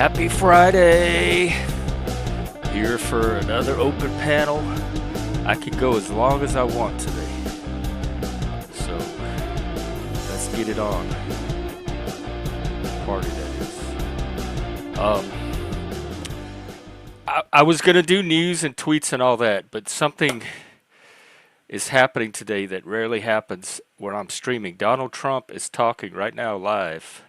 Happy Friday! Here for another open panel. I could go as long as I want today. So, let's get it on. Party that is. I was gonna do news and tweets and all that, but something is happening today that rarely happens when I'm streaming. Donald Trump is talking right now live.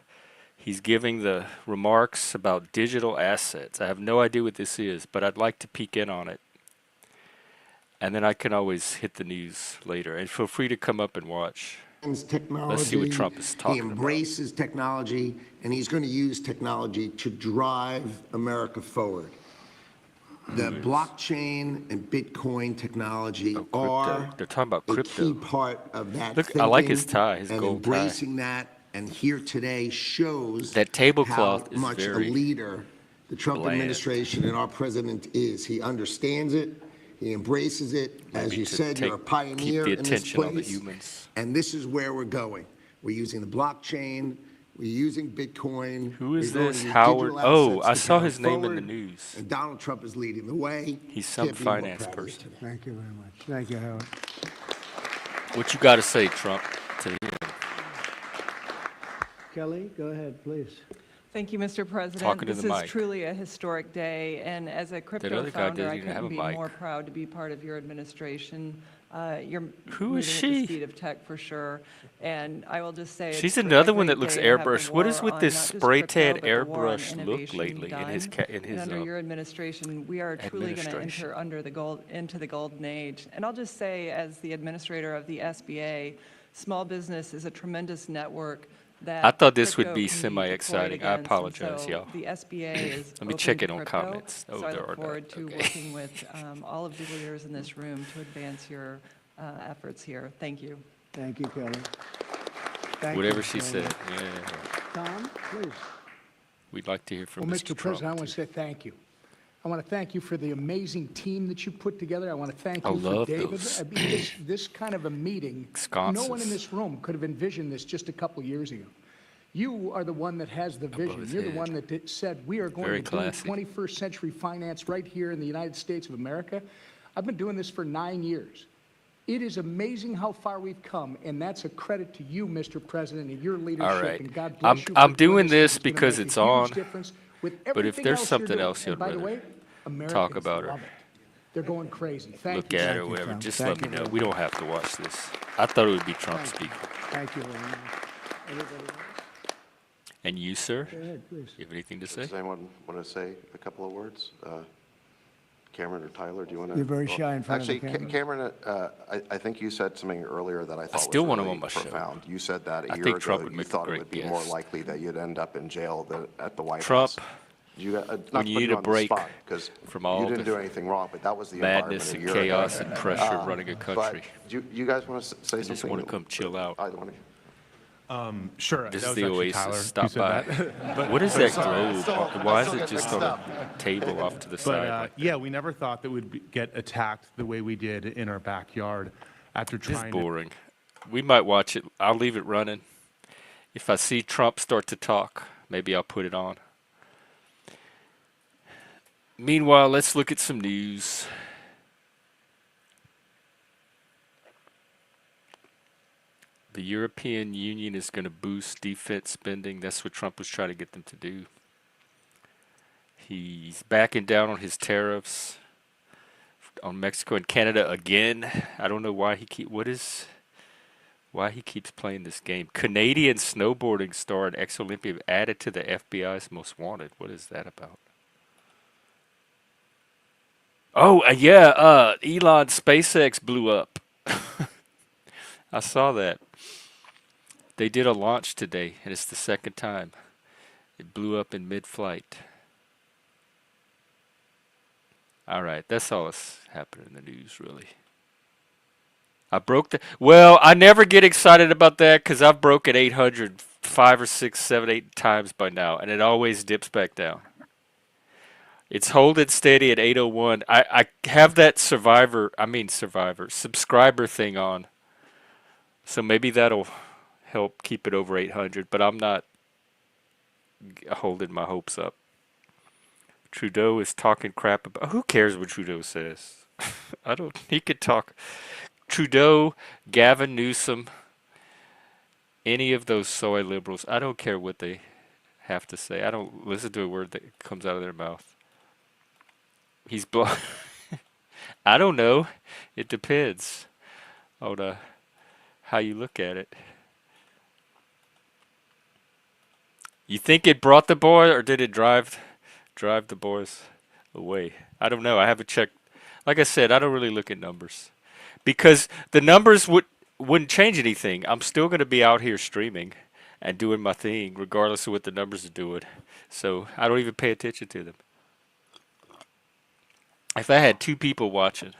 He's giving the remarks about digital assets. I have no idea what this is, but I'd like to peek in on it. And then I can always hit the news later. And feel free to come up and watch. Let's see what Trump is talking about. He embraces technology, and he's going to use technology to drive America forward. The blockchain and Bitcoin technology are They're talking about crypto. a key part of that. Look, I like his tie, his gold tie. Embracing that, and here today shows that tablecloth how is much very a leader the Trump administration and our president is. He understands it. He embraces it. As you said, you're a pioneer in this place. And this is where we're going. We're using the blockchain. We're using Bitcoin. Who is this? Howard? Oh, I saw his name in the news. And Donald Trump is leading the way. He's some finance person. Thank you very much. Thank you, Howard. What you got to say, Trump, to him? Kelly, go ahead, please. Thank you, Mr. President. This is truly a historic day, and as a crypto founder, I couldn't be more proud to be part of your administration. You're moving at the speed of tech for sure, and I will just say she's another one that looks airbrushed. What is with this spray tan airbrush look lately in his under your administration, we are truly going to enter into the golden age. And I'll just say, as the administrator of the SBA, small business is a tremendous network. I thought this would be semi-exciting. I apologize, y'all. The SBA is Let me check it on comments. So I look forward to working with all of the leaders in this room to advance your efforts here. Thank you. Thank you, Kelly. Whatever she said. Yeah. Tom, please. We'd like to hear from Mr. Trump. President, I want to say thank you. I want to thank you for the amazing team that you put together. I want to thank you for David. I mean, this kind of a meeting, no one in this room could have envisioned this just a couple years ago. You are the one that has the vision. You're the one that said we are going to do 21st century finance right here in the United States of America. I've been doing this for 9 years. It is amazing how far we've come, and that's a credit to you, Mr. President, and your leadership. All right. And God bless you. I'm doing this because it's on. But if there's something else you'd rather talk about or they're going crazy. Look at it or whatever, just let me know. We don't have to watch this. I thought it would be Trump speaking. Thank you very much. And you, sir? Go ahead, please. You have anything to say? Does anyone want to say a couple of words? Cameron or Tyler, do you want to? You're very shy in front of the camera. Actually, Cameron, I think you said something earlier that I thought was really on my profound. You said that a year think ago Trump that would you make thought a it would be great more guest. likely that you'd end up in jail than at the White Trump, House. You, when you need a break from all you didn't the do anything wrong, but that was the madness and chaos and pressure of running a country. But you guys want to say something? I just want to come chill out. Either one of you. Sure. This that is was the actually Oasis. Tyler Stop by. But, what is that globe? Why is it just on a table off to the side? Like yeah, we never thought that we'd get attacked the way we did in our backyard after This is trying boring. We might watch it. I'll leave it running. If I see Trump start to talk, maybe I'll put it on. Meanwhile, let's look at some news. The European Union is going to boost defense spending. That's what Trump was trying to get them to do. He's backing down on his tariffs on Mexico and Canada again. I don't know why he keeps playing this game. Canadian snowboarding star and ex-Olympian added to the FBI's most wanted. What is that about? Oh, Elon SpaceX blew up. I saw that. They did a launch today, and it's the second time. It blew up in mid-flight. All right, that's all that's happened in the news, really. I never get excited about that because I've broken 800 5 or 6, 7, 8 times by now, and it always dips back down. It's holding steady at 801. I have that subscriber thing on. So maybe that'll help keep it over 800, but I'm not holding my hopes up. Trudeau is talking crap about. Who cares what Trudeau says? I don't. He could talk. Trudeau, Gavin Newsom, any of those soy liberals. I don't care what they have to say. I don't listen to a word that comes out of their mouth. He's I don't know. It depends on how you look at it. You think it brought the boy, or did it drive the boys away? I don't know. I haven't checked. Like I said, I don't really look at numbers because the numbers wouldn't change anything. I'm still going to be out here streaming and doing my thing, regardless of what the numbers are doing. So I don't even pay attention to them. If I had 2 people watching,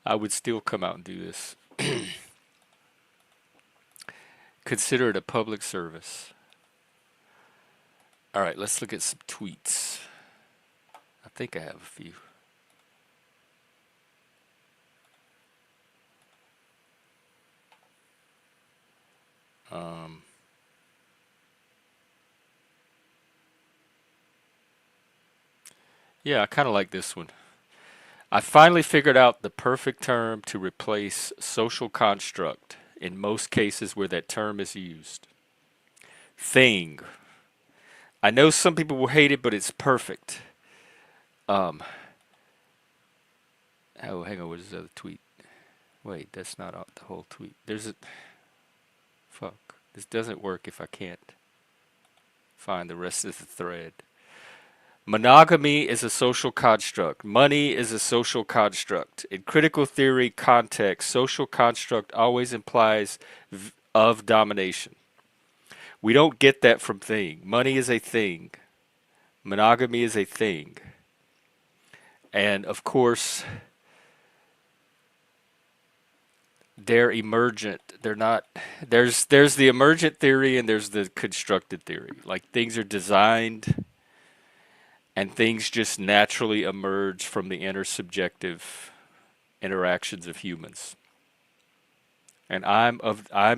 I would still come out and do this. Consider it a public service. All right, let's look at some tweets. I think I have a few. Yeah, I kind of like this one. I finally figured out the perfect term to replace social construct in most cases where that term is used. Thing. I know some people will hate it, but it's perfect. Oh, hang on, what is the other tweet? Wait, that's not the whole tweet. There's a... Fuck. This doesn't work if I can't find the rest of the thread. Monogamy is a social construct. Money is a social construct. In critical theory context, social construct always implies of domination. We don't get that from thing. Money is a thing. Monogamy is a thing. And of course, they're emergent. They're not. There's the emergent theory and there's the constructed theory. Like things are designed and things just naturally emerge from the intersubjective interactions of humans. And I'm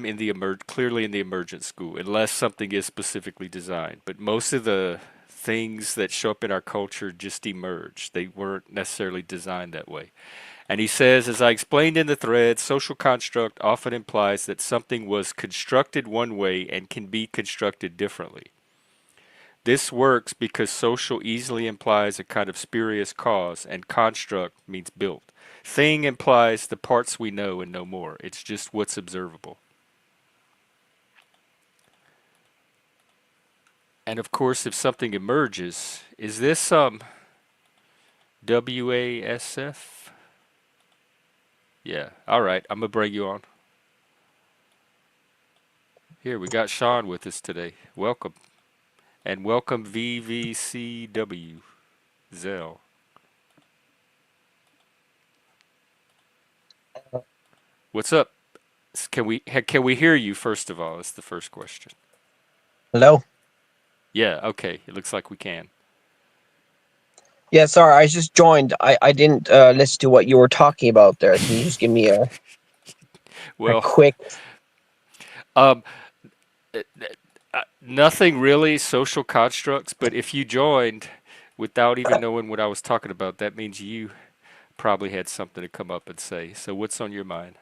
in the clearly in the emergent school, unless something is specifically designed. But most of the things that show up in our culture just emerge. They weren't necessarily designed that way. And he says, as I explained in the thread, social construct often implies that something was constructed one way and can be constructed differently. This works because social easily implies a kind of spurious cause, and construct means built. Thing implies the parts we know and no more. It's just what's observable. And of course, if something emerges, is this WASF? Yeah, all right, I'm going to bring you on. Here, we got Sean with us today. Welcome. And welcome VVCW, Zell. What's up? Can we hear you first of all? That's the first question. Hello? Yeah, okay. It looks like we can. Yeah, sorry, I just joined. I didn't listen to what you were talking about there. Can you just give me a quick... Nothing really social constructs, but if you joined without even knowing what I was talking about, that means you probably had something to come up and say. So what's on your mind?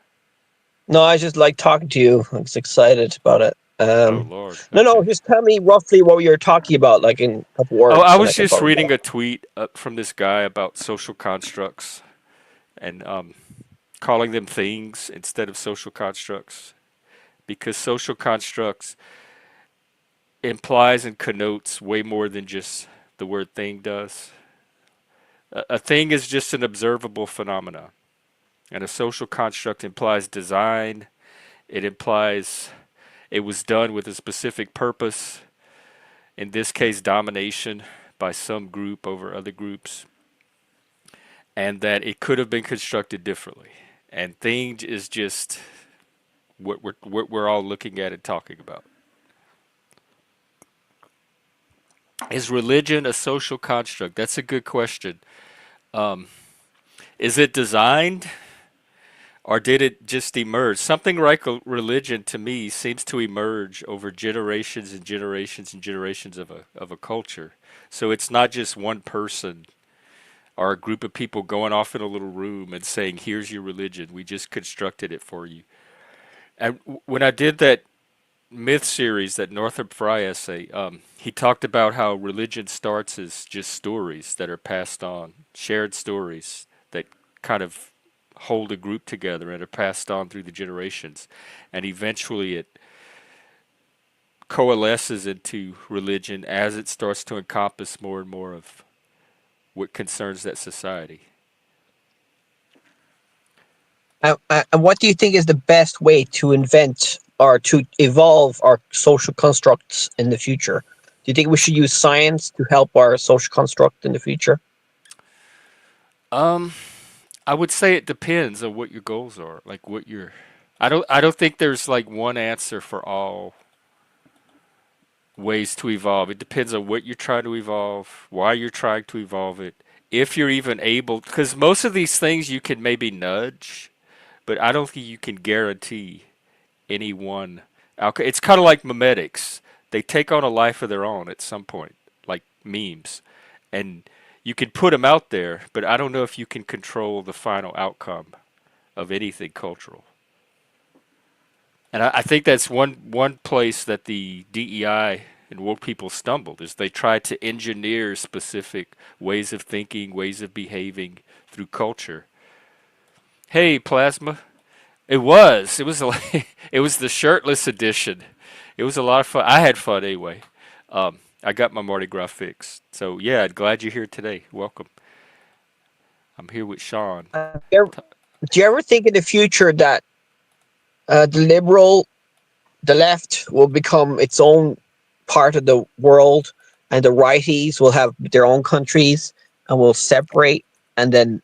No, I just like talking to you. I was excited about it. Oh, Lord. Okay. No, just tell me roughly what you were talking about, like in a couple words. Oh, I was just reading a tweet from this guy about social constructs and calling them things instead of social constructs, because social constructs implies and connotes way more than just the word thing does. A thing is just an observable phenomenon, and a social construct implies design. It implies it was done with a specific purpose, in this case domination by some group over other groups, and that it could have been constructed differently. And thing is just what we're all looking at and talking about. Is religion a social construct? That's a good question. Is it designed? Or did it just emerge? Something like a religion to me seems to emerge over generations and generations and generations of a culture. So it's not just one person or a group of people going off in a little room and saying, "Here's your religion. We just constructed it for you." And when I did that myth series, that Northrop Frye essay, he talked about how religion starts as just stories that are passed on, shared stories that kind of hold a group together and are passed on through the generations. And eventually it coalesces into religion as it starts to encompass more and more of what concerns that society. And what do you think is the best way to invent or to evolve our social constructs in the future? Do you think we should use science to help our social construct in the future? I would say it depends on what your goals are. Like what your I don't think there's like one answer for all ways to evolve. It depends on what you're trying to evolve, why you're trying to evolve it, if you're even able, because most of these things you can maybe nudge, but I don't think you can guarantee any one outcome. It's kind of like memetics. They take on a life of their own at some point, like memes. And you can put them out there, but I don't know if you can control the final outcome of anything cultural. And I think that's one place that the DEI and woke people stumbled is they tried to engineer specific ways of thinking, ways of behaving through culture. Hey, Plasma. It was the shirtless edition. It was a lot of fun. I had fun anyway. I got my Mardi Gras fix. So yeah, glad you're here today. Welcome. I'm here with Sean. Do you ever think in the future that the left will become its own part of the world, and the righties will have their own countries and will separate, and then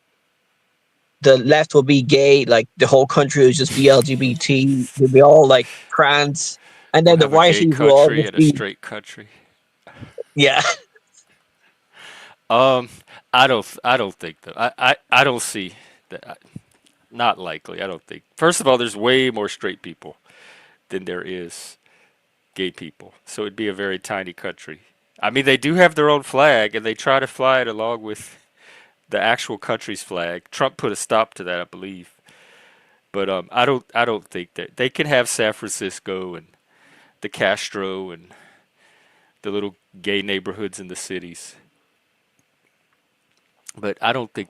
the left will be gay, like the whole country will just be LGBT, they'll be all like trans, and We'll then the have a gay righties will all country just and a be, straight country. yeah. Um, I don't think that. I don't see that. Not likely. I don't think. First of all, there's way more straight people than there is gay people. So it'd be a very tiny country. I mean, they do have their own flag, and they try to fly it along with the actual country's flag. Trump put a stop to that, I believe. But I don't think that they can have San Francisco and the Castro and the little gay neighborhoods in the cities. But I don't think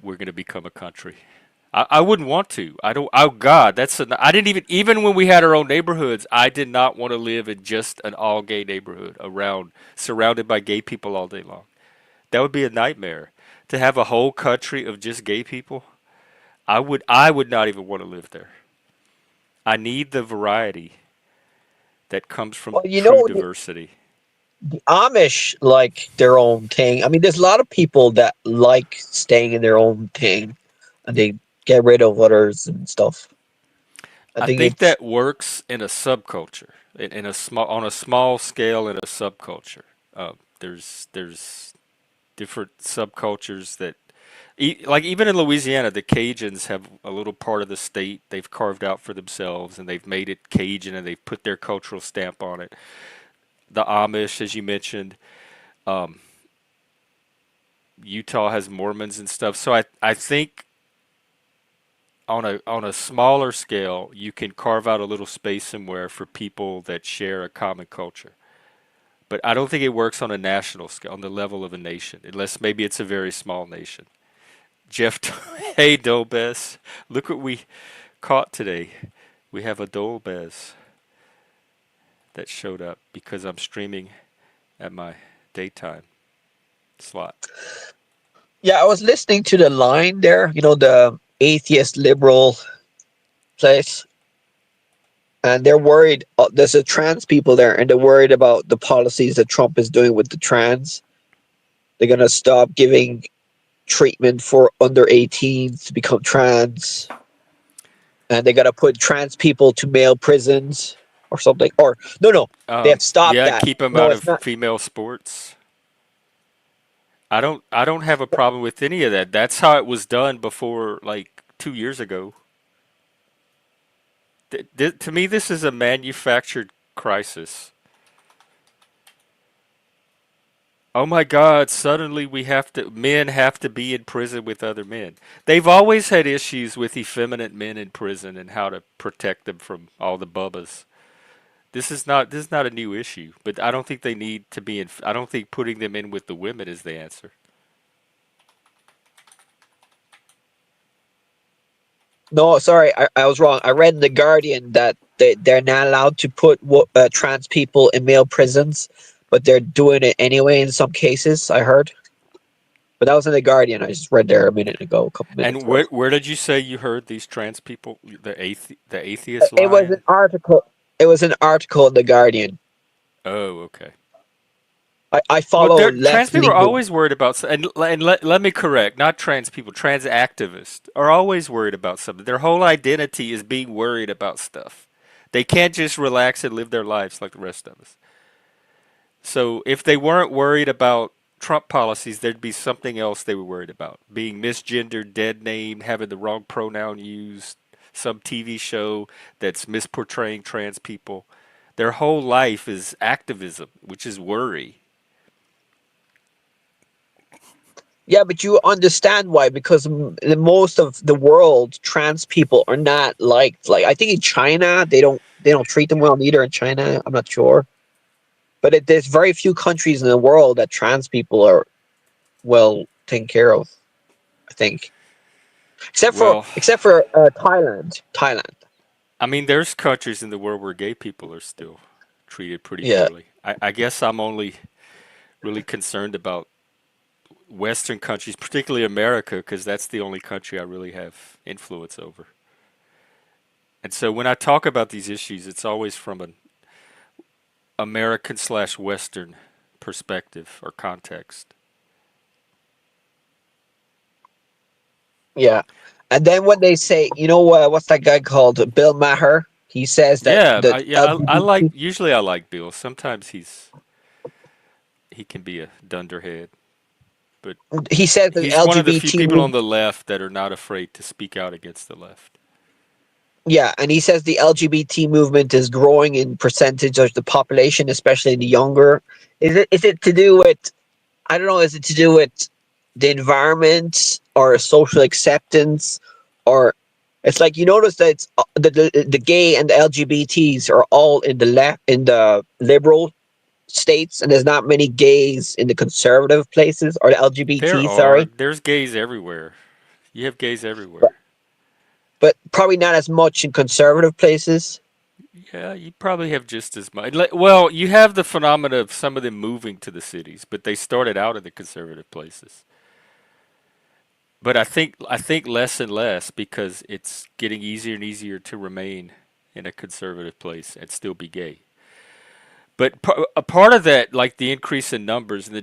we're going to become a country. I wouldn't want to. I don't. Oh God, I didn't even when we had our own neighborhoods, I did not want to live in just an all gay neighborhood surrounded by gay people all day long. That would be a nightmare. To have a whole country of just gay people, I would not even want to live there. I need the variety that comes from Well, true diversity. the Amish like their own thing. I mean, there's a lot of people that like staying in their own thing, and they get rid of others and stuff. I I think think it's that works in a subculture, in a on a small scale in a subculture. There's different subcultures that, like even in Louisiana, the Cajuns have a little part of the state they've carved out for themselves, and they've made it Cajun, and they've put their cultural stamp on it. The Amish, as you mentioned, um, Utah has Mormons and stuff. So I think on a smaller scale, you can carve out a little space somewhere for people that share a common culture. But I don't think it works on a national scale, on the level of a nation, unless maybe it's a very small nation. Jeff, hey Dolbez, look what we caught today. We have a Dolbez that showed up because I'm streaming at my daytime slot. Yeah, I was listening to the line there, the atheist liberal place, and they're worried. There's a trans people there, and they're worried about the policies that Trump is doing with the trans. They're gonna stop giving treatment for under 18s to become trans, and they gotta put trans people to male prisons or something. Or no, they have stopped Yeah, that. keep them No, out it's of not. female sports. I don't have a problem with any of that. That's how it was done before, like 2 years ago. To me, this is a manufactured crisis. Oh my God, suddenly men have to be in prison with other men. They've always had issues with effeminate men in prison and how to protect them from all the bubbas. This is not a new issue, but I don't think they need to be in, I don't think putting them in with the women is the answer. No, sorry, I was wrong. I read in The Guardian that they're not allowed to put trans people in male prisons, but they're doing it anyway in some cases, I heard. But that was in The Guardian. I just read there a minute ago, a couple minutes And ago. where did you say you heard these trans people, the atheist It was an line? article. It was an article in The Guardian. Oh, okay. I Well, follow trans left people are leaning. always worried about, and let me correct, not trans people, trans activists are always worried about something. Their whole identity is being worried about stuff. They can't just relax and live their lives like the rest of us. So if they weren't worried about Trump policies, there'd be something else they were worried about. Being misgendered, dead named, having the wrong pronoun used, some TV show that's misportraying trans people. Their whole life is activism, which is worry. Yeah, but you understand why? Because in most of the world, trans people are not liked. Like I think in China, they don't treat them well either. In China, I'm not sure, but there's very few countries in the world that trans people are well taken care of. I think, except for Well, except for Thailand. Thailand. I mean, there's countries in the world where gay people are still treated pretty Yeah. poorly. I guess I'm only really concerned about Western countries, particularly America, because that's the only country I really have influence over. And so when I talk about these issues, it's always from an American slash Western perspective or context. Yeah. And then when they say, what's that guy called? Bill Maher. He says that Yeah, the I like. LGBT. Usually, I like Bill. Sometimes he can be a dunderhead, but He says that he's one of the few LGBT. people on the left that are not afraid to speak out against the left. Yeah, and he says the LGBT movement is growing in percentage of the population, especially in the younger. Is it to do with, I don't know, is it to do with the environment or social acceptance, or it's like you notice that the gay and the LGBTs are all in the left, in the liberal states, and there's not many gays in the conservative places, or the LGBT, sorry. There's gays everywhere. You have gays but, everywhere. but probably not as much in conservative places. Yeah, you probably have just as much. Well, you have the phenomena of some of them moving to the cities, but they started out in the conservative places. But I think less and less because it's getting easier and easier to remain in a conservative place and still be gay. But a part of that, like the increase in numbers in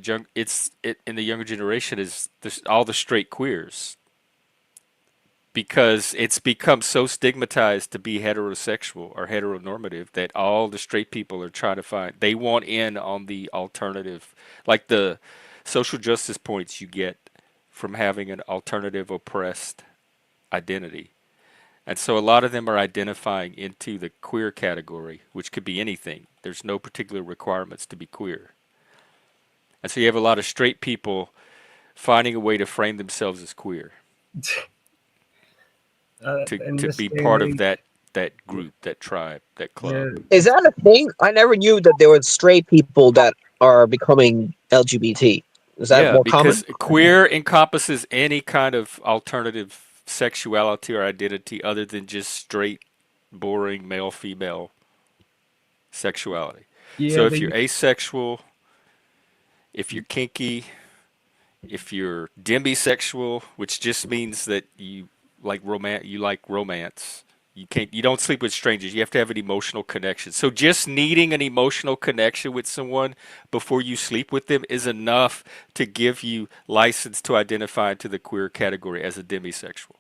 in the younger generation, is all the straight queers because it's become so stigmatized to be heterosexual or heteronormative that all the straight people are trying to find. They want in on the alternative, like the social justice points you get from having an alternative oppressed identity. And so a lot of them are identifying into the queer category, which could be anything. There's no particular requirements to be queer. And so you have a lot of straight people finding a way to frame themselves as queer, In to this be day and part of age, that group, that tribe, that yeah, club. Is that a thing? I never knew that there were straight people that are becoming LGBT. Is that Yeah, more common? because queer encompasses any kind of alternative sexuality or identity other than just straight, boring male female sexuality. yeah, So if you're they, asexual, if you're kinky, if you're demisexual, which just means that you like romance. You don't sleep with strangers. You have to have an emotional connection. So just needing an emotional connection with someone before you sleep with them is enough to give you license to identify into the queer category as a demisexual.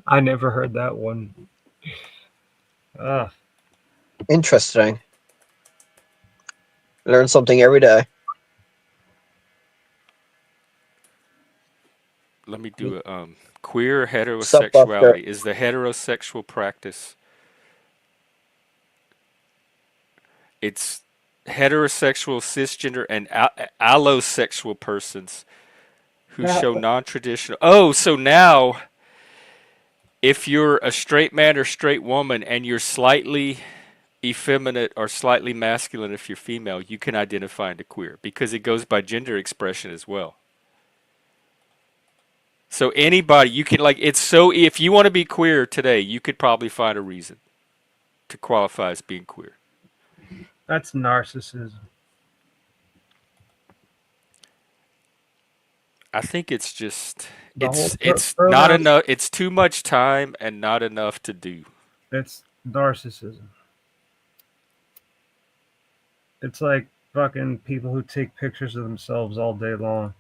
I never heard that one. Ah, Interesting. Learn something every day. Let me do a queer Sup, Buster? heterosexuality is the heterosexual practice It's heterosexual, cisgender, and allosexual persons who show non-traditional. Oh, so now if you're a straight man or straight woman and you're slightly effeminate or slightly masculine if you're female, you can identify into queer because it goes by gender expression as well. So anybody, you can it's so if you want to be queer today, you could probably find a reason to qualify as being queer. That's narcissism. I think it's just it's not enough. It's too much time and not enough to do. It's narcissism. It's like fucking people who take pictures of themselves all day long.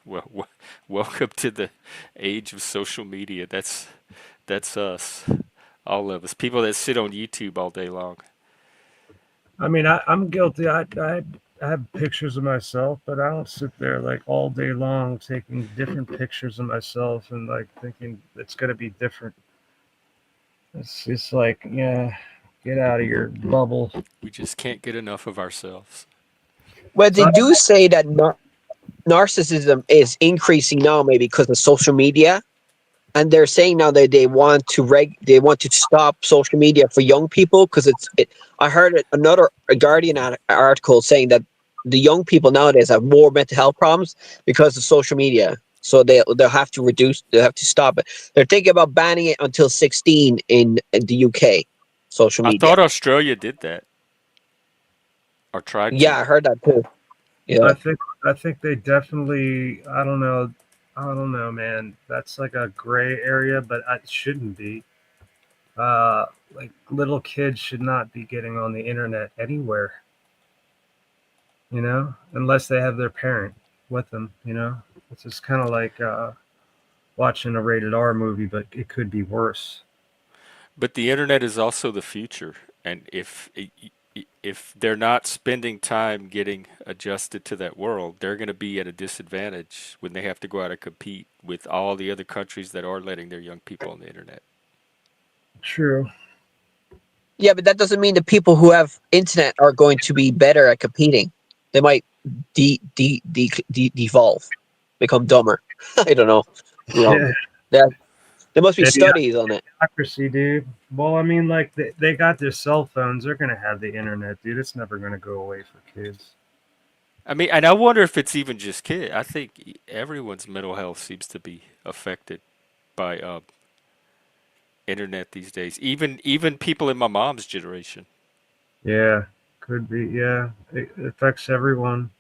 Well, welcome to the age of social media. That's us, all of us. People that sit on YouTube all day long. I mean, I'm guilty. I have pictures of myself, but I don't sit there like all day long taking different pictures of myself and like thinking it's gonna be different. It's just like, yeah, get out of your bubble. We just can't get enough of ourselves. Well, they do say that narcissism is increasing now, maybe because of social media, and they're saying now that they want to stop social media for young people because I heard another Guardian article saying that the young people nowadays have more mental health problems because of social media. So they'll have to stop it. They're thinking about banning it until 16 in the UK. Social media. I thought Australia did that or tried to. Yeah, I heard that too. Yeah. I think they definitely. I don't know, man. That's like a gray area, but it shouldn't be. Like little kids should not be getting on the internet anywhere. You know, unless they have their parent with them. You know, it's just kind of like watching a rated R movie, but it could be worse. But the internet is also the future, and if they're not spending time getting adjusted to that world, they're going to be at a disadvantage when they have to go out and compete with all the other countries that are letting their young people on the internet. True. Yeah, but that doesn't mean the people who have internet are going to be better at competing. They might devolve, become dumber. I don't know. Yeah. There must be studies on it. Democracy, dude. Well, I mean, like they got their cell phones. They're gonna have the internet, dude. It's never gonna go away for kids. I mean, and I wonder if it's even just kids. I think everyone's mental health seems to be affected by internet these days. Even people in my mom's generation. Yeah, could be. Yeah, it affects everyone.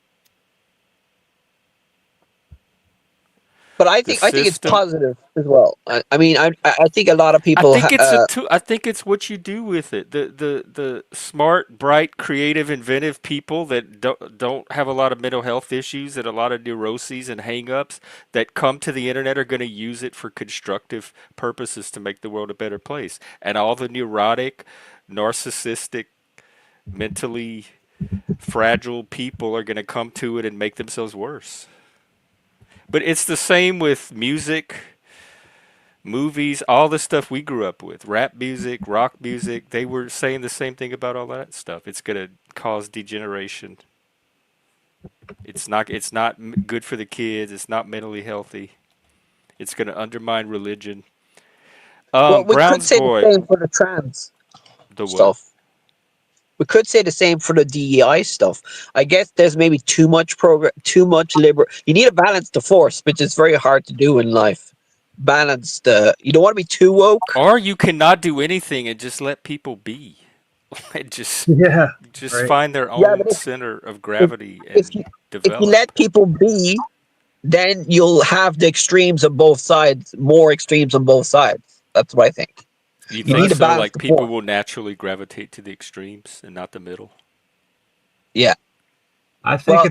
But I think it's positive as well. I mean, I think a lot of people. I think it's what you do with it. The smart, bright, creative, inventive people that don't have a lot of mental health issues and a lot of neuroses and hang-ups that come to the internet are going to use it for constructive purposes to make the world a better place. And all the neurotic, narcissistic, mentally fragile people are going to come to it and make themselves worse. But it's the same with music, movies, all the stuff we grew up with. Rap music, rock music. They were saying the same thing about all that stuff. It's going to cause degeneration. It's not good for the kids. It's not mentally healthy. It's going to undermine religion. Well, we could say the same for the trans stuff. We could say the same for the DEI stuff. I guess there's maybe too much liberal. You need a balance to force, which is very hard to do in life. Balance you don't want to be too woke. Or you cannot do anything and just let people be. just find their own center of gravity and develop. If you let people be, then you'll have the extremes on both sides, more extremes on both sides. That's what I think. You think so? Like people will naturally gravitate to the extremes and not the middle? Yeah. I think I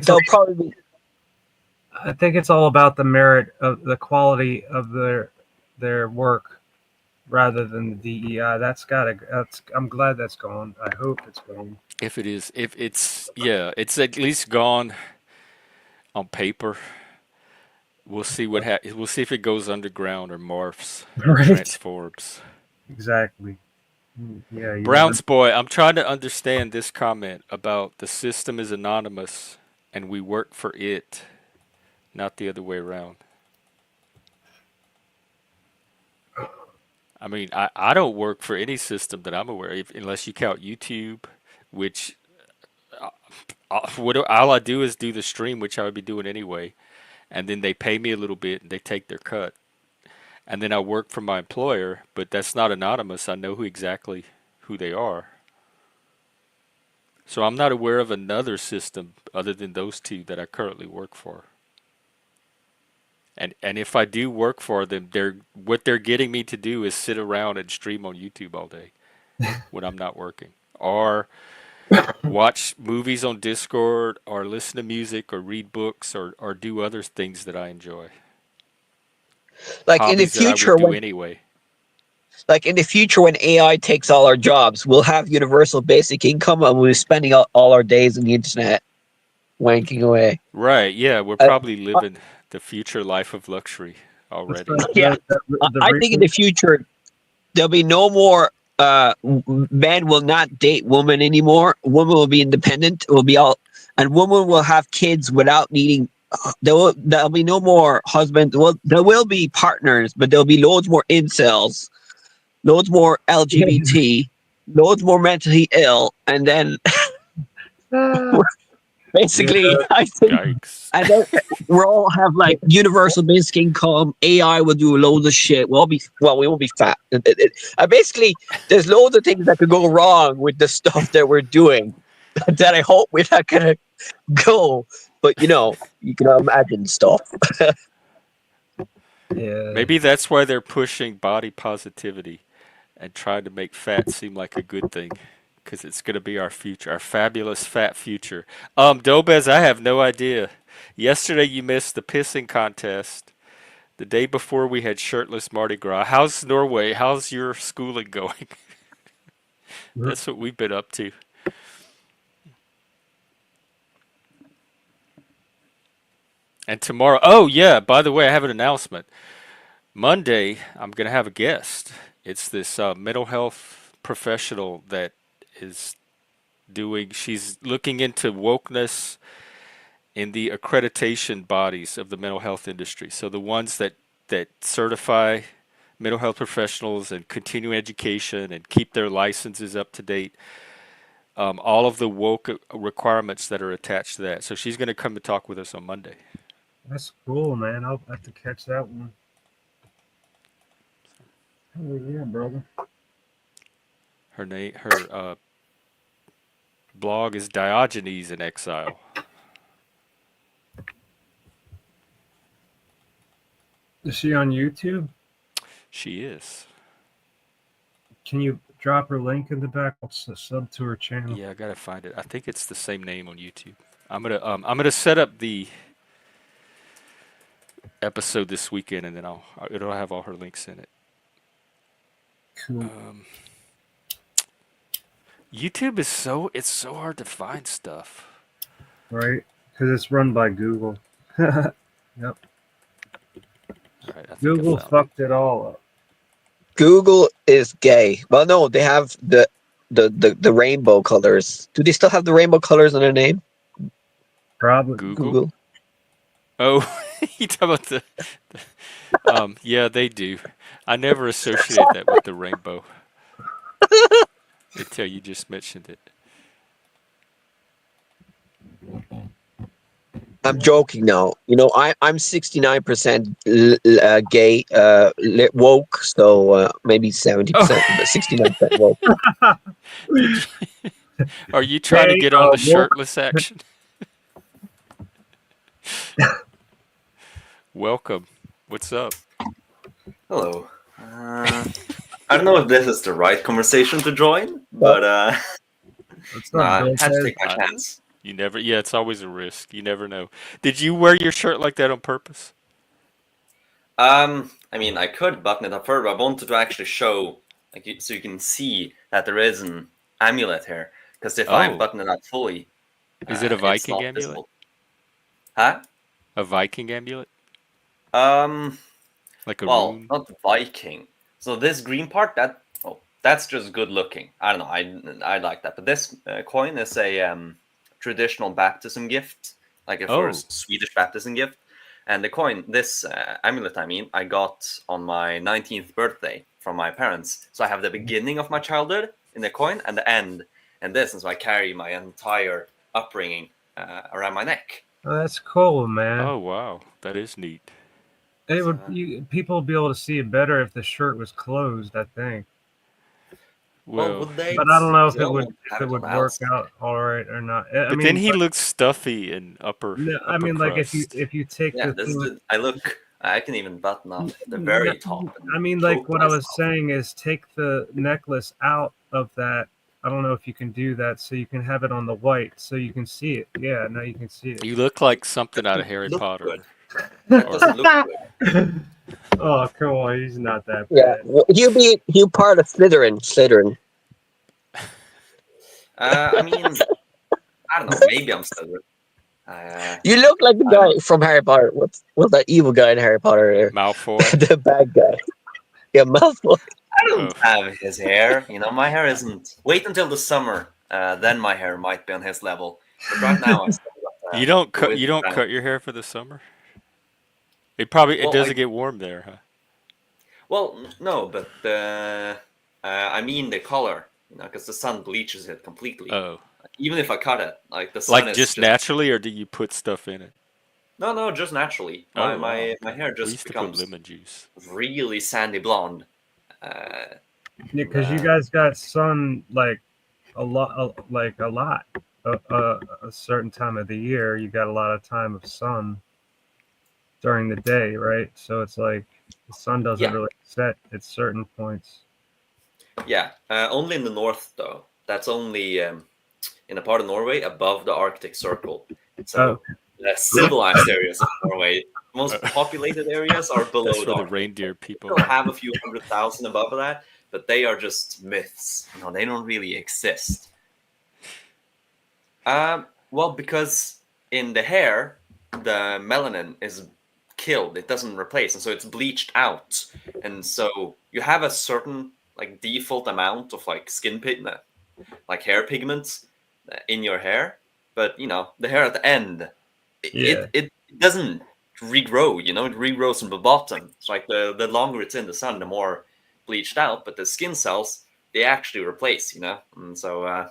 think it's all about the merit of the quality of their work rather than the DEI. I'm glad that's gone. I hope it's gone. If it's at least gone on paper. We'll see what happens. We'll see if it goes underground or morphs, or transforms. Exactly. Yeah, you never. Browns boy, I'm trying to understand this comment about the system is anonymous and we work for it, not the other way around. I mean, I don't work for any system that I'm aware of, unless you count YouTube, which all I do is do the stream, which I would be doing anyway, and then they pay me a little bit and they take their cut. And then I work for my employer, but that's not anonymous. I know exactly who they are. So I'm not aware of another system other than those two that I currently work for. And if I do work for them, what they're getting me to do is sit around and stream on YouTube all day when I'm not working, or watch movies on Discord, or listen to music, or read books, or do other things that I enjoy. Like in the Hobbies that I future, would do when anyway. like in the future when AI takes all our jobs, we'll have universal basic income and we'll be spending all our days on the internet wanking away. Right, yeah, we're Uh, probably uh, living the future life of luxury That's already. yeah, the I think in the future there'll be no more. Men will not date women anymore. Women will be independent. Will be all, and women will have kids without needing. There'll be no more husbands. Well, there will be partners, but there'll be loads more incels, loads more LGBT, loads more mentally ill, and then yeah, basically, I think, Yikes. and then we'll all have like universal basic income. AI will do loads of shit. We won't be fat. Basically, there's loads of things that could go wrong with the stuff that we're doing that I hope we're not gonna go. But you can imagine stuff. yeah. Maybe that's why they're pushing body positivity and trying to make fat seem like a good thing, because it's going to be our future, our fabulous fat future. Dobez, I have no idea. Yesterday you missed the pissing contest. The day before we had shirtless Mardi Gras. How's Norway? How's your schooling going? That's what we've been up to. And tomorrow, oh yeah, by the way, I have an announcement. Monday, I'm going to have a guest. It's this mental health professional that is she's looking into wokeness in the accreditation bodies of the mental health industry. So the ones that certify mental health professionals and continuing education and keep their licenses up to date. All of the woke requirements that are attached to that. So she's going to come and talk with us on Monday. That's cool, man. I'll have to catch that one. Oh yeah, brother. Her blog is Diogenes in Exile. Is she on YouTube? She is. Can you drop her link in the back? What's the sub to her channel? Yeah, I gotta find it. I think it's the same name on YouTube. I'm gonna set up the episode this weekend, and then it'll have all her links in it. Cool. YouTube is so hard to find stuff. Right, because it's run by Google. Yep. Right, Google fucked it all up. Google is gay. Well, no, they have the rainbow colors. Do they still have the rainbow colors on their name? Probably. Google. Oh, you talking about the yeah, they do. I never associate that with the rainbow until you just mentioned it. I'm joking now. I'm 69% gay, woke, so maybe 70%, but 69% woke. Are you trying to get on the shirtless action? Welcome. What's up? Hello. I don't know if this is the right conversation to join, but I had to take my chance. You never, yeah, it's always a risk. You never know. Did you wear your shirt like that on purpose? I mean, I could button it up further. I wanted to actually show, so you can see that there is an amulet here. Because if I button it up fully, is it a Viking amulet? Visible. Huh? A Viking amulet? Like a rune? not Viking. So this green part, that that's just good looking. I don't know. I like that. But this coin is a traditional baptism gift, like a first Swedish baptism gift. And the coin, this amulet, I got on my 19th birthday from my parents. So I have the beginning of my childhood in the coin and the end in this. And so I carry my entire upbringing around my neck. Oh, that's cool, man. Oh, wow. That is neat. It would people would be able to see it better if the shirt was closed, I think. Well, would they? But I don't know if it would work out all right or not. I but mean, then he looks stuffy in upper. No, I mean, like if you take I can even button up the very top. I mean, like what I was saying is take the necklace out of that. I don't know if you can do that, so you can have it on the white, so you can see it. Yeah, now you can see it. You look like something out of Harry Potter. That doesn't look good. Oh, come on, he's not that bad. Yeah, he'll part of Slytherin. I mean, I don't know. Maybe I'm Slytherin. You look like the guy from Harry Potter. What's that evil guy in Harry Potter there? Malfoy. The bad guy. Yeah, Malfoy. I don't have his hair. My hair isn't. Wait until the summer. Then my hair might be on his level. But right now, I still got, you don't cut your hair for the summer. It doesn't get warm there, huh? Well, no, but I mean the color. Because the sun bleaches it completely. Oh. Even if I cut it, like the sun is just naturally, or do you put stuff in it? No, just naturally. My hair just becomes lemon juice. Really sandy blonde. Because you guys got sun like a lot, a certain time of the year. You got a lot of time of sun during the day, right? So it's like the sun doesn't really set at certain points. Yeah, only in the north though. That's only in a part of Norway above the Arctic Circle. So the civilized areas of Norway, most populated areas are below the Arctic. reindeer people. They'll have a few 100,000 above that, but they are just myths. They don't really exist. Well, because in the hair, the melanin is killed. It doesn't replace, and so it's bleached out. And so you have a certain default amount of skin pigment, hair pigments in your hair, but the hair at the end, it doesn't regrow. It regrows from the bottom. It's like the longer it's in the sun, the more bleached out. But the skin cells, they actually replace. And so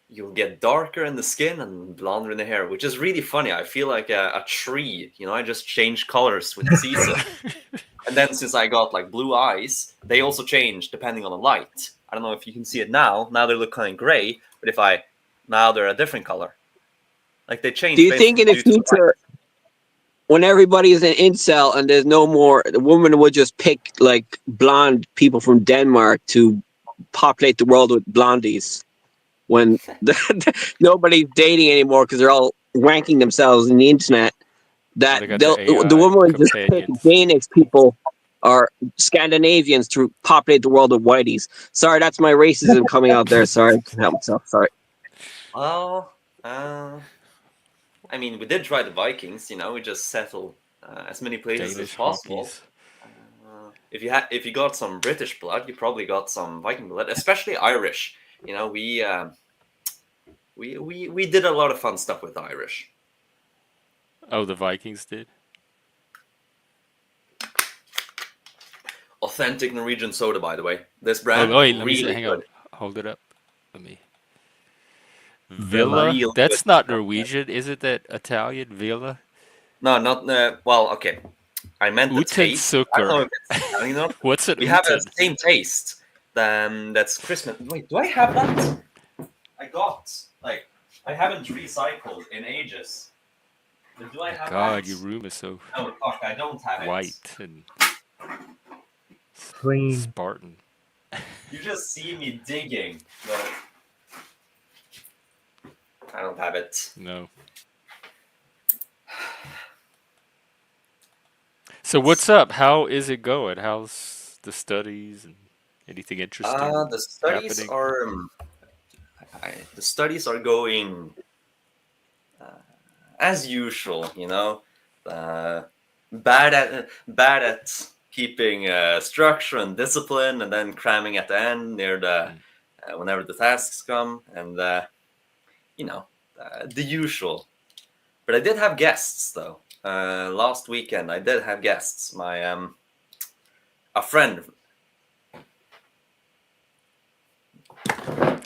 you'll get darker in the skin and blonder in the hair, which is really funny. I feel like a tree. I just change colors with the season. And then since I got blue eyes, they also change depending on the light. I don't know if you can see it now. Now they look kind of gray, but now they're a different color. They change. Do you think in the future, when everybody is an incel and there's no more, the woman would just pick blonde people from Denmark to populate the world with blondies? When nobody's dating anymore because they're all ranking themselves in the internet, that the woman would just pick Danish people or Scandinavians to populate the world with whiteys. Sorry, that's my racism coming out there. Sorry, I can't help myself. Sorry. Well, I mean, we did try the Vikings. We just settled as many places as possible. If you got some British blood, you probably got some Viking blood, especially Irish. We did a lot of fun stuff with the Irish. Oh, the Vikings did? Authentic Norwegian soda, by the way. This brand, hang on. Hold it up. Let me. Villa? That's not Norwegian. Is it that Italian? Villa? No, not... well, okay. I meant the taste. I don't know if it's Italian. What's it? We have the same taste. That's Christmas. Wait, do I have that? I haven't recycled in ages. But do I have God, that? your room is so oh, fuck, I don't have white and clean. Spartan. You just see me digging, but I don't have it. No. So what's up? How is it going? How's the studies and anything interesting? The studies happening? The studies are going as usual. Bad at keeping structure and discipline, and then cramming at the end near the whenever the tasks come, and the usual. But I did have guests though. Last weekend I did have guests. My a friend.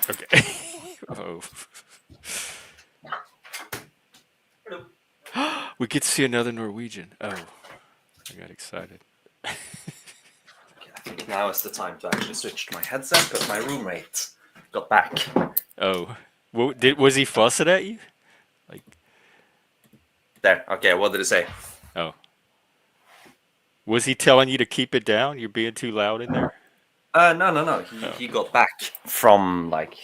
Okay. Oh. We could see another Norwegian. Oh, I got excited. Okay, I think now is the time to actually switch to my headset because my roommate got back. Oh, was he fussing at you? Like there. Okay, what did it say? Oh, was he telling you to keep it down? You're being too loud in there. No. He got back from like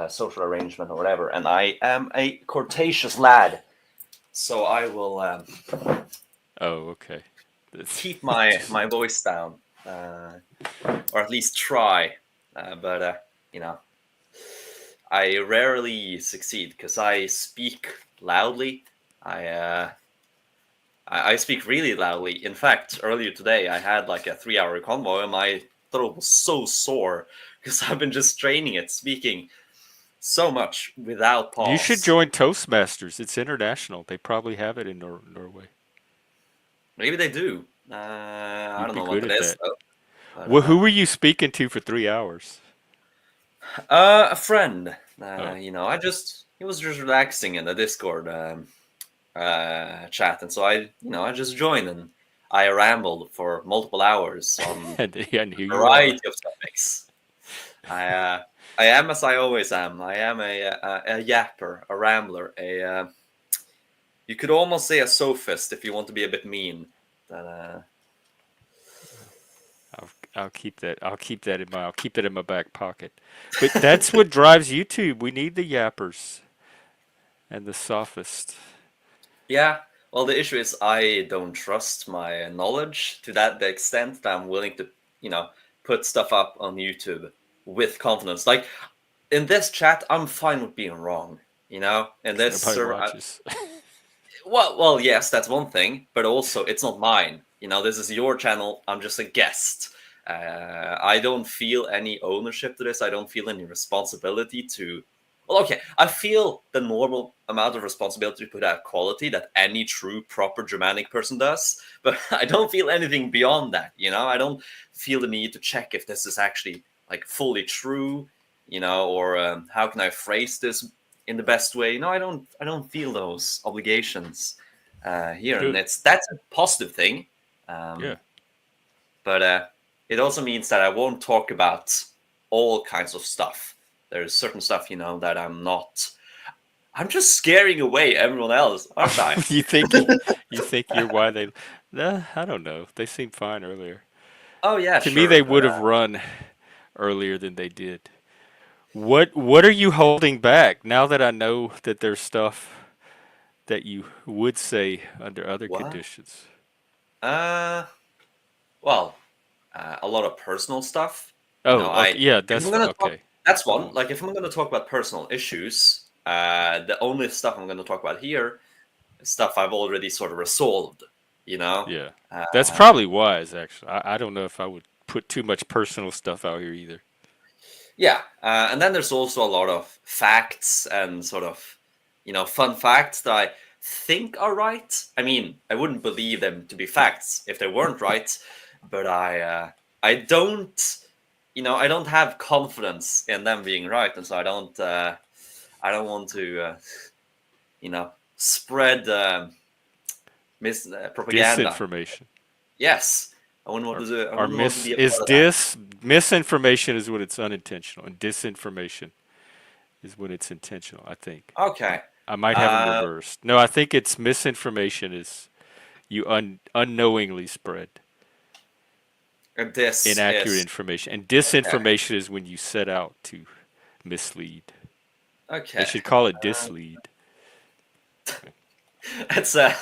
social arrangement or whatever, and I am a courteous lad, so I will. Oh, okay. Keep my voice down, or at least try. But I rarely succeed because I speak loudly. I speak really loudly. In fact, earlier today I had like a 3-hour convo, and my throat was so sore because I've been just training it, speaking so much without pause. You should join Toastmasters. It's international. They probably have it in Norway. Maybe they do. I don't know what it is, though. But, well, who were you speaking to for 3 hours? A friend. He was just relaxing in the Discord chat, and so I just joined, and I rambled for multiple hours on a variety of topics. I am as I always am. I am a yapper, a rambler, you could almost say a sophist if you want to be a bit mean. I'll keep that. I'll keep that in my back pocket. But that's what drives YouTube. We need the yappers and the sophists. Yeah. Well, the issue is I don't trust my knowledge to that extent that I'm willing to, put stuff up on YouTube with confidence. Like in this chat, I'm fine with being wrong. And this server. Well, yes, that's one thing, but also it's not mine. This is your channel. I'm just a guest. I don't feel any ownership to this. I don't feel any responsibility to. Well, okay, I feel the normal amount of responsibility to put out quality that any true, proper Germanic person does, but I don't feel anything beyond that. I don't feel the need to check if this is actually like fully true, or how can I phrase this in the best way. I don't feel those obligations here, Good. and that's a positive thing. Yeah. But it also means that I won't talk about all kinds of stuff. There's certain stuff, that I'm just scaring away everyone else, aren't I? you think you're why they? I don't know. They seemed fine earlier. Oh yeah. To me, they would have run earlier than they did. What are you holding back now that I know that there's stuff that you would say under other conditions? Well, a lot of personal stuff. Yeah, that's okay. That's one. Like if I'm going to talk about personal issues, the only stuff I'm going to talk about here is stuff I've already sort of resolved. Yeah, that's probably wise. Actually, I don't know if I would put too much personal stuff out here either. Yeah, and then there's also a lot of facts and sort of, fun facts that I think are right. I mean, I wouldn't believe them to be facts if they weren't right, but I don't, I don't have confidence in them being right, and so I don't want to, spread propaganda, disinformation. Yes. Misinformation is when it's unintentional, and disinformation is when it's intentional, I think. Okay. I might have them reversed. No, I think it's misinformation is you unknowingly spread inaccurate information, and disinformation is when you set out to mislead. Okay. They should call it dislead. That's a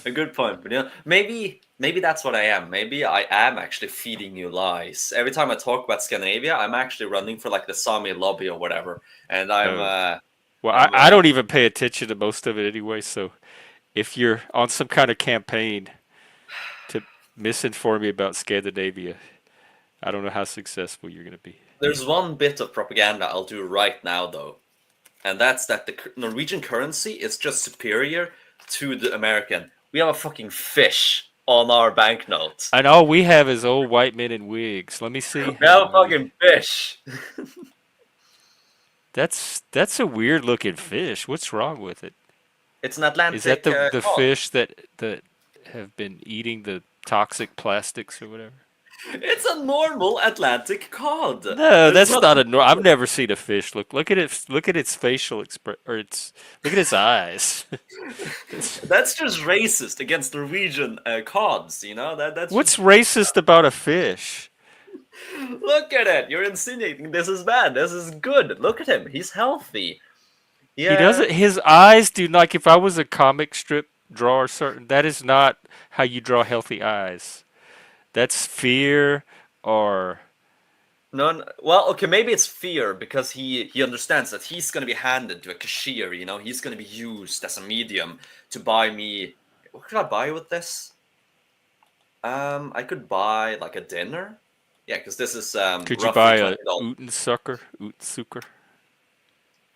good point, but maybe that's what I am. Maybe I am actually feeding you lies. Every time I talk about Scandinavia, I'm actually running for like the Sami lobby or whatever, and I'm. I don't even pay attention to most of it anyway. So, if you're on some kind of campaign to misinform me about Scandinavia. I don't know how successful you're going to be. There's one bit of propaganda I'll do right now, though, and that's that the Norwegian currency is just superior to the American. We have a fucking fish on our banknotes. And all we have is old white men in wigs. Let me see. We have a fucking fish. That's a weird looking fish. What's wrong with it? It's an Atlantic. Is that the fish that have been eating the toxic plastics or whatever? It's a normal Atlantic cod. No, that's not a. I've never seen a fish look at it. Look at its facial expression, or look at its eyes. That's just racist against Norwegian cods. You know that's. What's racist about a fish? Look at it. You're insinuating this is bad. This is good. Look at him. He's healthy. Yeah. He doesn't. His eyes do like if I was a comic strip drawer, certain that is not how you draw healthy eyes. That's fear or no. Well, okay, maybe it's fear because he understands that he's going to be handed to a cashier. You know, he's going to be used as a medium to buy me. What could I buy with this? I could buy like a dinner. Yeah, because this is could you buy a Utensucker?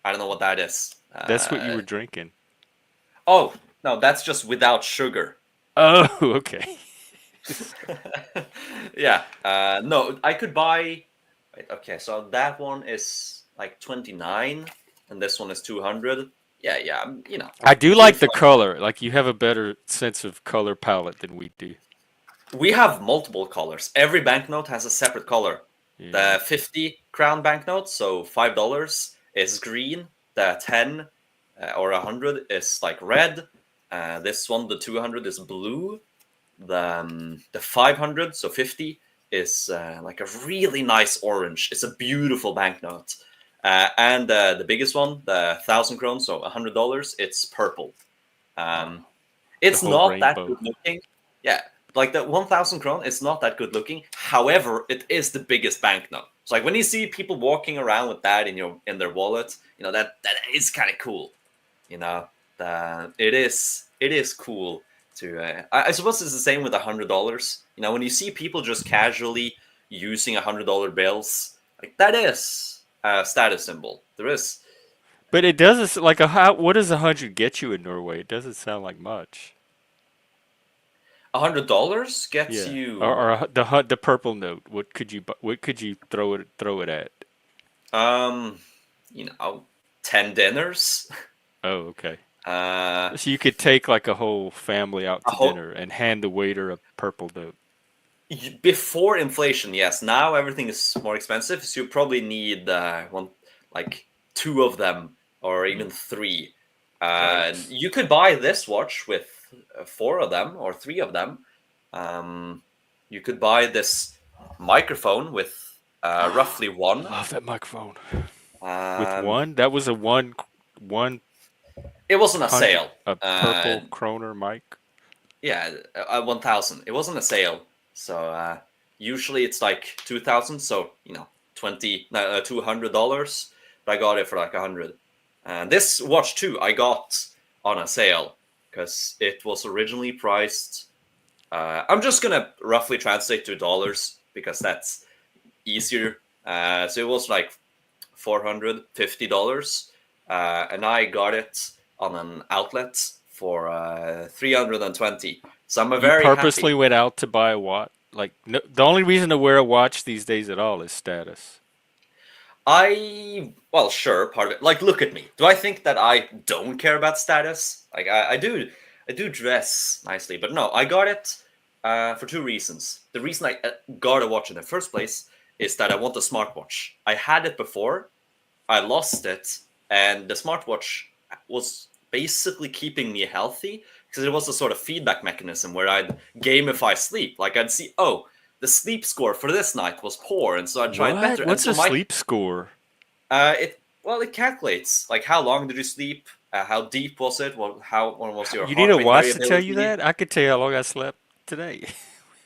I don't know what that is. That's what you were drinking. Oh no, that's just without sugar. Oh, okay. Yeah. No, I could buy. Okay, so that one is like 29, and this one is 200. Yeah, yeah. You know. I do like the color. Like you have a better sense of color palette than we do. We have multiple colors. Every banknote has a separate color. Yeah. The 50 crown banknote, so $5, is green. The 10 or 100 is like red. This one, the 200, is blue. The 500, so 50, is like a really nice orange. It's a beautiful banknote. And the biggest one, the 1,000 krone, so $100, it's purple. It's not that good looking. Yeah, like the 1,000 krone, it's not that good looking. However, it is the biggest banknote. So like when you see people walking around with that in their wallet, you know that is kind of cool. You know, it is cool. I suppose it's the same with $100. You know, when you see people just casually using $100 bills, like that is a status symbol. There is, but it doesn't like what does 100 get you in Norway? It doesn't sound like much. $100 gets you, or the purple note. What could you throw it at? You know, 10 dinners. Oh, okay. So you could take like a whole family out to dinner and hand the waiter a purple note. Before inflation, yes. Now everything is more expensive, so you probably need two of them or even three. Nice. You could buy this watch with 4 of them or 3 of them. You could buy this microphone with roughly 1. I love that microphone. With 1? That was a one. It wasn't a sale. A purple kroner mic? Yeah, 1,000. It wasn't a sale. So usually it's like 2,000. So, you know, $200. But I got it for like 100. And this watch too, I got on a sale because it was originally priced. I'm just going to roughly translate to dollars because that's easier. So it was like $450. And I got it on an outlet for $320. So I'm very purposely happy. Went out to buy a watch. Like the only reason to wear a watch these days at all is status. Well, sure, part of it. Like, look at me. Do I think that I don't care about status? Like, I do dress nicely, but no, I got it for 2 reasons. The reason I got a watch in the first place is that I want a smartwatch. I had it before, I lost it, and the smartwatch was basically keeping me healthy because it was a sort of feedback mechanism where I'd gamify sleep. Like I'd see, oh, the sleep score for this night was poor, and so I'd try it better. What's a sleep score? It calculates like how long did you sleep, how deep was it, when was your. You need a watch to tell you that? I could tell you how long I slept today,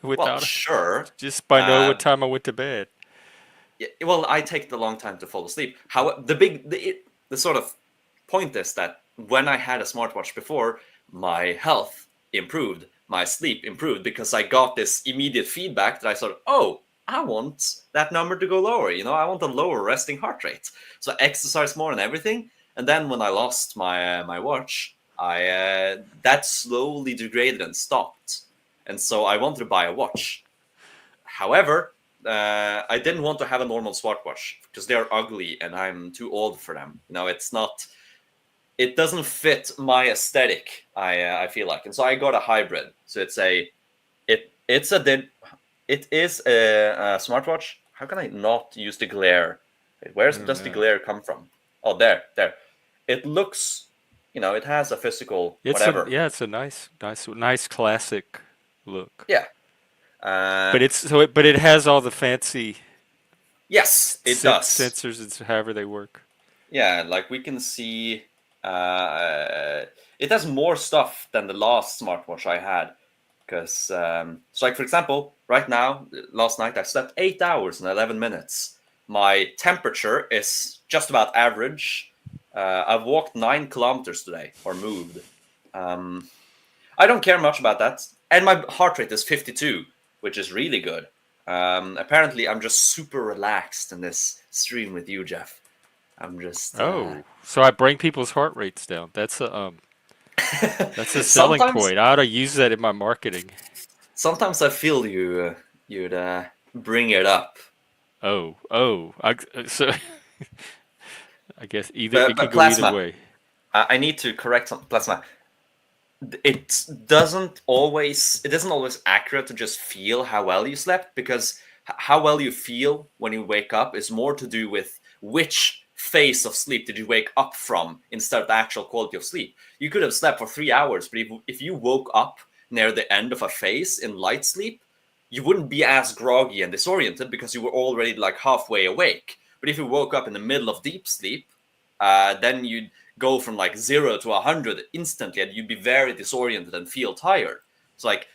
without sure, just by knowing what time I went to bed. Yeah, well, I take the long time to fall asleep. How the sort of point is that when I had a smartwatch before, my health improved my sleep improved because I got this immediate feedback that I thought, oh, I want that number to go lower. I want a lower resting heart rate. So I exercised more and everything. And then when I lost my watch, that slowly degraded and stopped. And so I wanted to buy a watch. However, I didn't want to have a normal smartwatch because they're ugly and I'm too old for them. It doesn't fit my aesthetic. I feel like, and so I got a hybrid. So it is a smartwatch. How can I not use the glare? Where does the glare come from? Oh, there. It looks, it has a physical whatever. It's a nice classic look. Yeah. But it has all the fancy. Yes, it does. Sensors and however they work. Yeah, like we can see, it has more stuff than the last smartwatch I had. Because, so like for example, right now, last night I slept 8 hours and 11 minutes. My temperature is just about average. I've walked 9 kilometers today, or moved. I don't care much about that. And my heart rate is 52, which is really good. Apparently, I'm just super relaxed in this stream with you, Jeff. I'm just... so I bring people's heart rates down. That's a selling point. I ought to use that in my marketing. Sometimes I feel you'd bring it up. So I guess it could go either way. I need to correct something. Plasma. It isn't always accurate to just feel how well you slept, because how well you feel when you wake up is more to do with which phase of sleep did you wake up from instead of the actual quality of sleep. You could have slept for 3 hours, but if you woke up near the end of a phase in light sleep, you wouldn't be as groggy and disoriented because you were already like halfway awake. But if you woke up in the middle of deep sleep, then you'd go from like 0 to 100 instantly, and you'd be very disoriented and feel tired. So like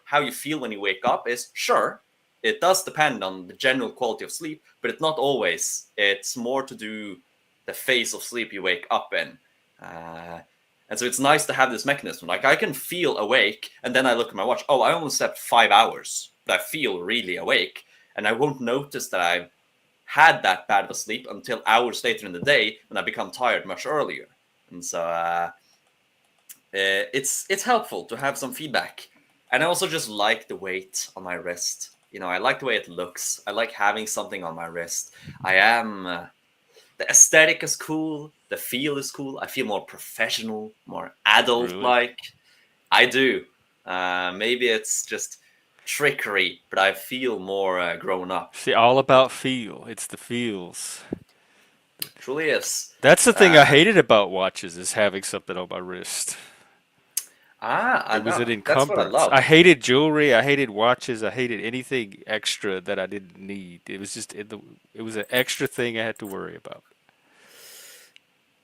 how you feel when you wake up is, sure, it does depend on the general quality of sleep, but it's not always. It's more to do the phase of sleep you wake up in. And so it's nice to have this mechanism. Like I can feel awake, and then I look at my watch. Oh, I only slept 5 hours, but I feel really awake, and I won't notice that I've had that bad of a sleep until hours later in the day when I become tired much earlier. And so it's helpful to have some feedback. And I also just like the weight on my wrist. I like the way it looks. I like having something on my wrist. The aesthetic is cool. The feel is cool. I feel more professional, more adult-like. Really? I do. Maybe it's just trickery, but I feel more grown up. See, all about feel. It's the feels. It truly is. That's the thing I hated about watches, is having something on my wrist. It was an encumbrance. I hated jewelry. I hated watches. I hated anything extra that I didn't need. It was just it was an extra thing I had to worry about.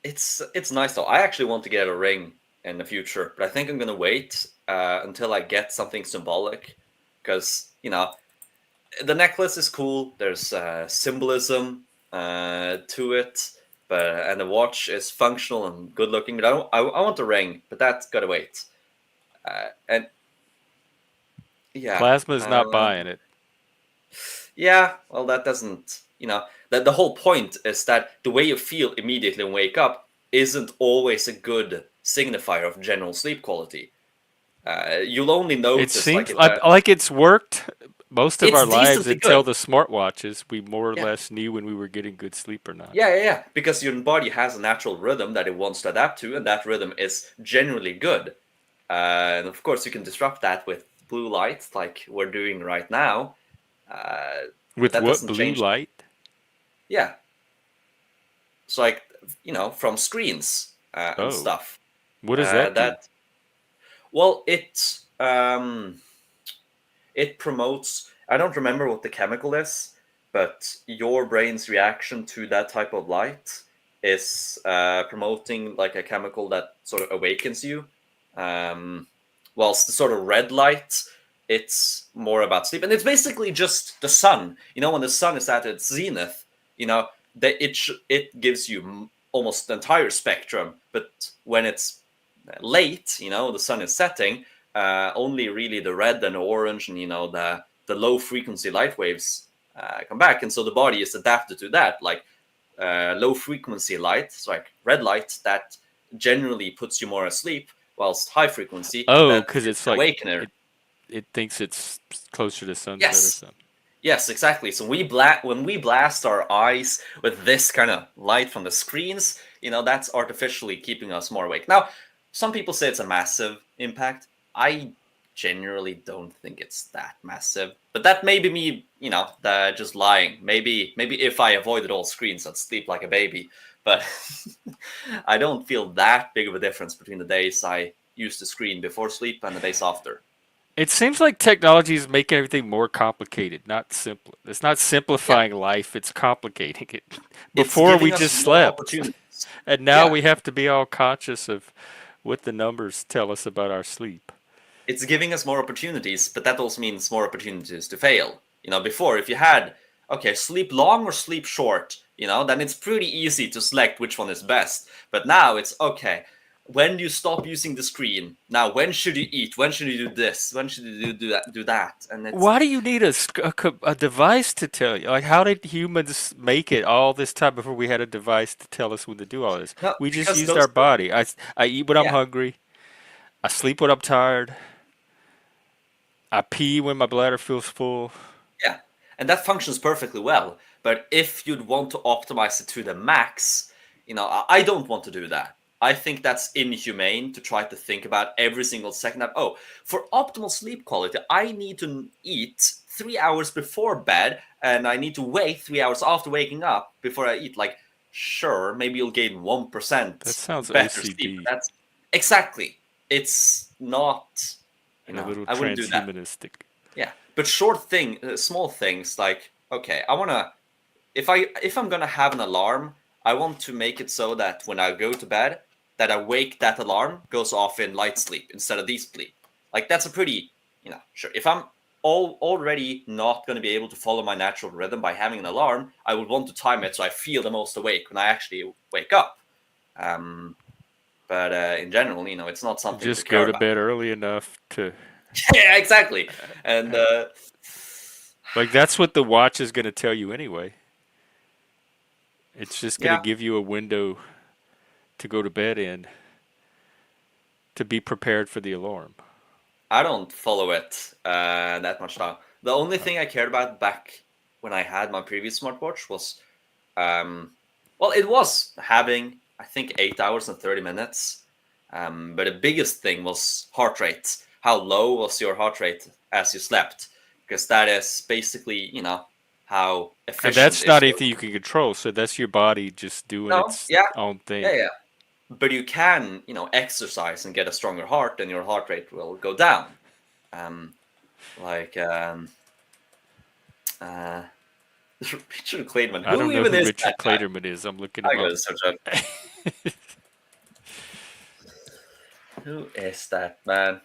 It's nice though. I actually want to get a ring in the future, but I think I'm gonna wait until I get something symbolic, because the necklace is cool. There's symbolism to it, and the watch is functional and good looking. But I want a ring, but that's gotta wait. And yeah, Plasma's not buying it. Yeah, well, that doesn't, that the whole point is that the way you feel immediately when you wake up isn't always a good signifier of general sleep quality. You'll only notice. It seems like it's worked most of our lives until the smartwatches. We more or less knew when we were getting good sleep or not. Yeah. Because your body has a natural rhythm that it wants to adapt to, and that rhythm is generally good. And of course, you can disrupt that with blue light, like we're doing right now. With what, blue light? Yeah. It's like, from screens and stuff. What does that do? Well, it promotes, I don't remember what the chemical is, but your brain's reaction to that type of light is promoting like a chemical that sort of awakens you. Whilst the sort of red light, it's more about sleep. And it's basically just the sun. When the sun is at its zenith, it gives you almost the entire spectrum. But when it's late, the sun is setting, only really the red and orange and the low frequency light waves come back, and so the body is adapted to that. Like low frequency light, so like red light, that generally puts you more asleep, whilst high frequency, because it's like awakener. It thinks it's closer to sunset or something. Yes, exactly. So when we blast our eyes with this kind of light from the screens, that's artificially keeping us more awake. Now, some people say it's a massive impact. I generally don't think it's that massive, but that may be me, just lying. Maybe if I avoided all screens, I'd sleep like a baby. But I don't feel that big of a difference between the days I use the screen before sleep and the days after. It seems like technology is making everything more complicated, not simple. It's not simplifying life; it's complicating it. Before we just slept, and now we have to be all conscious of what the numbers tell us about our sleep. It's giving us more opportunities, but that also means more opportunities to fail. Before, if you had, sleep long or sleep short, then it's pretty easy to select which one is best. But now it's, when do you stop using the screen? Now, when should you eat? When should you do this? When should you do that? And why do you need a device to tell you? Like, how did humans make it all this time before we had a device to tell us when to do all this? No, we just used our body. I eat when I'm hungry. I sleep when I'm tired. I pee when my bladder feels full. Yeah, and that functions perfectly well. But if you'd want to optimize it to the max, I don't want to do that. I think that's inhumane to try to think about every single second. For optimal sleep quality, I need to eat 3 hours before bed, and I need to wait 3 hours after waking up before I eat. Like, sure, maybe you'll gain 1%. That sounds better OCD. sleep. That's exactly. It's not. A little I wouldn't do that. transhumanistic. Yeah, but small things like, I want to. If I'm gonna have an alarm, I want to make it so that when I go to bed, that alarm goes off in light sleep instead of deep sleep. Like, that's a pretty, sure. If I'm already not going to be able to follow my natural rhythm by having an alarm, I would want to time it so I feel the most awake when I actually wake up. But in general, it's not something just to care go to about. bed early enough to. Yeah, exactly. And like, that's what the watch is going to tell you anyway. It's just going to give you a window to go to bed in to be prepared for the alarm. I don't follow it that much now. The only thing I cared about back when I had my previous smartwatch was, it was having, I think, 8 hours and 30 minutes. But the biggest thing was heart rate. How low was your heart rate as you slept? Because that is basically, how efficient. And that's not anything you can control. So that's your body just doing its own thing. Yeah. But you can, exercise and get a stronger heart, and your heart rate will go down. Richard Clayderman. I don't know who Richard Clayderman is. I'm looking him up. Search up. Who is that man?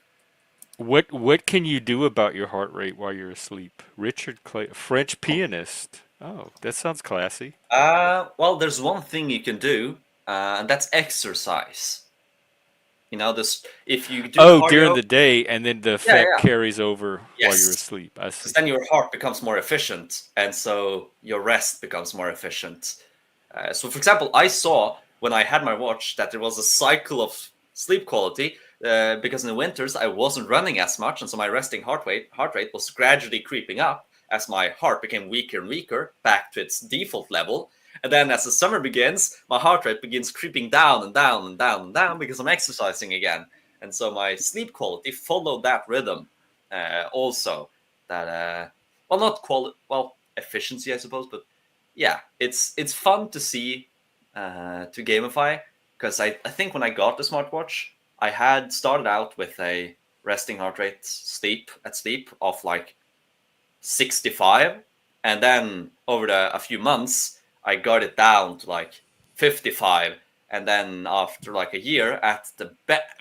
What can you do about your heart rate while you're asleep? Richard Clay, French pianist. Oh, that sounds classy. Well, there's one thing you can do, and that's exercise. If you do cardio, during the day, and then the effect carries over while you're asleep. I see. Because then your heart becomes more efficient, and so your rest becomes more efficient. So, for example, I saw when I had my watch that there was a cycle of sleep quality. Because in the winters I wasn't running as much, and so my resting heart rate was gradually creeping up as my heart became weaker and weaker back to its default level. And then as the summer begins, my heart rate begins creeping down and down and down and down because I'm exercising again. And so my sleep quality followed that rhythm. Also, that efficiency, I suppose, but yeah, it's fun to see, to gamify, because I think when I got the smartwatch, I had started out with a resting heart rate sleep of like 65, and then over a few months I got it down to like 55, and then after like a year, at the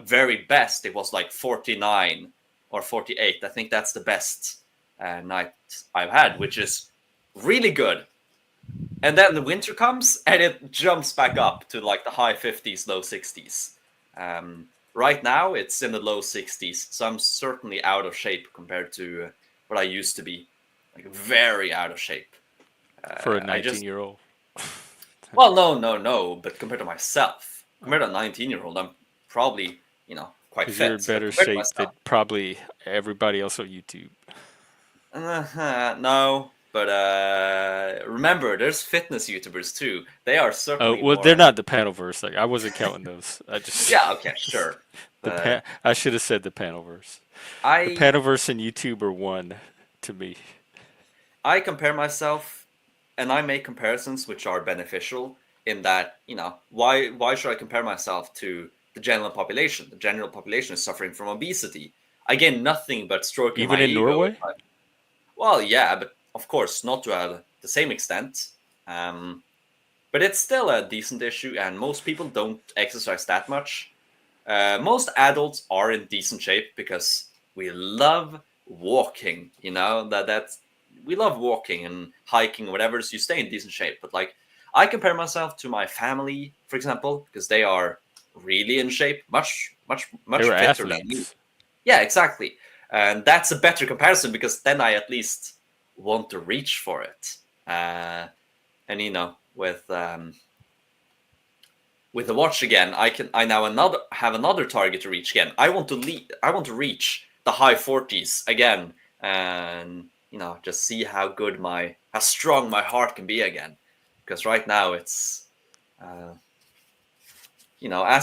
very best, it was like 49 or 48. I think that's the best night I've had, which is really good. And then the winter comes and it jumps back up to like the high 50s, low 60s. right now it's in the low 60s. So I'm certainly out of shape compared to what I used to be, like very out of shape. For a 19-year-old. Well, no. But compared to myself, compared to a 19-year-old, I'm probably, quite Because you're in fit. But better compared to shape than myself, probably everybody else on YouTube. no. But remember, there's fitness YouTubers too. They are Oh certainly well, more. they're not the Panelverse. Like I wasn't counting those. I just Yeah, okay, sure. But I should have said the Panelverse. The I Panelverse and YouTube are one to me. I compare myself, and I make comparisons which are beneficial in that, why should I compare myself to the general population? The general population is suffering from obesity. I gain nothing but stroking Even my in ego. Norway? Well, yeah, but of course not to the same extent. But it's still a decent issue, and most people don't exercise that much. Most adults are in decent shape because we love walking. That's we love walking and hiking, whatever. So you stay in decent shape. But like, I compare myself to my family, for example, because they are really in shape, They much were fitter than me. athletes. Yeah, exactly. And that's a better comparison because then I at least want to reach for it. And with the watch again, I now have another target to reach again. I want to reach the high 40s again, and just see how strong my heart can be again. Because right now it's as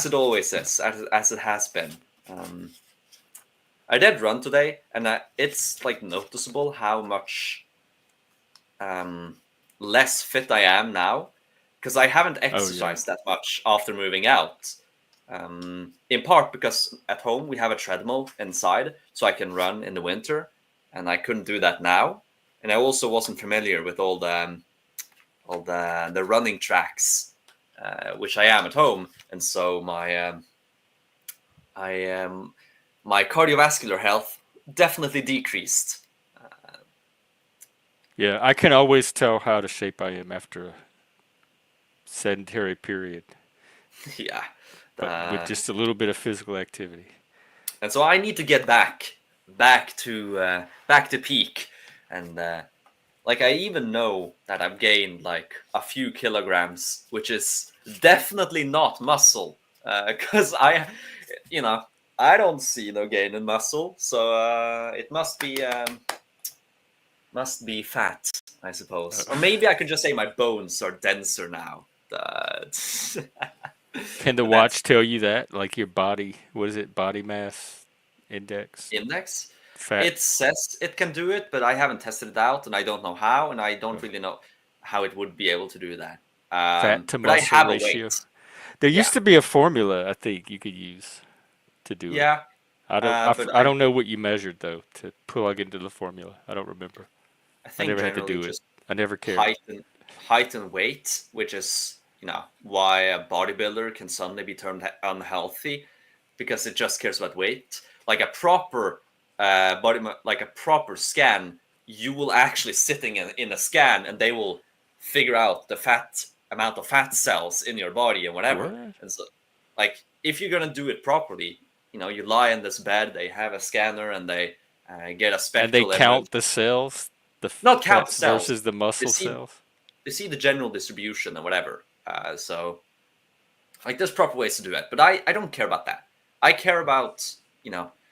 it always is, as it has been. I did run today, and it's like noticeable how much less fit I am now because I haven't exercised that much after moving out. In part because at home we have a treadmill inside, so I can run in the winter, and I couldn't do that now. And I also wasn't familiar with all the running tracks, which I am at home, and so my cardiovascular health definitely decreased. Yeah, I can always tell how out of shape I am after a sedentary period. Yeah. But with just a little bit of physical activity. And so I need to get back to peak, and like I even know that I've gained like a few kilograms, which is definitely not muscle, because I don't see no gain in muscle, so it must be fat, I suppose, or maybe I could just say my bones are denser now. Can the watch tell you that? Like your body, what is it, body mass index? Fat. It says it can do it, but I haven't tested it out, and I don't know how, and I don't really know how it would be able to do that. Fat to but I muscle have ratio. a weight. There used to be a formula I think you could use to do it. I don't know what you measured though to plug into the formula. I don't remember. I think never had to generally do it. just I never cared. Height and weight, which is why a bodybuilder can suddenly be termed unhealthy, because it just cares about weight. Like a proper like a proper scan, you will actually sitting in a scan, and they will figure out the amount of fat cells in your body and whatever. What? And so, like, if you're gonna do it properly, you lie in this bed, they have a scanner, and they get a spectral And they count image. the cells, the Not count fats cells versus the muscle they see, cells. They see the general distribution and whatever. So, like, there's proper ways to do it, but I don't care about that. I care about,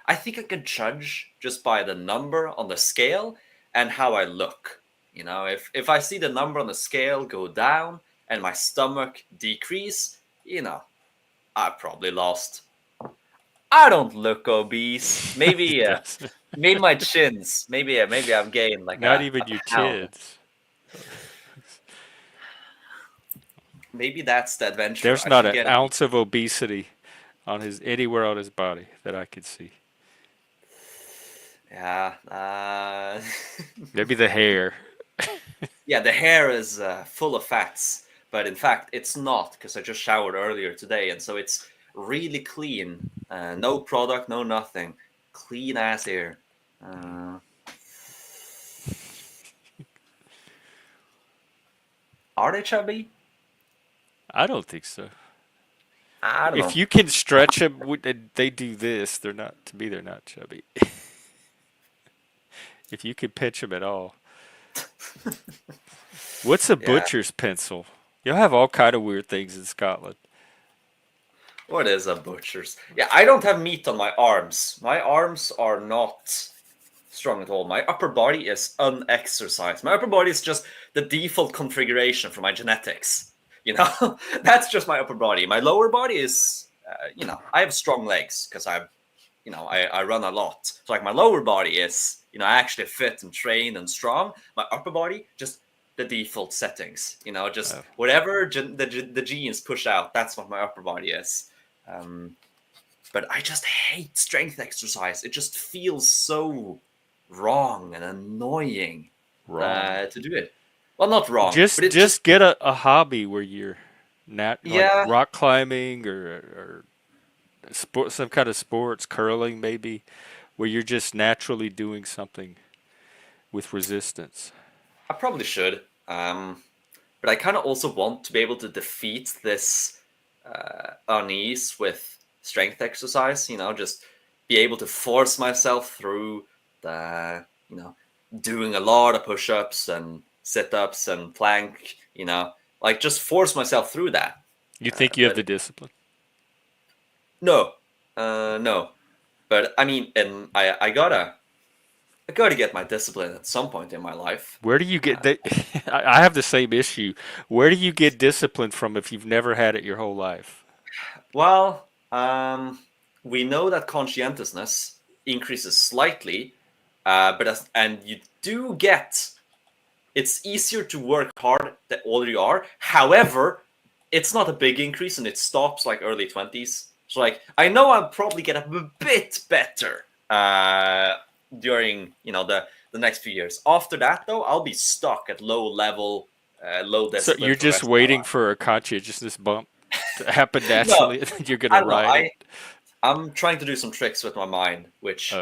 I think I can judge just by the number on the scale and how I look. If I see the number on the scale go down and my stomach decrease, I probably lost. I don't look obese. Maybe, maybe my chins. Maybe I've gained like Not a even your pound. kids. Maybe that's the adventure. There's I not should an get ounce of obesity on anywhere on his body that I could see. Yeah. Maybe the hair. Yeah, the hair is full of fats, but in fact, it's not, because I just showered earlier today, and so it's really clean. No product, no nothing. Clean ass hair. Are they chubby? I don't think so. I don't know. If you can stretch them, they do this. They're not, to me, they're not chubby. If you can pinch them at all. What's a Yeah. butcher's pencil? You'll have all kind of weird things in Scotland. What is a butcher's? Yeah, I don't have meat on my arms. My arms are not strong at all. My upper body is unexercised. My upper body is just the default configuration for my genetics. That's just my upper body. My lower body is, I have strong legs because I run a lot. So like my lower body is, actually fit and trained and strong. My upper body, just the default settings, just whatever the genes push out, that's what my upper body is. But I just hate strength exercise. It just feels so wrong and annoying to do it. Well, not wrong. Just get a hobby where you're like rock climbing or sport, some kind of sports, curling maybe, where you're just naturally doing something with resistance. I probably should, but I kind of also want to be able to defeat this unease with strength exercise. Just be able to force myself through the doing a lot of push-ups and sit-ups and plank. Like just force myself through that. You think you have the discipline? No, no. But I mean, and I gotta get my discipline at some point in my life. Where do you get that? I have the same issue. Where do you get discipline from if you've never had it your whole life? Well, we know that conscientiousness increases slightly, and you do get. It's easier to work hard the older you are. However, it's not a big increase, and it stops like early 20s. So like I know I'll probably get a bit better during the next few years. After that, though, I'll be stuck at low level, low discipline. So you're just waiting for a conscientiousness bump to happen naturally. No, You're gonna ride it. I'm trying to do some tricks with my mind, which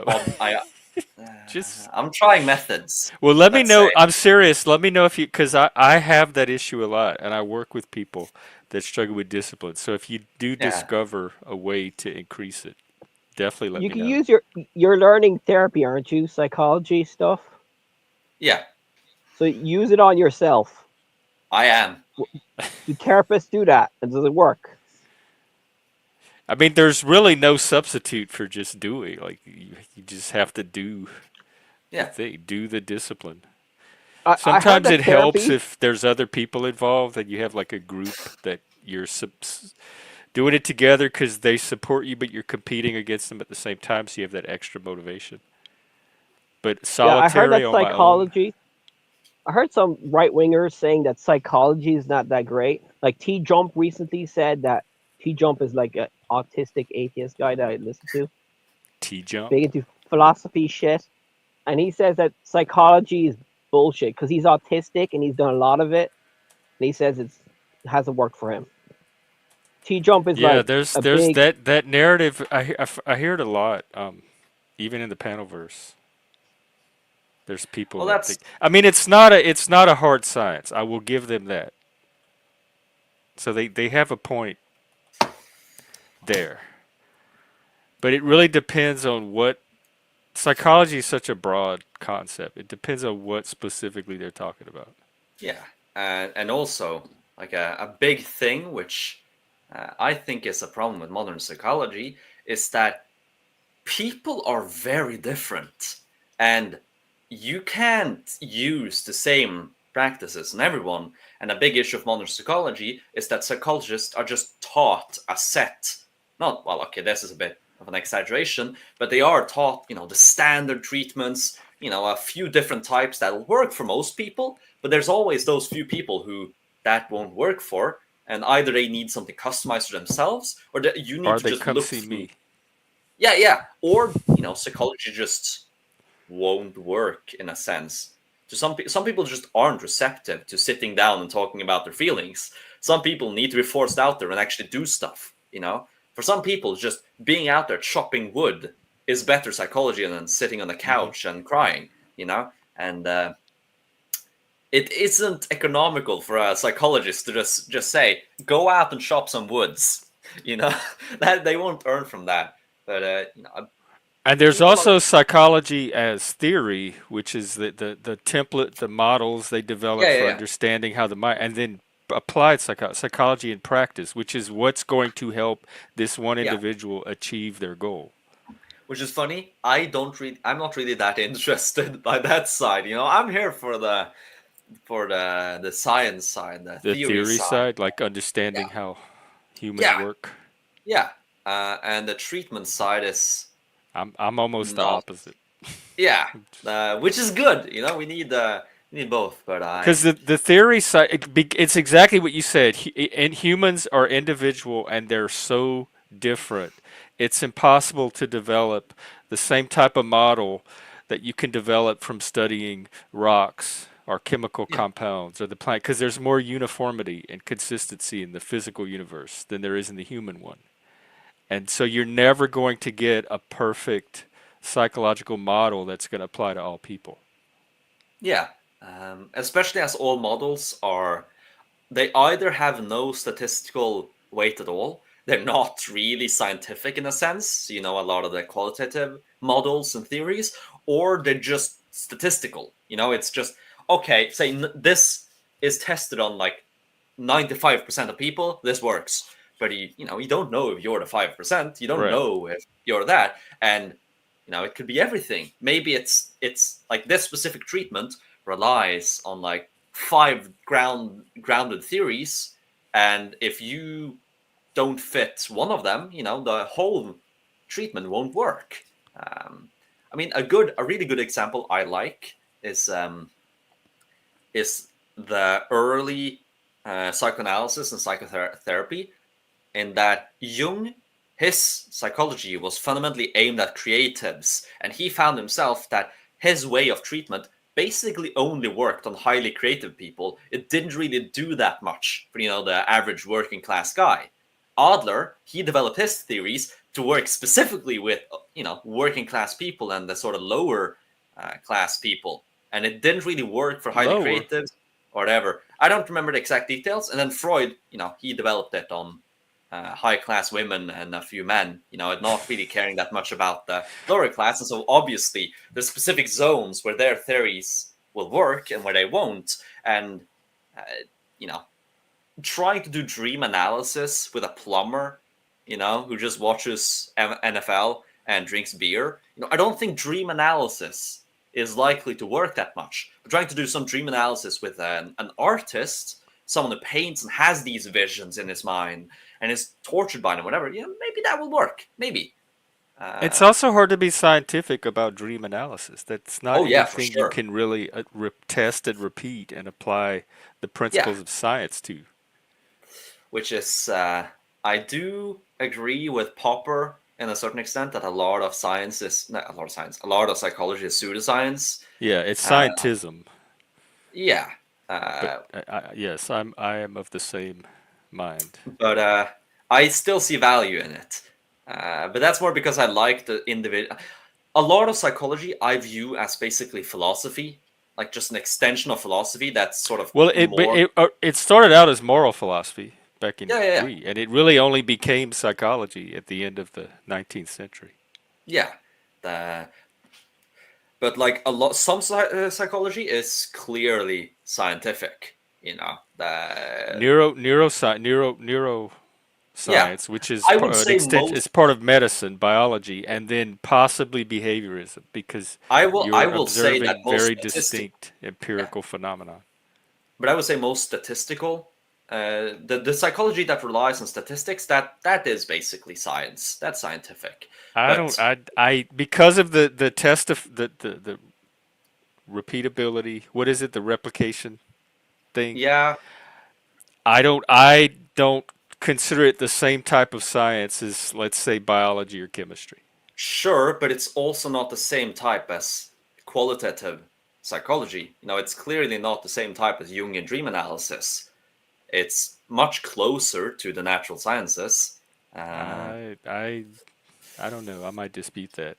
just I'm trying methods. Well, let me know. I'm serious. Let me know if you, because I have that issue a lot, and I work with people that struggle with discipline. So if you do discover a way to increase it, definitely let me know. You can use your learning therapy, aren't you? Psychology stuff. Yeah. So use it on yourself. I am. Do therapists do that? And does it work? I mean, there's really no substitute for just doing. Like you just have to do the thing, do the discipline. Sometimes it helps if there's other people involved and you have like a group that you're doing it together because they support you, but you're competing against them at the same time, so you have that extra motivation. But solitary on my own. I heard some right-wingers saying that psychology is not that great. Like T-Jump recently said that T-Jump is like an autistic atheist guy that I listen to. T-Jump? Big into philosophy shit. And he says that psychology is bullshit because he's autistic and he's done a lot of it. And he says it hasn't worked for him. T-Jump is there's that narrative. I hear it a lot, even in the panelverse. There's people that think. I mean, it's not a hard science. I will give them that. So they have a point there. But it really depends on what. Psychology is such a broad concept. It depends on what specifically they're talking about. Yeah, and also like a big thing which I think is a problem with modern psychology is that people are very different, and you can't use the same practices on everyone. And a big issue of modern psychology is that psychologists are just taught a set. This is a bit of an exaggeration, but they are taught, the standard treatments, a few different types that'll work for most people, but there's always those few people who that won't work for, and either they need something customized for themselves, or that you need to just look see through. me. Yeah, or psychology just won't work in a sense. So some people just aren't receptive to sitting down and talking about their feelings. Some people need to be forced out there and actually do stuff. For some people, just being out there chopping wood is better psychology than sitting on the couch and crying. And it isn't economical for a psychologist to just say, go out and chop some woods. that they won't earn from that. But and there's also psychology as theory, which is the template, the models they develop for yeah. understanding how the mind, and then applied psychology in practice, which is what's going to help this one Yeah. individual achieve their goal. Which is funny. I'm not really that interested by that side. I'm here for the science side, the theory side. like understanding how humans Yeah, work. yeah. And the treatment side is I'm almost the not. opposite. Yeah, which is good. We need both. But Because the theory side, it's exactly what you said. And humans are individual, and they're so different. It's impossible to develop the same type of model that you can develop from studying rocks or chemical yeah, compounds or the plant, because there's more uniformity and consistency in the physical universe than there is in the human one. And so you're never going to get a perfect psychological model that's going to apply to all people. yeah. Especially as all models they either have no statistical weight at all. They're not really scientific in a sense, a lot of the qualitative models and theories, or they're just statistical. It's just, okay, say this is tested on like 95% of people, this works. But you don't know if you're the 5%, you don't Right. know if you're that. And it could be everything. Maybe it's like this specific treatment relies on like 5 grounded theories, and if you don't fit one of them, the whole treatment won't work. I mean, a really good example I like is the early psychoanalysis and psychotherapy, in that Jung, his psychology was fundamentally aimed at creatives, and he found himself that his way of treatment basically only worked on highly creative people. It didn't really do that much for the average working class guy. Adler, he developed his theories to work specifically with working class people and the sort of lower class people, and it didn't really work for highly creatives or whatever. I don't remember the exact details. And then Freud, he developed it on high class women and a few men, not really caring that much about the lower class. And so obviously there's specific zones where their theories will work and where they won't. And, trying to do dream analysis with a plumber, who just watches NFL and drinks beer, I don't think dream analysis is likely to work that much. But trying to do some dream analysis with an artist, someone who paints and has these visions in his mind and is tortured by them, whatever, maybe that will work. Maybe. It's also hard to be scientific about dream analysis. That's not anything sure. you can really test and repeat and apply the principles of science to. Which is, I do agree with Popper in a certain extent that a lot of psychology is pseudoscience. Yeah, it's scientism. Yeah. Yes, I am of the same mind. But I still see value in it. But that's more because I like the individual. A lot of psychology I view as basically philosophy, like just an extension of philosophy that's sort of it started out as moral philosophy back in Greece, and it really only became psychology at the end of the 19th century. Yeah. But like some psychology is clearly scientific, neuroscience, which is it's part of medicine, biology, and then possibly behaviorism, because you're observing very distinct empirical phenomena. But I would say most statistical, the psychology that relies on statistics, that is basically science. That's scientific. Because of the test of the repeatability. What is it? The replication thing? Yeah. I don't consider it the same type of science as, let's say, biology or chemistry. Sure, but it's also not the same type as qualitative psychology. It's clearly not the same type as Jungian dream analysis. It's much closer to the natural sciences. I don't know. I might dispute that.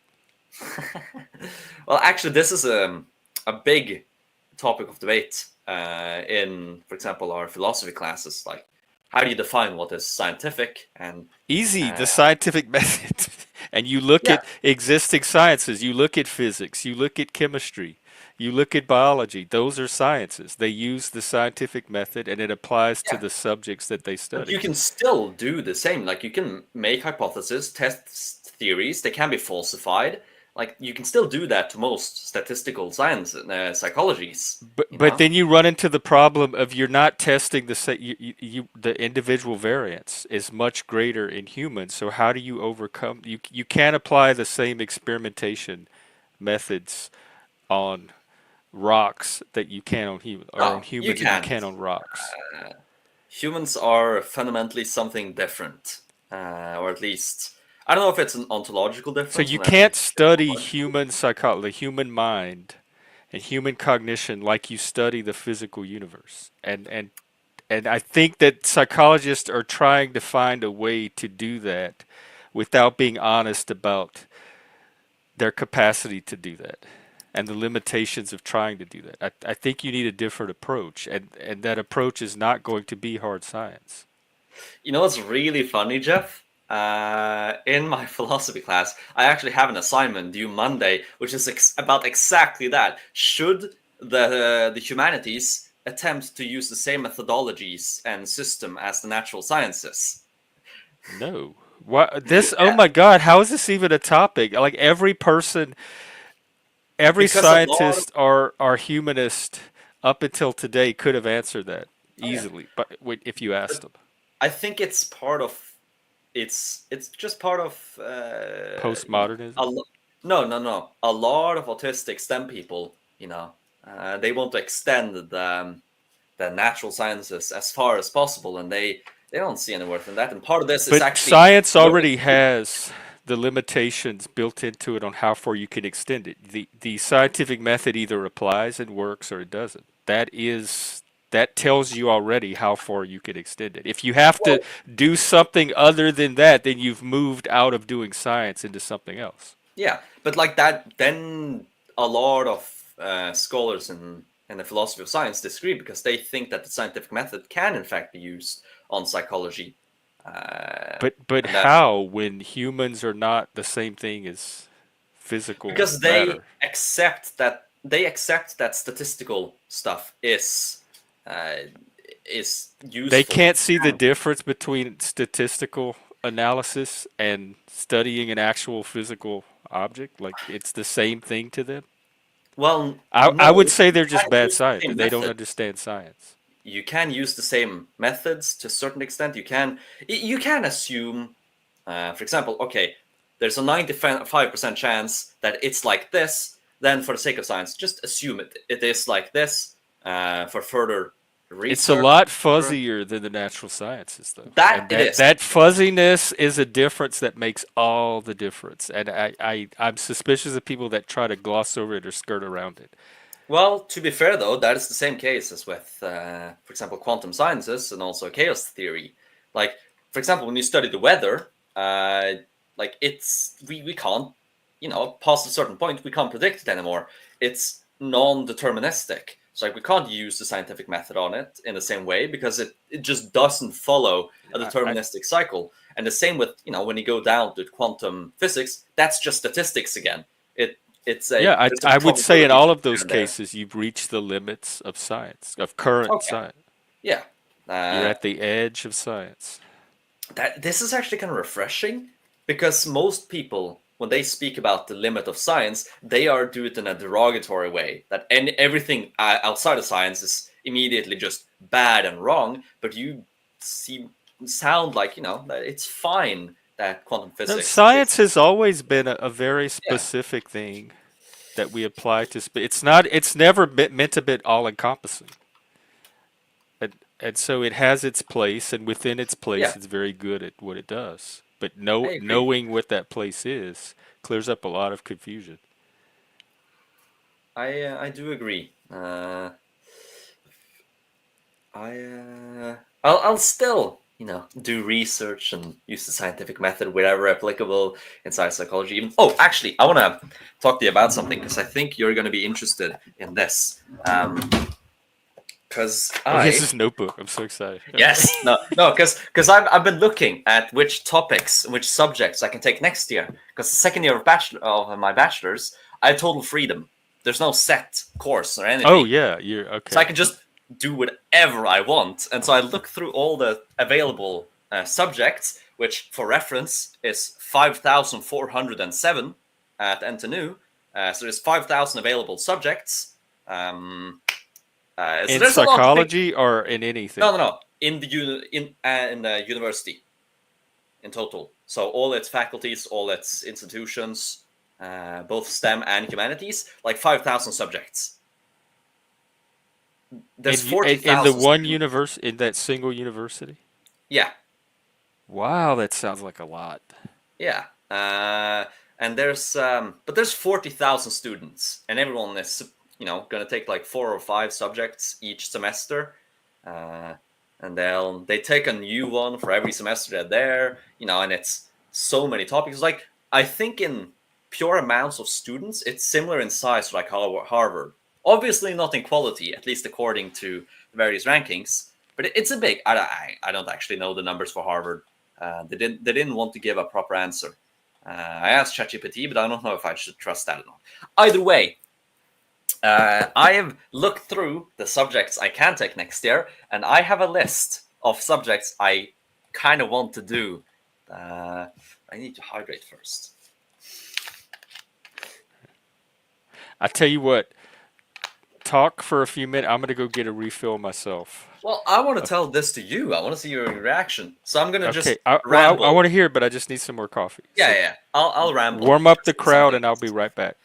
Well, actually, this is a big topic of debate in, for example, our philosophy classes. Like, how do you define what is scientific? And easy, the scientific method. And you look at existing sciences, you look at physics, you look at chemistry, you look at biology. Those are sciences. They use the scientific method and it applies to the subjects that they study. But you can still do the same. Like, you can make hypotheses, test theories, they can be falsified. Like, you can still do that to most statistical science psychologies. But then you run into the problem of you're not testing the individual variance is much greater in humans. So how do you overcome? You can't apply the same experimentation methods on rocks that you can on humans, or on humans that you can on rocks. Humans are fundamentally something different, or at least I don't know if it's an ontological difference. So you can't study human psychology, the human mind, and human cognition like you study the physical universe. And I think that psychologists are trying to find a way to do that without being honest about their capacity to do that and the limitations of trying to do that. I think you need a different approach, and that approach is not going to be hard science. You know what's really funny, Jeff? In my philosophy class, I actually have an assignment due Monday, which is about exactly that. Should the humanities attempt to use the same methodologies and system as the natural sciences? No. What this? Oh my God! How is this even a topic? Like every person, every scientist or humanist up until today could have answered that easily, but if you asked them. I think it's part of. It's just part of postmodernism. No. A lot of autistic STEM people, they want to extend the natural sciences as far as possible, and they don't see any worth in that. And part of this is actually science already has the limitations built into it on how far you can extend it. The scientific method either applies and works or it doesn't. That tells you already how far you can extend it. If you have to do something other than that, then you've moved out of doing science into something else. Yeah, but like that, then a lot of scholars in the philosophy of science disagree because they think that the scientific method can in fact be used on psychology. But how, when humans are not the same thing as physical matter? Because they accept that statistical stuff is useful. They can't see the difference between statistical analysis and studying an actual physical object. Like it's the same thing to them. Well, I would say they're just bad scientists. They don't understand science. You can use the same methods to a certain extent. You can assume, for example, okay, there's a 95% chance that it's like this. Then, for the sake of science, just assume it is like this. For further research, it's a lot fuzzier than the natural sciences, though. That fuzziness is a difference that makes all the difference. And I'm suspicious of people that try to gloss over it or skirt around it. Well, to be fair, though, that is the same case as with, for example, quantum sciences and also chaos theory. Like, for example, when you study the weather, like we can't, past a certain point, we can't predict it anymore. It's non-deterministic. So like we can't use the scientific method on it in the same way because it just doesn't follow a deterministic cycle. And the same with, when you go down to quantum physics, that's just statistics again. I would say in all of those cases, you've reached the limits of science, of current science. Yeah. You're at the edge of science. This is actually kind of refreshing because most people, when they speak about the limit of science, they are do it in a derogatory way. That everything outside of science is immediately just bad and wrong. But you sound like that it's fine that quantum physics. No, science has always been a very specific thing that we apply to. It's never meant to be all encompassing. And so it has its place, and within its place, it's very good at what it does. But knowing what that place is clears up a lot of confusion. I do agree. I'll still do research and use the scientific method wherever applicable inside psychology. Actually, I want to talk to you about something because I think you're going to be interested in this. Because here's his notebook. I'm so excited. Yes, no, because I've been looking at which topics, which subjects I can take next year. Because the second year of my bachelor's, I have total freedom. There's no set course or anything. Oh yeah, you're okay. So I can just do whatever I want. And so I look through all the available subjects, which for reference is 5,407 at NTNU. So there's 5,000 available subjects. So in psychology or in anything? No. In the university, in total. So all its faculties, all its institutions, both STEM and humanities, like 5,000 subjects. There's 40,000 in the one university, in that single university. Yeah. Wow, that sounds like a lot. Yeah. And there's 40,000 students, and everyone is going to take like 4 or 5 subjects each semester, and they take a new one for every semester they're there, and it's so many topics. Like, I think in pure amounts of students, it's similar in size to like Harvard. Obviously not in quality, at least according to the various rankings, but it's a big. I don't actually know the numbers for Harvard. They didn't want to give a proper answer. I asked ChatGPT, but I don't know if I should trust that or not. Either way, I have looked through the subjects I can take next year, and I have a list of subjects I kind of want to do. I need to hydrate first. I tell you what, talk for a few minutes. I'm going to go get a refill myself. Well, I want to tell this to you. I want to see your reaction. So I'm going to just ramble. I want to hear it, but I just need some more coffee. Yeah. I'll ramble. Warm up the crowd, and I'll be right back.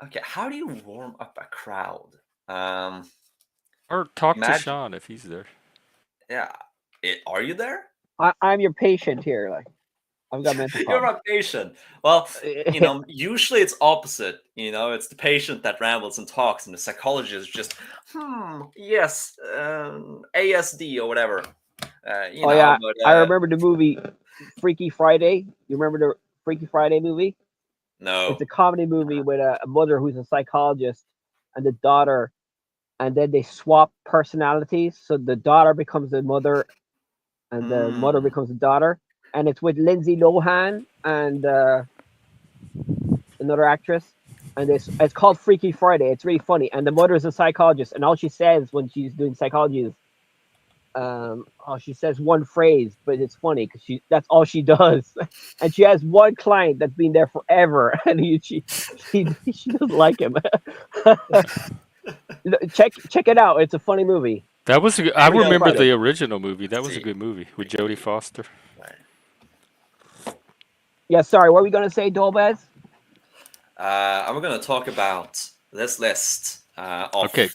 Okay, how do you warm up a crowd? Or talk to Sean if he's there. Yeah. Are you there? I'm your patient here. Like, I've got mental You're my patient. Well, usually it's opposite. It's the patient that rambles and talks, and the psychologist is just, yes, ASD or whatever. I remember the movie Freaky Friday. You remember the Freaky Friday movie? No. It's a comedy movie with a mother who's a psychologist and the daughter, and then they swap personalities. So the daughter becomes the mother, and the mother becomes the daughter. And it's with Lindsay Lohan and another actress. And it's called Freaky Friday. It's really funny. And the mother is a psychologist, and all she says when she's doing psychology is, she says one phrase, but it's funny because that's all she does. And she has one client that's been there forever, and she doesn't like him. Check it out. It's a funny movie. That was I remember the original movie. That was a good movie with Jodie Foster. Yeah, sorry. What were we going to say, Dolbez? I'm going to talk about this list Okay.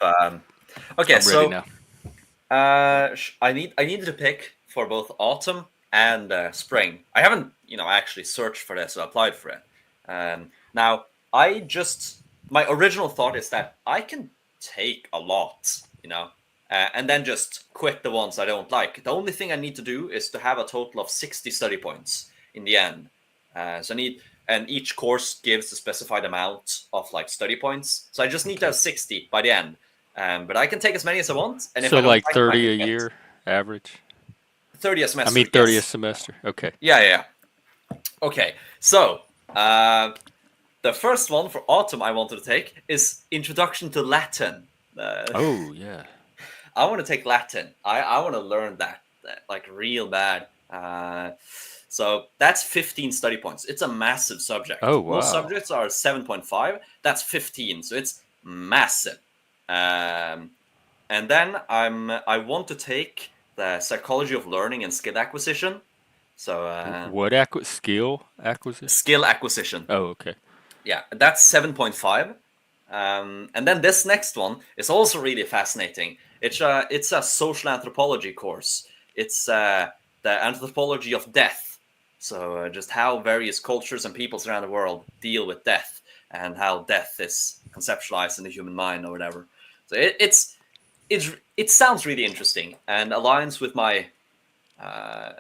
Okay, I'm ready now. I needed to pick for both autumn and spring. I haven't, actually searched for this or applied for it. Now, my original thought is that I can take a lot, and then just quit the ones I don't like. The only thing I need to do is to have a total of 60 study points in the end. And each course gives a specified amount of study points. So I just need to have 60 by the end. But I can take as many as I want. And if so I don't like 30 a year average? 30 a semester. 30 a semester. Okay. Yeah. Okay. So the first one for autumn I wanted to take is Introduction to Latin. Oh, yeah. I want to take Latin. I want to learn that real bad. So that's 15 study points. It's a massive subject. Oh, wow. Most subjects are 7.5. That's 15. So it's massive. And then I want to take the psychology of learning and skill acquisition. So what skill acquisition? Skill acquisition. Oh, okay. Yeah, that's 7.5. And then this next one is also really fascinating. It's a social anthropology course. It's the anthropology of death. So just how various cultures and peoples around the world deal with death, and how death is conceptualized in the human mind or whatever. So it sounds really interesting and aligns with my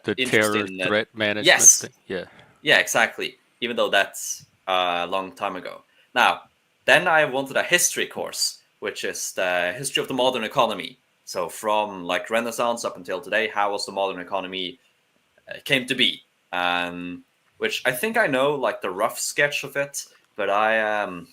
the terror threat management. Yes. Thing. Yeah, exactly. Even though that's a long time ago. Now, then I wanted a history course, which is the history of the modern economy. So from like Renaissance up until today, how was the modern economy came to be? Which I think I know like the rough sketch of it, but I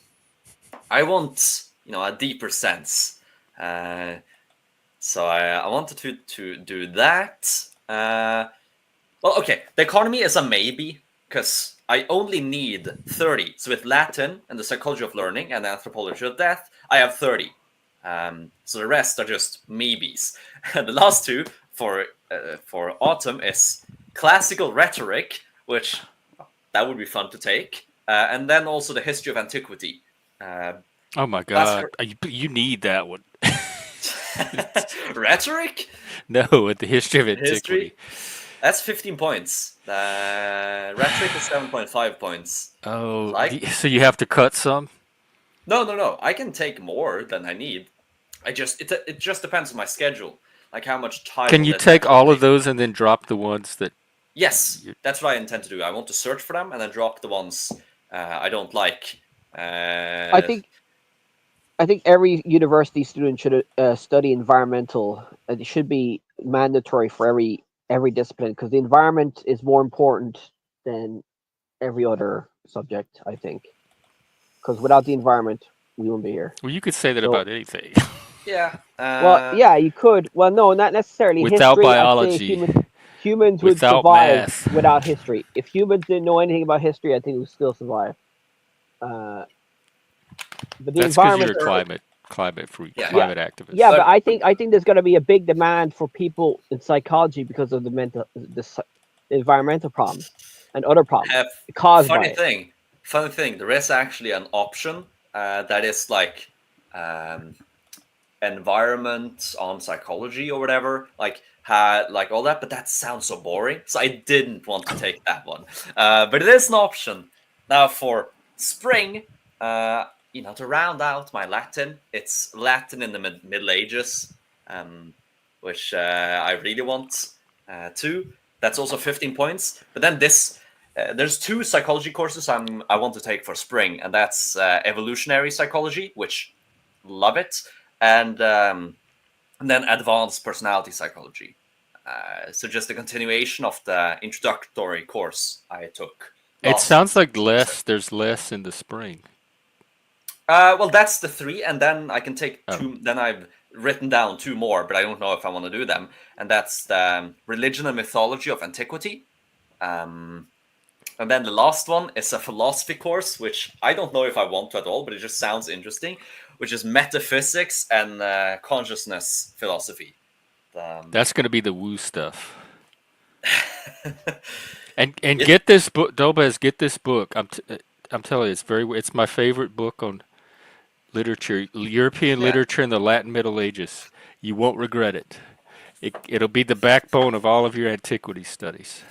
want a deeper sense. So I wanted to do that. Well, okay, the economy is a maybe because I only need 30. So with Latin and the psychology of learning and anthropology of death, I have 30. So the rest are just maybes. And the last two for autumn is classical rhetoric, which that would be fun to take, and then also the history of antiquity. Oh my God, you need that one. Rhetoric? No, with the history of antiquity. That's 15 points. Rhetoric is 7.5 points. Oh, so you have to cut some? No. I can take more than I need. It just depends on my schedule, like how much time. Can you take all of those and then drop the ones that? Yes, that's what I intend to do. I want to search for them and then drop the ones I don't like. I think every university student should study environmental. It should be mandatory for every discipline because the environment is more important than every other subject. I think because without the environment, we won't be here. Well, you could say that about anything. Yeah. Well, yeah, you could. Well, no, not necessarily. Without history, biology, I'd say humans would without survive math. without history. If humans didn't know anything about history, I think we would still survive. But the That's because you're a climate freak, climate activist. Yeah, but I think there's going to be a big demand for people in psychology because of the environmental problems and other problems caused by it. Funny thing, there is actually an option that is like environment on psychology or whatever, like all that, but that sounds so boring, so I didn't want to take that one. But it is an option. Now for spring, to round out my Latin, it's Latin in the Middle Ages, which I really want to. That's also 15 points. But then there's two psychology courses I want to take for spring, and that's evolutionary psychology, which love it, and then advanced personality psychology. So just a continuation of the introductory course I took. It sounds like there's less in the spring. Well, that's the 3, and then I can take 2. Then I've written down 2 more, but I don't know if I want to do them. And that's the religion and mythology of antiquity. And then the last one is a philosophy course, which I don't know if I want to at all, but it just sounds interesting, which is metaphysics and consciousness philosophy. That's going to be the woo stuff. and get this book, Dobes. Get this book. I'm telling you, it's my favorite book on literature, European literature in the Latin Middle Ages. You won't regret it. It'll be the backbone of all of your antiquity studies.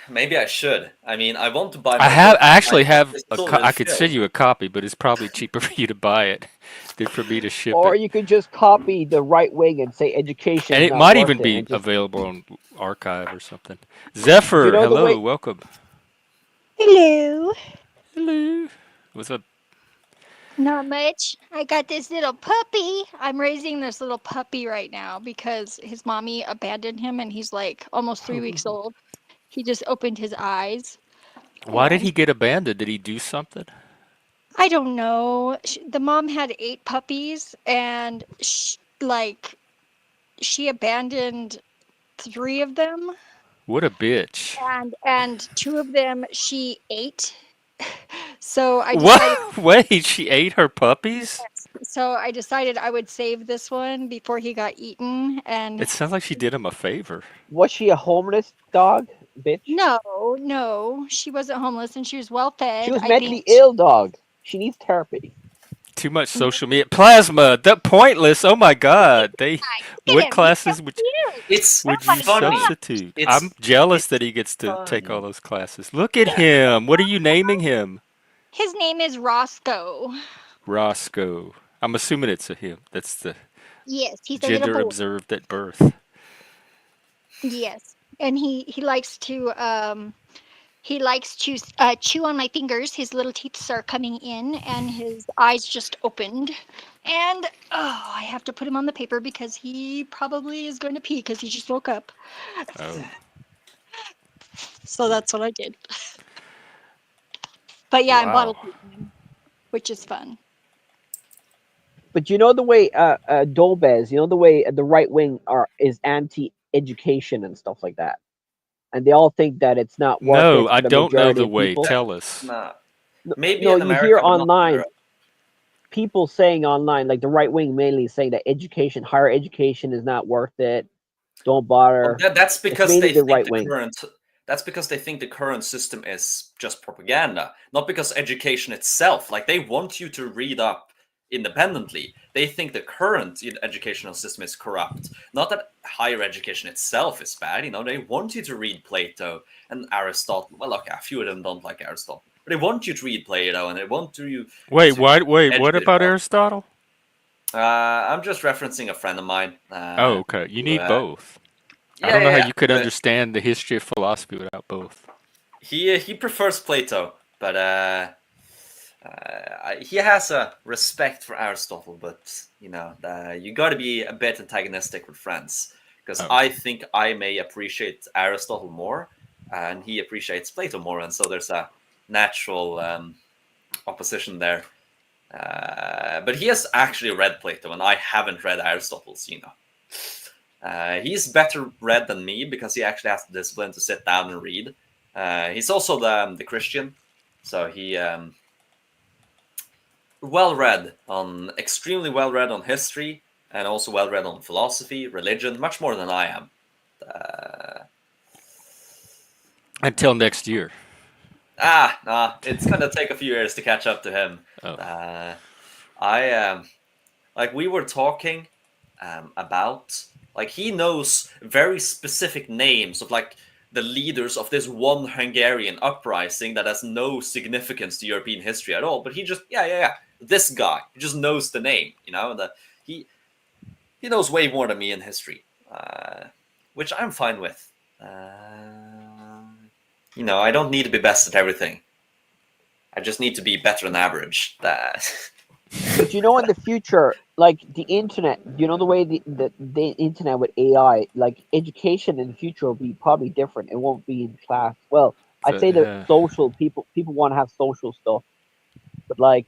Maybe I should. I mean, I want to buy. I actually have. I could send you a copy, but it's probably cheaper for you to buy it than for me to ship it. Or you could just copy the right wing and say education. And it might even be available on archive or something. Zephyr, hello, welcome. Hello. Hello. What's up? Not much. I got this little puppy. I'm raising this little puppy right now because his mommy abandoned him and he's like almost 3 weeks old. He just opened his eyes. Why did he get abandoned? Did he do something? I don't know. The mom had 8 puppies and she abandoned 3 of them. What a bitch. And 2 of them she ate. So I decided. What? Wait, she ate her puppies? So I decided I would save this one before he got eaten. And it sounds like she did him a favor. Was she a homeless dog, bitch? No, she wasn't homeless, and she was well fed. She was mentally ill dog. She needs therapy. Too much social media. Plasma, that pointless. Oh my God. What classes would you substitute? I'm jealous that he gets to take all those classes. Look at him. What are you naming him? His name is Roscoe. Roscoe. I'm assuming it's a him. That's the he's gender observed at birth. Yes, and he likes to He likes to chew on my fingers. His little teeth are coming in, and his eyes just opened. And I have to put him on the paper because he probably is going to pee because he just woke up. Oh. So that's what I did. But yeah, I'm bottle feeding him, which is fun. But you know the way Dolbez, you know the way the right wing is anti-education and stuff like that, and they all think that it's not worth No, it I for the don't know majority the of way. people. Tell us. Nah. No, Maybe no, in you hear America, but not in online Europe. people saying online, like the right wing mainly saying that higher education is not worth it. Don't bother. Well, that's It's because mainly they the think right the wing. current. That's because they think the current system is just propaganda, not because education itself. Like they want you to read up independently. They think the current educational system is corrupt. Not that higher education itself is bad. You know, they want you to read Plato and Aristotle. Well, okay, a few of them don't like Aristotle, but they want you to read Plato and they want you Wait, to what educate about yourself. Aristotle? I'm just referencing a friend of mine. Oh, okay. You Who, need both. I yeah, don't yeah, know how yeah. you could But understand the history of philosophy without both. he prefers Plato, but he has a respect for Aristotle. But you know, you got to be a bit antagonistic with friends because Oh. I think I may appreciate Aristotle more, and he appreciates Plato more, and so there's a natural opposition there. But he has actually read Plato, and I haven't read Aristotle's. You know, he's better read than me because he actually has the discipline to sit down and read. He's also the Christian, so he extremely well read on history, and also well read on philosophy, religion, much more than I am. Until next year. It's gonna take a few years to catch up to him. Oh. I like we were talking about like he knows very specific names of like the leaders of this one Hungarian uprising that has no significance to European history at all. But he just this guy he just knows the name, you know. That he knows way more than me in history, which I'm fine with. You know, I don't need to be best at everything. I just need to be better than average. But you know, in the future, like the internet, you know, the way the internet with AI, like education in the future will be probably different. It won't be in class. Well, I'd say that social people want to have social stuff, but like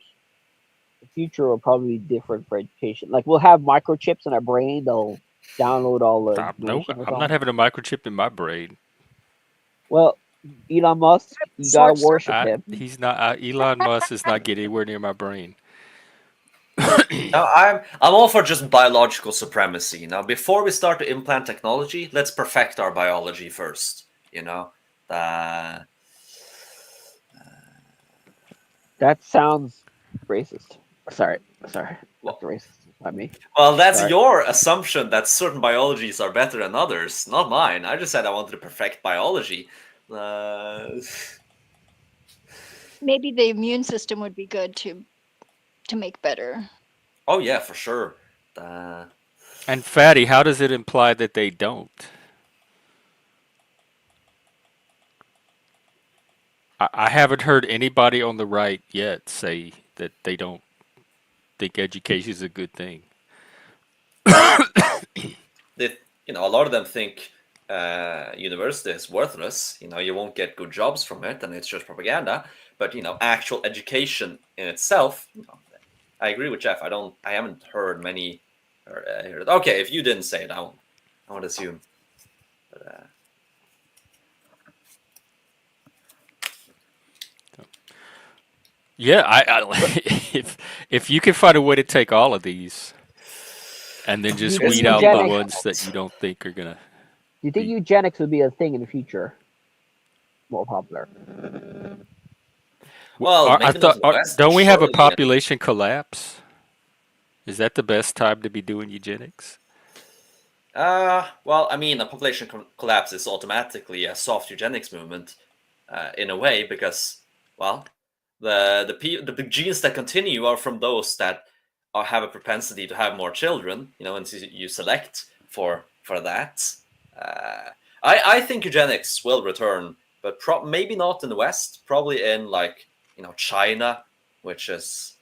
the future will probably be different for education. Like we'll have microchips in our brain. They'll download all the No, information or I'm not something. having a microchip in my brain. Well, Elon Musk, you gotta worship him. He's not. Elon Musk is not getting anywhere near my brain. No, I'm all for just biological supremacy. Now, before we start to implant technology, let's perfect our biology first. You know, That sounds racist. Sorry, well, that's racist by me. well, that's Sorry. your assumption that certain biologies are better than others, not mine. I just said I wanted to perfect biology. Maybe the immune system would be good to make better. Oh yeah, for sure. And Fatty, how does it imply that they don't? I haven't heard anybody on the right yet say that they don't think education is a good thing. You know, a lot of them think university is worthless. You know, you won't get good jobs from it, and it's just propaganda. But you know, actual education in itself, you know, I agree with Jeff. I haven't heard many. Okay, if you didn't say it, I won't assume. But, yeah, if you can find a way to take all of these, and then just weed out the ones that you don't think are gonna. Do you think eugenics would be a thing in the future? More popular. Well, I thought, don't we have a population collapse? Is that the best time to be doing eugenics? Well, I mean, a population collapse is automatically a soft eugenics movement, in a way, because, well, the genes that continue are from those that have a propensity to have more children, you know, and so you select for that. I think eugenics will return but maybe not in the West. Probably in like China, which is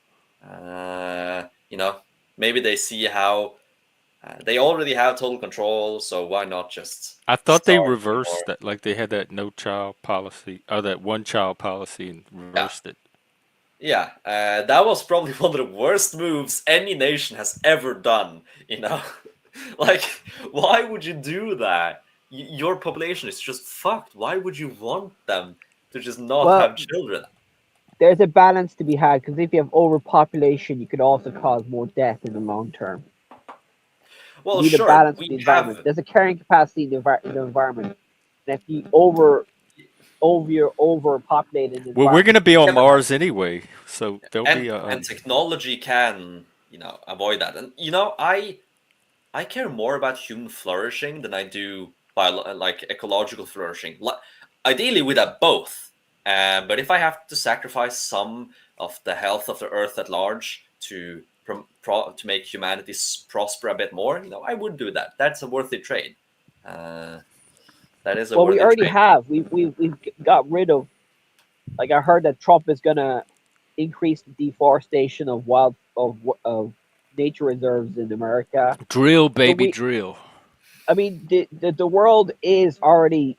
maybe they see how they already have total control, so why not just I thought they start reversed more? that, like they had that no child policy, or that one child policy, and Yeah, reversed it. yeah. That was probably one of the worst moves any nation has ever done. Like, why would you do that? Your population is just fucked. Why would you want them to just not Well, have children? there's a balance to be had because if you have overpopulation, you could also cause more death in the long term. Well, You need a sure, balance of we the environment. have. There's a carrying capacity in the environment. And if you overpopulate an Well, we're environment, gonna be on Yeah, Mars anyway, so there'll and be a and technology can avoid that. And I care more about human flourishing than I do like ecological flourishing. Ideally, we'd have both. But if I have to sacrifice some of the health of the Earth at large to make humanity prosper a bit more, I would do that. That's a worthy trade. Uh, that is a well, we worthy already trade. have. We've got rid of. Like I heard that Trump is gonna increase the deforestation of of nature reserves in America. drill, So baby, drill. I mean, the world is already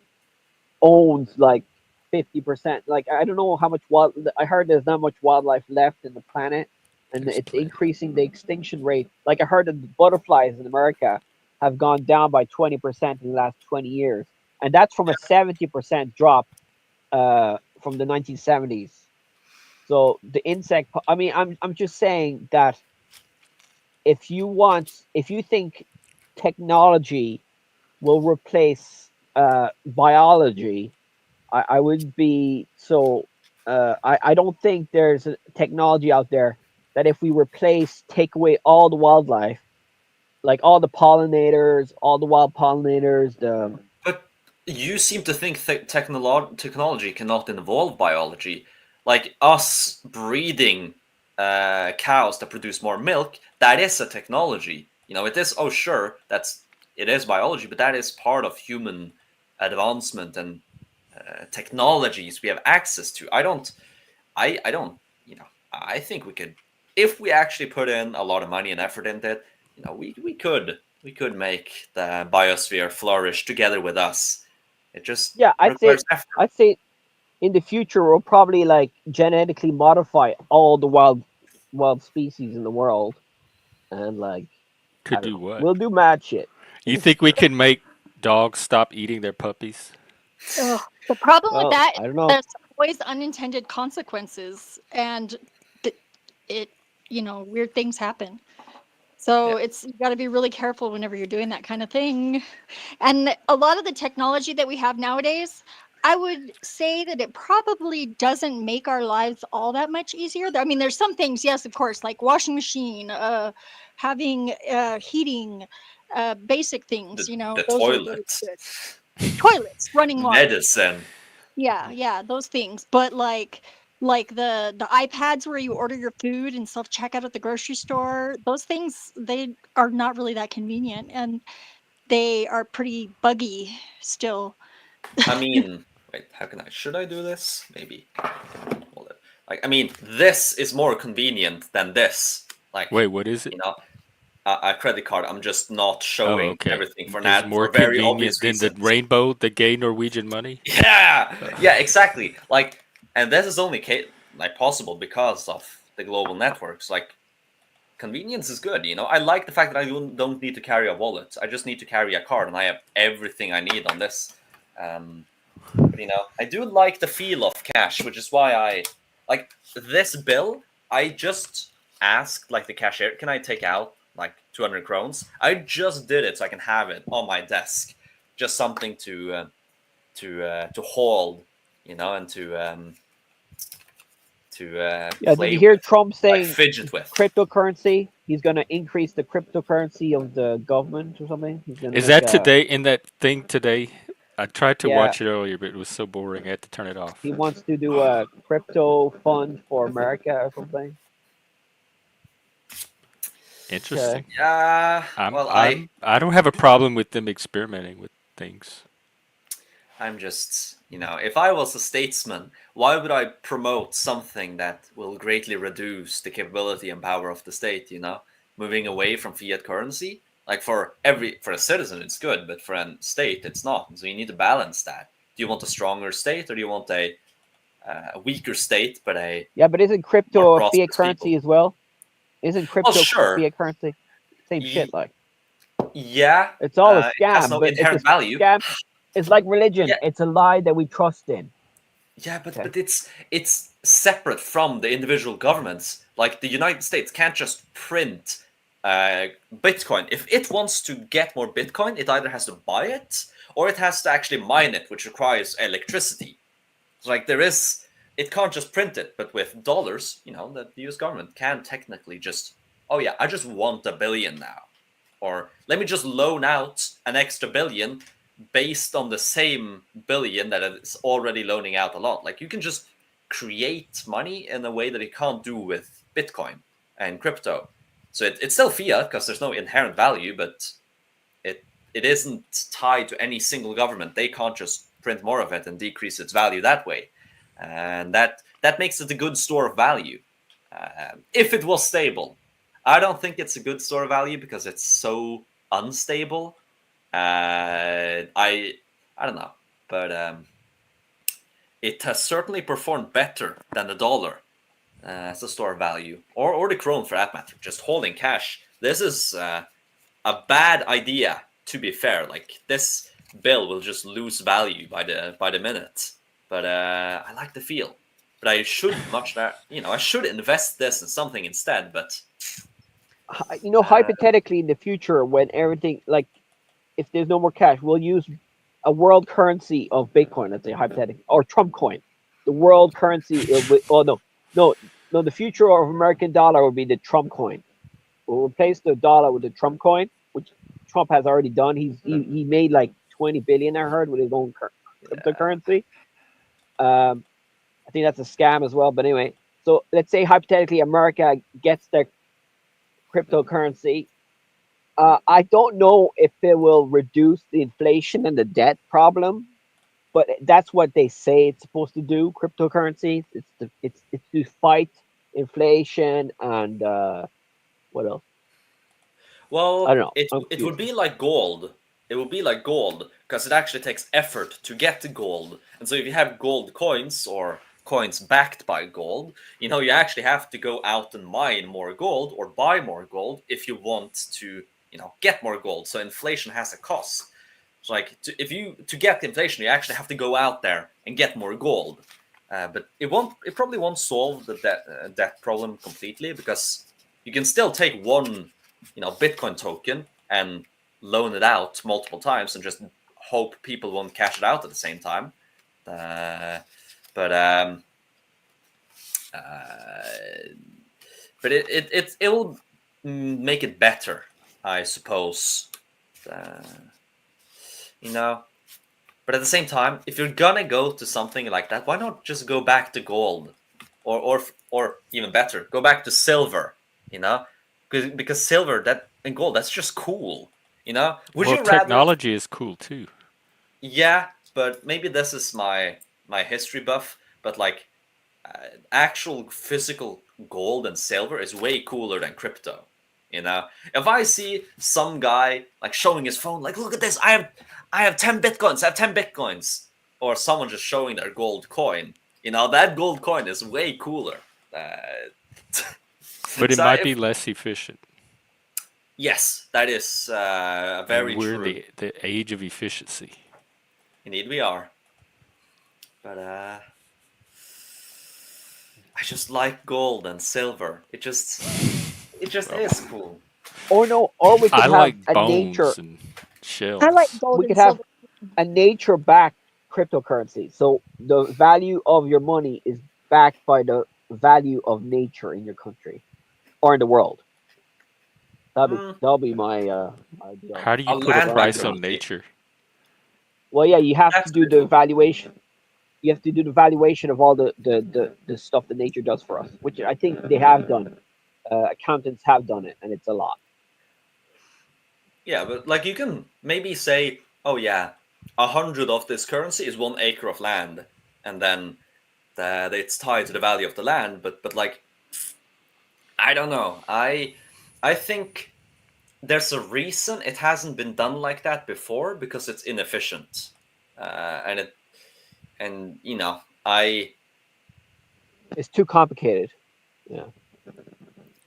owns like 50%. Like I don't know how much wild. I heard there's not much wildlife left in the planet, and There's it's plenty. increasing the extinction rate. Like I heard that the butterflies in America have gone down by 20% in the last 20 years, and that's from a 70% drop from the 1970s. So the insect. I mean, I'm just saying that if you think technology will replace biology, I wouldn't be so. I don't think there's a technology out there that if we take away all the wildlife, like all the pollinators, all the wild pollinators, the But you seem to think technology cannot involve biology. Like us breeding cows that produce more milk, that is a technology. It is, oh, sure, it is biology, but that is part of human advancement and technologies we have access to. I don't, I think we could, if we actually put in a lot of money and effort into it, we could make the biosphere flourish together with us. It just yeah, requires effort. I'd say in the future we'll probably like genetically modify all the wild species in the world, and like To I don't do know, what? we'll do mad shit. You think we can make dogs stop eating their puppies? Ugh. The problem with Well, that is I don't know. there's always unintended consequences, and th- it, weird things happen. Yeah. So you got to be really careful whenever you're doing that kind of thing. And a lot of the technology that we have nowadays, I would say that it probably doesn't make our lives all that much easier. I mean, there's some things, yes, of course, like washing machine, having heating, basic things, The those are really toilet, good. Toilets, running water. medicine. Yeah, yeah, those things. But like the iPads where you order your food and self checkout at the grocery store, those things, they are not really that convenient, and they are pretty buggy still. I mean, wait, should I do this? Maybe. Hold it. Like, I mean, this is more convenient than this. Wait, Like, what is it? you know, a credit card. I'm just not Oh, showing okay. everything for Is that more for very obvious convenient than the reasons. rainbow, the gay Norwegian money? Yeah, yeah, exactly. Like, and this is only like possible because of the global networks. Like, convenience is good. I like the fact that I don't need to carry a wallet. I just need to carry a card, and I have everything I need on this. But I do like the feel of cash, which is why I like this bill. I just asked like the cashier, can I take out like 200 krones? I just did it so I can have it on my desk, just something to hold, and to Yeah, did play you hear with, Trump like saying fidget with. cryptocurrency? He's gonna increase the cryptocurrency of the government or something. He's gonna Is make that a today in that thing today? I tried to yeah. watch it earlier, but it was so boring I had to turn it off. He wants to do a crypto fund for America or something. Okay. Interesting. Yeah, I'm well, I'm I don't have a problem with them experimenting with things. I'm just, if I was a statesman, why would I promote something that will greatly reduce the capability and power of the state, moving away from fiat currency? Like for a citizen, it's good, but for a state, it's not. So you need to balance that. Do you want a stronger state, or do you want a weaker state, but but isn't more crypto a fiat prosperous currency people? as well? Isn't crypto Sure. fiat currency? Same shit, like. Yeah. It's all a It has scam, no but it's a inherent value. scam. It's like religion. Yeah. It's a lie that we trust in. Yeah, but it's separate from the individual governments. Like the United States can't just print Bitcoin. If it wants to get more Bitcoin, it either has to buy it or it has to actually mine it, which requires electricity. So like it can't just print it. But with dollars, the US government can technically just, oh yeah, I just want $1 billion now. Or let me just loan out an extra $1 billion based on the same billion that it's already loaning out a lot. Like you can just create money in a way that you can't do with Bitcoin and crypto. So it's still fiat because there's no inherent value, but it isn't tied to any single government. They can't just print more of it and decrease its value that way. And that makes it a good store of value. If it was stable. I don't think it's a good store of value because it's so unstable. I don't know, but it has certainly performed better than the dollar as a store of value, or the krone for that matter. Just holding cash. This is a bad idea. To be fair, like this bill will just lose value by the minute. But I like the feel. But I should I should invest this in something instead. But hypothetically, in the future, when everything, like, if there's no more cash, we'll use a world currency of Bitcoin, let's say hypothetically, or Trump coin. The world currency, no, the future of American dollar will be the Trump coin. We'll replace the dollar with the Trump coin, which Trump has already done. He made like 20 billion, I heard, with his own cryptocurrency. I think that's a scam as well. But anyway, so let's say hypothetically America gets their cryptocurrency. I don't know if it will reduce the inflation and the debt problem, but that's what they say it's supposed to do. Cryptocurrencies, it's to fight inflation and what else? Well, I don't know. It would be like gold. It would be like gold because it actually takes effort to get the gold. And so if you have gold coins or coins backed by gold, you actually have to go out and mine more gold or buy more gold if you want to, get more gold. So inflation has a cost. So like to get inflation, you actually have to go out there and get more gold. But it probably won't solve the debt problem completely because you can still take one, Bitcoin token and loan it out multiple times and just hope people won't cash it out at the same time. But it will make it better, I suppose. But at the same time, if you're gonna go to something like that, why not just go back to gold, or even better, go back to silver? Because silver and gold, that's just cool. Would you rather? Technology is cool too. Yeah, but maybe this is my history buff. But like, actual physical gold and silver is way cooler than crypto. If I see some guy like showing his phone, like, look at this, I have 10 bitcoins, I have 10 bitcoins, or someone just showing their gold coin, that gold coin is way cooler. But it might be less efficient. Yes, that is very true. We're in the age of efficiency. Indeed, we are. But I just like gold and silver. It just is cool. Or we could have like a bones nature and shells. I like gold we and could have silver. a nature-backed cryptocurrency. So the value of your money is backed by the value of nature in your country or in the world. That'll be my idea. How do you put a price on nature? Well, yeah, you have to do the valuation. You have to do the valuation of all the stuff that nature does for us, which I think they have done. Accountants have done it, and it's a lot. Yeah, but like you can maybe say, oh yeah, 100 of this currency is 1 acre of land, and then it's tied to the value of the land. But like, I don't know. I think there's a reason it hasn't been done like that before, because it's inefficient, and you know, it's too complicated. Yeah.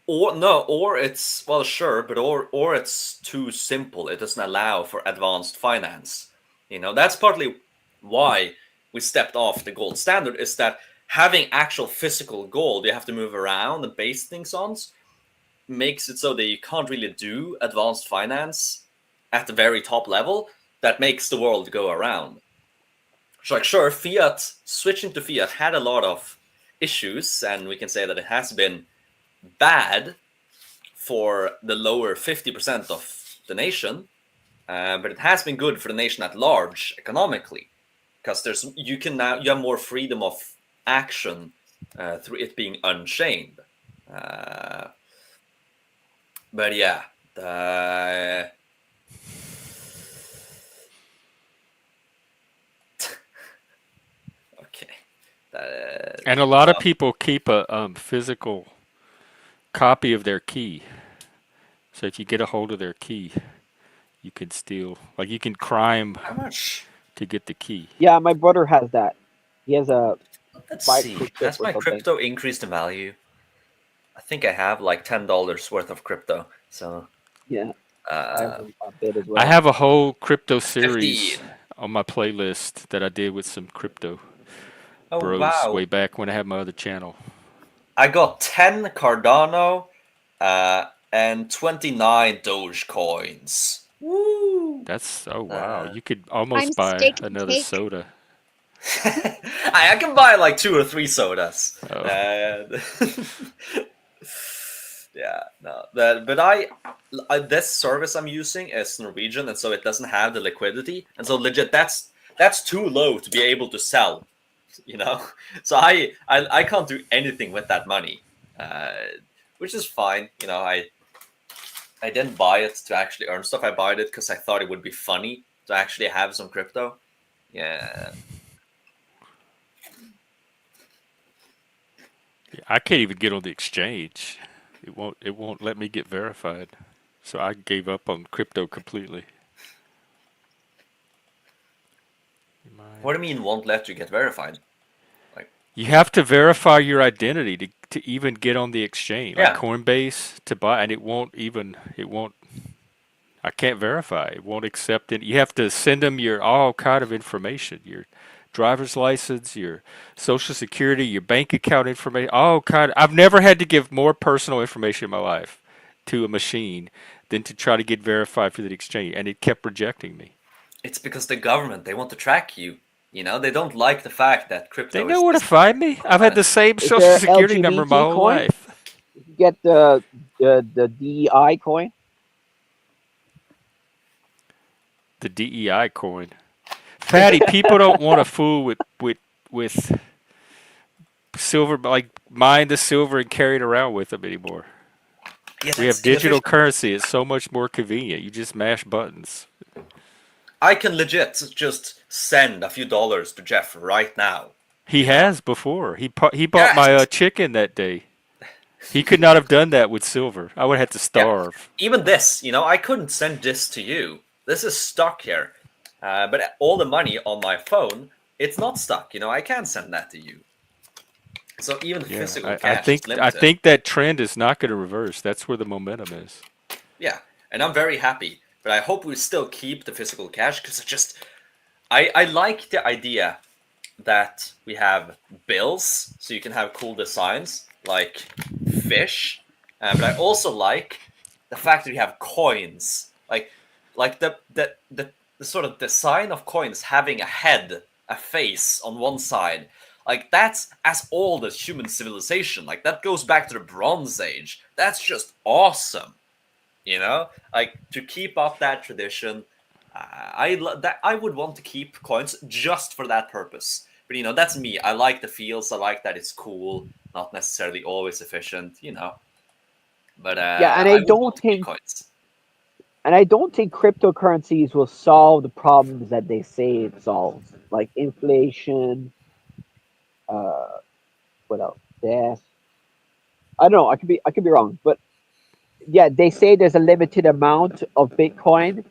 Or it's, well, sure, but or it's too simple. It doesn't allow for advanced finance. You know, that's partly why we stepped off the gold standard, is that having actual physical gold you have to move around and base things on makes it so that you can't really do advanced finance at the very top level that makes the world go around. So, like, sure, fiat, switching to fiat had a lot of issues, and we can say that it has been bad for the lower 50% of the nation, but it has been good for the nation at large economically, because you have more freedom of action through it being unchained. But yeah, okay. And a lot of people keep a physical copy of their key. So if you get a hold of their key, you can steal. Like, you can crime How much to get the key. Yeah, my brother has that. He has a. Let's see. Has my crypto increased in value? I think I have like $10 worth of crypto. So yeah, I have a bit as well. I have a whole crypto series 15 on my playlist that I did with some crypto bros wow. way back when I had my other channel. I got 10 Cardano and 29 Dogecoins. Woo! That's wow. You could almost buy another soda. I can buy like 2 or 3 sodas. Oh. Yeah, no. But this service I'm using is Norwegian, and so it doesn't have the liquidity, and so legit that's too low to be able to sell. You know, so I can't do anything with that money, which is fine. You know, I didn't buy it to actually earn stuff. I bought it because I thought it would be funny to actually have some crypto. Yeah. I can't even get on the exchange. It won't let me get verified. So I gave up on crypto completely. What do you mean won't let you get verified? Like, you have to verify your identity to even get on the exchange. Like Coinbase to buy, and it won't. I can't verify. It won't accept it. You have to send them your all kind of information, your driver's license, your social security, your bank account information, all kind. I've never had to give more personal information in my life to a machine than to try to get verified for the exchange, and it kept rejecting me. It's because the government, they want to track you. You know, they don't like the fact that crypto. They know where to find me. I've had the same social security number my whole life. You get the DEI coin. The DEI coin. Fatty, people don't want to fool with silver, like mine the silver and carry it around with them anymore. Yeah, we have digital currency. It's so much more convenient. You just mash buttons. I can legit just send a few dollars to Jeff right now. He has before. He bought my chicken that day. He could not have done that with silver. I would have had to starve. Yeah. Even this, you know, I couldn't send this to you. This is stuck here. But all the money on my phone, it's not stuck. You know, I can send that to you. So even physical cash is limited. I think that trend is not going to reverse. That's where the momentum is. Yeah, and I'm very happy. But I hope we still keep the physical cash, because I like the idea that we have bills, so you can have cool designs like fish. But I also like the fact that we have coins, like the sort of design of coins having a head, a face on one side. Like, that's as old as human civilization. Like, that goes back to the Bronze Age. That's just awesome. You know, like, to keep up that tradition, I would want to keep coins just for that purpose. But, you know, that's me. I like the feels. I like that it's cool, not necessarily always efficient. You know, but yeah, and I don't think coins. And I don't think cryptocurrencies will solve the problems that they say it solves, like inflation, uh, what else? Death. I don't know. I could be wrong, but yeah, they say there's a limited amount of Bitcoin.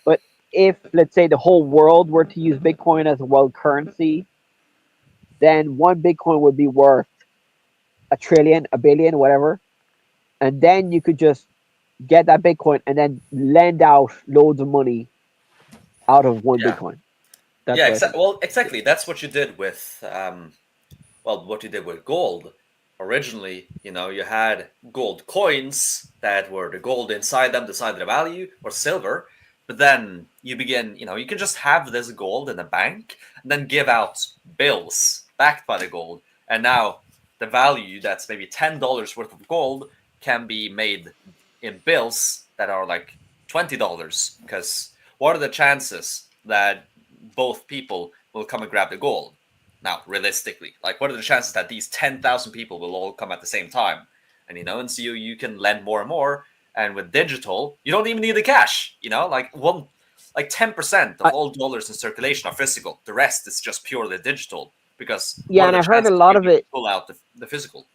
But if, let's say, the whole world were to use Bitcoin as a world currency, then one Bitcoin would be worth a trillion, a billion, whatever. And then you could just get that Bitcoin and then lend out loads of money out of one Yeah. Bitcoin. That's Yeah, what I think. well, exactly. That's what you did with what you did with gold. Originally, you had gold coins that were the gold inside them decided the value, or silver. But then you begin, you can just have this gold in a bank and then give out bills backed by the gold. And now the value that's maybe $10 worth of gold can be made in bills that are like $20. Because what are the chances that both people will come and grab the gold? Now, realistically, like, what are the chances that these 10,000 people will all come at the same time? And so you can lend more and more. And with digital, you don't even need the cash. Like 10% of I, all dollars in circulation are physical. The rest is just purely digital. Because yeah, what are and the I heard a chances lot you of can it. pull out the physical?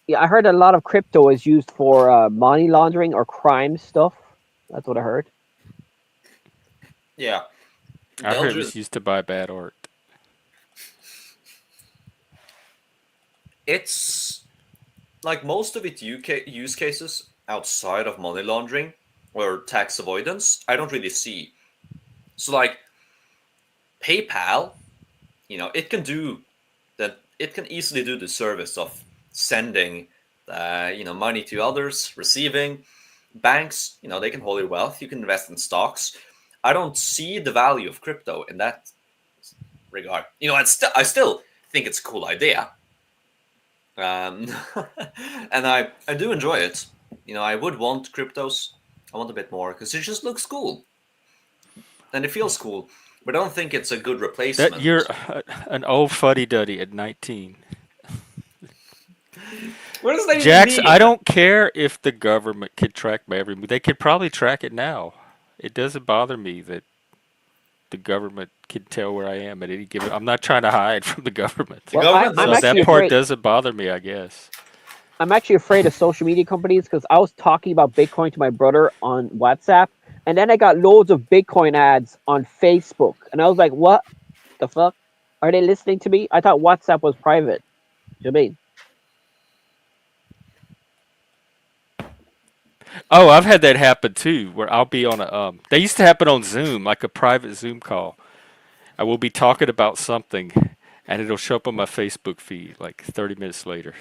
Yeah, I heard a lot of crypto is used for money laundering or crime stuff. That's what I heard. Yeah, I they'll heard it was just used to buy bad art. it's like most of its UK use cases outside of money laundering or tax avoidance. I don't really see. So like PayPal, it can do that. It can easily do the service of sending, money to others, receiving. Banks, they can hold your wealth. You can invest in stocks. I don't see the value of crypto in that regard. I still think it's a cool idea, um, and I do enjoy it. I would want cryptos. I want a bit more because it just looks cool and it feels cool. But I don't think it's a good That replacement. you're an old fuddy duddy at 19. What does that even Jax, I mean? don't care if the government could track my every move. They could probably track it now. It doesn't bother me that the government can tell where I am at any given. I'm not trying to hide from the government. The Well, government I'm So knows actually that you. part afraid. doesn't bother me, I guess. I'm actually afraid of social media companies because I was talking about Bitcoin to my brother on WhatsApp, and then I got loads of Bitcoin ads on Facebook, and I was like, "What the fuck? Are they listening to me? I thought WhatsApp was private." You know what I mean? Oh, I've had that happen too, where I'll be on a they used to happen on Zoom, like a private Zoom call. I will be talking about something and it'll show up on my Facebook feed like 30 minutes later.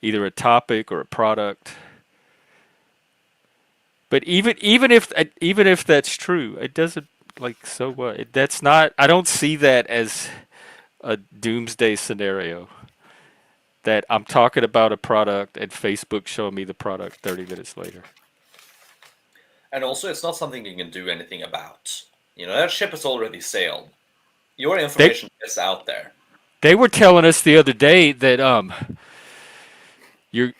Either a topic or a product. But even if that's true, it doesn't, like, so what? That's not, I don't see that as a doomsday scenario. That I'm talking about a product and Facebook showing me the product 30 minutes later. And also, it's not something you can do anything about. That ship has already sailed. Your They information is out there. they were telling us the other day that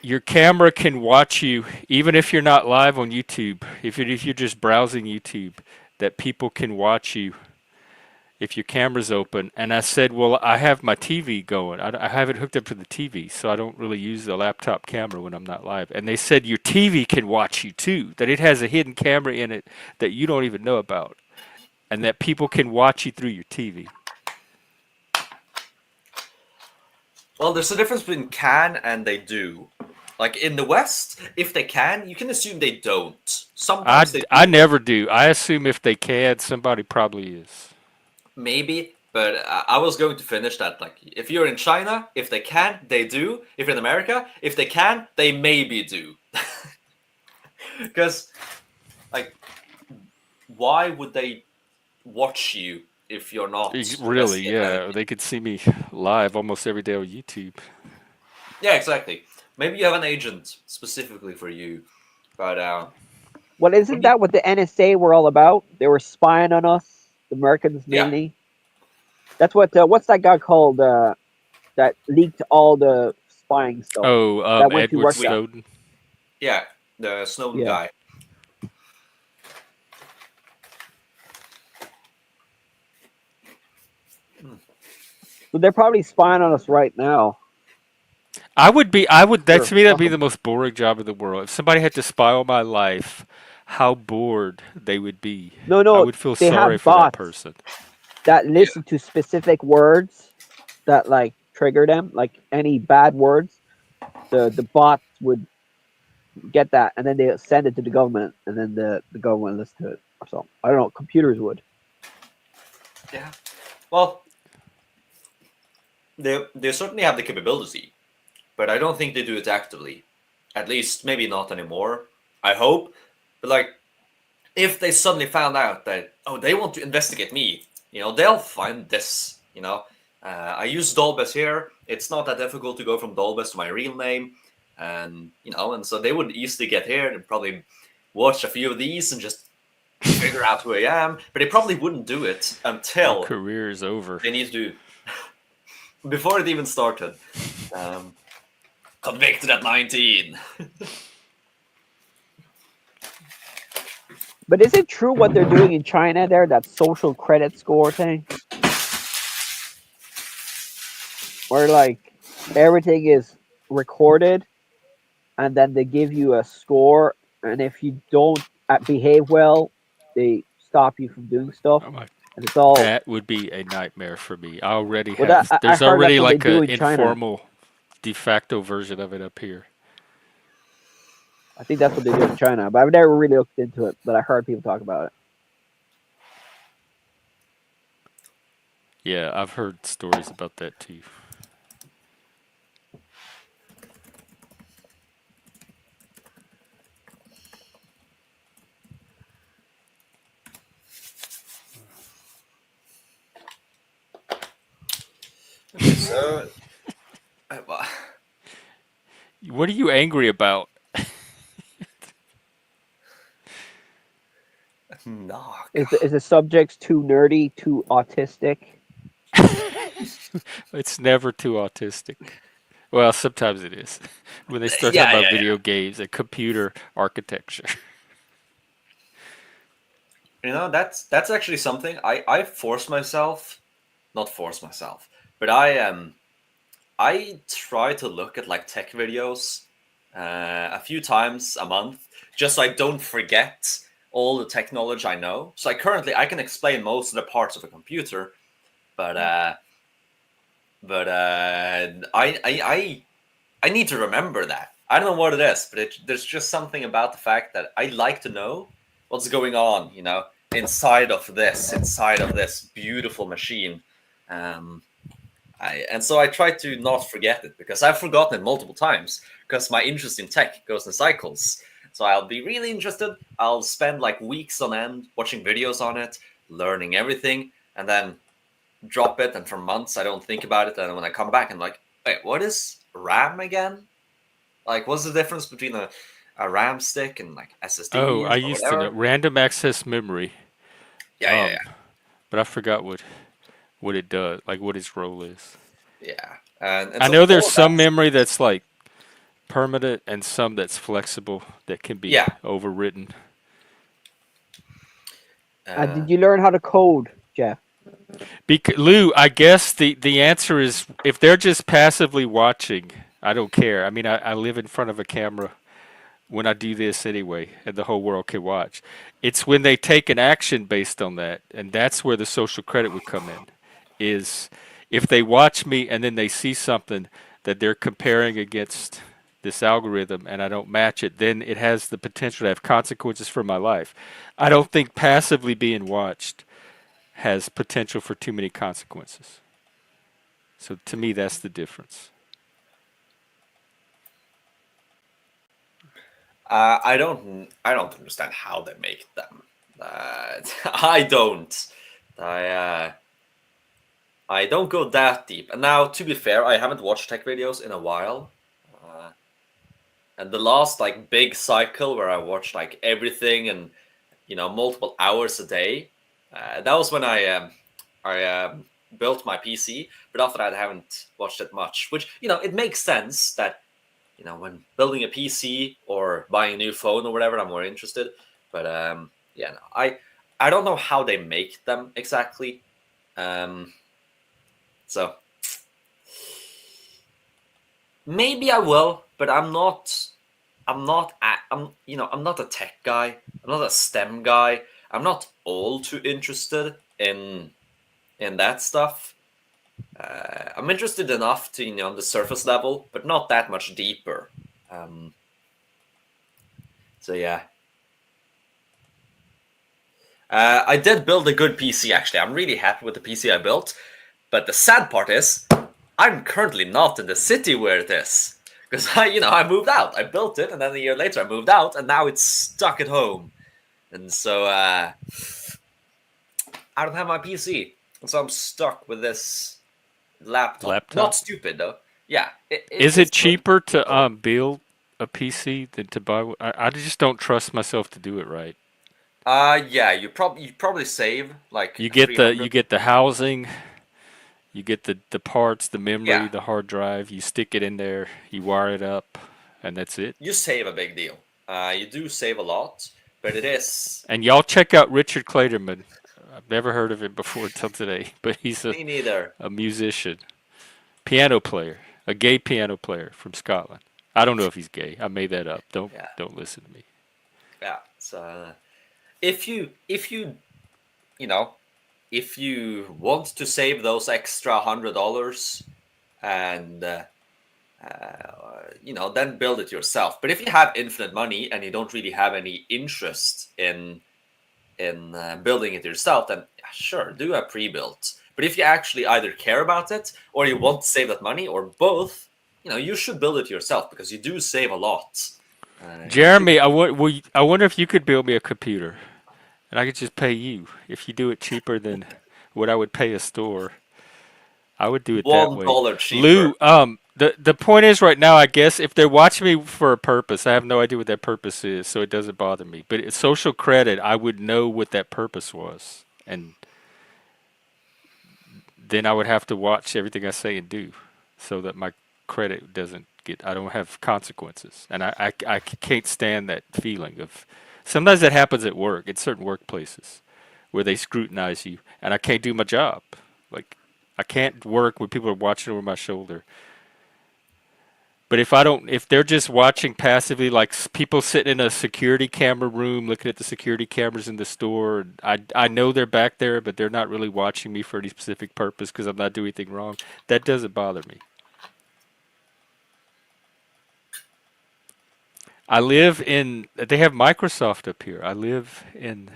your camera can watch you even if you're not live on YouTube. If you're just browsing YouTube, that people can watch you if your camera's open. And I said, well, I have my TV going. I have it hooked up to the TV, so I don't really use the laptop camera when I'm not live. And they said your TV can watch you too, that it has a hidden camera in it that you don't even know about, and that people can watch you through your TV. Well, there's a difference between can and they do. Like in the West, if they can, you can assume they don't. Sometimes they I do, never do. I assume if they can, somebody probably is. maybe. But I was going to finish that. Like, if you're in China, if they can, they do. If you're in America, if they can, they maybe do. Because, like, why would they watch you if you're not Really, resident? yeah. They could see me live almost every day on YouTube. Yeah, exactly. Maybe you have an agent specifically for you, but Well, isn't that what the NSA were all about? They were spying on us, the Americans yeah, mainly. That's what. What's that guy called? That leaked all the spying stuff Oh, that went through Edward Russia. Snowden. yeah, the Snowden Yeah. guy. So they're probably spying on us right now. That to me, that'd be the most boring job in the world. If somebody had to spy on my life, how bored they would be. I No, would feel they sorry have for that bots person. that listen to specific words that like trigger them, like any bad words. The bots would get that, and then they send it to the government, and then the government listens to it or something. I don't know. Computers would. Yeah. Well, they certainly have the capability, but I don't think they do it actively. At least maybe not anymore. I hope. But like, if they suddenly found out that, oh, they want to investigate me, they'll find this. I use Dolbus here. It's not that difficult to go from Dolbus to my real name, and so they would easily get here and probably watch a few of these and just figure out who I am. But they probably wouldn't do it Your until career is over. they need to before it even started. Convicted at 19. But is it true what they're doing in China there, that social credit score thing? Where like everything is recorded and then they give you a score, and if you don't behave well, they stop you from doing stuff. Oh my, And it's all that would be a nightmare for me. I already well. have. I There's heard that's already what they like do a in China. informal, de facto version of it up here. I think that's what they do in China, but I've never really looked into it. But I heard people talk about it. Yeah, I've heard stories about that too. Okay, so What are you angry about? no. Is the subjects too nerdy, too autistic? It's never too autistic. Well, sometimes it is. When they start talking Yeah, about yeah, video yeah. games and computer architecture. That's actually something I force myself, not force myself, but I try to look at like tech videos a few times a month, just so I don't forget all the tech knowledge I know. So I can explain most of the parts of a computer, but I need to remember that. I don't know what it is, but there's just something about the fact that I like to know what's going on, inside of this beautiful machine. Um, and so I try to not forget it, because I've forgotten it multiple times, because my interest in tech goes in cycles. So I'll be really interested. I'll spend like weeks on end watching videos on it, learning everything, and then drop it. And for months, I don't think about it. And when I come back, I'm like, wait, what is RAM again? Like, what's the difference between a RAM stick and like Oh, SSDs I or used to know whatever? random access memory. Yeah. But I forgot what it does, like what its role is. Yeah. And I so know there's all of some that. memory that's like permanent and some that's flexible that can be Yeah. overwritten. Did you learn how to code, Jeff? Lou, I guess the answer is if they're just passively watching, I don't care. I mean, I live in front of a camera when I do this anyway, and the whole world can watch. It's when they take an action based on that, and that's where the social credit would come in. Is if they watch me and then they see something that they're comparing against this algorithm and I don't match it, then it has the potential to have consequences for my life. I don't think passively being watched has potential for too many consequences. So to me, that's the difference. I don't understand how they make them. I don't. I don't go that deep. And now, to be fair, I haven't watched tech videos in a while. And the last like big cycle where I watched like everything and multiple hours a day, that was when I built my PC. But after that, I haven't watched it much. Which it makes sense that when building a PC or buying a new phone or whatever, I'm more interested. But yeah, no, I don't know how they make them exactly. So Maybe I will, but I'm not a tech guy. I'm not a STEM guy. I'm not all too interested in that stuff. I'm interested enough to on the surface level, but not that much deeper. So yeah. I did build a good PC actually. I'm really happy with the PC I built. But the sad part is, I'm currently not in the city where it is. Because I moved out. I built it, and then a year later I moved out, and now it's stuck at home. And so I don't have my PC. And so I'm stuck with this laptop. Not stupid though. Yeah. Is it cheaper to build a PC than to buy? I just don't trust myself to do it right. Yeah, you probably save like you get the housing, you get the parts, the memory, the hard drive. You stick it in there, you wire it up, and that's it. You save a big deal. You do save a lot, but it is. And y'all check out Richard Clayderman. I've never heard of him before until today, but he's Me neither. a musician, piano player, a gay piano player from Scotland. I don't know if he's gay. I made that up. Don't listen to me. Yeah. So if you if you want to save those extra $100 and then build it yourself. But if you have infinite money and you don't really have any interest in building it yourself, then sure, do a pre-built. But if you actually either care about it or you want to save that money or both, you should build it yourself because you do save a lot. Jeremy, I wonder if you could build me a computer, and I could just pay you if you do it cheaper than what I would pay a store. I would do it that way. $1 cheaper. Lou, the point is right now, I guess, if they're watching me for a purpose, I have no idea what that purpose is, so it doesn't bother me. But it's social credit, I would know what that purpose was, and then I would have to watch everything I say and do, so that my credit doesn't I don't have consequences, and I can't stand that feeling of. Sometimes that happens at work, at certain workplaces, where they scrutinize you, and I can't do my job. Like, I can't work when people are watching over my shoulder. But if they're just watching passively, like people sitting in a security camera room looking at the security cameras in the store, I know they're back there, but they're not really watching me for any specific purpose because I'm not doing anything wrong. That doesn't bother me. They have Microsoft up here. I live in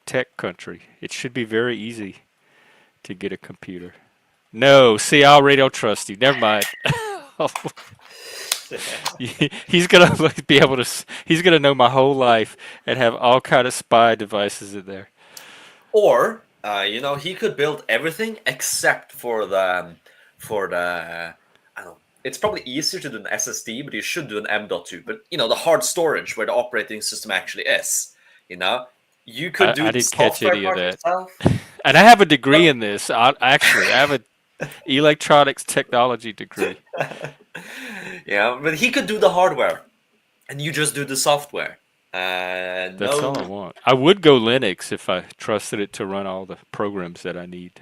tech country. It should be very easy to get a computer. No, see, I already don't trust you. Never mind. He's gonna be able to. He's gonna know my whole life and have all kind of spy devices in there. Or he could build everything except for the I don't know. It's probably easier to do an SSD, but you should do an M.2. But the hard storage where the operating system actually is. You could do. I didn't catch any of that. And I have a degree in this. I have an electronics technology degree. Yeah, but he could do the hardware, and you just do the software. That's all I want. I would go Linux if I trusted it to run all the programs that I need.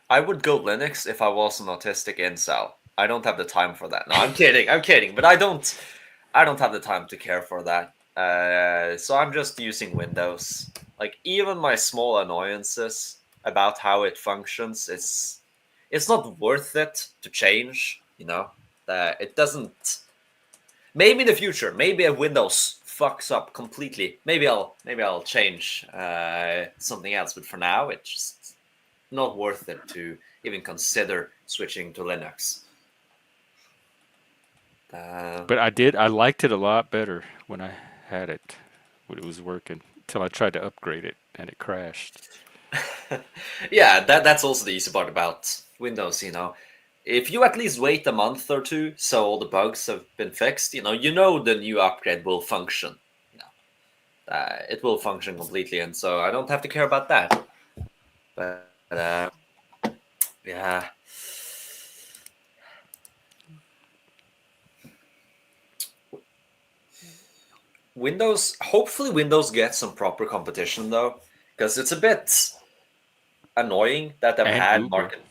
I would go Linux if I was an autistic incel. I don't have the time for that. No, I'm kidding. I'm kidding. But I don't have the time to care for that. So I'm just using Windows. Like, even my small annoyances about how it functions, it's not worth it to change. It doesn't. Maybe in the future, maybe if Windows fucks up completely, maybe I'll change something else. But for now, it's just not worth it to even consider switching to Linux. But I liked it a lot better when I had it, when it was working, until I tried to upgrade it and it crashed. Yeah, that's also the easy part about Windows. If you at least wait a month or two so all the bugs have been fixed, the new upgrade will function. It will function completely, and so I don't have to care about that. But yeah. Hopefully Windows gets some proper competition though, because it's a bit annoying that they've had market.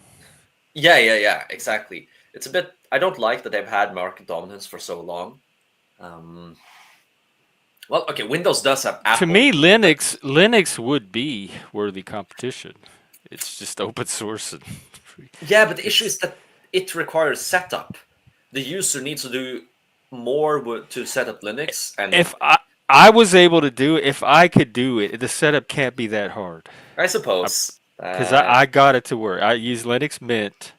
Yeah, exactly. It's a bit. I don't like that they've had market dominance for so long. Well, okay, Windows does have Apple. To me, Linux would be worthy competition. It's just open source and yeah, but the issue is that it requires setup. The user needs to do more to set up Linux, and if I was able to do it, if I could do it, the setup can't be that hard. I suppose because I got it to work. I used Linux Mint.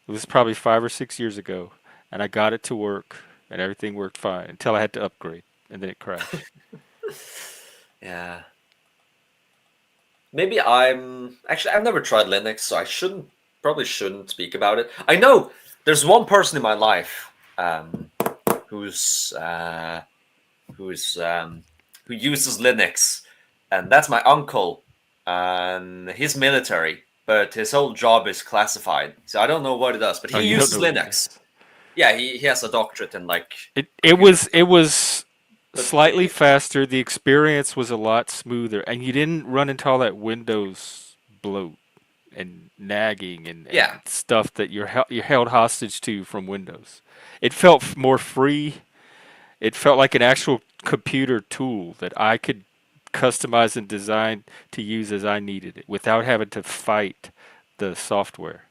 It was probably 5 or 6 years ago, and I got it to work, and everything worked fine until I had to upgrade, and then it crashed. Yeah. Maybe I've never tried Linux, so I probably shouldn't speak about it. I know there's one person in my life who uses Linux, and that's my uncle. And he's military, but his whole job is classified, so I don't know what it does. But he uses Linux. Yeah, he has a doctorate in like. It was slightly faster. The experience was a lot smoother, and you didn't run into all that Windows bloat and nagging and stuff that you're held hostage to from Windows. It felt more free. It felt like an actual computer tool that I could customize and design to use as I needed it without having to fight the software.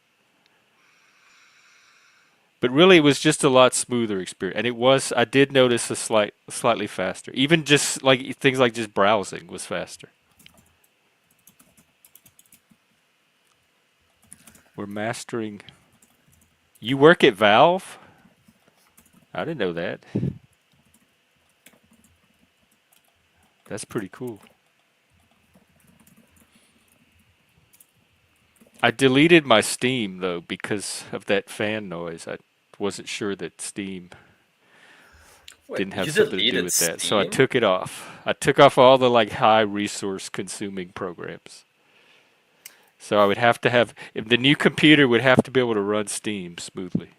But really, it was just a lot smoother experience, and I did notice slightly faster. Even just like things like just browsing was faster. We're mastering. You work at Valve? I didn't know that. That's pretty cool. I deleted my Steam though because of that fan noise. I wasn't sure that Steam didn't have something to do with that, so I took it off. I took off all the like high resource consuming programs. So I would have to have the new computer would have to be able to run Steam smoothly.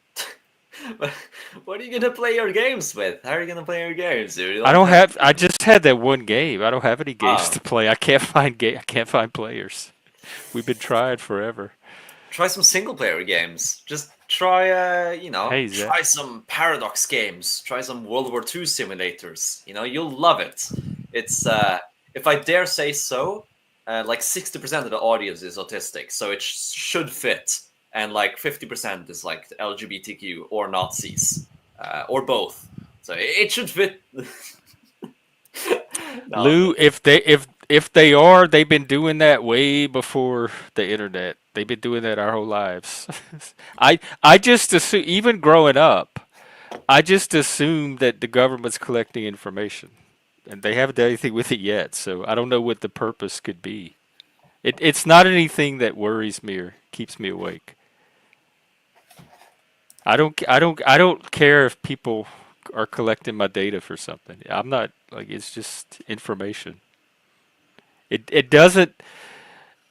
What are you gonna play your games with? How are you gonna play your games, dude? I just had that one game. I don't have any games to play. I can't find players. We've been trying forever. Try some single player games. Just try, try some Paradox games. Try some World War II simulators. You'll love it. It's, if I dare say so, like 60% of the audience is autistic, so it should fit. And like 50% is like LGBTQ or Nazis, or both. So it should fit. No. Lou, if they are, they've been doing that way before the internet. They've been doing that our whole lives. I just assume, even growing up, I just assumed that the government's collecting information, and they haven't done anything with it yet. So I don't know what the purpose could be. It's not anything that worries me or keeps me awake. I don't care if people are collecting my data for something. I'm not like, it's just information. It doesn't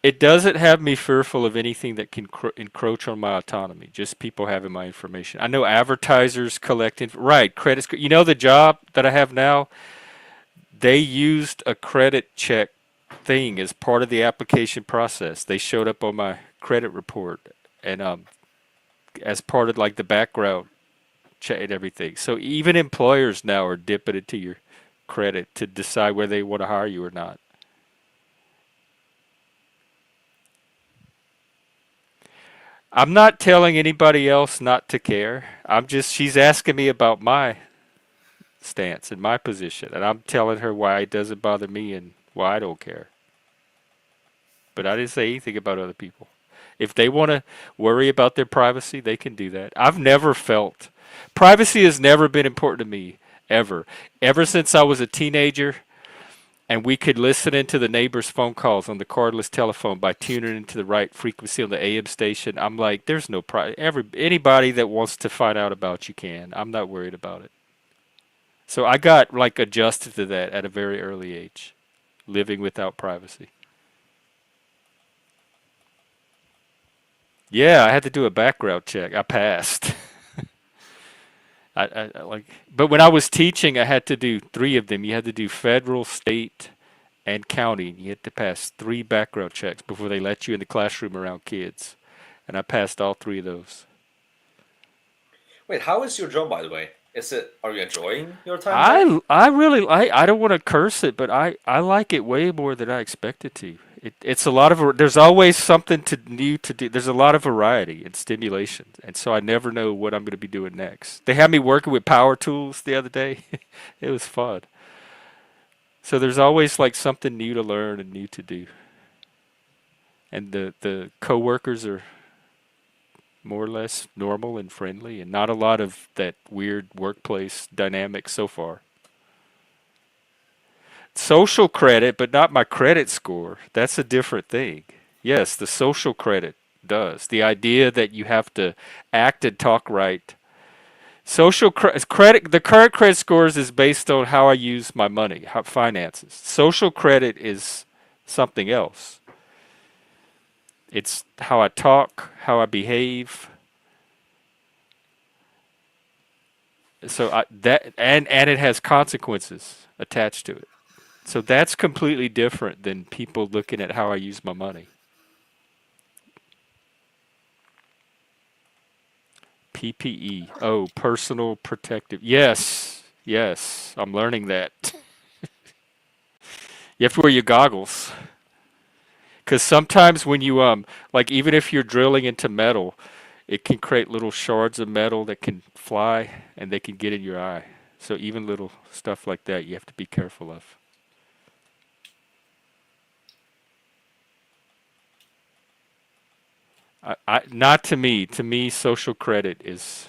have me fearful of anything that can encroach on my autonomy. Just people having my information. I know advertisers collecting credits. The job that I have now, they used a credit check thing as part of the application process. They showed up on my credit report and as part of like the background check and everything. So even employers now are dipping into your credit to decide whether they want to hire you or not. I'm not telling anybody else not to care. She's asking me about my stance and my position, and I'm telling her why it doesn't bother me and why I don't care. But I didn't say anything about other people. If they want to worry about their privacy, they can do that. Privacy has never been important to me, ever. Ever since I was a teenager and we could listen into the neighbor's phone calls on the cordless telephone by tuning into the right frequency on the AM station, I'm like, there's no anybody that wants to find out about you can. I'm not worried about it. So I got like adjusted to that at a very early age, living without privacy. Yeah, I had to do a background check. I passed. But when I was teaching, I had to do 3 of them. You had to do federal, state, and county. You had to pass 3 background checks before they let you in the classroom around kids. And I passed all 3 of those. Wait, how is your job, by the way? Are you enjoying your time there? I really like. I don't want to curse it, but I like it way more than I expected to. It's a lot of. There's always something new to do. There's a lot of variety and stimulation, and so I never know what I'm going to be doing next. They had me working with power tools the other day. It was fun. So there's always like something new to learn and new to do, and the coworkers are more or less normal and friendly, and not a lot of that weird workplace dynamic so far. Social credit, but not my credit score. That's a different thing. Yes, the social credit does. The idea that you have to act and talk right. Credit, the current credit scores is based on how I use my money, how finances. Social credit is something else. It's how I talk, how I behave. So and it has consequences attached to it. So that's completely different than people looking at how I use my money. PPE. Oh, personal protective. Yes. Yes. I'm learning that. You have to wear your goggles. Because sometimes when you, like even if you're drilling into metal, it can create little shards of metal that can fly and they can get in your eye. So even little stuff like that you have to be careful of. Not to me. To me, social credit is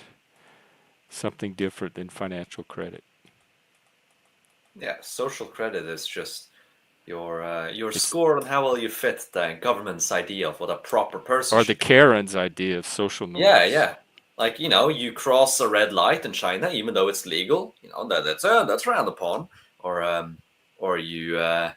something different than financial credit. Yeah, social credit is just your score on how well you fit the government's idea of what a proper person or the should be. Karen's idea of social norms. Yeah. Like, you cross a red light in China, even though it's legal, that's frowned upon. Or you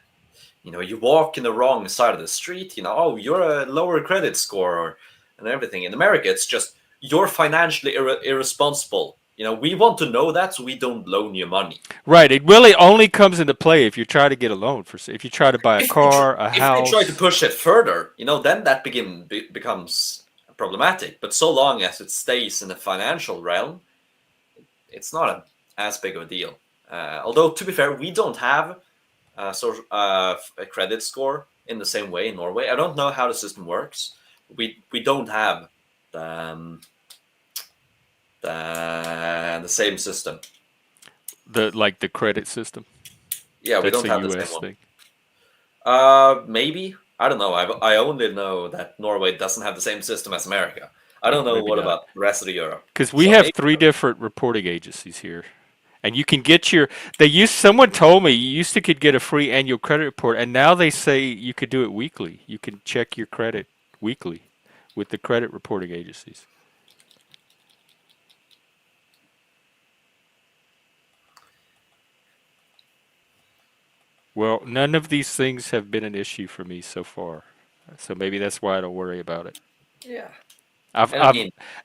walk in the wrong side of the street, oh, you're a lower credit score and everything. In America, it's just you're financially irresponsible. We want to know that, so we don't loan you money. Right. It really only comes into play if you try to get a loan if you try to buy a car, a house. If they try to push it further, then that becomes problematic. But so long as it stays in the financial realm, it's not as big of a deal. Although, to be fair, we don't have a credit score in the same way in Norway. I don't know how the system works. We don't have the same system. The credit system. Yeah, we don't have the same thing. One. Maybe. I don't know. I only know that Norway doesn't have the same system as America. I don't know what about the rest of Europe. Because we have 3 different reporting agencies here. And you can get someone told me you could get a free annual credit report, and now they say you could do it weekly. You can check your credit weekly with the credit reporting agencies. Well, none of these things have been an issue for me so far. So maybe that's why I don't worry about it. Yeah.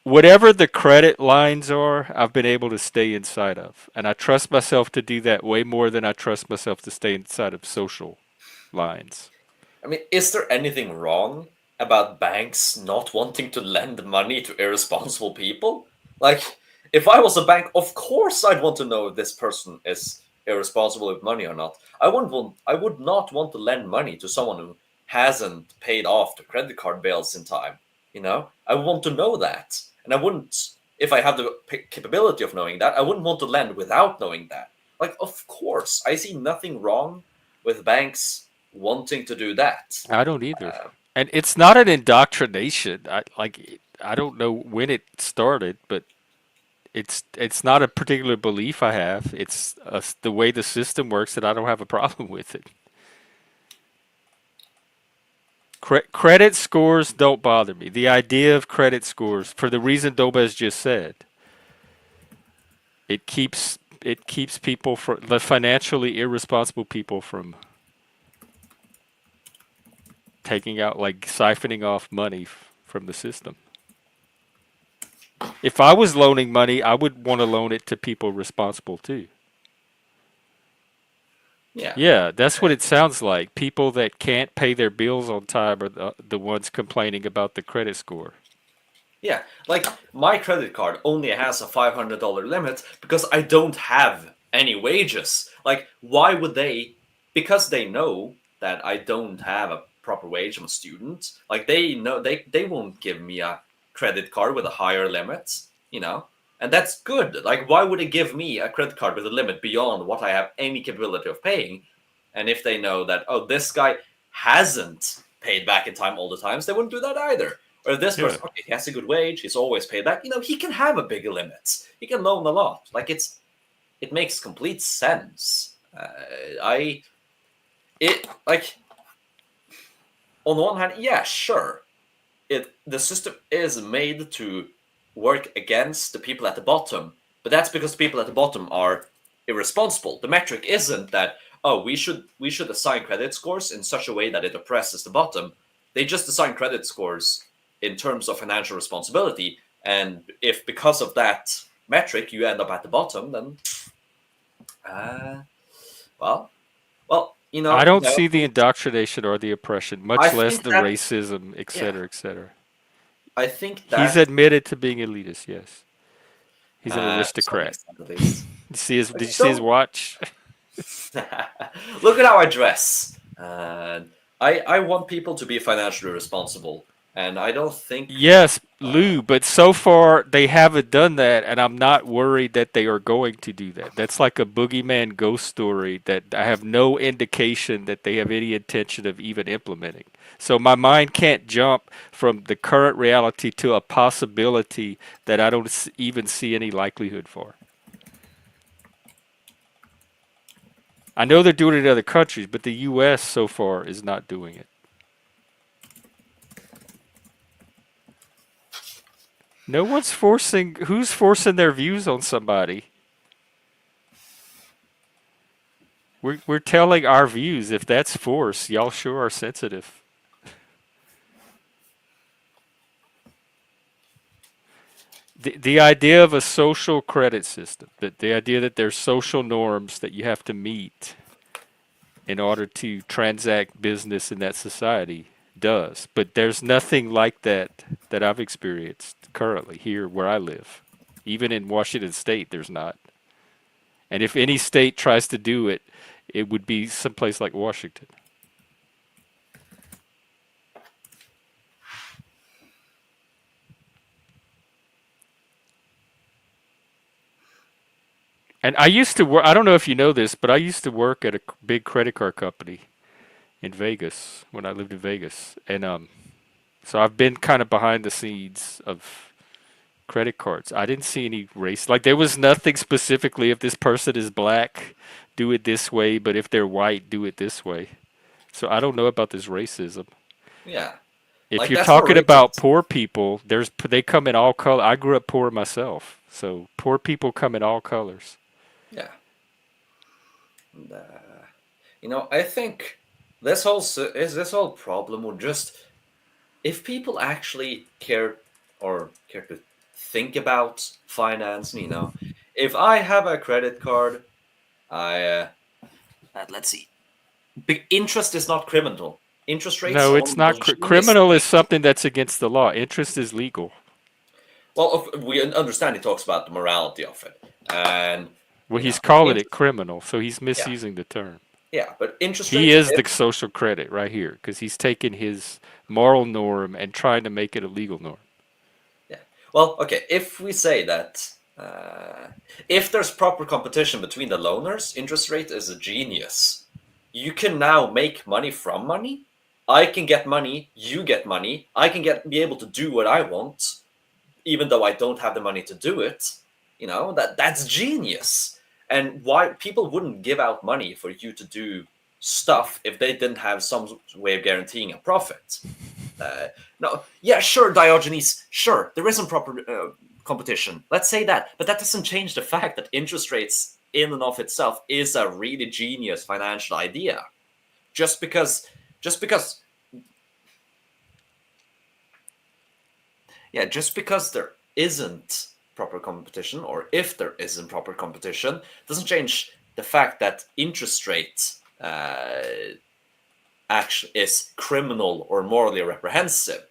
Whatever the credit lines are, I've been able to stay inside of. And I trust myself to do that way more than I trust myself to stay inside of social lines. I mean, is there anything wrong about banks not wanting to lend money to irresponsible people? Like, if I was a bank, of course I'd want to know if this person is irresponsible with money or not. I would not want to lend money to someone who hasn't paid off the credit card bills in time. I want to know that. And I wouldn't, if I have the capability of knowing that, I wouldn't want to lend without knowing that. Like, of course, I see nothing wrong with banks wanting to do that. I don't either. And it's not an indoctrination. I don't know when it started, but it's not a particular belief I have. It's the way the system works, and I don't have a problem with it. Credit scores don't bother me. The idea of credit scores, for the reason Dobez just said, it keeps people from the financially irresponsible people from taking out, like siphoning off money from the system. If I was loaning money, I would want to loan it to people responsible too. Yeah, that's what it sounds like. People that can't pay their bills on time are the ones complaining about the credit score. Yeah, like my credit card only has a $500 limit because I don't have any wages. Like, why would they? Because they know that I don't have a proper wage. I'm a student. Like, they know they won't give me a credit card with a higher limit, you know? And that's good. Like, why would they give me a credit card with a limit beyond what I have any capability of paying? And if they know that, oh, this guy hasn't paid back in time all the times, they wouldn't do that either. Or this person, okay, he has a good wage, he's always paid back. You know, he can have a bigger limit. He can loan a lot. Like, it makes complete sense. Like, on the one hand, yeah, sure, the system is made to work against the people at the bottom, but that's because the people at the bottom are irresponsible. The metric isn't that, oh, we should assign credit scores in such a way that it oppresses the bottom. They just assign credit scores in terms of financial responsibility, and if because of that metric you end up at the bottom, then well, you know, I don't see the indoctrination or the oppression, much less the racism, yeah, etc. I think that he's admitted to being elitist. Yes, he's an to some aristocrat. extent at least. Did you see his watch? Look at how I dress. I want people to be financially responsible, and I don't think. Yes, Lou, but so far they haven't done that, and I'm not worried that they are going to do that. That's like a boogeyman ghost story that I have no indication that they have any intention of even implementing. So my mind can't jump from the current reality to a possibility that I don't even see any likelihood for. I know they're doing it in other countries, but the U.S. so far is not doing it. No one's forcing. Who's forcing their views on somebody? We're telling our views. If that's force, y'all sure are sensitive. The idea of a social credit system, the idea that there's social norms that you have to meet in order to transact business in that society does. But there's nothing like that that I've experienced currently here where I live. Even in Washington State, there's not. And if any state tries to do it, it would be someplace like Washington. And I used to work, I don't know if you know this, but I used to work at a big credit card company in Vegas when I lived in Vegas. And so I've been kind of behind the scenes of credit cards. I didn't see any race. Like there was nothing specifically if this person is black, do it this way, but if they're white, do it this way. So I don't know about this racism. Yeah. If Like, you're that's not talking about racist. poor people, they come in all colors. I grew up poor myself, so poor people come in all colors. Yeah. And, you know, I think this whole problem would just, if people actually care to think about finance, you know, if I have a credit card, let's see, interest is not criminal. Interest rates No, it's on not. genius Criminal is things. something that's against the law. Interest is legal. Well, we understand he talks about the morality of it, and Well, you know, he's calling it interest, criminal, so he's yeah, misusing the term. yeah, but interest He rates, is the social credit right here because he's taking his moral norm and trying to make it a legal norm. yeah. Well, okay, if we say that if there's proper competition between the loaners, interest rate is a genius. You can now make money from money. I can get money, you get money. I can be able to do what I want, even though I don't have the money to do it. You know, that's genius. And why people wouldn't give out money for you to do stuff if they didn't have some way of guaranteeing a profit. No, yeah, sure, Diogenes, sure, there isn't proper competition. Let's say that, but that doesn't change the fact that interest rates in and of itself is a really genius financial idea. Just because, yeah, just because there isn't proper competition, or if there isn't proper competition, doesn't change the fact that interest rate action is criminal or morally reprehensible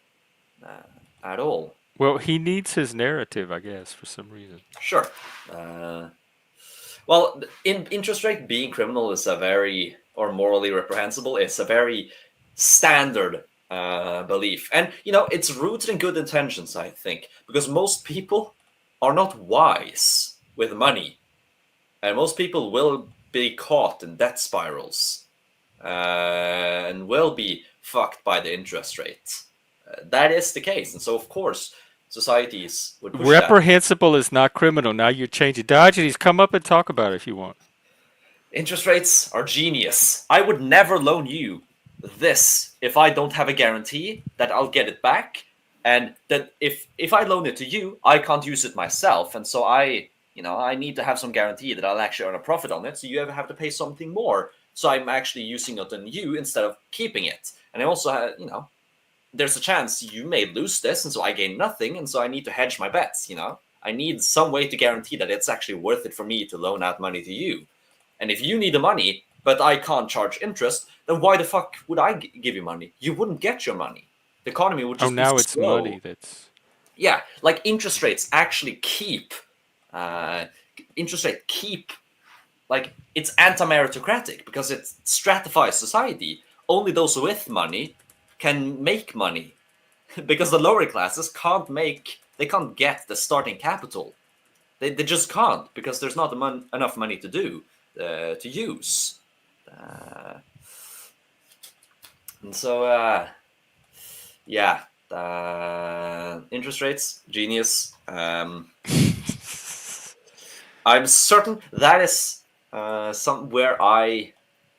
at all. Well, he needs his narrative, I guess, for some reason. Sure. Well, interest rate being criminal is a very, or morally reprehensible, is a very standard belief. And, it's rooted in good intentions, I think, because most people are not wise with money. And most people will be caught in debt spirals and will be fucked by the interest rate. That is the case. And so, of course, societies would push that. Reprehensible is not criminal. Now you're changing. Diogenes, come up and talk about it if you want. Interest rates are genius. I would never loan you this if I don't have a guarantee that I'll get it back, and that if I loan it to you, I can't use it myself, and so I need to have some guarantee that I'll actually earn a profit on it. So you ever have to pay something more, so I'm actually using it on you instead of keeping it. And I also, there's a chance you may lose this, and so I gain nothing, and so I need to hedge my bets. I need some way to guarantee that it's actually worth it for me to loan out money to you. And if you need the money, but I can't charge interest, then why the fuck would I give you money? You wouldn't get your money. The economy would just now be it's slow. money that's... Yeah, like interest rates actually keep, like, it's anti-meritocratic because it stratifies society. Only those with money can make money because the lower classes can't get the starting capital. They just can't because there's not enough money to use. And so, interest rates, genius. I'm certain that is somewhere I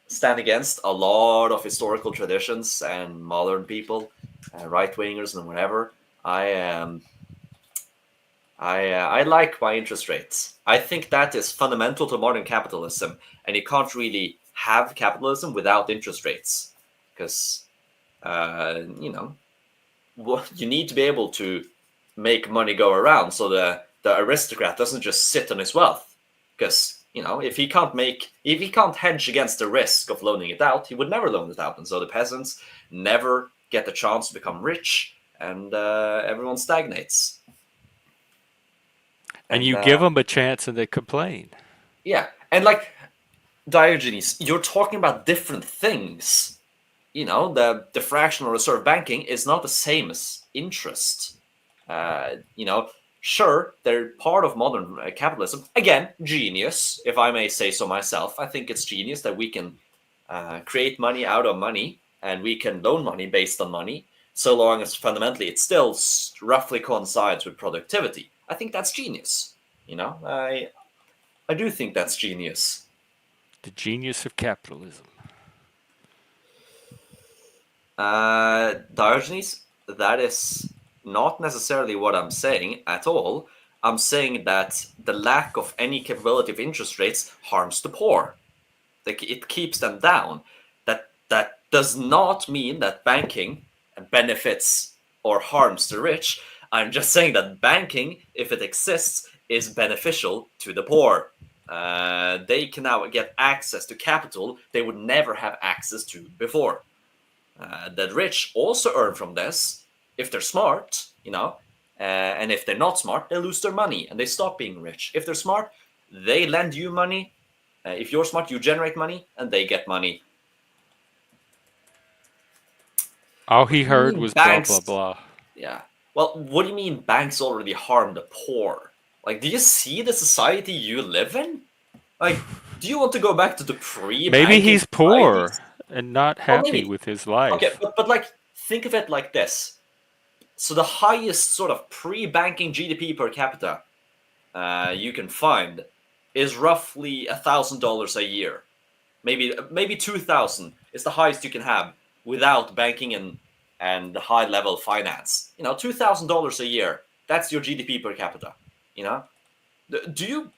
stand against a lot of historical traditions and modern people, right-wingers and whatever. I like my interest rates. I think that is fundamental to modern capitalism, and you can't really have capitalism without interest rates, because you need to be able to make money go around, so the aristocrat doesn't just sit on his wealth, because if he can't hedge against the risk of loaning it out, he would never loan it out, and so the peasants never get the chance to become rich, and everyone stagnates. And you give them a chance and they complain. Yeah. And like, Diogenes, you're talking about different things. The fractional reserve banking is not the same as interest. Sure, they're part of modern capitalism. Again, genius, if I may say so myself. I think it's genius that we can create money out of money, and we can loan money based on money, so long as fundamentally it still roughly coincides with productivity. I think that's genius. I do think that's genius. The genius of capitalism. Diogenes, that is not necessarily what I'm saying at all. I'm saying that the lack of any capability of interest rates harms the poor. Like, it keeps them down. That does not mean that banking benefits or harms the rich. I'm just saying that banking, if it exists, is beneficial to the poor. They can now get access to capital they would never have access to before. The rich also earn from this if they're smart, and if they're not smart, they lose their money and they stop being rich. If they're smart, they lend you money. If you're smart, you generate money and they get money. All he heard was banks, blah, blah, blah. Yeah. Well, what do you mean banks already harm the poor? Like, do you see the society you live in? Like, do you want to go back to the pre-banking Maybe he's poor societies? and not happy with his life. Okay, but like, think of it like this. So the highest sort of pre-banking GDP per capita you can find is roughly $1,000 a year. Maybe $2,000 is the highest you can have without banking and high-level finance. $2,000 a year. That's your GDP per capita. Do you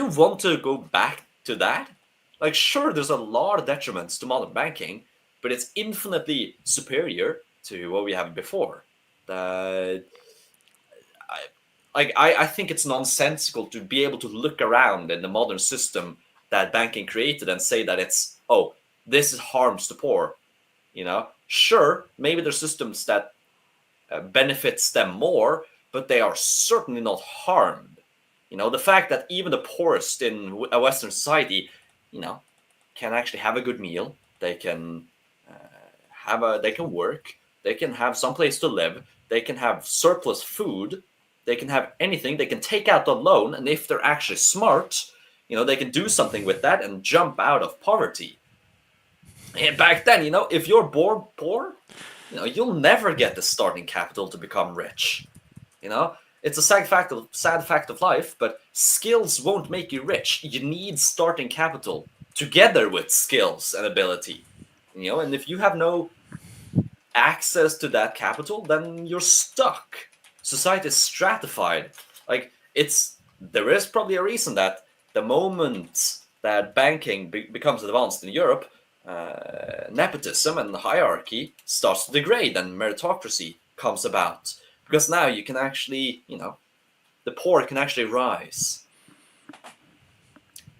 want to go back to that? Like, sure, there's a lot of detriments to modern banking, but it's infinitely superior to what we had before. I think it's nonsensical to be able to look around in the modern system that banking created and say that this harms the poor. Sure, maybe there's systems that benefits them more, but they are certainly not harmed. The fact that even the poorest in a Western society, can actually have a good meal. They can they can work. They can have some place to live. They can have surplus food. They can have anything. They can take out a loan, and if they're actually smart, they can do something with that and jump out of poverty. And back then, if you're born poor, you'll never get the starting capital to become rich. It's a sad fact of life, but skills won't make you rich. You need starting capital together with skills and ability. And if you have no access to that capital, then you're stuck. Society is stratified. There is probably a reason that the moment that banking becomes advanced in Europe, nepotism and hierarchy starts to degrade and meritocracy comes about. Because now you can actually, the poor can actually rise.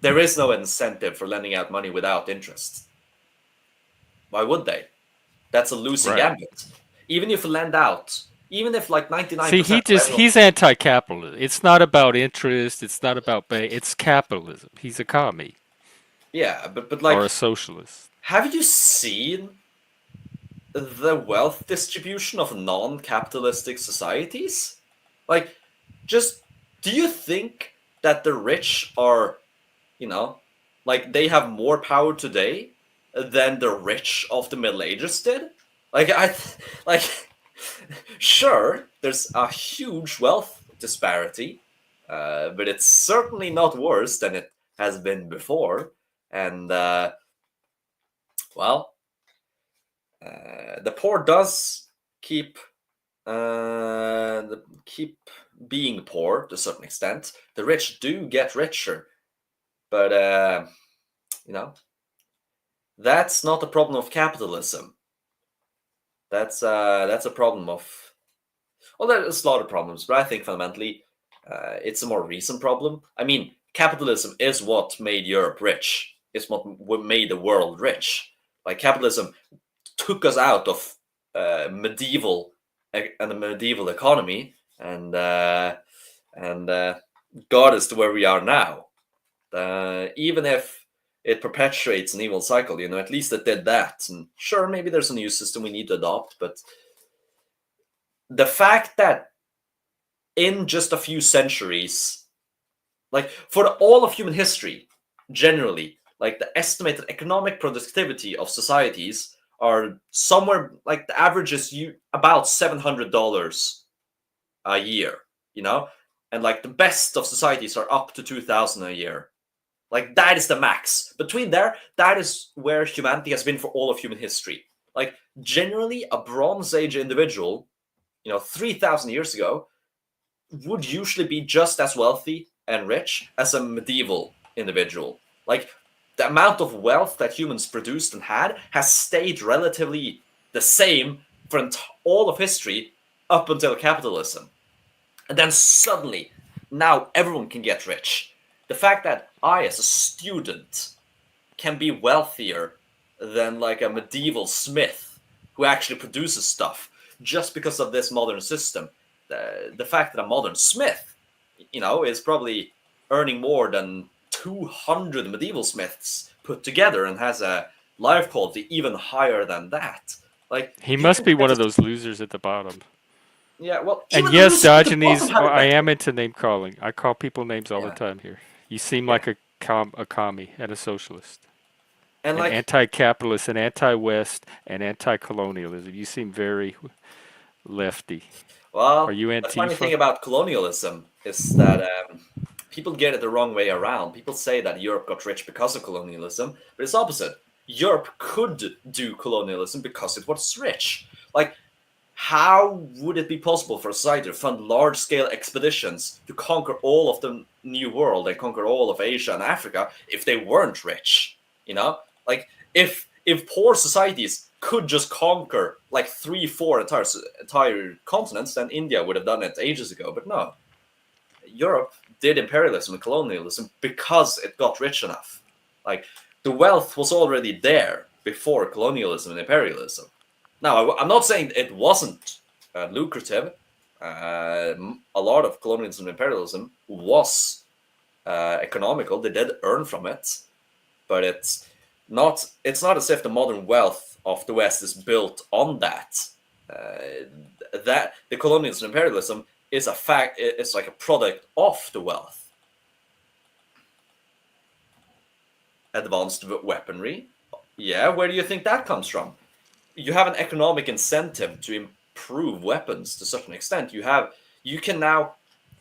There is no incentive for lending out money without interest. Why would they? That's a losing gambit. Even if you lend out, even if 99%. See, he's anti-capitalist. It's not about interest. It's not about it's capitalism. He's a commie. Yeah, but or a socialist. Have you seen the wealth distribution of non-capitalistic societies? Do you think that the rich are, they have more power today than the rich of the Middle Ages did? Sure, there's a huge wealth disparity, but it's certainly not worse than it has been before. And, the poor does keep being poor to a certain extent. The rich do get richer, but that's not a problem of capitalism. That's a problem of, there's a lot of problems, but I think fundamentally it's a more recent problem. I mean, capitalism is what made Europe rich. It's what made the world rich. Capitalism took us out of medieval economy and got us to where we are now. Even if it perpetuates an evil cycle, at least it did that. And sure, maybe there's a new system we need to adopt, but the fact that in just a few centuries, for all of human history, generally, the estimated economic productivity of societies are somewhere, the average is about $700 a year, and the best of societies are up to 2,000 a year. That is the max. Between there, that is where humanity has been for all of human history. Generally, a Bronze Age individual, 3,000 years ago, would usually be just as wealthy and rich as a medieval individual. The amount of wealth that humans produced and had has stayed relatively the same for all of history up until capitalism. And then suddenly, now everyone can get rich. The fact that I, as a student, can be wealthier than a medieval smith who actually produces stuff just because of this modern system. The fact that a modern smith, is probably earning more than 200 medieval smiths put together and has a life quality even higher than that. He must be one of those losers at the bottom. Yeah, well, and yes, Diogenes, I am into name calling. I call people names all the time here. You seem like a commie and a socialist. And anti-capitalist and anti-West and anti-colonialism. You seem very lefty. Well, are you Antifa? The funny thing about colonialism is that people get it the wrong way around. People say that Europe got rich because of colonialism, but it's opposite. Europe could do colonialism because it was rich. How would it be possible for a society to fund large-scale expeditions to conquer all of the New World and conquer all of Asia and Africa if they weren't rich? If poor societies could just conquer 3-4 entire continents, then India would have done it ages ago. But no, Europe did imperialism and colonialism because it got rich enough. The wealth was already there before colonialism and imperialism. Now, I'm not saying it wasn't lucrative. A lot of colonialism and imperialism was economical. They did earn from it, but it's not as if the modern wealth of the West is built on that. That the colonialism and imperialism is a fact. It's like a product of the wealth. Advanced weaponry, yeah. Where do you think that comes from? You have an economic incentive to improve weapons to such an extent. You can now.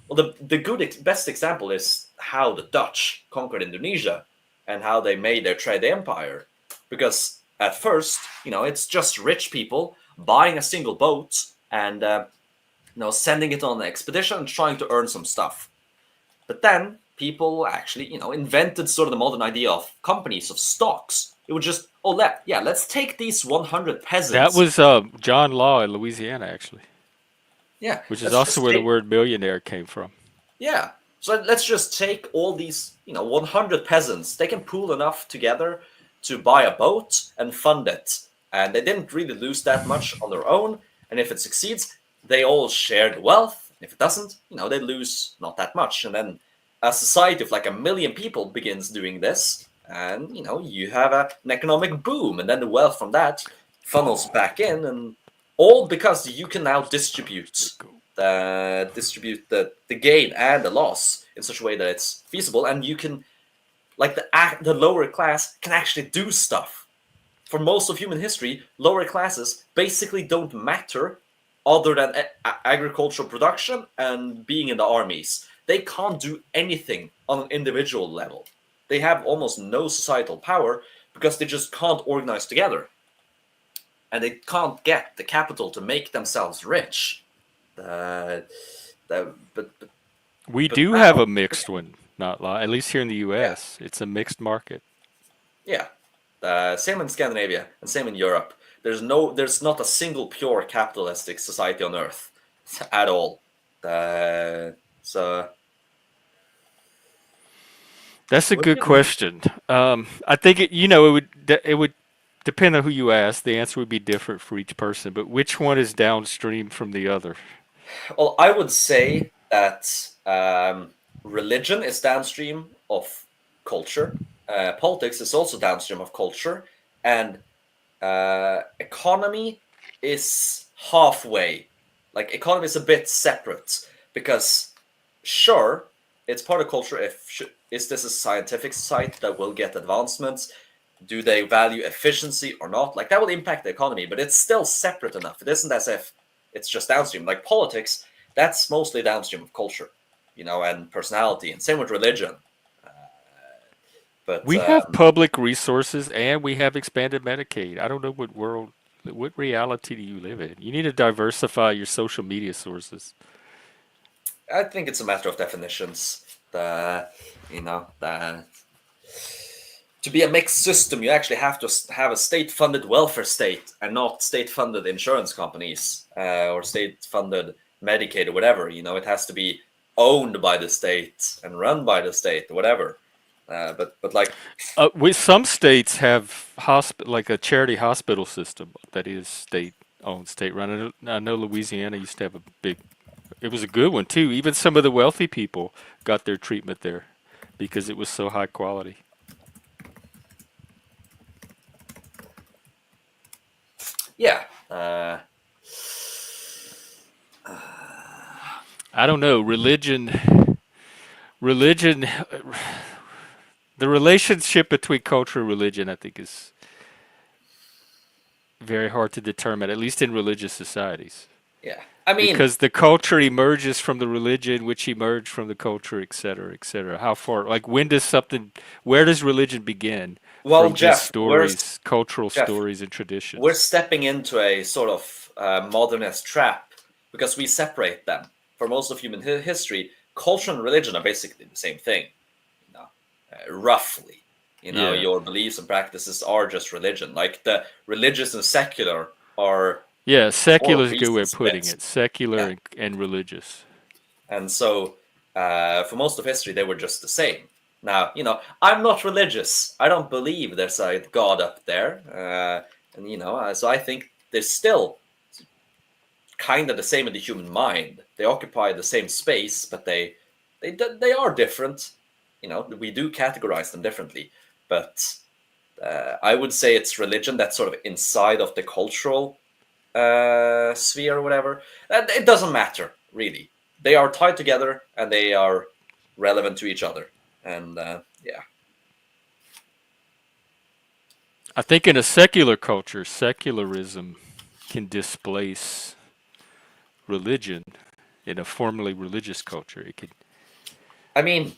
Well, the best example is how the Dutch conquered Indonesia and how they made their trade empire. Because at first, it's just rich people buying a single boat and sending it on an expedition and trying to earn some stuff. But then people actually, invented sort of the modern idea of companies, of stocks. It would just, let's take these 100 peasants. That was John Law in Louisiana, actually. Yeah. Which is also where the word millionaire came from. Yeah. So let's just take all these, 100 peasants. They can pool enough together to buy a boat and fund it. And they didn't really lose that much on their own. And if it succeeds, they all share the wealth. If it doesn't, they lose not that much. And then a society of like 1 million people begins doing this. And, you have an economic boom. And then the wealth from that funnels back in. And all because you can now distribute the gain and the loss in such a way that it's feasible. And you can, like the lower class can actually do stuff. For most of human history, lower classes basically don't matter other than agricultural production and being in the armies. They can't do anything on an individual level. They have almost no societal power because they just can't organize together. And they can't get the capital to make themselves rich. We do have a mixed one, at least here in the U.S. Yeah. It's a mixed market. Yeah. Same in Scandinavia and same in Europe. There's not a single pure capitalistic society on Earth at all. So that's a good question. I think it would depend on who you ask. The answer would be different for each person. But which one is downstream from the other? Well, I would say that religion is downstream of culture. Politics is also downstream of culture, and economy is halfway. Like economy is a bit separate because, sure, it's part of culture. Is this a scientific society that will get advancements? Do they value efficiency or not? Like that will impact the economy, but it's still separate enough. It isn't as if it's just downstream. Like politics, that's mostly downstream of culture, and personality, and same with religion. But we have public resources and we have expanded Medicaid. I don't know what reality do you live in? You need to diversify your social media sources. I think it's a matter of definitions. To be a mixed system, you actually have to have a state-funded welfare state and not state-funded insurance companies or state-funded Medicaid or whatever. It has to be owned by the state and run by the state or whatever. But like with some states have like a charity hospital system that is state-owned, state-run. I know Louisiana used to have it was a good one too. Even some of the wealthy people got their treatment there because it was so high quality. Yeah. I don't know. Religion. The relationship between culture and religion, I think, is very hard to determine, at least in religious societies. Yeah. Because the culture emerges from the religion, which emerged from the culture, et cetera, et cetera. How far? Like, where does religion begin? Well, from Jeff, stories, cultural stories and traditions. We're stepping into a sort of modernist trap because we separate them. For most of human history, culture and religion are basically the same thing, roughly. Your beliefs and practices are just religion. Like the religious and secular are. Yeah, secular is a good way of putting it. Secular and religious. And so, for most of history, they were just the same. Now, I'm not religious. I don't believe there's a God up there. So I think there's still kind of the same in the human mind. They occupy the same space, but they are different. We do categorize them differently. But I would say it's religion that's sort of inside of the cultural sphere or whatever. It doesn't matter, really. They are tied together and they are relevant to each other. And yeah. I think in a secular culture, secularism can displace religion in a formerly religious culture. It could. I mean,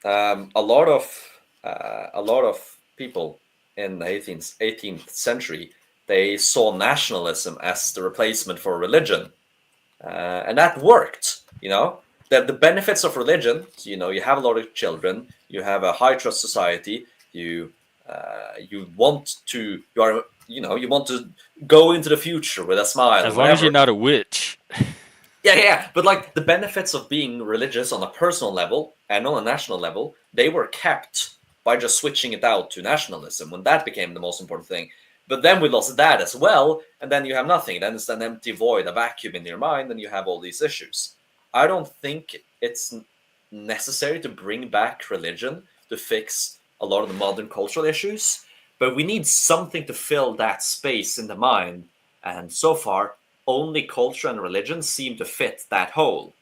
a lot of people in the 18th century, they saw nationalism as the replacement for religion, and that worked. The benefits of religion. You have a lot of children. You have a high trust society. You want to go into the future with a smile. As long as you're not a witch. Yeah. But like the benefits of being religious on a personal level and on a national level, they were kept by just switching it out to nationalism when that became the most important thing. But then we lost that as well, and then you have nothing. Then it's an empty void, a vacuum in your mind, and you have all these issues. I don't think it's necessary to bring back religion to fix a lot of the modern cultural issues, but we need something to fill that space in the mind. And so far, only culture and religion seem to fit that hole.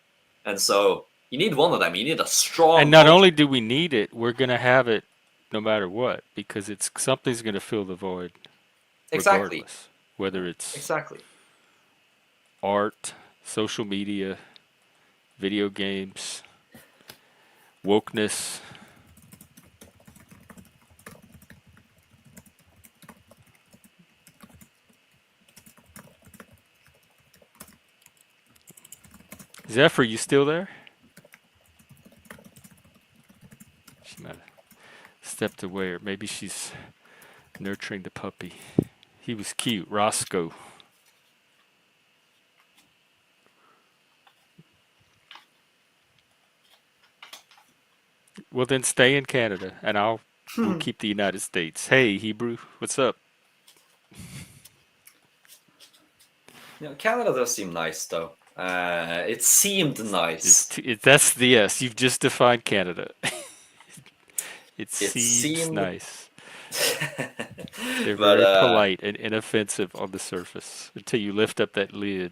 And so you need one of them. You need a strong. And not only do we need it, we're going to have it no matter what, because something's going to fill the void. Exactly. Regardless, whether it's exactly art, social media, video games, wokeness. Zephyr, you still there? She might have stepped away, or maybe she's nurturing the puppy. He was cute, Roscoe. Well, then stay in Canada, and we'll keep the United States. Hey, Hebrew, what's up? Canada does seem nice, though. It seemed nice. That's the yes. You've just defined Canada. It seems nice. They're very polite and inoffensive on the surface until you lift up that lid.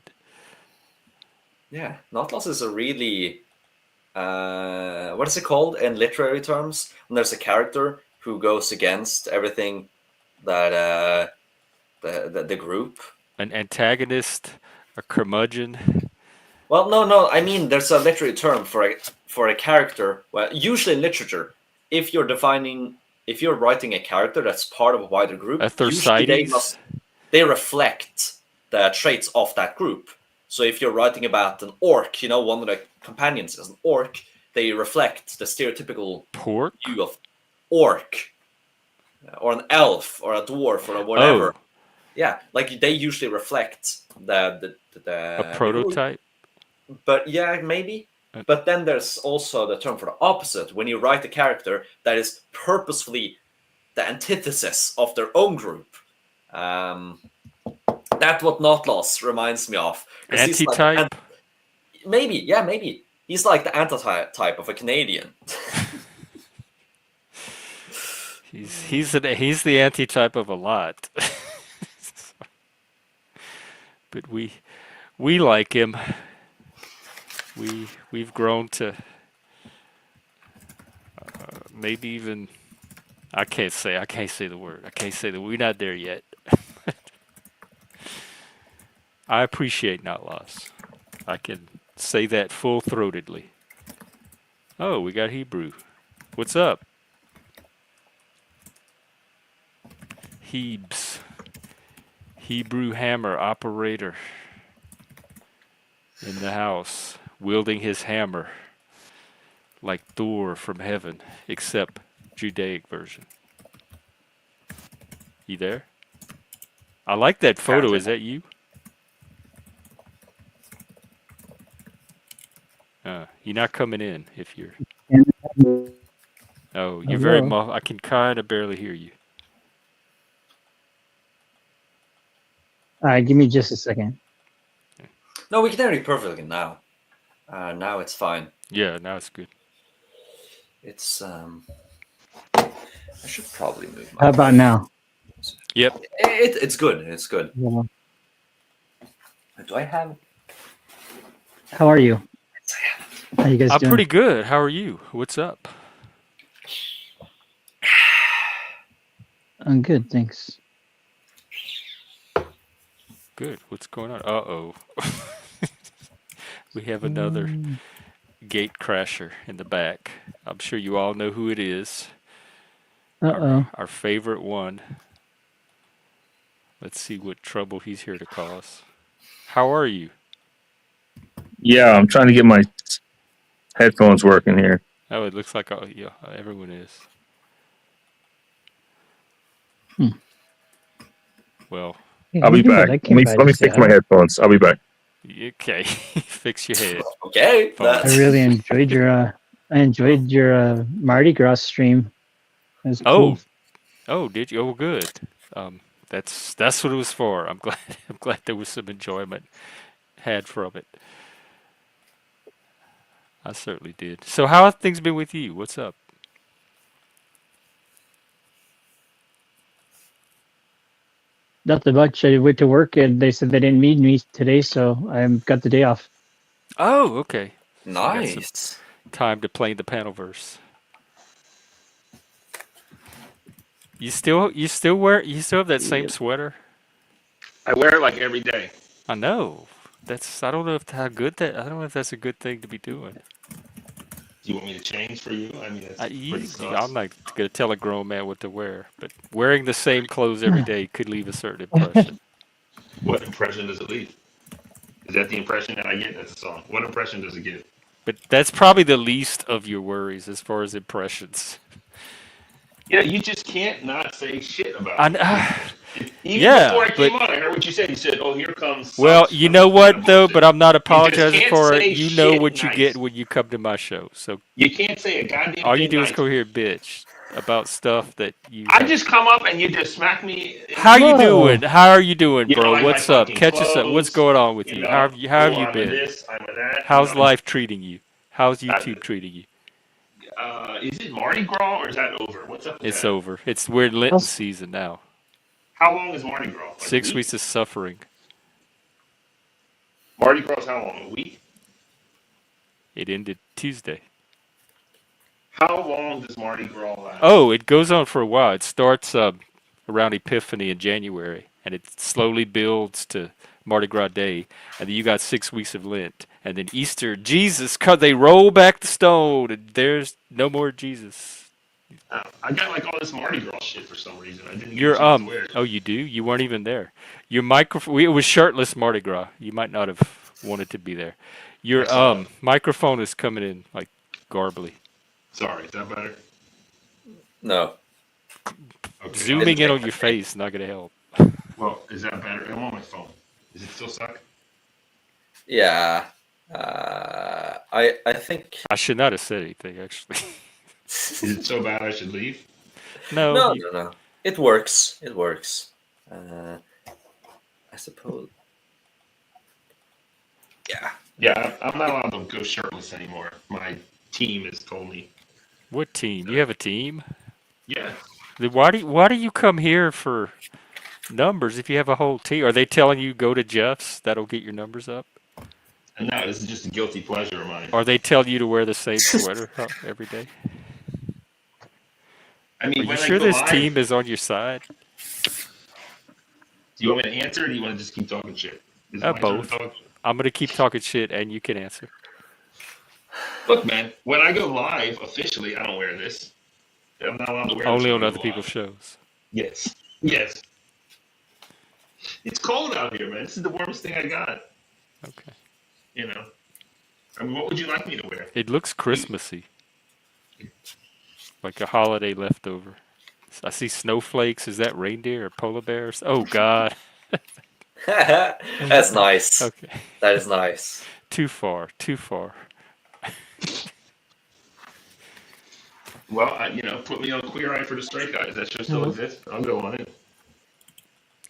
Yeah, Nautilus is a really what is it called in literary terms? When there's a character who goes against everything that the group. An antagonist, a curmudgeon. Well, no. I mean, there's a literary term for a character. Well, usually in literature, if you're writing a character that's part of a wider group, usually they reflect the traits of that group. So if you're writing about an orc, one of the companions is an orc, they reflect the stereotypical view of orc, or an elf, or a dwarf, or whatever. Oh. Yeah, like they usually reflect the a prototype. But yeah, maybe. But then there's also the term for the opposite. When you write a character that is purposefully the antithesis of their own group. That's what Nautilus reminds me of. Anti-type? Maybe. He's like the anti-type of a Canadian. He's the anti-type of a lot. But we like him. We've grown to maybe even I can't say the word. We're not there yet. I appreciate not loss. I can say that full-throatedly. Oh, we got Hebrew. What's up? Hebes. Hebrew hammer operator in the house, wielding his hammer like Thor from heaven, except Judaic version. You there? I like that photo. Is that you? You're not coming in if you're... Oh, you're very muffled. I can kind of barely hear you. All right, give me just a second. No, we can hear you perfectly now. Now it's fine. Yeah, now it's good. It's I should probably move my. How about now? Yep. It's good. It's good. Yeah. Do I have? How are you? How you guys I'm doing? pretty good. How are you? What's up? I'm good, thanks. Good. What's going on? Uh-oh. We have another gate crasher in the back. I'm sure you all know who it is. Uh-oh. Our favorite one. Let's see what trouble he's here to cause. How are you? Yeah, I'm trying to get my headphones working here. Oh, it looks like yeah, everyone is. Well, I'll be back. Let me fix my headphones. I'll be back. Okay, fix your head. Okay. I really enjoyed your Mardi Gras stream. It was cool. Oh, did you? Oh, good. That's what it was for. I'm glad there was some enjoyment had from it. I certainly did. So how have things been with you? What's up? Nothing much. I went to work and they said they didn't need me today, so I got the day off. Oh, okay. Nice. So time to play the Panelverse. You still have that same sweater? I wear it like every day. I know. I don't know if that's a good thing to be doing. Do you want me to change for you? I mean, that's pretty sus. I'm not gonna tell a grown man what to wear, but wearing the same clothes every day could leave a certain impression. What impression does it leave? Is that the impression that I get? That's the song. What impression does it give? But that's probably the least of your worries as far as impressions. Yeah, you just can't not say shit about it. Even before I came on, I heard what you said. You said, "Oh, here comes." Well, you know what though, but I'm not apologizing for it. You know what you get when you come to my show. So you can't say a goddamn. All you do is go here, bitch, about stuff that you. I just come up and you just smack me. How you doing? How are you doing, bro? Like what's up? Catch us up. What's going on with you? How have you been? How's life treating you? How's YouTube treating you? Is it Mardi Gras or is that over? What's up with It's that? over. We're in Lenten season now. How long is Mardi Gras? Like 6 weeks of suffering. Mardi Gras how long? A week? It ended Tuesday. How long does Mardi Gras last? Oh, it goes on for a while. It starts around Epiphany in January, and it slowly builds to Mardi Gras Day, and then you got 6 weeks of Lent, and then Easter, Jesus, they roll back the stone, and there's no more Jesus. I got like all this Mardi Gras shit for some reason. I didn't You're get to wear it. Oh, you do? You weren't even there. Your microphone. It was shirtless Mardi Gras. You might not have wanted to be there. Your microphone is coming in like garbly. Sorry, is that better? No. Okay. Zooming in on your face not gonna help. Well, is that better? I'm on my phone. Does it still suck? Yeah. I think I should not have said anything actually. Is it so bad I should leave? No. No. It works. It works. I suppose. Yeah. Yeah, I'm not allowed to go shirtless anymore. My team has told me. What team? You have a team? Yeah. Why do you come here for numbers if you have a whole team? Are they telling you go to Jeff's? That'll get your numbers up? And no, this is just a guilty pleasure of mine. Are they telling you to wear the same sweater every day? I mean, are you sure this team is on your side? Do you want me to answer, or do you want to just keep talking shit? Both. I'm gonna keep talking shit, and you can answer. Look, man, when I go live officially, I don't wear this. I'm not allowed to wear this. Only on other people's shows. Yes. It's cold out here, man. This is the warmest thing I got. Okay. You know, I mean, what would you like me to wear? It looks Christmassy. Like a holiday leftover. I see snowflakes. Is that reindeer or polar bears? Oh, God. That's nice. Okay. That is nice. Too far. Well, put me on Queer Eye for the Straight Guys. That show still exists. I'll go on it.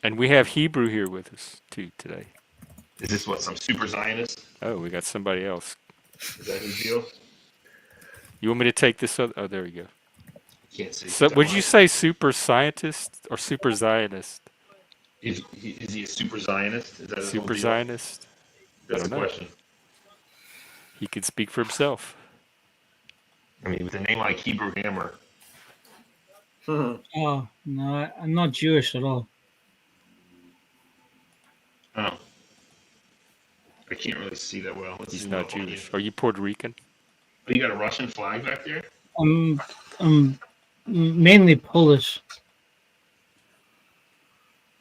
And we have Hebrew here with us, too, today. Is this what, some super Zionist? Oh, we got somebody else. Is that his deal? You want me to take this other? Oh, there we go. Can't see. So, would you say super scientist or super Zionist? Is he a super Zionist? Is that his super whole deal? Zionist? That's the question. He can speak for himself. I mean, with a name like Hebrew Hammer. Oh, no, I'm not Jewish at all. Oh. I can't really see that well. He's not Jewish. Are you Puerto Rican? Oh, you got a Russian flag back there? I'm mainly Polish.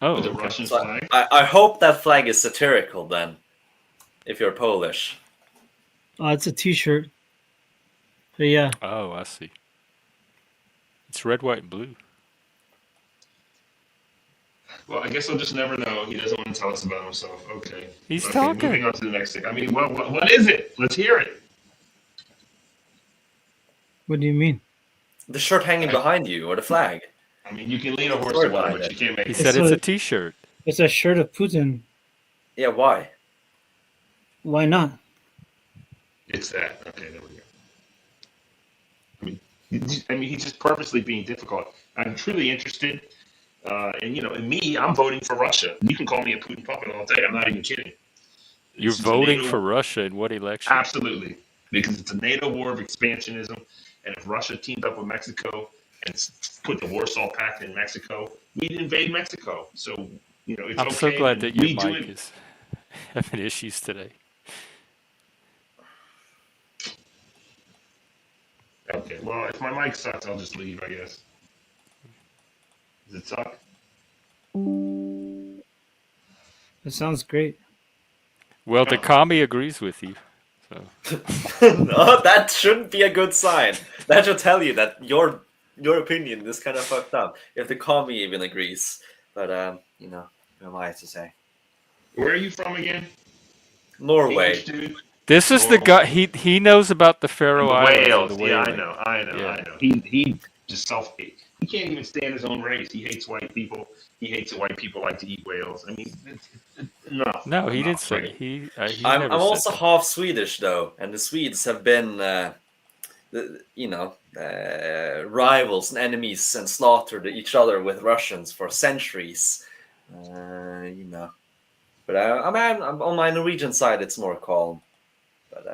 Oh, the Russian flag? I hope that flag is satirical then, if you're Polish. It's a T-shirt. But yeah. Oh, I see. It's red, white, and blue. Well, I guess I'll just never know. He doesn't want to tell us about himself. Okay. He's talking. Moving on to the next thing. I mean, what is it? Let's hear it. What do you mean? The shirt hanging behind you, or the flag. I mean, you can lead a horse to water, but you can't make it. He said it's a T-shirt. It's a shirt of Putin. Yeah, why? Why not? It's that. Okay, there we go. I mean, he's just purposely being difficult. I'm truly interested. And, in me, I'm voting for Russia. You can call me a Putin puppet all day. I'm not even kidding. You're voting for Russia in what election? Absolutely. Because it's a NATO war of expansionism. And if Russia teamed up with Mexico and put the Warsaw Pact in Mexico, we'd invade Mexico. So, it's okay. I'm so glad that your mic is having issues today. Okay, well, if my mic sucks, I'll just leave, I guess. Does it suck? It sounds great. Well, the commie agrees with you. So. No, that shouldn't be a good sign. That should tell you that your opinion is kind of fucked up. If the commie even agrees. But, who am I to say? Where are you from again? Norway. This is the guy, he knows about the Faroe Islands. Wales, yeah, I know. He just self-hate. He can't even stand his own race. He hates white people. He hates that white people like to eat whales. I mean, no. No, he didn't say. He I'm also half Swedish though, and the Swedes have been, rivals and enemies and slaughtered each other with Russians for centuries. But I'm on my Norwegian side. It's more calm. But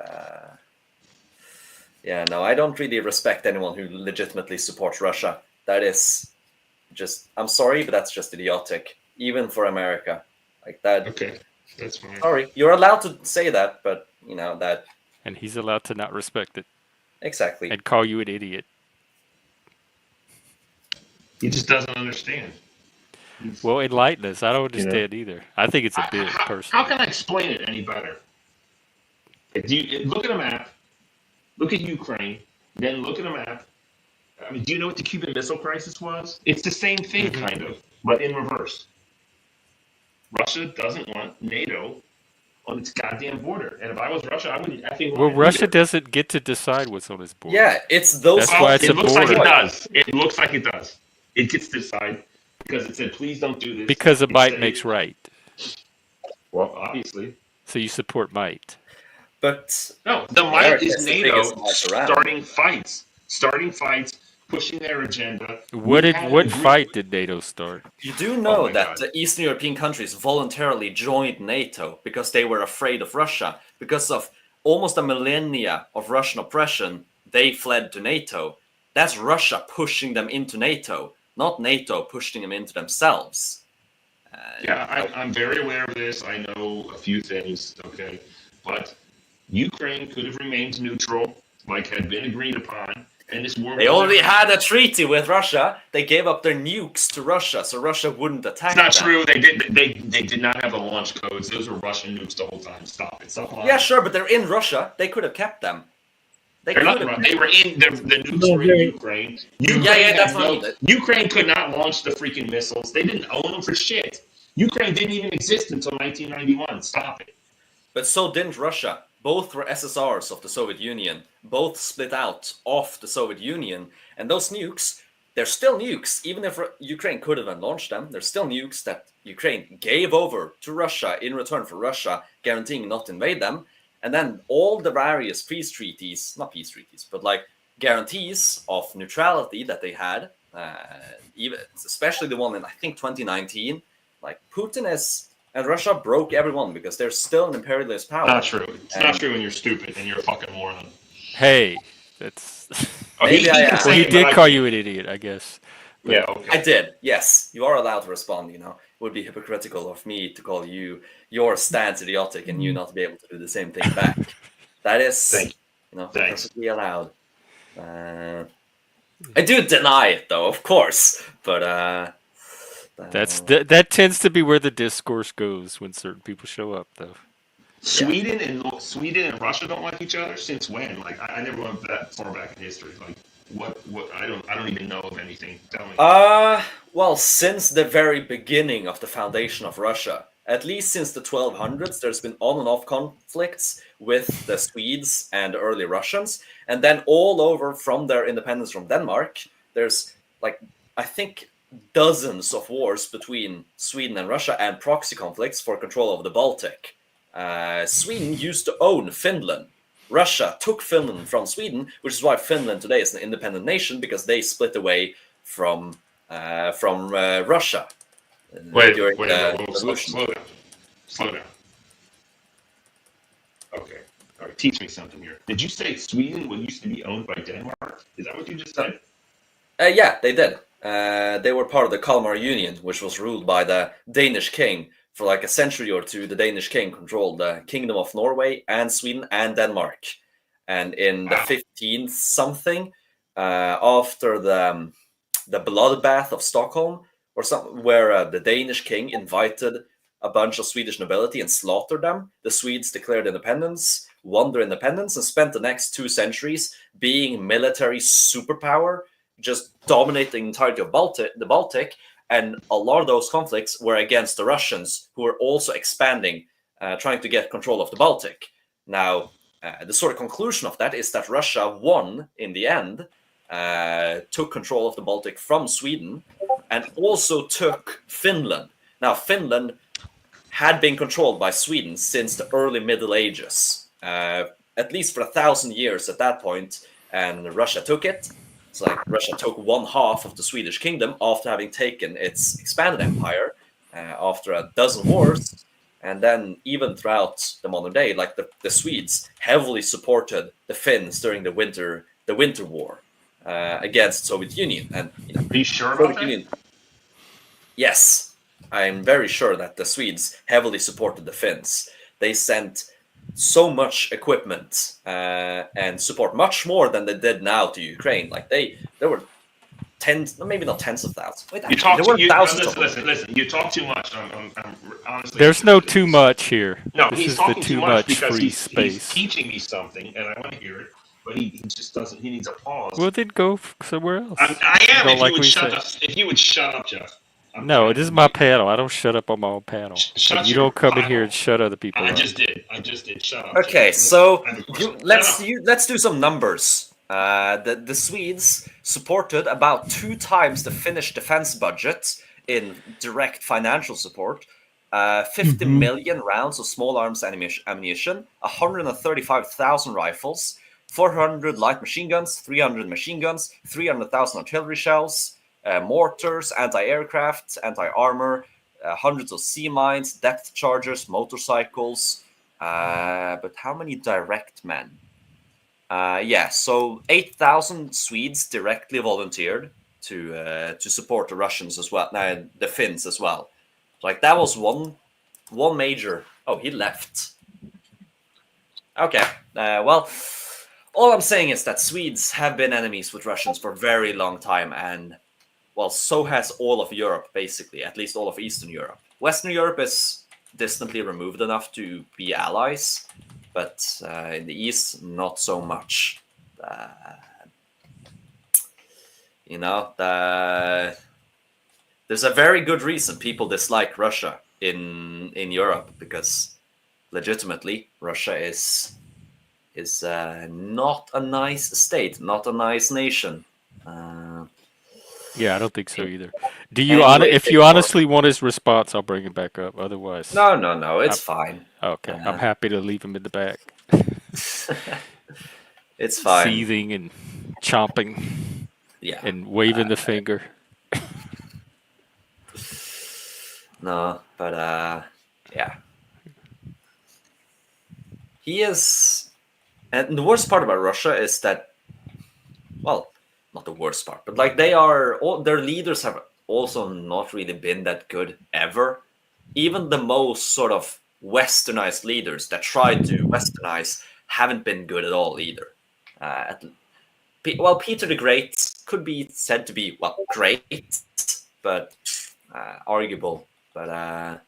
I don't really respect anyone who legitimately supports Russia. That is just, I'm sorry, but that's just idiotic, even for America. Like that. Okay, that's fine. Sorry, you're allowed to say that, but that. And he's allowed to not respect it. Exactly. And call you an idiot. He just doesn't understand. Well, enlighten us. I don't understand either. I think it's a bit personal. How can I explain it any better? Look at a map. Look at Ukraine. Then look at a map. I mean, do you know what the Cuban Missile Crisis was? It's the same thing, kind of, but in reverse. Russia doesn't want NATO on its goddamn border. And if I was Russia, I wouldn't effing Well, Russia doesn't get to decide what's on its border. Yeah, it's those. That's why it's a border. It looks like it does. It looks like it does. It gets to decide because it said, please don't do this. Because might makes right. Well, obviously. So you support might. But no, the might is NATO starting fights, pushing their agenda. What fight did NATO start? You do know that the Eastern European countries voluntarily joined NATO because they were afraid of Russia. Because of almost a millennia of Russian oppression, they fled to NATO. That's Russia pushing them into NATO, not NATO pushing them into themselves. I'm very aware of this. I know a few things, okay? But Ukraine could have remained neutral, like had been agreed upon. And this war. They already had a treaty with Russia. They gave up their nukes to Russia, so Russia wouldn't attack them. It's not true. They did not have the launch codes. Those were Russian nukes the whole time. Stop it. Yeah, sure, but they're in Russia. They could have kept them. They were in the nukes were in Ukraine. Ukraine could not launch the freaking missiles. They didn't own them for shit. Ukraine didn't even exist until 1991. Stop it. But so didn't Russia. Both were SSRs of the Soviet Union. Both split out of the Soviet Union. And those nukes, they're still nukes. Even if Ukraine could have launched them, they're still nukes that Ukraine gave over to Russia in return for Russia guaranteeing not to invade them. And then all the various not peace treaties, but like guarantees of neutrality that they had, even especially the one in, I think, 2019, like Putin and Russia broke everyone because they're still an imperialist power. Not true. It's not true when you're stupid and you're a fucking moron. Hey, that's... Maybe I am. Well, he did call you an idiot, I guess. But yeah, okay. I did, yes. You are allowed to respond, It would be hypocritical of me to call your stance idiotic and you not to be able to do the same thing back. That is, perfectly allowed. I do deny it, though, of course. But that tends to be where the discourse goes when certain people show up, though. Sweden and Russia don't like each other since when? Like I never went that far back in history. Like what I don't even know of anything. Tell me. Well, since the very beginning of the foundation of Russia, at least since the 1200s, there's been on and off conflicts with the Swedes and early Russians, and then all over from their independence from Denmark, there's I think dozens of wars between Sweden and Russia and proxy conflicts for control of the Baltic. Sweden used to own Finland. Russia took Finland from Sweden, which is why Finland today is an independent nation, because they split away from Russia. Wait, slow down. Okay, all right, teach me something here. Did you say Sweden used to be owned by Denmark? Is that what you just said? Yeah, they did. They were part of the Kalmar Union, which was ruled by the Danish king. For like a century or two, the Danish king controlled the Kingdom of Norway and Sweden and Denmark. And in the 15th something, after the bloodbath of Stockholm, or something, where the Danish king invited a bunch of Swedish nobility and slaughtered them, the Swedes declared independence, won their independence, and spent the next 2 centuries being military superpower, just dominating the entirety of the Baltic. And a lot of those conflicts were against the Russians, who were also expanding, trying to get control of the Baltic. Now, the sort of conclusion of that is that Russia won in the end, took control of the Baltic from Sweden, and also took Finland. Now, Finland had been controlled by Sweden since the early Middle Ages, at least for 1,000 years at that point, and Russia took it. It's like Russia took 1/2 of the Swedish kingdom after having taken its expanded empire after a dozen wars. And then even throughout the modern day, like the Swedes heavily supported the Finns during the Winter War against Soviet Union. And are you sure about that? Yes, I'm very sure that the Swedes heavily supported the Finns. They sent so much equipment and support, much more than they did now to Ukraine. Like there were tens, maybe not tens of thousands. Wait, listen. You talk too much. I'm honestly. There's no too much here. No, this he's is talking the too too much because free he's space. teaching me something, and I want to hear it. But he just doesn't. He needs a pause. Well, then go somewhere else. I am. If you would shut up, Jeff. No, it is my panel. I don't shut up on my own panel. You don't come in here and shut other people up. I just did. Shut up. Okay, so let's do some numbers. The Swedes supported about 2 times the Finnish defense budget in direct financial support, 50 million rounds of small arms ammunition, 135,000 rifles, 400 light machine guns, 300 machine guns, 300,000 artillery shells, mortars, anti-aircraft, anti-armor, hundreds of sea mines, depth chargers, motorcycles. But how many direct men? So 8,000 Swedes directly volunteered to support the Russians as well, the Finns as well. Like that was one major. Oh, he left. Okay. Well, all I'm saying is that Swedes have been enemies with Russians for a very long time, and well, so has all of Europe, basically, at least all of Eastern Europe. Western Europe is distantly removed enough to be allies, but in the East, not so much. There's a very good reason people dislike Russia in Europe, because legitimately, Russia is not a nice state, not a nice nation. Yeah, I don't think so either. Do you if you honestly want his response, I'll bring him back up. Otherwise, no, it's fine. Okay, I'm happy to leave him in the back. It's fine. Seething and chomping. Yeah. And waving the finger. No, but yeah. He is, and the worst part about Russia is that, well, not the worst part, but like their leaders have also not really been that good ever. Even the most sort of westernized leaders that tried to westernize haven't been good at all either. Well, Peter the Great could be said to be, well, great, but arguable. But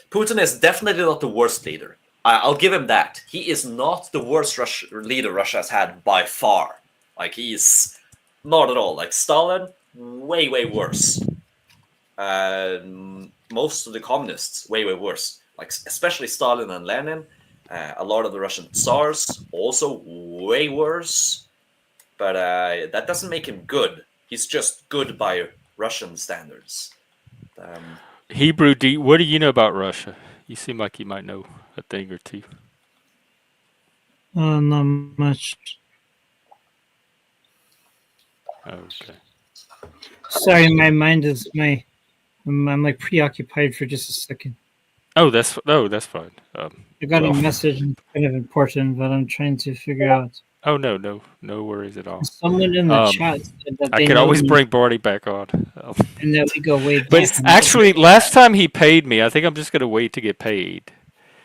Putin is definitely not the worst leader. I'll give him that. He is not the worst leader Russia has had by far. Like, he's not at all. Like, Stalin, way, way worse. Most of the communists, way, way worse. Like, especially Stalin and Lenin. A lot of the Russian tsars, also way worse. But that doesn't make him good. He's just good by Russian standards. Hebrew, what do you know about Russia? You seem like you might know a thing or two. Not much. Okay. Sorry, my mind is I'm like preoccupied for just a second. Oh, that's fine. I got a message, kind of important, but I'm trying to figure out. Oh no worries at all. Someone in the chat said that I could always bring Barney back on. And that we go way back. But actually, last time he paid me, I think I'm just gonna wait to get paid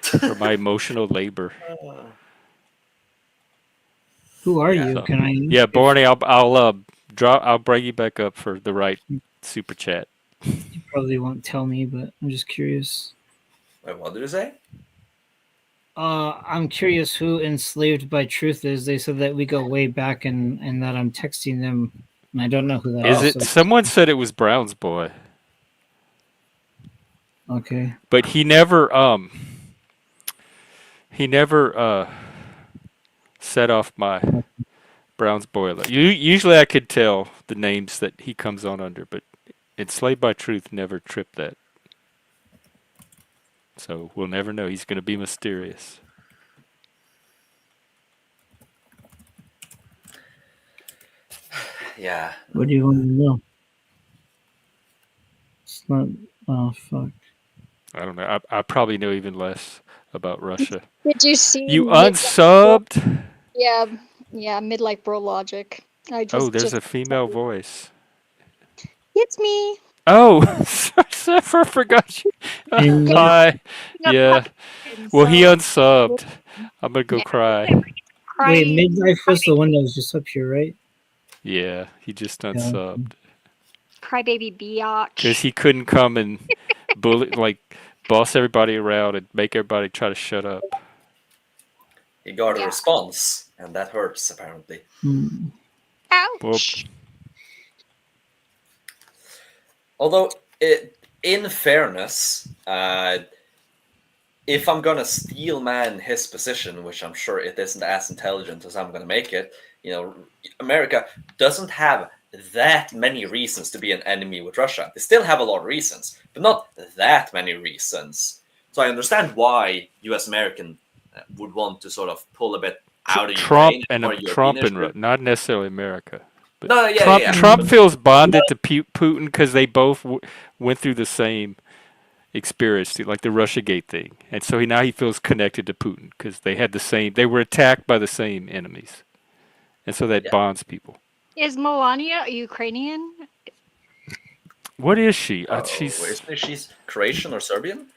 for my emotional labor. Who are you? So, Can I? Yeah, Barney, I'll bring you back up for the right super chat. You probably won't tell me, but I'm just curious. Wait, what did you say? I'm curious who Enslaved by Truth is. They said that we go way back and that I'm texting them, and I don't know who that is. Is it? Someone said it was Brown's boy. Okay. But he never set off my Brown's boiler. Usually I could tell the names that he comes on under, but Enslaved by Truth never tripped that. So we'll never know. He's going to be mysterious. Yeah. What do you want to know? It's not. Oh fuck. I don't know. I probably know even less about Russia. Did you see? You unsubbed? Yeah, midlife bro logic. There's a female voice. It's me. Oh, I forgot you. Hi. Yeah. Well, he unsubbed. I'm gonna go cry. Wait, Midlife was the one that was just up here, right? Yeah, he just unsubbed. Crybaby biatch. Because he couldn't come and boss everybody around and make everybody try to shut up. He got a response, and that hurts, apparently. Ouch. Although, in fairness, if I'm gonna steel man his position, which I'm sure it isn't as intelligent as I'm gonna make it, America doesn't have that many reasons to be an enemy with Russia. They still have a lot of reasons, but not that many reasons. So I understand why U.S. American would want to sort of pull a bit out of Trump Ukraine. Trump and not necessarily America. But no, yeah, Trump feels bonded to Putin because they both went through the same experience, like the Russiagate thing, and so now he feels connected to Putin because they were attacked by the same enemies, and so that bonds people. Is Melania Ukrainian? What is she? She's Croatian or Serbian?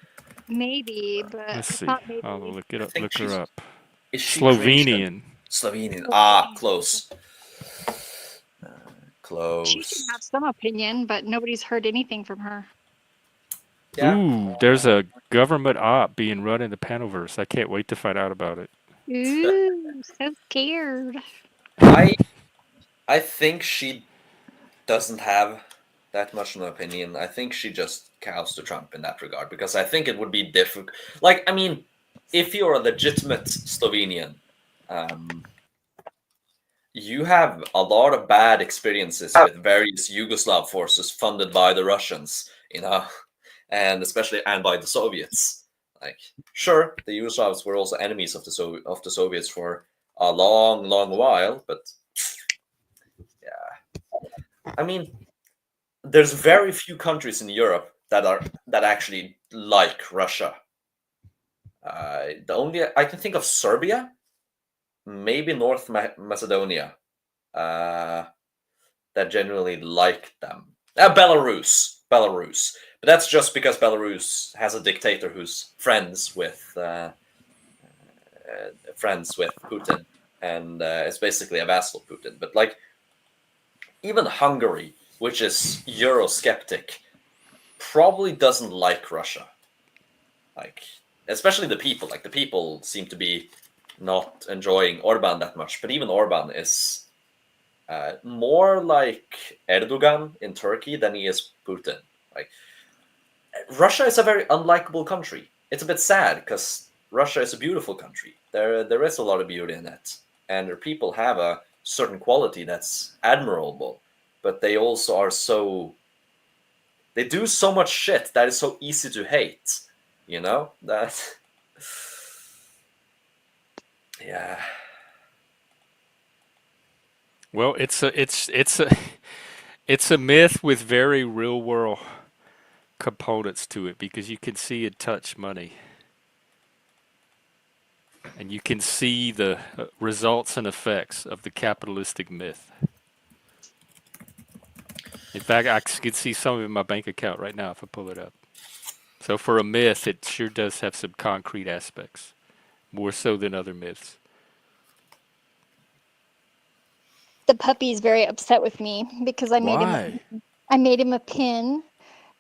Maybe, but let's see. Maybe. I'll look it up. Look her up. Is she Slovenian? Slovenian. Ah, close. Close. She can have some opinion, but nobody's heard anything from her. Yeah. Ooh, there's a government op being run in the Panoverse. I can't wait to find out about it. Ooh, so scared. I think she doesn't have that much of an opinion. I think she just cows to Trump in that regard, because I think it would be difficult. Like, I mean, if you're a legitimate Slovenian, you have a lot of bad experiences with various Yugoslav forces funded by the Russians, and especially by the Soviets. Like, sure, the Yugoslavs were also enemies of the Soviets for a long, long while, but yeah, I mean, there's very few countries in Europe that actually like Russia. The only I can think of Serbia, maybe North Macedonia, that genuinely like them. Belarus, but that's just because Belarus has a dictator who's friends with Putin, and is basically a vassal of Putin. But like, even Hungary, which is Eurosceptic, probably doesn't like Russia. Like, especially the people. Like, the people seem to be not enjoying Orban that much. But even Orban is more like Erdogan in Turkey than he is Putin. Like, Russia is a very unlikable country. It's a bit sad because Russia is a beautiful country. There is a lot of beauty in it, and their people have a certain quality that's admirable. But they also are they do so much shit that is so easy to hate. That yeah. Well, it's a myth with very real world components to it, because you can see and touch money, and you can see the results and effects of the capitalistic myth. In fact, I can see some of it in my bank account right now if I pull it up. So for a myth, it sure does have some concrete aspects, more so than other myths. The puppy is very upset with me because I made Why? him a pin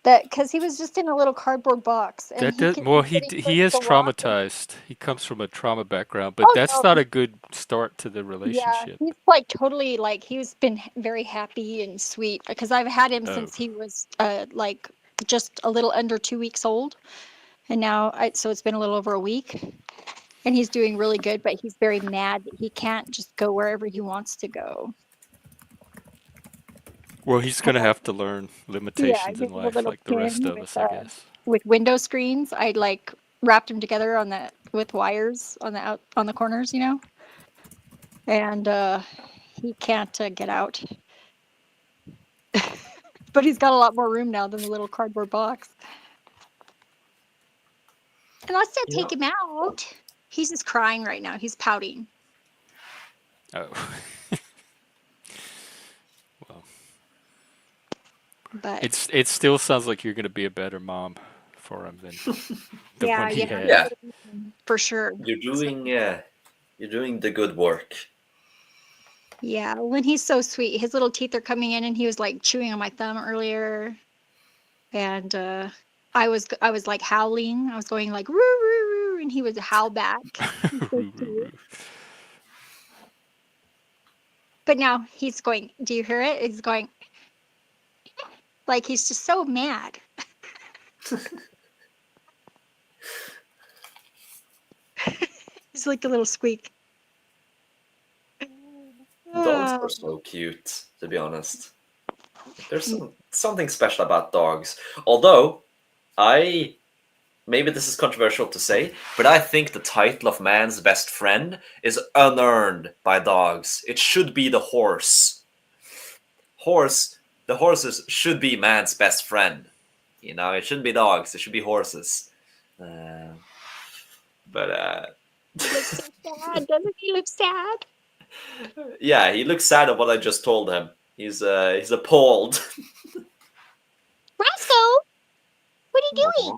because he was just in a little cardboard box, and That does, well, he is traumatized. He comes from a trauma background, but that's not a good start to the Yeah, relationship. he's like totally like he's been very happy and sweet because I've had him since he was like just a little under 2 weeks old, and now so it's been a little over a week, and he's doing really good, but he's very mad that he can't just go wherever he wants to go. Well, he's going to have to learn Yeah, I limitations in gave him a life little like the rest pin of us, I guess. with window screens. I like wrapped him together with wires on the corners, and he can't get out. But he's got a lot more room now than the little cardboard box. And I said take him out. He's just crying right now. He's pouting. Oh. Well. But it still sounds like you're going to be a better mom for him than the one he had. Yeah, for sure. You're doing the good work. Yeah, when he's so sweet, his little teeth are coming in, and he was like chewing on my thumb earlier, and I was like howling. I was going like roo roo roo, and he would howl back. But now he's going. Do you hear it? He's going like he's just so mad. He's like a little squeak. Dogs are so cute, to be honest. There's something special about dogs. Although, maybe this is controversial to say, but I think the title of man's best friend is unearned by dogs. It should be the horse. The horses should be man's best friend. It shouldn't be dogs. It should be horses. But he looks so sad. Doesn't he look sad? Yeah, he looks sad at what I just told him. He's appalled. Roscoe, what are you doing?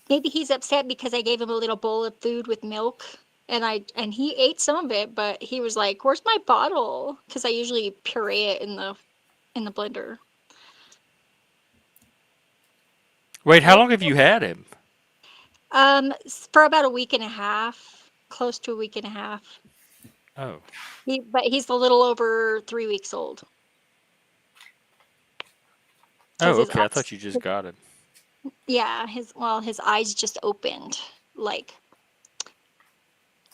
Maybe he's upset because I gave him a little bowl of food with milk, and he ate some of it, but he was like, "Where's my bottle?" Because I usually puree it in the blender. Wait, how long have you had him? For about a week and a half, close to a week and a half. Oh. But he's a little over 3 weeks old. Oh, okay. I thought you just got him. Yeah, his eyes just opened, like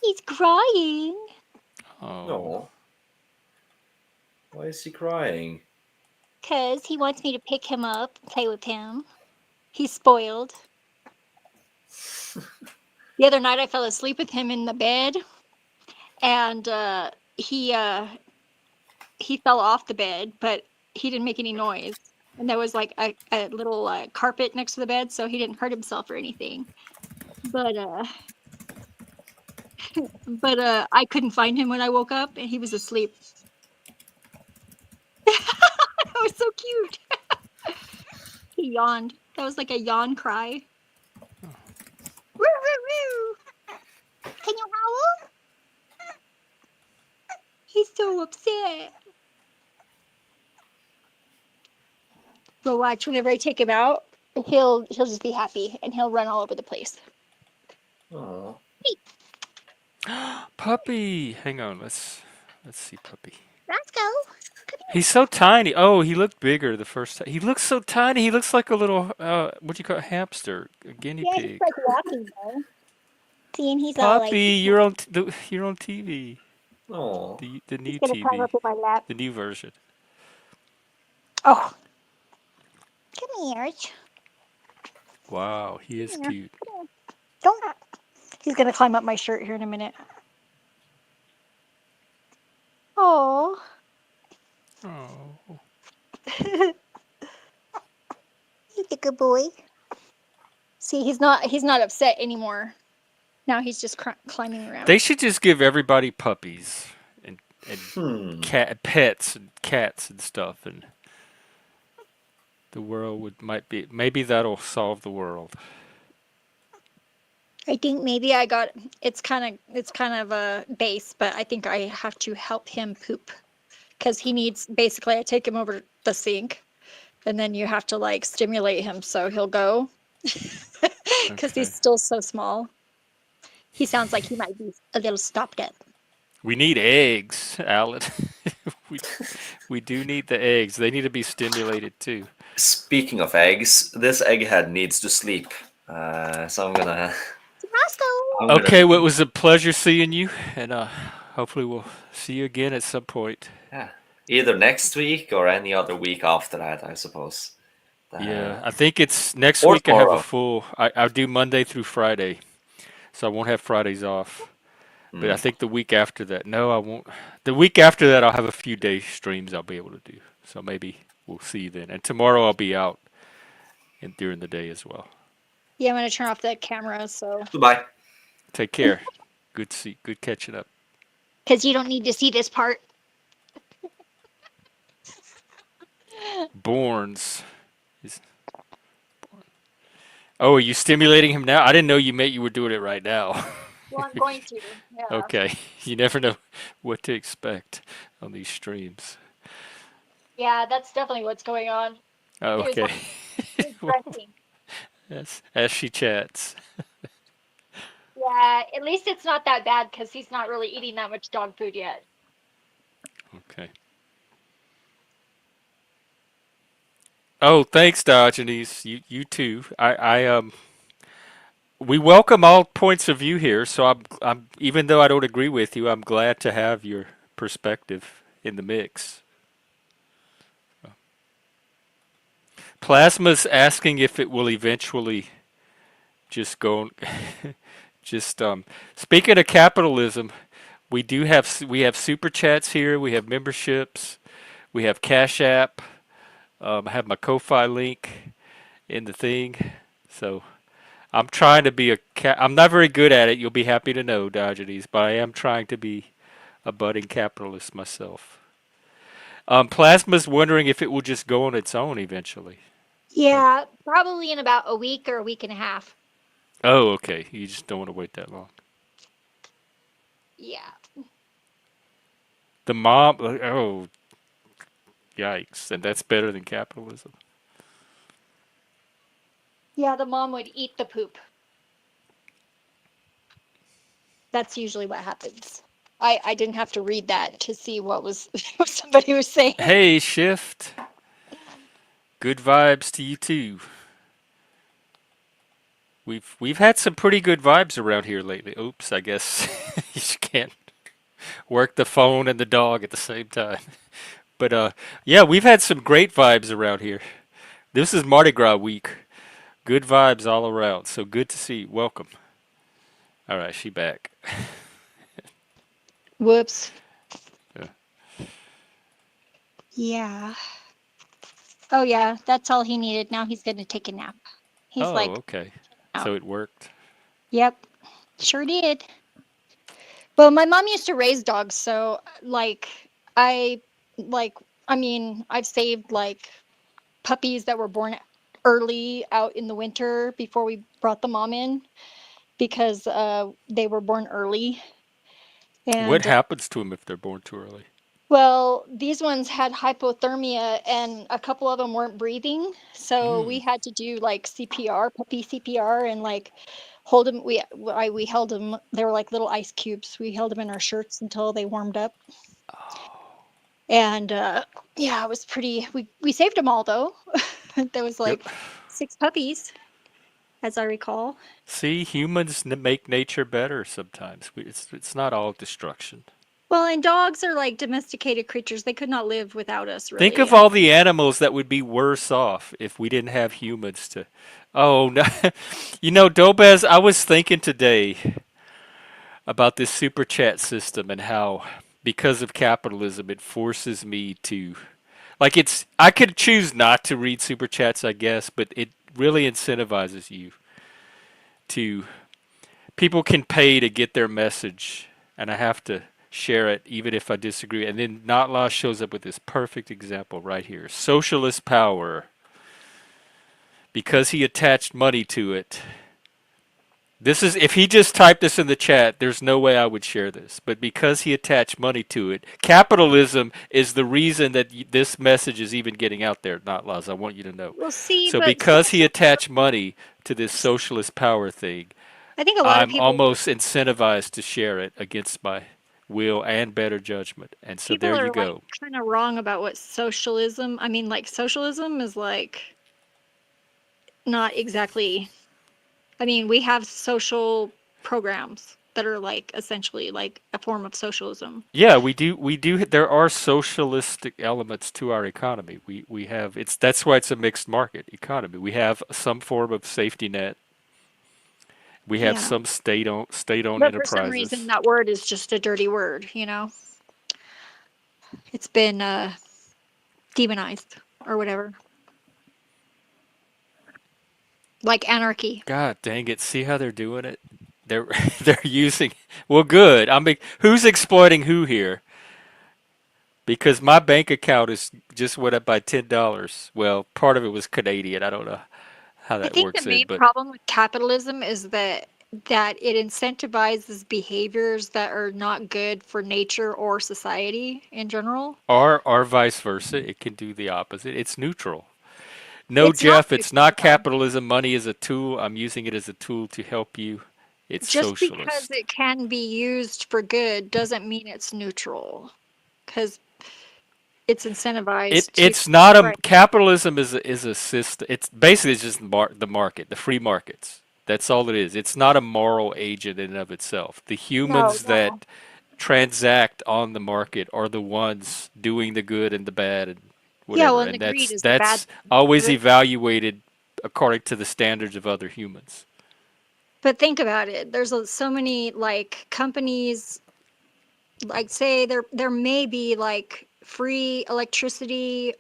He's crying. Oh. No. Why is he crying? 'Cause he wants me to pick him up and play with him. He's spoiled. The other night I fell asleep with him in the bed, and he fell off the bed, but he didn't make any noise. And there was like a little carpet next to the bed, so he didn't hurt himself or anything. But I couldn't find him when I woke up, and he was asleep. That was so cute. He yawned. That was like a yawn cry. Woo, woo, woo. Can you howl? He's so upset. But watch, whenever I take him out, he'll just be happy and he'll run all over the place. Oh. Puppy. Hang on. Let's see Puppy. Let's go. He's so tiny. Oh, he looked bigger the first time. He looks so tiny. He looks like a little what do you call it? Hamster, a guinea Yeah, pig. he's like walking though. See, and he's Puppy, all like, you're on TV. Oh. The new he's gonna climb TV, up in my lap. the new version. Oh, come here. Wow, he is Come here. cute. Come here. Don't. He's gonna climb up my shirt here in a minute. Oh. Oh. He's a good boy. See, he's not upset anymore. Now he's just climbing around. They should just give everybody puppies and pets and cats and stuff, and the world maybe that'll solve the world. I think maybe it's kind of a base, but I think I have to help him poop because he needs, basically I take him over the sink and then you have to like stimulate him so he'll go because he's still so small. He sounds like he might be a little stopped up. We need eggs, Alan. we do need the eggs. They need to be stimulated too. Speaking of eggs, this egghead needs to sleep. So I'm gonna. Okay, well, it was a pleasure seeing you, and hopefully we'll see you again at some point. Yeah, either next week or any other week after that, I suppose. Yeah, I think it's next or week. tomorrow. I have a full. I'll do Monday through Friday, so I won't have Fridays off. But I think the week after that, no, I won't. The week after that, I'll have a few day streams I'll be able to do. So maybe we'll see you then. And tomorrow I'll be out during the day as well. Yeah, I'm gonna turn off the camera. So goodbye. Take care. Good catching up. Because you don't need to see this part. Borns. Oh, are you stimulating him now? I didn't know you were doing it right now. Well, I'm going to. Yeah. Okay. You never know what to expect on these streams. Yeah, that's definitely what's going on. Oh, okay. He's dressing. Yes, as she chats. Yeah, at least it's not that bad because he's not really eating that much dog food yet. Okay. Oh, thanks, Diogenes. You too. We welcome all points of view here. So I'm even though I don't agree with you, I'm glad to have your perspective in the mix. Plasma's asking if it will eventually just go. Speaking of capitalism, we have super chats here. We have memberships. We have Cash App. I have my Ko-Fi link in the thing. So I'm trying to be I'm not very good at it. You'll be happy to know, Diogenes, but I am trying to be a budding capitalist myself. Plasma's wondering if it will just go on its own eventually. Yeah, probably in about a week or a week and a half. Oh, okay. You just don't want to wait that long. Yeah. The mom, oh, yikes. And that's better than capitalism. Yeah, the mom would eat the poop. That's usually what happens. I didn't have to read that to see what somebody was saying. Hey, Shift. Good vibes to you too. We've had some pretty good vibes around here lately. Oops, I guess You can't work the phone and the dog at the same time. But yeah, we've had some great vibes around here. This is Mardi Gras week. Good vibes all around. So good to see you. Welcome. All right, she back. Whoops. Yeah. Yeah. Oh yeah, that's all he needed. Now he's gonna take a nap. He's Oh, like okay. out. So it worked. Yep, sure did. Well, my mom used to raise dogs, so I like I mean, I've saved like puppies that were born early out in the winter before we brought the mom in because they were born early. What And happens to them if they're born too early? well, these ones had hypothermia and a couple of them weren't breathing. So we Mm. had to do like CPR, puppy CPR, and like hold them. We held them. They were like little ice cubes. We held them in our shirts until they warmed up. And yeah, it was pretty. We saved them all though. There was Yep. like 6 puppies, as I recall. See, humans make nature better sometimes. It's not all destruction. Well, and dogs are like domesticated creatures. They could not live without us, Think really. of all the animals that would be worse off if we didn't have humans to. Oh no, Dobez. I was thinking today about this super chat system and how, because of capitalism, it forces me to, like, it's. I could choose not to read super chats, I guess, but it really incentivizes you to. People can pay to get their message, and I have to share it even if I disagree. And then Notlaw shows up with this perfect example right here. Socialist power. Because he attached money to it. This is, if he just typed this in the chat, there's no way I would share this. But because he attached money to it, capitalism is the reason that this message is even getting out there, Notlaws. I want you to know. We'll see, So but because he attached money to this socialist power thing, I think a lot of I'm people almost incentivized to share it against my will and better judgment. And so people there you are like go. kind of wrong about what socialism. I mean, like socialism is like not exactly. I mean, we have social programs that are like essentially like a form of socialism. Yeah, we do. We do. There are socialistic elements to our economy. We have. That's why it's a mixed market economy. We have some form of safety net. We have Yeah. some state-owned But for some reason, enterprises. that word is just a dirty word, It's been demonized or whatever. Like anarchy. God dang it! See how they're doing it? They're they're using. Well, good. I mean, who's exploiting who here? Because my bank account is just went up by $10. Well, part of it was Canadian. I don't know how I that think the works in, main but problem with capitalism is that it incentivizes behaviors that are not good for nature or society in general. or vice versa. It can do the opposite. It's neutral. No, It's not Jeff, it's neutral not though. capitalism. Money is a tool. I'm using it as a tool to help you. It's Just because socialist. it can be used for good doesn't mean it's neutral. Because it's incentivized to It's not a right. capitalism is a system. It's basically it's just the market, the free markets. That's all it is. It's not a moral agent in and of itself. The No, humans no. that transact on the market are the ones doing the good and the bad and Yeah, well, whatever. and the And greed that's is the bad that's thing. always evaluated according to the standards of other humans. But think about it. There's so many like companies like say there may be like free electricity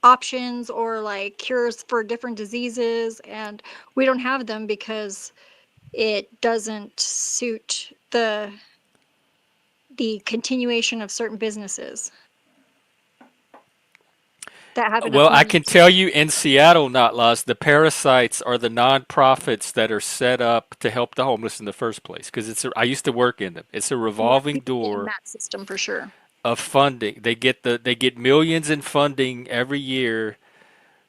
options or like cures for different diseases and we don't have them because it doesn't suit the continuation of certain businesses that have enough Well, I money. can tell you in Seattle, not lost, the parasites are the nonprofits that are set up to help the homeless in the first place. Because I used to work in them. It's a Yeah, revolving we've been in door that system for sure. of funding. They get millions in funding every year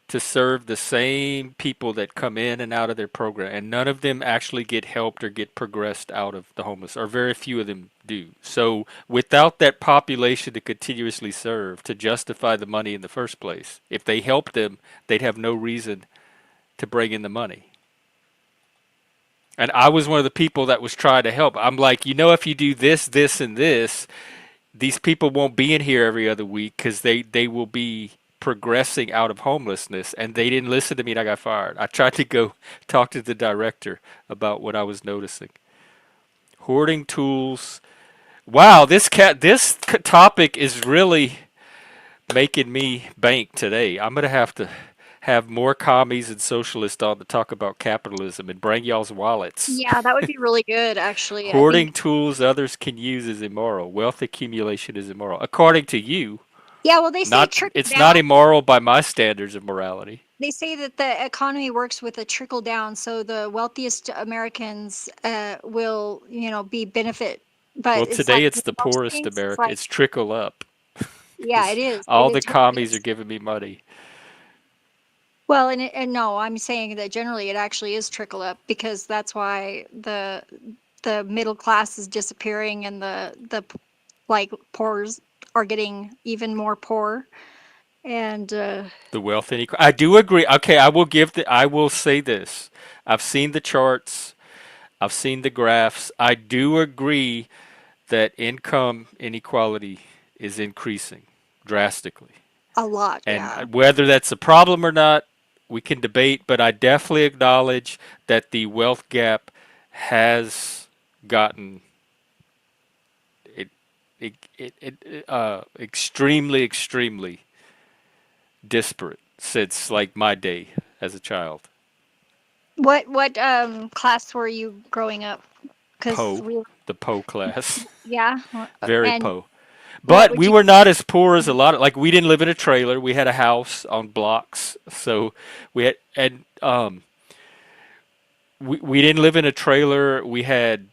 to serve the same people that come in and out of their program, and none of them actually get helped or get progressed out of the homeless, or very few of them do. So without that population to continuously serve to justify the money in the first place, if they helped them, they'd have no reason to bring in the money. And I was one of the people that was trying to help. I'm like, if you do this, this, and this, these people won't be in here every other week because they will be progressing out of homelessness. And they didn't listen to me and I got fired. I tried to go talk to the director about what I was noticing. Hoarding tools. Wow, this topic is really making me bank today. I'm going to have more commies and socialists on to talk about capitalism and bring y'all's wallets. Yeah, that would be really good, actually. I Hoarding think. tools others can use is immoral. Wealth accumulation is immoral. According to you, Yeah, well, they say not trickle it's not down. immoral by my standards of morality. They say that the economy works with a trickle down, so the wealthiest Americans will, be benefit. Well, But it's today like it's with the most poorest things, it's America. like, It's trickle up. yeah, it 'Cause is. all It the totally commies are is. giving me money. Well, and no, I'm saying that generally it actually is trickle up because that's why the middle class is disappearing and like poors are getting even more poor. And The wealth inequality. I do agree. Okay, I will say this. I've seen the charts. I've seen the graphs. I do agree that income inequality is increasing drastically. a lot, And yeah. whether that's a problem or not, we can debate, but I definitely acknowledge that the wealth gap has gotten it, extremely, extremely disparate since like my day as a child. What class were you growing up? Because Poe, the Poe class, yeah, very and Poe. what But would we you? were not as poor as a lot of, like we didn't live in a trailer. We had a house on blocks. So we had and we didn't live in a trailer. We had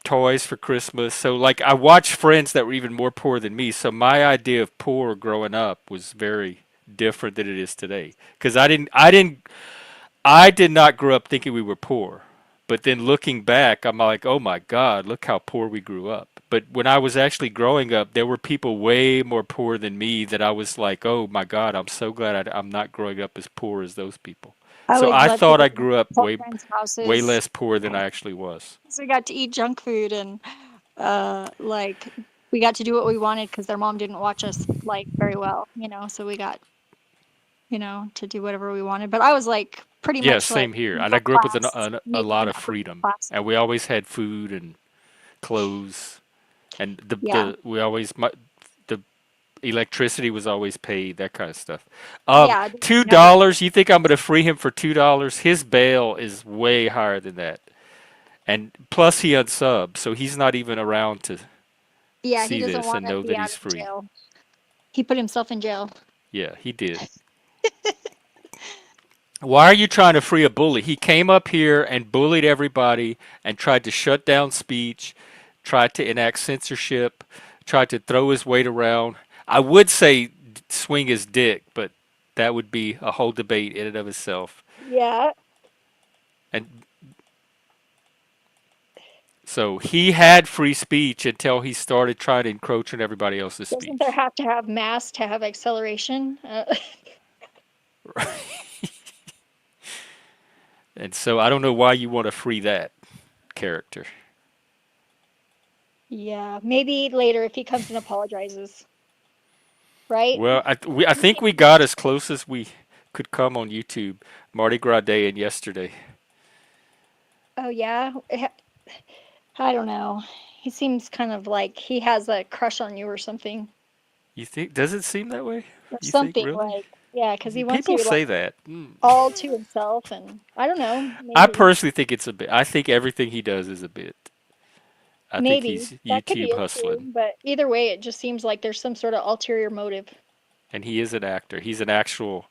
toys for Christmas. So like I watched friends that were even more poor than me. So my idea of poor growing up was very different than it is today. Cuz I did not grow up thinking we were poor. But then looking back, I'm like, "Oh my god, look how poor we grew up." But when I was actually growing up, there were people way more poor than me that I was like, "Oh my god, I'm so glad I'm not growing up as poor as those people." I So always I loved to thought go I to grew up poor friends' way houses. less poor than I actually was. So we got to eat junk food and like we got to do what we wanted because their mom didn't watch us like very well, so we got, to do whatever we wanted. But I was like pretty Yeah, much like same here. And I middle grew up with class, a maybe lot even of upper middle freedom, class. and we always had food and clothes, and Yeah. the electricity was always paid, that kind of stuff. Yeah, they Two never. dollars. You think I'm gonna free him for $2? His bail is way higher than that, and plus he unsubs, so he's not even around to Yeah, he see doesn't this want and to know be that out he's of free. jail. He put himself in jail. Yeah, he did. Why are you trying to free a bully? He came up here and bullied everybody and tried to shut down speech, tried to enact censorship, tried to throw his weight around. I would say swing his dick, but that would be a whole debate in and of itself. Yeah. And so he had free speech until he started trying to encroach on everybody else's Doesn't there speech. have to have mass to have acceleration? And so I don't know why you want to free that character. Yeah, maybe later if he comes and apologizes, right? Well, I think we got as close as we could come on YouTube. Mardi Gras Day and yesterday. Oh yeah. I don't know. He seems kind of like he has a crush on you or something. You think? Does it seem that way? Or You think something really? like, yeah, because he wants People you like say that. all to himself, and I don't know, I maybe, personally think it's a bit. I think everything he does is a bit. I think maybe he's that could be YouTube it too. hustling, But either way, it just seems like there's some sort of ulterior motive. and he is an actor. He's an actual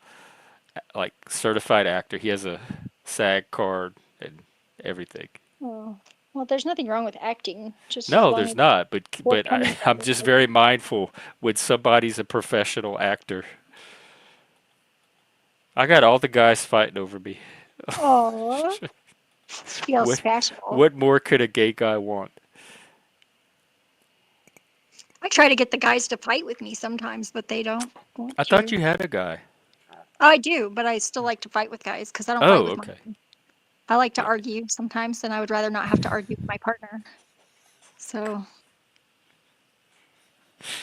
like certified actor. He has a SAG card and everything. Oh, well, there's nothing wrong with acting, just as No, long there's as not. forthcoming I'm about it, just right? very mindful when somebody's a professional actor. I got all the guys fighting over me. Oh, feel What special. what more could a gay guy want? I try to get the guys to fight with me sometimes, but they don't want I to. thought you had a guy. I do, but I still like to fight with guys because I don't fight Oh, with okay. mine. I like to argue sometimes, and I would rather not have to argue with my partner. So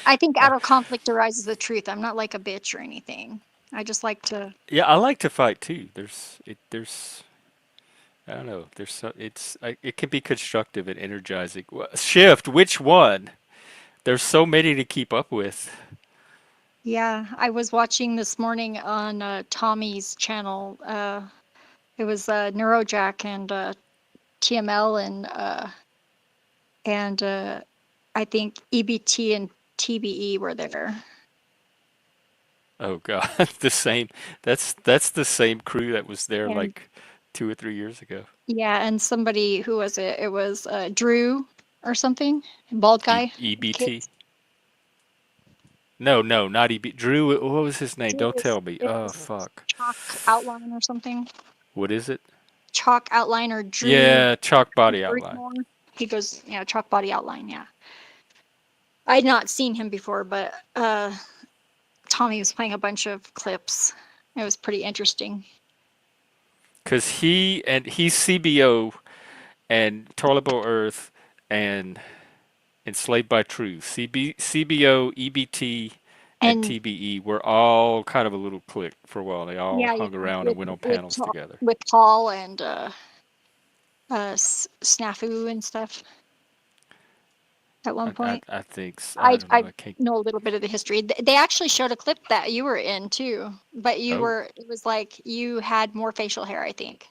I think out of conflict arises the truth. I'm not like a bitch or anything. I just like to. Yeah, I like to fight too. I don't know. It can be constructive and energizing. Shift, which one? There's so many to keep up with. Yeah, I was watching this morning on Tommy's channel. It was Neurojack and TML and I think EBT and TBE were there. Oh God, the same. That's the same crew that was there And like 2 or 3 years ago. yeah, and somebody, who was it? It was Drew or something, bald guy with EBT. kids. No, not EB. Drew. What was his name? Drew Don't was, tell me. it Oh was fuck. Chalk Outline or something. What is it? Chalk Outline or Drew Yeah, chalk body outline. More. He goes, yeah, Chalk Body Outline, yeah. I'd not seen him before, but Tommy was playing a bunch of clips. It was pretty interesting. Cause he's CBO and Tolerable Earth and Enslaved by Truth. CBO, EBT, and And TBE were all kind of a little clique for a while. They all yeah, hung around and went on panels together. with Paul and Snafu and stuff at one point. I think I don't know. I I can't. know a little bit of the history. They actually showed a clip that you were in too, but Oh, it was like you had more facial hair, I think.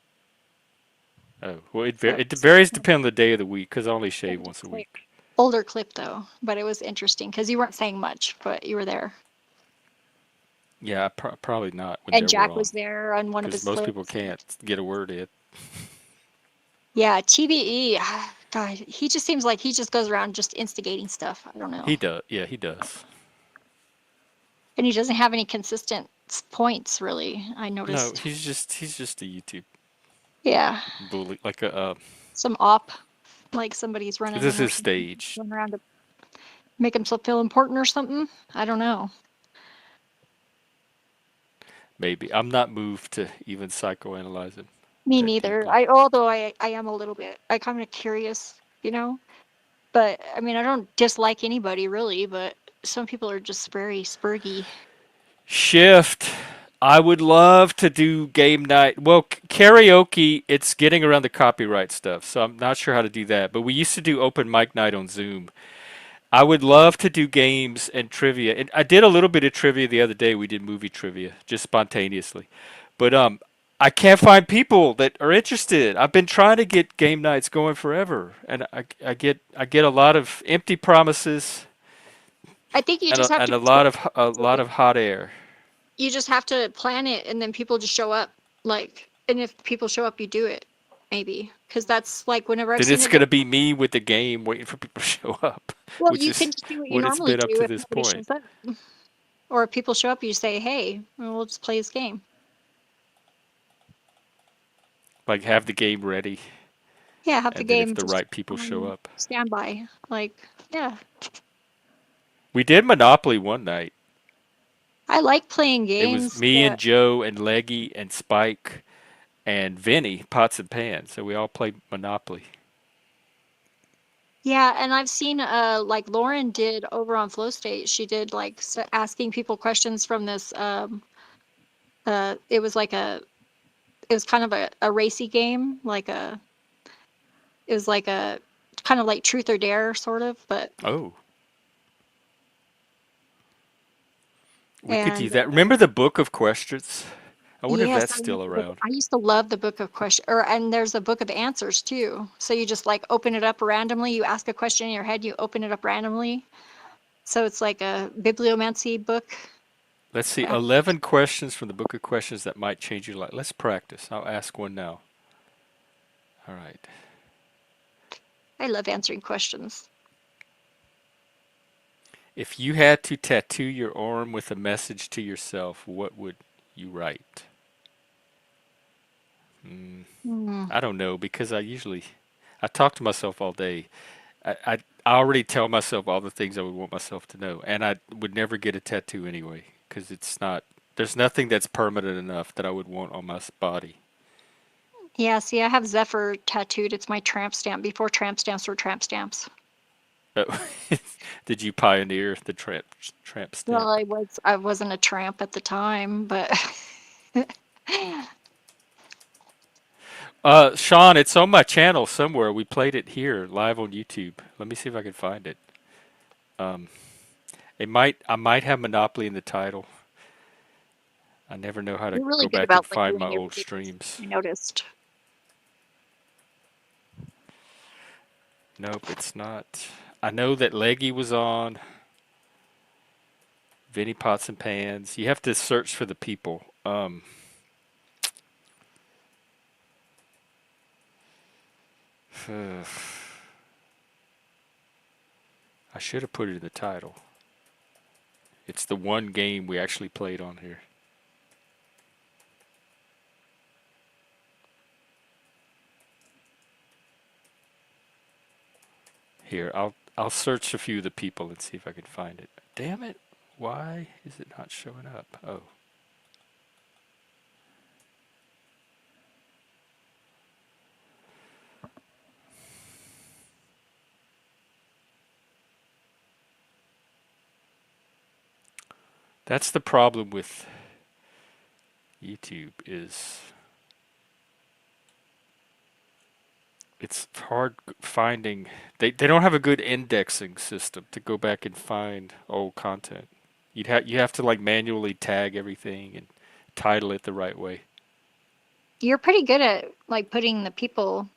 oh. Well, So it varies depending on the day of the week because I only shave once a week. older clip though, but it was interesting because you weren't saying much, but you were there. Yeah, probably not when And they were Jack on was there on one of because his most people clips. can't get a word in. Yeah, TBE, God, he just seems like he just goes around just instigating stuff. I don't know. He does. Yeah, he does. And he doesn't have any consistent points, really, I No, noticed. he's just a YouTube Yeah, bully, like a. some op, like somebody's running This is him or his something, stage. going around to make himself feel important or something. I don't know. Maybe I'm not moved to even psychoanalyze him Me that neither. deeply. Although I am a little bit, I kind of curious, you know. But I mean, I don't dislike anybody really, but some people are just very spurgy. Shift. I would love to do game night. Well, karaoke, it's getting around the copyright stuff, so I'm not sure how to do that. But we used to do open mic night on Zoom. I would love to do games and trivia. And I did a little bit of trivia the other day. We did movie trivia just spontaneously. But I can't find people that are interested. I've been trying to get game nights going forever, and I get a lot of empty promises I think you and just have to a lot of hot air. you just have to plan it and then people just show up. Like, and if people show up, you do it, maybe. Because that's like whenever I've Then seen it's it. gonna be me with the game waiting for people to show up, Well, which you is can just do what you what it's normally been up do to if this nobody point. shows up. Or if people show up, you say, hey, we'll just play this game. Like have the game ready, Yeah, have the and then if game the just right people show on up. standby. Like, yeah. We did Monopoly one night. I like playing It was games me and that, Joe and Leggy and Spike and Vinny, Pots and Pans. So we all played Monopoly. yeah, and I've seen like Lauren did over on Flow State. She did like asking people questions from this it was like it was kind of a racy game, like it was like a kind of like truth or dare sort of, but Oh, we could do and that. Remember the Book of Questions? I wonder if yes, that's still around. I used to love the book of question or and there's a book of answers too. So you just like open it up randomly, you ask a question in your head, you open it up randomly. So it's like a bibliomancy book. Let's see, Uh, 11 questions from the Book of Questions that might change your life. Let's practice. I'll ask one now. All right. I love answering questions. If you had to tattoo your arm with a message to yourself, what would you write? Hmm. I don't know because I talk to myself all day. I already tell myself all the things I would want myself to know, and I would never get a tattoo anyway because it's not. There's nothing that's permanent enough that I would want on my body. Yeah, see, I have Zephyr tattooed. It's my tramp stamp before tramp stamps were tramp stamps. Oh, did you pioneer the tramp Well, stamp? I wasn't a tramp at the time, but Sean, it's on my channel somewhere. We played it here live on YouTube. Let me see if I can find it. Um, I might have Monopoly in the title. I never know how to you're really go good back and about like find my doing your old videos. streams. I noticed. Nope, it's not. I know that Leggy was on. Vinny Pots and Pans. You have to search for the people. I should have put it in the title. It's the one game we actually played on here. Here, I'll search a few of the people and see if I can find it. Damn it. Why is it not showing up? Oh. That's the problem with YouTube is it's hard finding they don't have a good indexing system to go back and find old content. You have to like manually tag everything and title it the right way. You're pretty good at like putting the people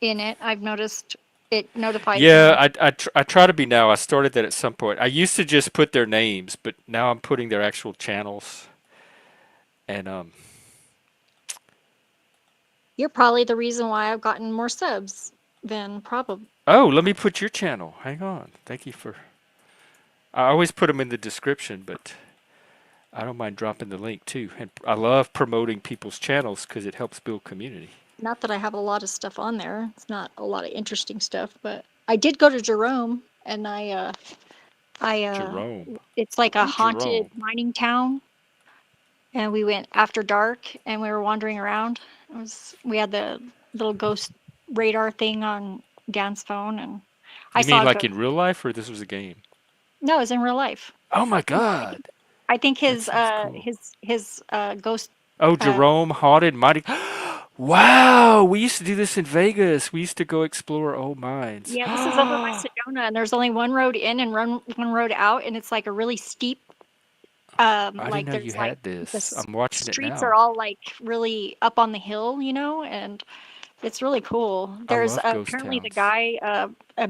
in it. I've noticed it notifies me. Yeah, I try to be now. I started that at some point. I used to just put their names, but now I'm putting their actual channels. And You're probably the reason why I've gotten more subs than probably. oh, let me put your channel. Hang on. Thank you for. I always put them in the description, but I don't mind dropping the link too. And I love promoting people's channels because it helps build community. Not that I have a lot of stuff on there. It's not a lot of interesting stuff, but I did go to Jerome, and Jerome. it's like a Who's haunted Jerome? mining town, and we went after dark, and we were wandering around. We had the little ghost radar thing on Dan's phone, and I You mean saw a like ghost. in real life, or this was a game? No, it was in real life. Oh my No, God, I think that sounds cool. his ghost. Oh, Uh, Jerome Haunted Mighty. Wow, we used to do this in Vegas. We used to go explore old mines. yeah, this is over by I Sedona, and there's only one road in and one road out, and it's like a really steep. didn't Like know you there's like had this. the I'm watching it streets are now. all like really up on the hill, you know, and it's really cool. I There's love ghost apparently the towns. guy,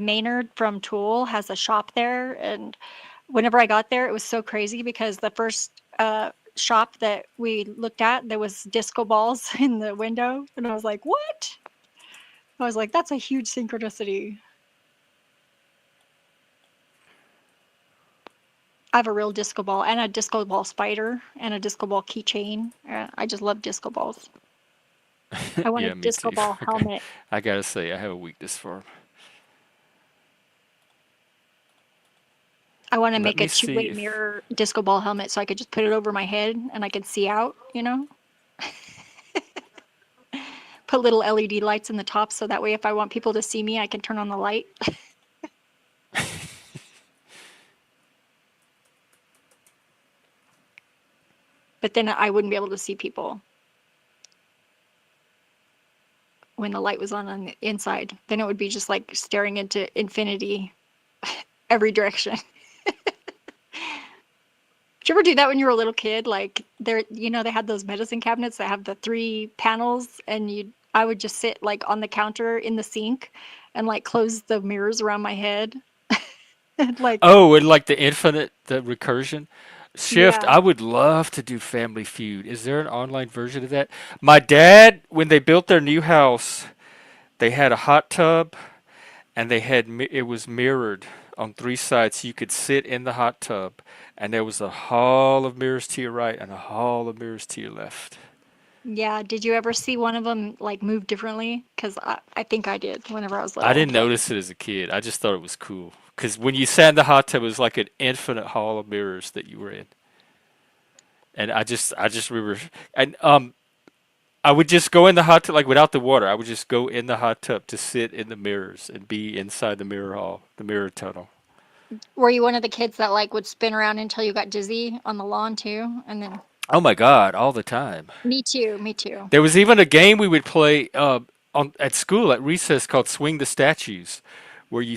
Maynard from Tool, has a shop there, and whenever I got there, it was so crazy because the first shop that we looked at, there was disco balls in the window, and I was like, "What?" I was like, "That's a huge synchronicity." I have a real disco ball and a disco ball spider and a disco ball keychain. I just love disco balls. I want a Yeah, me disco too. ball helmet. I gotta say, I have a weakness for them. I want to Let make a me see two-way if. mirror disco ball helmet so I could just put it over my head and I could see out, you know? Put little LED lights in the top so that way if I want people to see me, I can turn on the light. But then I wouldn't be able to see people when the light was on the inside. Then it would be just like staring into infinity every direction. Did you ever do that when you were a little kid? Like there, you know, they had those medicine cabinets that have the 3 panels, and I would just sit like on the counter in the sink, and like close the mirrors around my head, and like Oh, and like the recursion shift. yeah, I would love to do Family Feud. Is there an online version of that? My dad, when they built their new house, they had a hot tub, and it was mirrored on 3 sides. So you could sit in the hot tub, and there was a hall of mirrors to your right and a hall of mirrors to your left. yeah. Did you ever see one of them like move differently? Because I think I did whenever I was I little. didn't But notice it as a kid. I just thought it was cool. Because when you sat in the hot tub, it was like an infinite hall of mirrors that you were in. And I just remember, and I would just go in the hot tub, like without the water. I would just go in the hot tub to sit in the mirrors and be inside the mirror hall, the mirror tunnel. Were you one of the kids that like would spin around until you got dizzy on the lawn too? And then Oh my God, all the time. me too, me too. There was even a game we would play on at school at recess called Swing the Statues, where you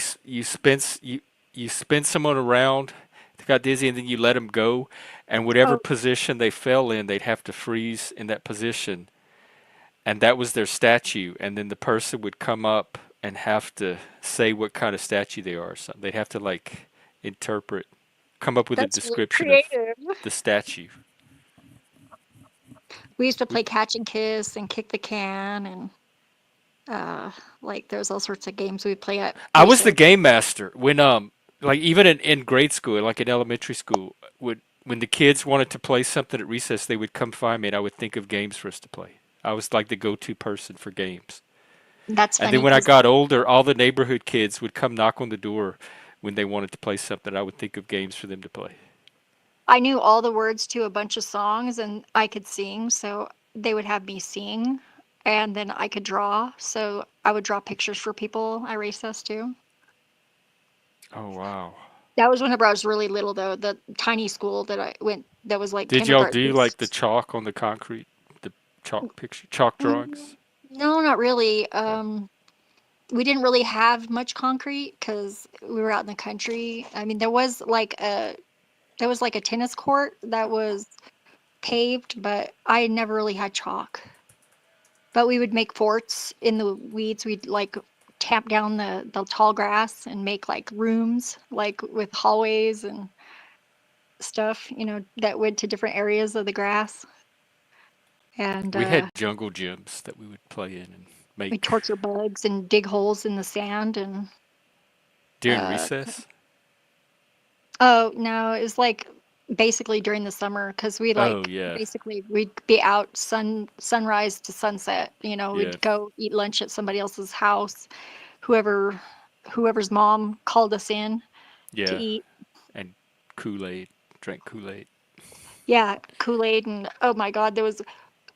spin someone around, they got dizzy, and then you let them go, and whatever Oh, position they fell in, they'd have to freeze in that position, and that was their statue, and then the person would come up and have to say what kind of statue they are or something. They'd have to like interpret, come up with a that's really description of creative. the statue. We used to play catch and kiss and kick the can and like there's all sorts of games we play at I was the recess. game master when like even in grade school, like in elementary school, would when the kids wanted to play something at recess, they would come find me and I would think of games for us to play. I was like the go-to person for games. That's And then funny when I because got older, all the neighborhood kids would come knock on the door when they wanted to play something. I would think of games for them to play. I knew all the words to a bunch of songs and I could sing, so they would have me sing and then I could draw. So I would draw pictures for people at recess too. Oh wow. That was whenever I was really little though, the tiny school that I went that was like Did y'all kindergarten. do like the chalk on the concrete, the chalk picture, chalk Mm, drawings? no, not really. We didn't really have much concrete because we were out in the country. I mean, there was like a tennis court that was paved, but I never really had chalk. But we would make forts in the weeds. We'd like tap down the tall grass and make like rooms, like with hallways and stuff, that went to different areas of the grass. And We had jungle gyms that we would play in and we make torture bugs and dig holes in the sand and during uh recess. oh no, it was like basically during the summer because we Oh like yeah, basically we'd be out sunrise to sunset. yeah, We'd go eat lunch at somebody else's house, whoever whoever's mom called us in to yeah. eat. And Kool-Aid, drank Kool-Aid. Yeah, Kool-Aid and oh my God, there was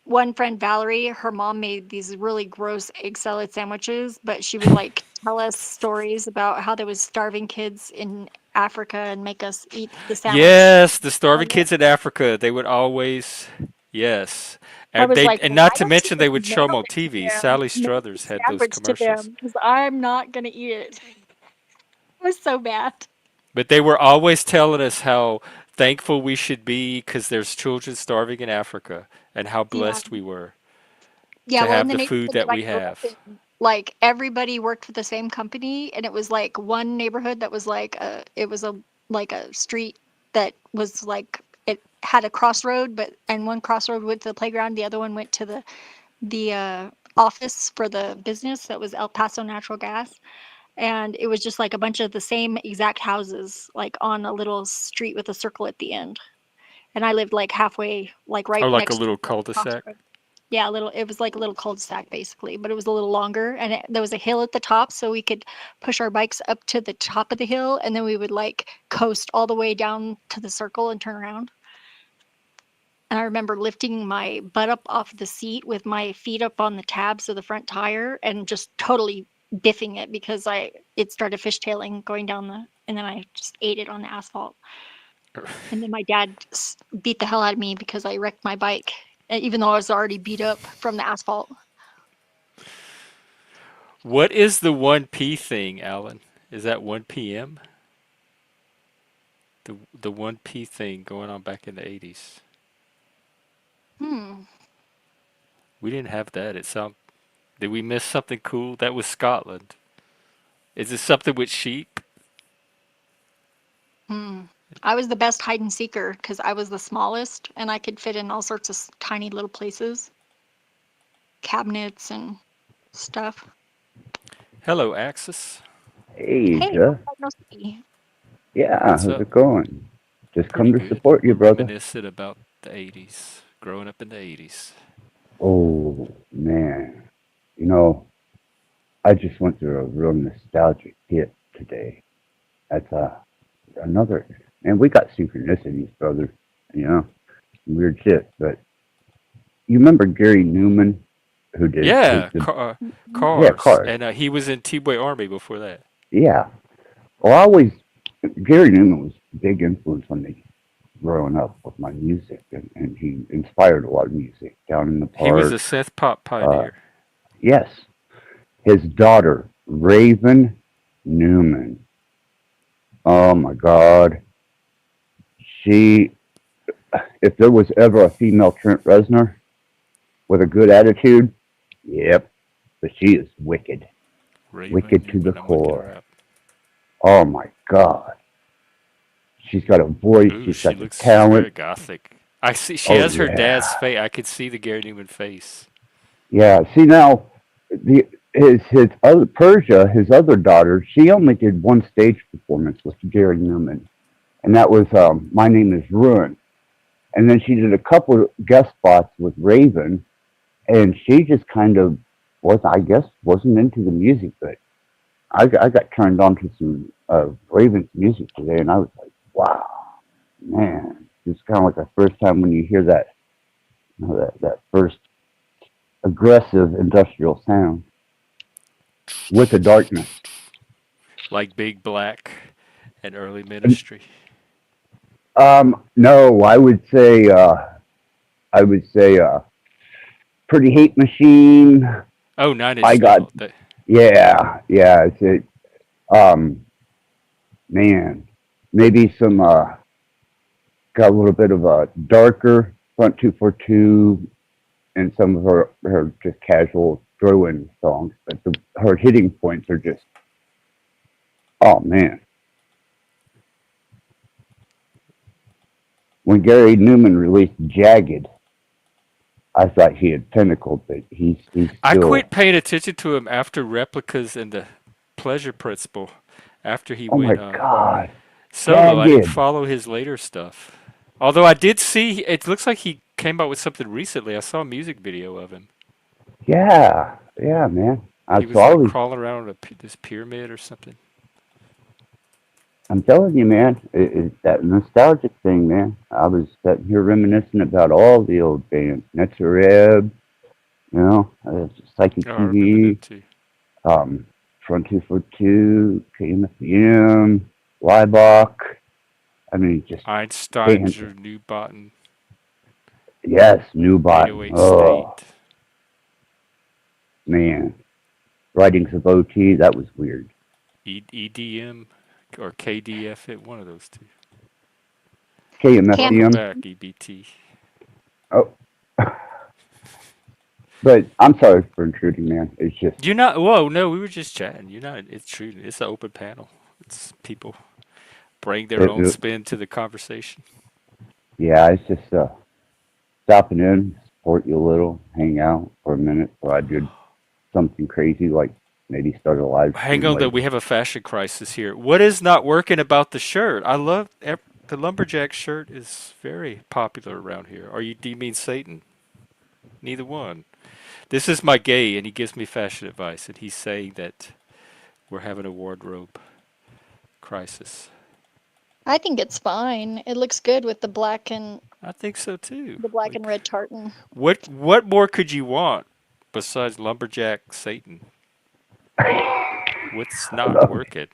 one friend, Valerie, her mom made these really gross egg salad sandwiches, but she would like tell us stories about how there was starving kids in Africa and make us eat the sandwich. Yes, the starving And kids in Africa, they would always, yes. I And was they like, and not why to don't you mention they just would show them mail on it to TV. them? Sally Mail the Struthers had those sandwich to commercials. them because I'm not gonna eat it. It was so bad. But they were always telling us how thankful we should be because there's children starving in Africa and how Yeah. blessed we were Yeah, to well, in have the the food neighborhood that that I we grew up have. in, like everybody worked for the same company, and it was like one neighborhood that was it was like a street that was like it had a crossroad, and one crossroad went to the playground, the other one went to the office for the business that was El Paso Natural Gas, and it was just like a bunch of the same exact houses, like on a little street with a circle at the end. And I lived like halfway, like Oh, right like a next to little the cul-de-sac. crossroad. Yeah, it was like a little cul-de-sac basically, but it was a little longer and there was a hill at the top so we could push our bikes up to the top of the hill and then we would like coast all the way down to the circle and turn around. And I remember lifting my butt up off the seat with my feet up on the tabs of the front tire and just totally biffing it because it started fishtailing going down and then I just ate it on the asphalt. And then my dad beat the hell out of me because I wrecked my bike, even though I was already beat up from the asphalt. What is the 1P thing, Alan? Is that 1 p.m.? The 1P thing going on back in the 80s. Hmm. We didn't have that. Did we miss something cool? That was Scotland. Is it something with sheep? Hmm. I was the best hide and seeker because I was the smallest and I could fit in all sorts of tiny little places, cabinets and stuff. Hello, Axis. Hey, Hey, Jeff. long time no see. Yeah, What's how's up? it going? Just Pretty come to good. support you, We're brother. reminiscing about the 80s, growing up in the 80s. Oh, man. You know, I just went through a real nostalgic hit today. That's another, and we got synchronicities, brother. You know, weird shit. But you remember Gary Newman, who did Yeah, yeah, Cars, Cars. and he was in T-Boy Army before that. Yeah. Well, Gary Newman was a big influence on me growing up with my music, and he inspired a lot of music down in the He was a park. synth pop Uh, pioneer. yes, his daughter Raven Newman. Oh my God, she. If there was ever a female Trent Reznor with a good attitude, yep, but she is wicked, Raven wicked to the Newman, I'm looking her core. up. Oh my God, she's got a voice. Ooh, She's she got the looks, she's very talent. gothic. I see, she Oh has her dad's yeah, face. I could see the Gary Newman face. yeah. See now, his other Persia, his other daughter, she only did one stage performance with Gary Newman, and that was My Name Is Ruin. And then she did a couple of guest spots with Raven, and she just kind of I guess, wasn't into the music, but I got turned on to some Raven's music today, and I was like, wow, man, it's kind of like the first time when you hear that, that first aggressive industrial sound with the darkness. Like Big Black and early Ministry. No, I would say, Pretty Hate Machine. Oh, Nine I Inch got, Nails. yeah, um, man, maybe some, got a little bit of a darker front 242 and some of her just casual throw-in songs, but her hitting points are just, oh man. When Gary Newman released Jagged, I thought he had pinnacled, but he's I still. quit paying attention to him after Replicas and the Pleasure Principle. After he Oh my went God, solo, I didn't Jagged. follow his later stuff. Although I did see, it looks like he came out with something recently. I saw a music video of him. Yeah, yeah, man. He was like crawling around this pyramid or something. I'm telling you, man, it's that nostalgic thing, man. I was sitting here reminiscing about all the old bands, Netzareb, Psychic Oh, I remember them TV, too. Front 242, KMFDM, Leibach. I mean, just bands. Einsteiger, Newbotten. Yes, Newbot. 808 Oh, State. man. Writings of OT, that was weird. EDM or KDF, one of those two. KMFDM. Welcome back, EBT. Oh. But I'm sorry for intruding, man. It's just. You're not. Whoa, no, we were just chatting. You're not intruding. It's an open panel. It's people bring their own spin to the conversation. Yeah, it's just stopping in, support you a little, hang out for a minute. So I did something crazy like maybe start a live stream. Hang on, though. We have a fashion crisis here. What is not working about the shirt? I love the lumberjack shirt. Is very popular around here. Do you mean Satan? Neither one. This is my gay, and he gives me fashion advice, and he's saying that we're having a wardrobe crisis. I think it's fine. It looks good with the black and. I think so too. The black and red tartan. What more could you want besides lumberjack Satan? What's not working?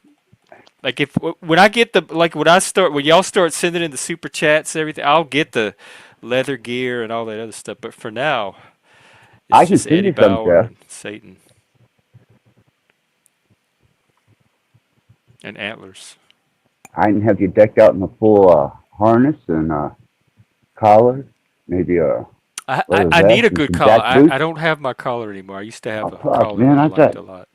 Like when y'all start sending in the super chats and everything, I'll get the leather gear and all that other stuff. But for now, it's just Eddie Bauer and Satan and antlers. I can have you decked out in a full harness and collar, maybe a. I need a good collar. I don't have my collar anymore. I used to have a collar man, I liked a lot.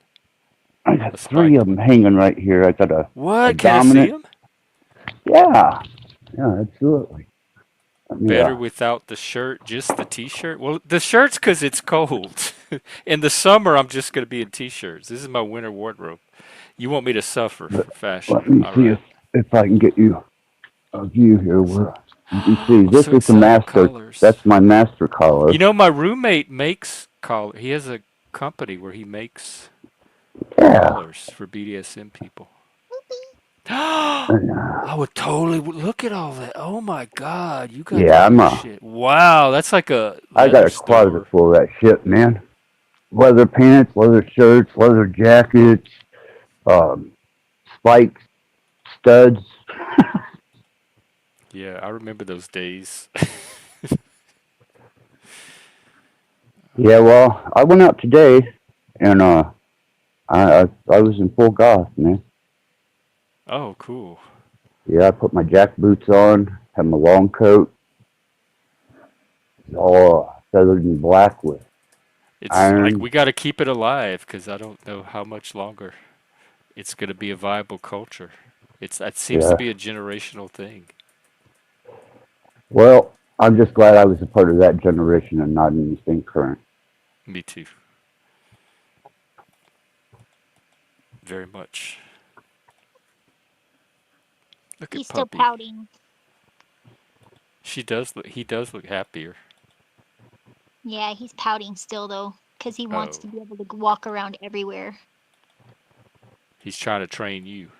I got 3 of them hanging right here. I got a. What? Can I see them? Yeah, absolutely. Better without the shirt, just the t-shirt? Well, the shirt's because it's cold. In the summer, I'm just going to be in t-shirts. This is my winter wardrobe. You want me to suffer for fashion. Let me see if I can get you a view here. Where you can see this is the master. Colors. That's my master collar. You know, my roommate makes collar. He has a company where he makes collars for BDSM people. I would totally look at all that. Oh my God, you got the Yeah, new shit. Wow, that's like a I got leather a closet store. full of that shit, man. Leather pants, leather shirts, leather jackets, um, spikes, studs. Yeah, I remember those days. Yeah, well, I went out today, and I was in full goth, man. Oh, cool. Yeah, I put my jack boots on, had my long coat, all feathered in black with It's like iron. we got to keep it alive because I don't know how much longer it's going to be a viable culture. It seems to Yeah. be a generational thing. Well, I'm just glad I was a part of that generation and not anything current. Me too. Very much. Look He's at still Puppy. pouting. She does look. He does look happier. Yeah, he's pouting still though, because he wants Oh, to be able to walk around everywhere. he's trying to train you.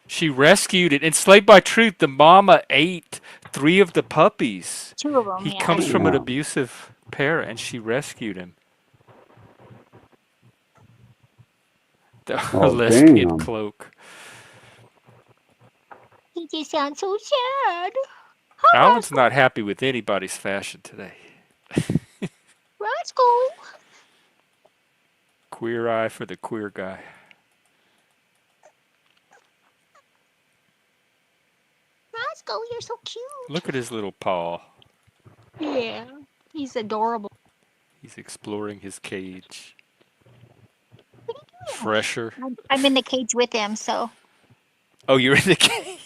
She rescued it. Enslaved by truth, the mama ate 3 of the puppies. 2 of them, He yeah. comes from an Yeah. abusive parent, and she rescued him. The Oh, lesbian damn. cloak. He just sounds so sad. Alan's not happy with anybody's fashion today. Roscoe. Queer eye for the queer guy. Roscoe, you're so cute. Look at his little paw. Yeah, he's adorable. He's exploring his cage. What are you doing? Fresher. I'm in the cage with him, so. Oh, you're in the cage.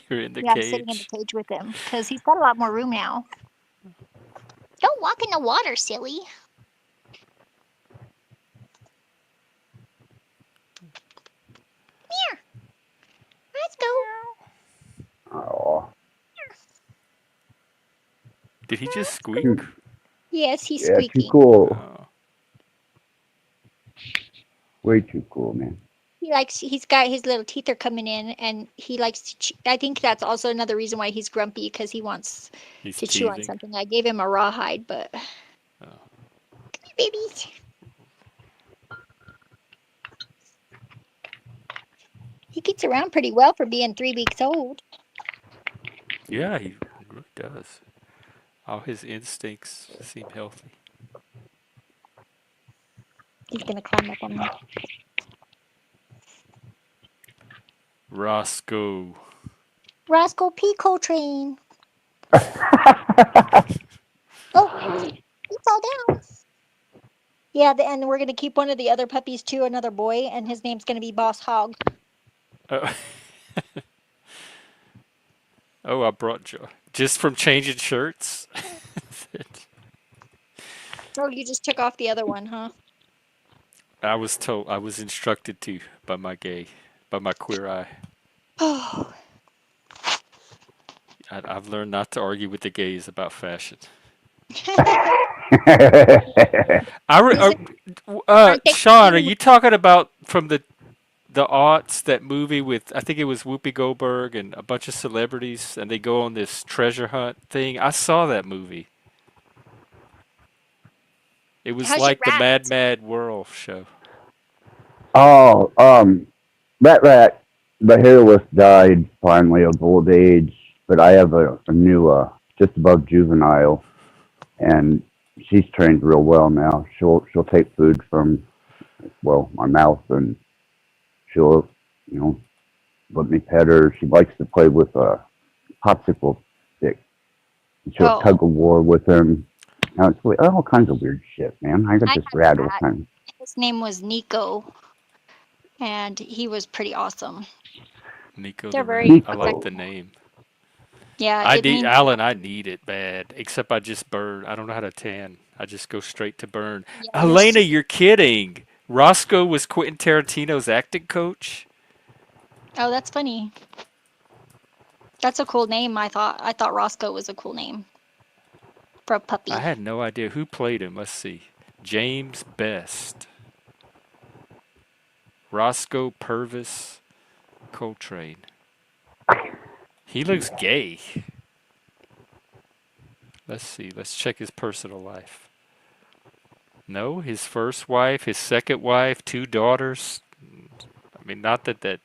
You're in the Yeah, I'm sitting in the cage. cage with him because he's got a lot more room now. Don't walk in the water, silly. Here, let's go. Oh. Did he just squeak? Yes, he's Yeah, too squeaking. cool. Oh. Way too cool, man. He's got his little teeth are coming in, and he likes to I think that's also another reason why he's grumpy, because he wants to chew on something. I gave him a rawhide, but. Oh. Come here, babies. He gets around pretty well for being 3 weeks old. Yeah, he really does. All his instincts seem healthy. He's gonna climb up on me. Roscoe. Roscoe Pico train. Oh, he fell down. Yeah, and we're gonna keep one of the other puppies too, another boy, and his name's gonna be Boss Hog. Oh, I brought joy. Just from changing shirts? Oh, you just took off the other one, huh? I was instructed to by my queer eye. Oh. I've learned not to argue with the gays about fashion. Sean, are you talking about from the aughts, that movie with, I think it was Whoopi Goldberg and a bunch of celebrities, and they go on this treasure hunt thing? I saw that movie. It was like the Mad World show. Oh, that the hairless died finally of old age, but I have a new, just above juvenile, and she's trained real well now. She'll take food from, well, my mouth, and she'll, let me pet her. She likes to play with a popsicle stick. She'll tug a war with him. Now it's all kinds of weird shit, man. I got this rattle kind. His name was Nico, and he was pretty awesome. Nico. I like the name. Yeah, Alan, I need it bad. Except I just burn. I don't know how to tan. I just go straight to burn. Yeah, Helena, you're kidding. Roscoe was Quentin Tarantino's acting coach. Oh, that's funny. That's a cool name. I thought Roscoe was a cool name for a puppy. I had no idea who played him. Let's see. James Best. Roscoe Purvis. Coltrane. He looks gay. Let's see. Let's check his personal life. No, his first wife, his second wife, 2 daughters. I mean, not that that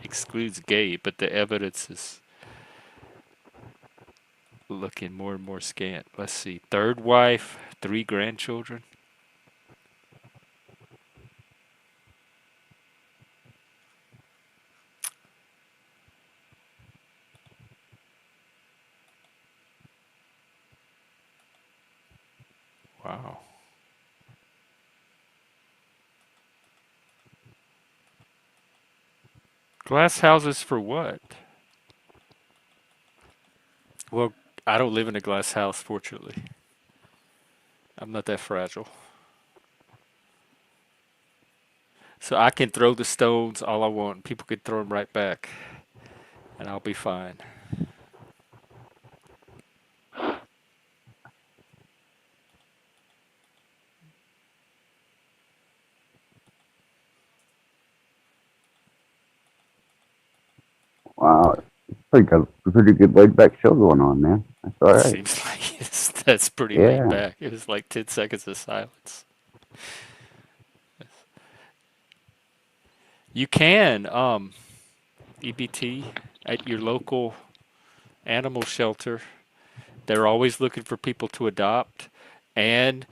excludes gay, but the evidence is looking more and more scant. Let's see. Third wife, 3 grandchildren. Wow. Glass houses for what? Well, I don't live in a glass house, fortunately. I'm not that fragile. So I can throw the stones all I want. People can throw them right back. And I'll be fine. Wow, pretty good laid back show going on, man. That's all right. Seems like that's pretty laid Yeah. back. It was like 10 seconds of silence. You can, EBT, at your local animal shelter. They're always looking for people to adopt. And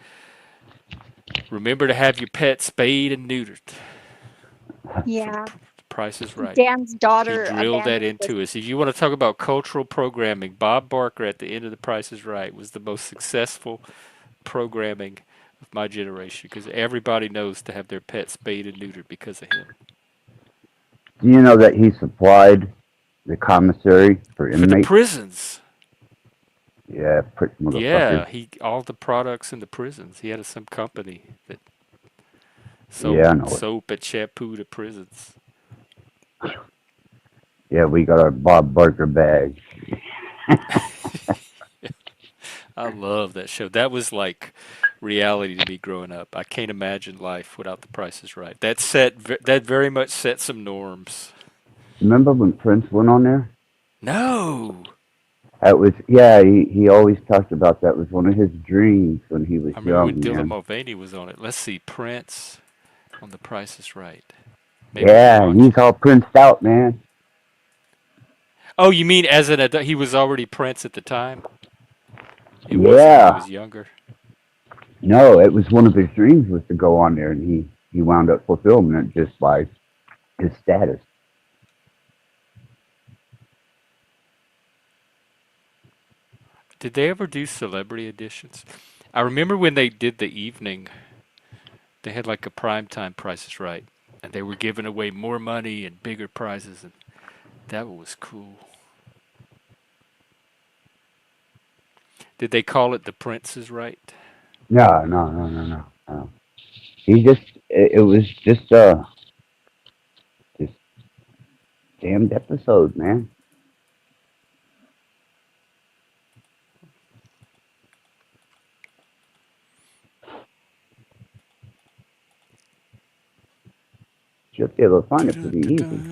remember to have your pet spayed and neutered. Yeah. The Price is Right. Dan's He daughter drilled that abandoned this. into us. If you want to talk about cultural programming, Bob Barker at the end of The Price is Right was the most successful programming of my generation because everybody knows to have their pet spayed and neutered because of him. Do you know that he supplied the commissary for For the inmates? prisons. Yeah, prick motherfucker. Yeah, all the products in the prisons. He had some company that sold Yeah, I know it. soap and shampoo to prisons. Yeah, we got our Bob Barker bag. I love that show. That was like reality to me growing up. I can't imagine life without The Price is Right. That very much set some norms. Remember when Prince went on there? No. That was, yeah, he always talked about that was one of his dreams when he was I remember when young, Dylan man. Mulvaney was on it. Let's see, Prince on The Price is Right. Maybe Yeah, he's all princed out, man. Oh, you mean as an adult? He was already Prince at the time? It wasn't when he Yeah. was younger? No, it was one of his dreams was to go on there, and he wound up fulfilling it just by his status. Did they ever do celebrity editions? I remember when they did the evening, they had like a primetime Price is Right, and they were giving away more money and bigger prizes, and that was cool. Did they call it The Prince is Right? No. He it was just damned episode, man. Should be able to find it pretty easy.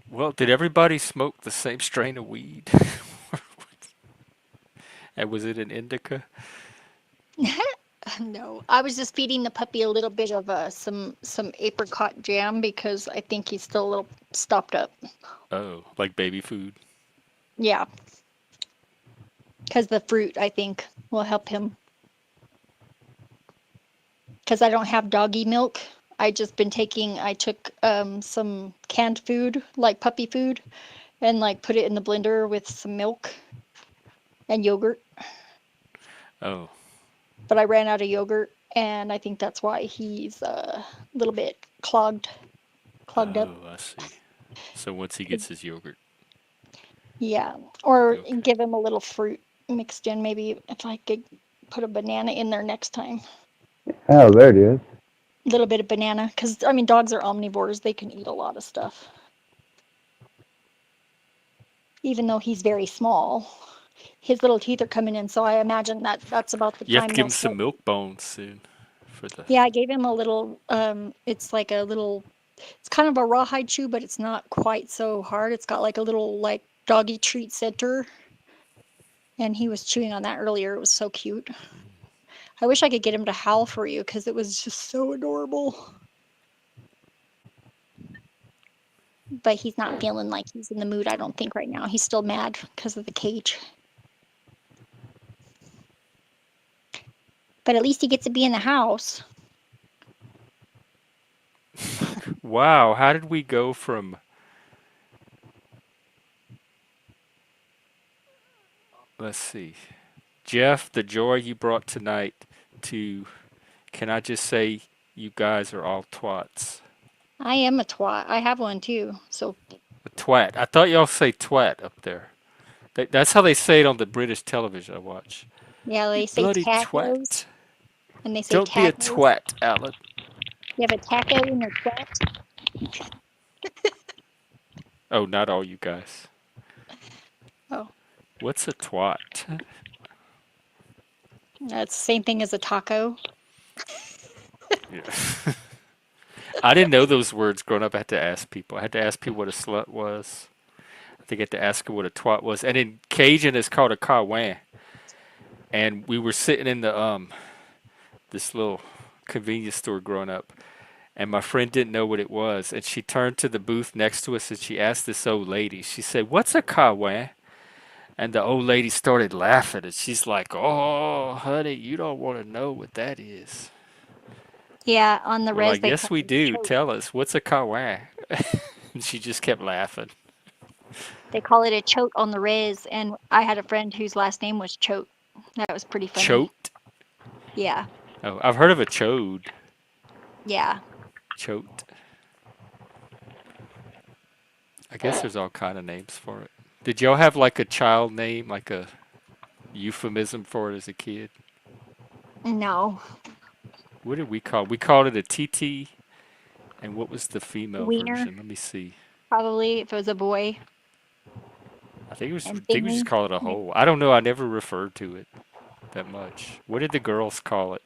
Well, did everybody smoke the same strain of weed? And was it an indica? No, I was just feeding the puppy a little bit of some apricot jam because I think he's still a little stopped up. Oh, like baby food? Yeah. Because the fruit, I think, will help him. Because I don't have doggy milk. I took some canned food, like puppy food, and like put it in the blender with some milk and yogurt. Oh. But I ran out of yogurt, and I think that's why he's a little bit clogged up. Oh, I see. So once he gets his yogurt. Yeah, or give him a little fruit mixed in. Maybe if I could put a banana in there next time. Oh, there it is. A little bit of banana, because, I mean, dogs are omnivores. They can eat a lot of stuff. Even though he's very small, his little teeth are coming in, so I imagine that that's about the You have time to give they'll him start. some milk bones soon for the. Yeah, I gave him a little, it's like a little, it's kind of a rawhide chew, but it's not quite so hard. It's got like a little like doggy treat center. And he was chewing on that earlier. It was so cute. I wish I could get him to howl for you because it was just so adorable. But he's not feeling like he's in the mood, I don't think, right now. He's still mad because of the cage. But at least he gets to be in the house. Wow, how did we go from, let's see, Jeff, the joy you brought tonight, to, can I just say you guys are all twats? I am a twat. I have one too. So A twat. I thought y'all say twat up there. That's how they say it on the British television I watch. yeah, You they say bloody tacos. twat. And they say Don't be a tacos. twat, Alan. You have a taco in your twat? Oh, not all you guys. Oh. What's a twat? That's the same thing as a taco. Yeah. I didn't know those words growing up. I had to ask people. I had to ask people what a slut was. I think I had to ask them what a twat was. And in Cajun, it's called a kawan. And we were sitting in the this little convenience store growing up, and my friend didn't know what it was. And she turned to the booth next to us and she asked this old lady. She said, "What's a kawan?" And the old lady started laughing, and she's like, "Oh, honey, you don't want to know what that is." Yeah, on the We're res like, they "Yes, call we it do. choke. Tell us, what's a kawan?" And she just kept laughing. They call it a chote on the res, and I had a friend whose last name was Chote. That was pretty funny. Chote? Yeah. Oh, I've heard of a chode. Yeah. Chote. I guess there's all kind of names for it. Did y'all have like a child name, like a euphemism for it as a kid? No. What did we call it? We called it a TT. And what was the female Wiener, version? Let me see. probably, if it was a boy. I think And we thingy. just call it a hole. I don't know. I never referred to it that much. What did the girls call it?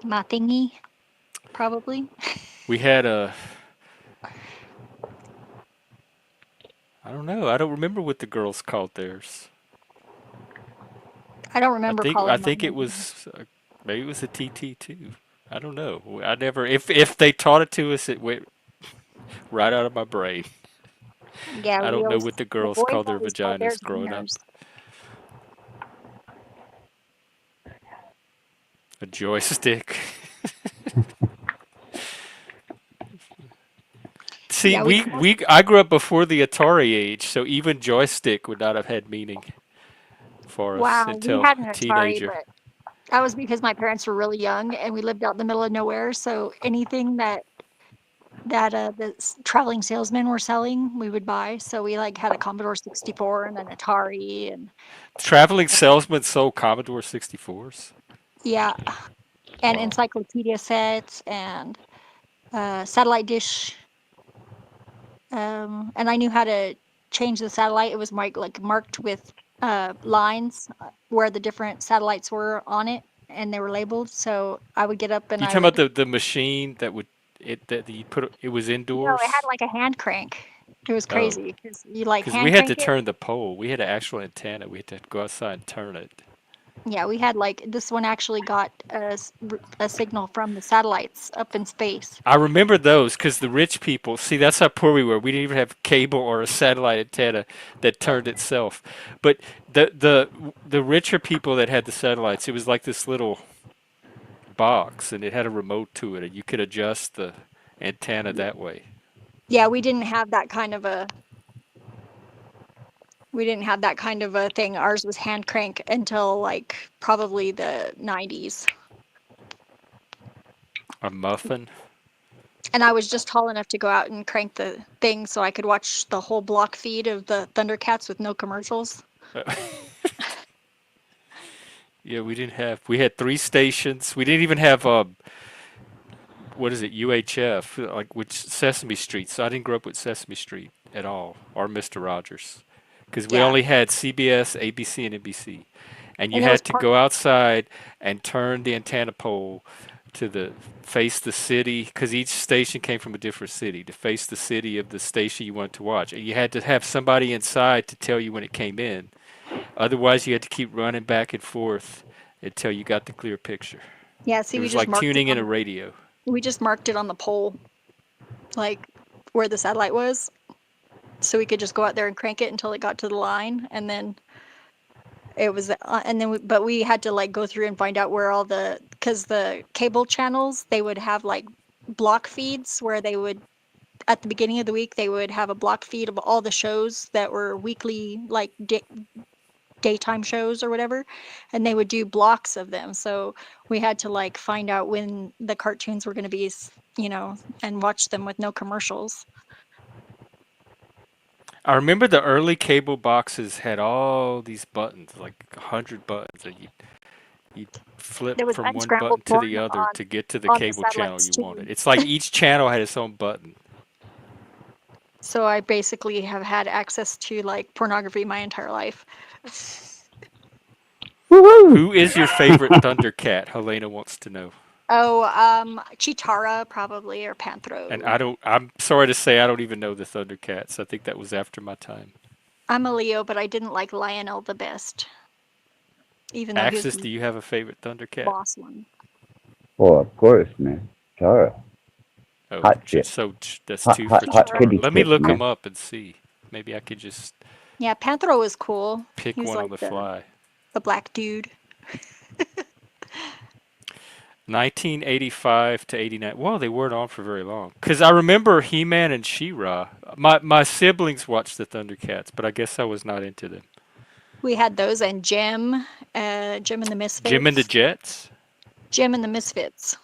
My thingy, probably. We had a. I don't know. I don't remember what the girls called theirs. I don't remember I calling think mine. it was maybe it was a TT too. I don't know. I never. If they taught it to us, it went right out of my brain. Yeah, I we don't know always, what the the girls boys called their always called vaginas theirs growing up. wieners. A joystick. See, Yeah, I grew up before the Atari age, so even joystick would not have had meaning for us wow, we until had an Atari, teenager. but that was because my parents were really young and we lived out in the middle of nowhere. So anything that traveling salesmen were selling, we would buy. So we like had a Commodore 64 and an Atari and Traveling salesman sold Commodore 64s. yeah, and Wow. encyclopedia sets and satellite dish. And I knew how to change the satellite. It was marked with lines where the different satellites were on it, and they were labeled. So I would get up and You I talking would. about the machine that you put it was No, it had indoors? like a hand crank. It was Oh, crazy because you like because we hand had to crank it. turn the pole. We had an actual antenna. We had to go outside and turn it. Yeah, we had like this one actually got a signal from the satellites up in space. I remember those because the rich people, see, that's how poor we were. We didn't even have cable or a satellite antenna that turned itself. But the richer people that had the satellites, it was like this little box, and it had a remote to it, and you could adjust the antenna that way. Yeah, we didn't have that kind of a. We didn't have that kind of a thing. Ours was hand crank until like probably the 90s. A muffin. And I was just tall enough to go out and crank the thing so I could watch the whole block feed of the Thundercats with no commercials. Yeah, we didn't have. We had 3 stations. We didn't even have what is it, UHF, like which Sesame Street. So I didn't grow up with Sesame Street at all, or Mister Rogers, because we Yeah. only had CBS, ABC, and NBC, and you And it was had to part go outside and turn the antenna pole to face the city, because each station came from a different city, to face the city of the station you wanted to watch, and you had to have somebody inside to tell you when it came in. Otherwise, you had to keep running back and forth until you got the clear picture. Yeah, see, It was like tuning in a radio. we just marked it on the pole, like where the satellite was, so we could just go out there and crank it until it got to the line, and then it was, and then but we had to like go through and find out where all because the cable channels, they would have like block feeds where they would, at the beginning of the week, they would have a block feed of all the shows that were weekly, like daytime shows or whatever, and they would do blocks of them. So we had to like find out when the cartoons were going to be, and watch them with no commercials. I remember the early cable boxes had all these buttons, like 100 buttons, and you'd flip There was from one button unscrambled to porn the other to get to the on the cable channel satellites you wanted. too. It's like each channel had its own button. So I basically have had access to like pornography my entire life. Who is your favorite Thundercat? Helena wants to know. Oh, Chitara probably, or Panthro. And I'm sorry to say I don't even know the Thundercats. I think that was after my time. I'm a Leo, but I didn't like Lionel the best. Even though Axis, do you have a favorite Thundercat? Boss one. Well, of course, man. Tara. Oh, hot shit. So that's hot, two hot, for hot Chitara. Let me shit, look man. them up and see. Maybe I could just Yeah, Panthro was cool. Pick He was one like on the fly. The black dude. 1985 to 89. Well, they weren't on for very long. Because I remember He-Man and She-Ra. My siblings watched the Thundercats, but I guess I was not into them. We had those, and Jim and the Misfits. Jim and the Jets? Jim and the Misfits.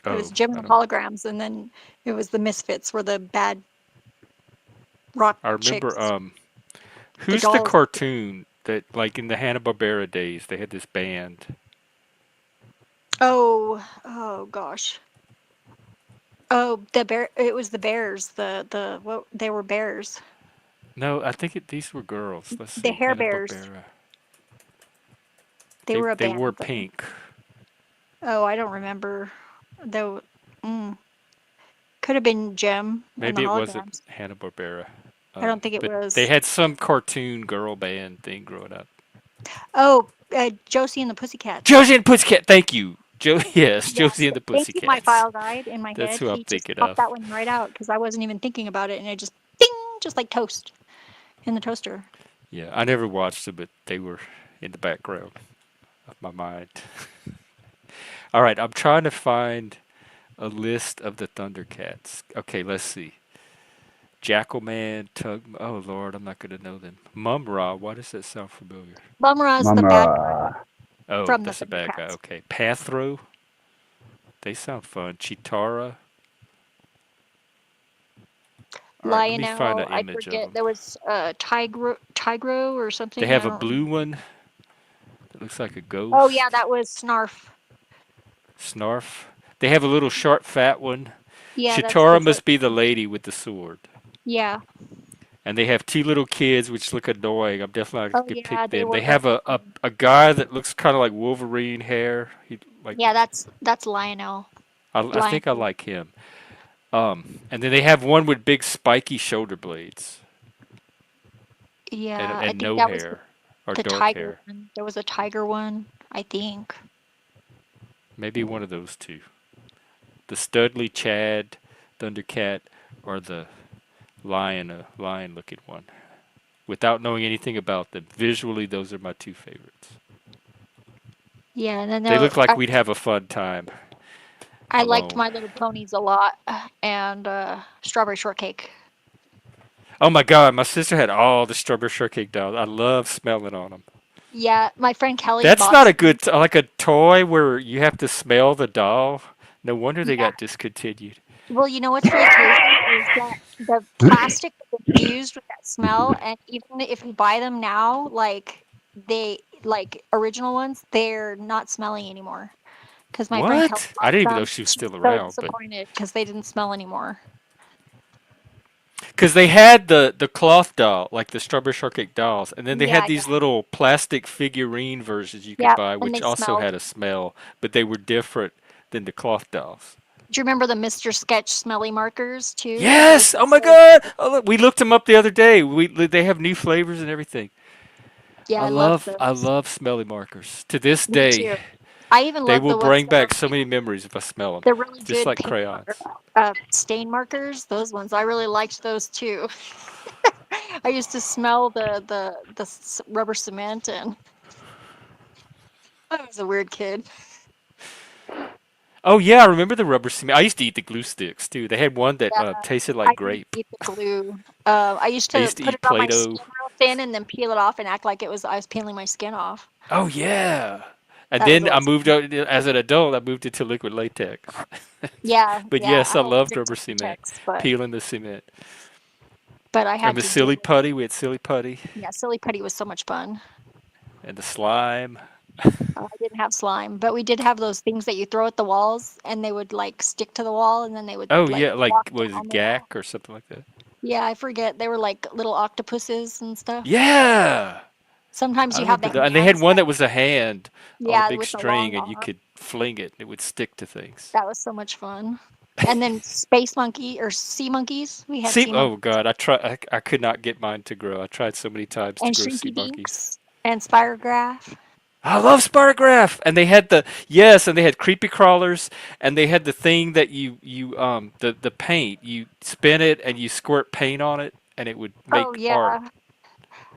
It was Jim and the Holograms, and then it was the Misfits were the bad rock I remember, chicks. who's the cartoon that, like in the Hanna-Barbera days, they had this band? Oh gosh. Oh, the bear. It was the Bears. They were bears. No, I think these were girls. Let's see. The Hair Bears. They were a band. They wore pink. Oh, I don't remember. Though, could have been Jim. Maybe it wasn't Hanna-Barbera. I don't think it was. They had some cartoon girl band thing growing up. Oh, Josie and the Pussycats. Josie and the Pussycat. Thank you. Yes, Josie and the Pussycats. Thank you, my file died in my head. That's who I'm thinking popped of. That one right out because I wasn't even thinking about it, and it just ding, just like toast in the toaster. Yeah, I never watched them, but they were in the background of my mind. All right, I'm trying to find a list of the Thundercats. Okay, let's see. Jackalman, Tug. Oh Lord, I'm not gonna know them. Mum-Ra. Why does that sound familiar? Mum-Ra's the bad guy. Oh, that's a bad guy. Okay, Panthro. They sound fun. Chitara. Lionel. Right, I forget. There was Tigro or something. They have a blue one. That looks like a ghost. Oh yeah, that was Snarf. Snarf. They have a little short, fat one. Yeah. Chitara must be the lady with the sword. Yeah. And they have 2 little kids which look annoying. I'm definitely not going to pick them. They have a guy that looks kind of like Wolverine hair. Yeah, that's Lionel. I think I like him. And then they have one with big spiky shoulder blades. Yeah, and no hair or the dark tiger hair. There was a tiger one, I think. Maybe one of those 2. The Studley Chad Thundercat or the lion-looking one. Without knowing anything about them, visually, those are my 2 favorites. Yeah, and then they look like we'd have a fun time. I liked My Little Ponies a lot, and Strawberry Shortcake. Oh my God, my sister had all the Strawberry Shortcake dolls. I love smelling on them. Yeah, my friend Kelly. That's not a good, like a toy where you have to smell the doll. No wonder they got discontinued. Well, you know what's really crazy is that the plastic that's used with that smell, and even if you buy them now, like like original ones, they're not smelling anymore. Because my friend Kelly What? I bought didn't even know some. she was She was still so around, but disappointed because they didn't smell anymore. because they had the cloth doll, like the Strawberry Shortcake dolls, and then they Yeah, had these little plastic figurine versions you could yeah, buy, and which they also smelled. had a smell, but they were different than the cloth dolls. Do you remember the Mr. Sketch smelly markers too? Those Yes! were Oh my so God! good. Oh, look, we looked them up the other day. They have new flavors and everything. Yeah, I loved I those. love smelly markers. To this Me day, too. I even they love will the ones bring that are back so many memories if I smell them. the really Just good like paint crayons. stain markers. Those ones I really liked those too. I used to smell the rubber cement, and I was a weird kid. Oh yeah, I remember the rubber cement. I used to eat the glue sticks too. They had one that Yeah, tasted I like didn't grape. eat the glue. I used I to used to put eat it on my Play-Doh. skin real thin and then peel it off and act like I was peeling my skin off. Oh yeah. And That was then I always moved fun. out as an adult. I moved into liquid latex. Yeah, But yeah. yes, I I'm loved allergic to rubber cement, latex, peeling the cement, but I and had the to do silly it. putty. We had silly putty Yeah, silly putty was so much fun. and the slime. I didn't have slime, but we did have those things that you throw at the walls and they would like stick to the wall and then they would Oh like yeah, like walk was down it the wall. gack or something like that? Yeah, I forget. They were like little octopuses and stuff. Yeah, Sometimes I you have the remember that. And they had hands one that, that was a hand on a yeah, big with the long string, and you arm. could fling it, and it would stick to things. That was so much fun. And then space monkey or sea monkeys. We had See, sea oh monkeys God, I could not get mine to grow. I tried so many times to and grow sea shrinky monkeys. dinks and spirograph. I love Spartograph, and they had and they had creepy crawlers, and they had the thing that the paint you spin it and you squirt paint on it, and it would Oh make art. yeah,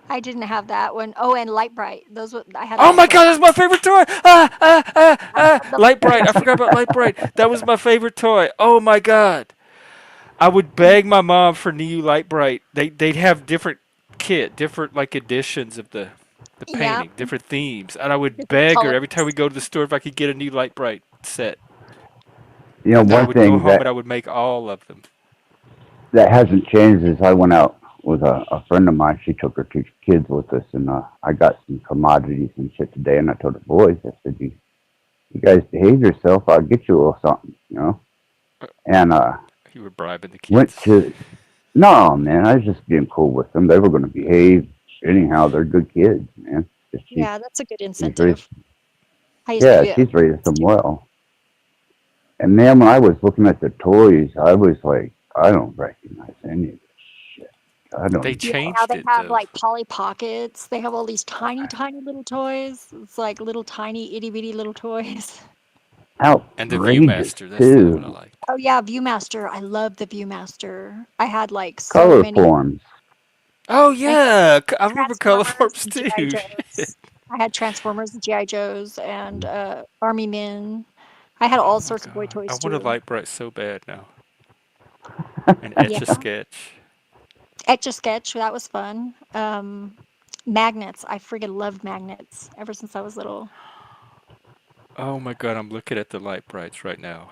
I didn't have that one. Oh, and light bright. I had Oh light my bright. God, that's my favorite toy! I love the Light light Bright. bright. I forgot about Light Bright. That was my favorite toy. Oh my God. I would beg my mom for new Light Bright. They'd have different like editions of the Yeah, painting, different themes, and I would different beg her every time we colors. go to the store if I could get a new Light Bright set. And I One would go thing home and I would make all of them. that hasn't changed is I went out with a friend of mine. She took her two kids with us, and I got some commodities and shit today. And I told the boys, I said, you guys behave yourself. I'll get you a little something, you know. And You were bribing the went kids. to no man. I was just being cool with them. They were going to behave anyhow. They're good kids, man. Yeah, that's a good She's raised, incentive. I used to yeah, do that. she's raised them well. And man, when I was looking at the toys, I was like, I don't recognize any of this shit. I don't They even Yeah, now changed they it have though. like Polly Pockets. They have all these tiny, tiny little toys. It's like little tiny itty bitty little toys. And the outrageous ViewMaster, that's the other one I too. liked. Oh yeah, ViewMaster. I love the ViewMaster. I had like so Color many. forms. Oh I had yeah, I remember Color Transformers Forms and GI too. Joes. I had Transformers and GI Joes and Army Men. I had all Oh my sorts of boy God, I toys want a too. Light Bright so bad now. And Yeah, Etch a Sketch. Etch a Sketch. That was fun. Magnets. I freaking loved magnets ever since I was little. Oh my God, I'm looking at the Light Brights right now.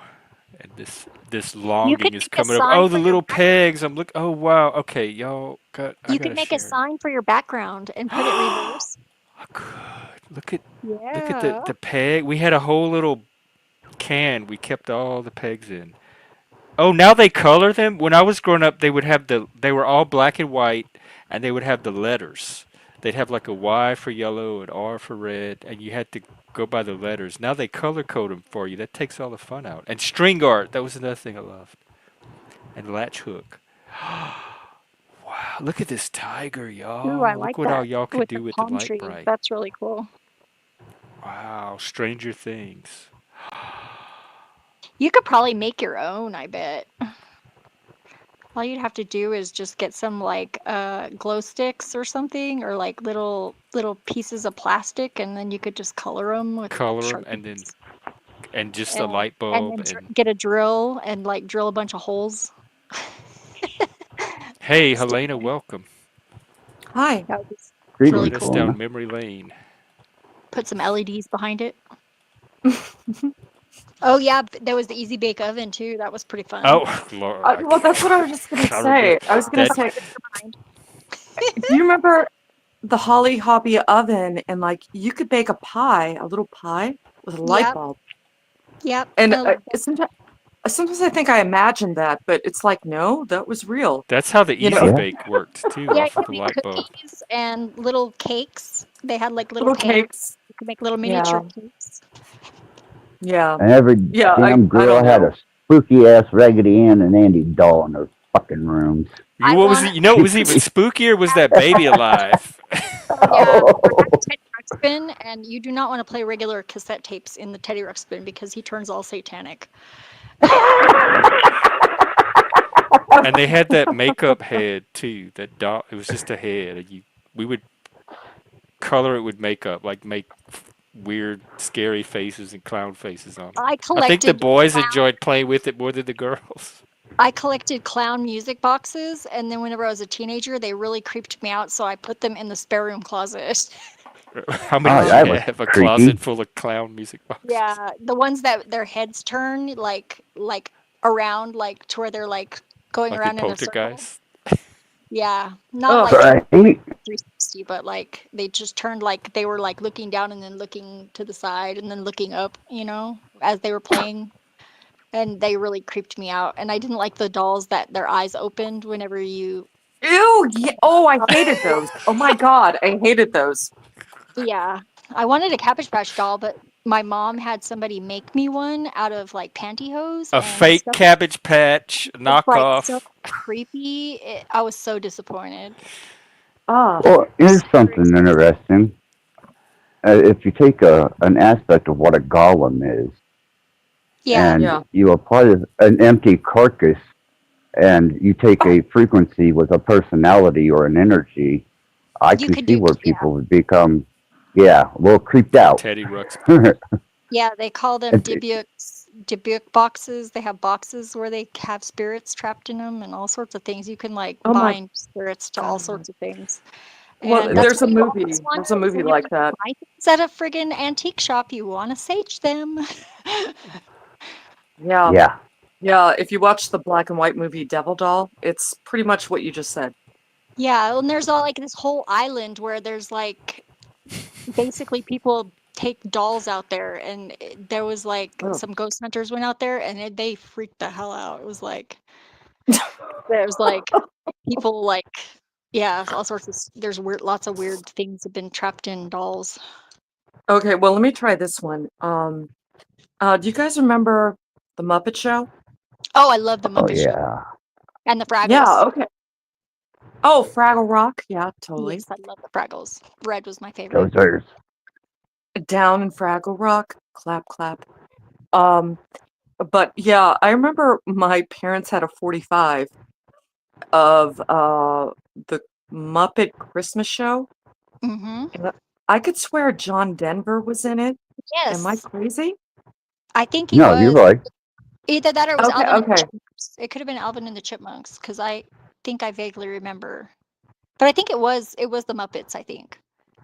And this You could longing is make a coming up. sign Oh, the for your little background. pegs. Oh wow. Okay, I You could gotta make a share. sign for your background and put it reverse. Look at Yeah. the peg. We had a whole little can. We kept all the pegs in. Oh, now they color them. When I was growing up, they were all black and white, and they would have the letters. They'd have like a Y for yellow, an R for red, and you had to go by the letters. Now they color code them for you. That takes all the fun out. And string art, that was another thing I loved. And latch hook. Wow, look at this tiger, Ooh, I y'all. Look like what all that y'all could with the do with the palm light trees. bright. That's really cool. Wow, Stranger Things. You could probably make your own, I bet. All you'd have to do is just get some like glow sticks or something, or like little pieces of plastic, and then you could just color them with Color them Sharpies. and just a And light bulb then and get a drill and like drill a bunch of holes. hey, Stick Helena, 'em. welcome. Hi. That was really Greetings, Lead us cool. down Lorna. memory lane. Put some LEDs behind it. Oh yeah, there was the Easy Bake Oven too. That was pretty fun. Oh, Lord, Well, that's what I was just gonna I remember say. I was gonna that. say, Behind. do you remember? the Holly Hobbie oven, and like you could bake a little pie with a light Yep. bulb. Yep. And I sometimes I think I imagined that, but it's like, no, that was real. That's how the You Easy know, Bake worked too, Yeah, off you of could a make light bulb. cookies and little cakes. They had like little little pans. cakes. You could make little Yeah, miniature cakes. yeah, And every yeah. damn I don't girl had know. a spooky ass Raggedy Ann and Andy doll in their fucking rooms. I What was want it? You know, what was even spookier was that baby alive. Yeah, I have Oh. a Teddy Ruxpin, and you do not want to play regular cassette tapes in the Teddy Ruxpin because he turns all satanic. And they had that makeup head too. That doll. It was just a head. We would color it with makeup, like make weird, scary faces and clown faces on it. I I think the collected boys clown. enjoyed playing with it more than the girls. I collected clown music boxes, and then whenever I was a teenager, they really creeped me out, so I put them in the spare room closet. How many Oh, did that you was have? A closet creepy. full of clown music boxes. Yeah, the ones that their heads turn like around, like to where they're like going Like in around in a circle. Poltergeist. Yeah, not Oh, like Right? 360, but like they just turned like they were like looking down and then looking to the side and then looking up, as they were playing. And they really creeped me out. And I didn't like the dolls that their eyes opened whenever you. Ew. Yeah. Oh, I hated those. Oh my God, I hated those. Yeah, I wanted a Cabbage Patch doll, but my mom had somebody make me one out of like pantyhose, A and the fake stuff Cabbage Patch was like so knockoff. creepy. I was so disappointed. Ah, Well, here's Super something expensive. interesting. If you take an aspect of what a golem is, Yeah, and yeah. you apply an empty carcass, and you take a frequency with a personality or an energy, I you can could see do. where Yeah, people would become, yeah, a little creeped A out. Teddy Ruxpin. yeah. They call them Dybbuk boxes. They have boxes where they have spirits trapped in them and all sorts of things. You can like Oh my bind spirits to all God. sorts of things. Well, And that's It's there's a what you always movie. want There's a to, movie whenever like you that. buy things at a friggin' antique shop, you want to sage them. Yeah, yeah. yeah. If you watch the black and white movie Devil Doll, it's pretty much what you just said. Yeah, and there's all like this whole island where there's like basically people take dolls out there, and there was like Oh. some ghost hunters went out there, and they freaked the hell out. It was like there's like people like yeah, all sorts of there's lots of weird things have been trapped in dolls. Okay, well, let me try this one. Do you guys remember the Muppet Show? Oh, I love the Oh, Muppet Show yeah. and the Yeah, Fraggles. okay. Oh, Fraggle Rock. Yeah, totally. Yes, I love the Fraggles. Red was my Those favorite. are, Down in Fraggle Rock. Clap, clap. But yeah, I remember my parents had a 45 of the Muppet Christmas Show. Mm-hmm. And I could swear John Denver was in it. Am I Yes, crazy? I think he no, you're was. right. Either that or it was Okay, Alvin and the okay. Chipmunks. It could have been Alvin and the Chipmunks because I think I vaguely remember. But I think it was the Muppets, I think.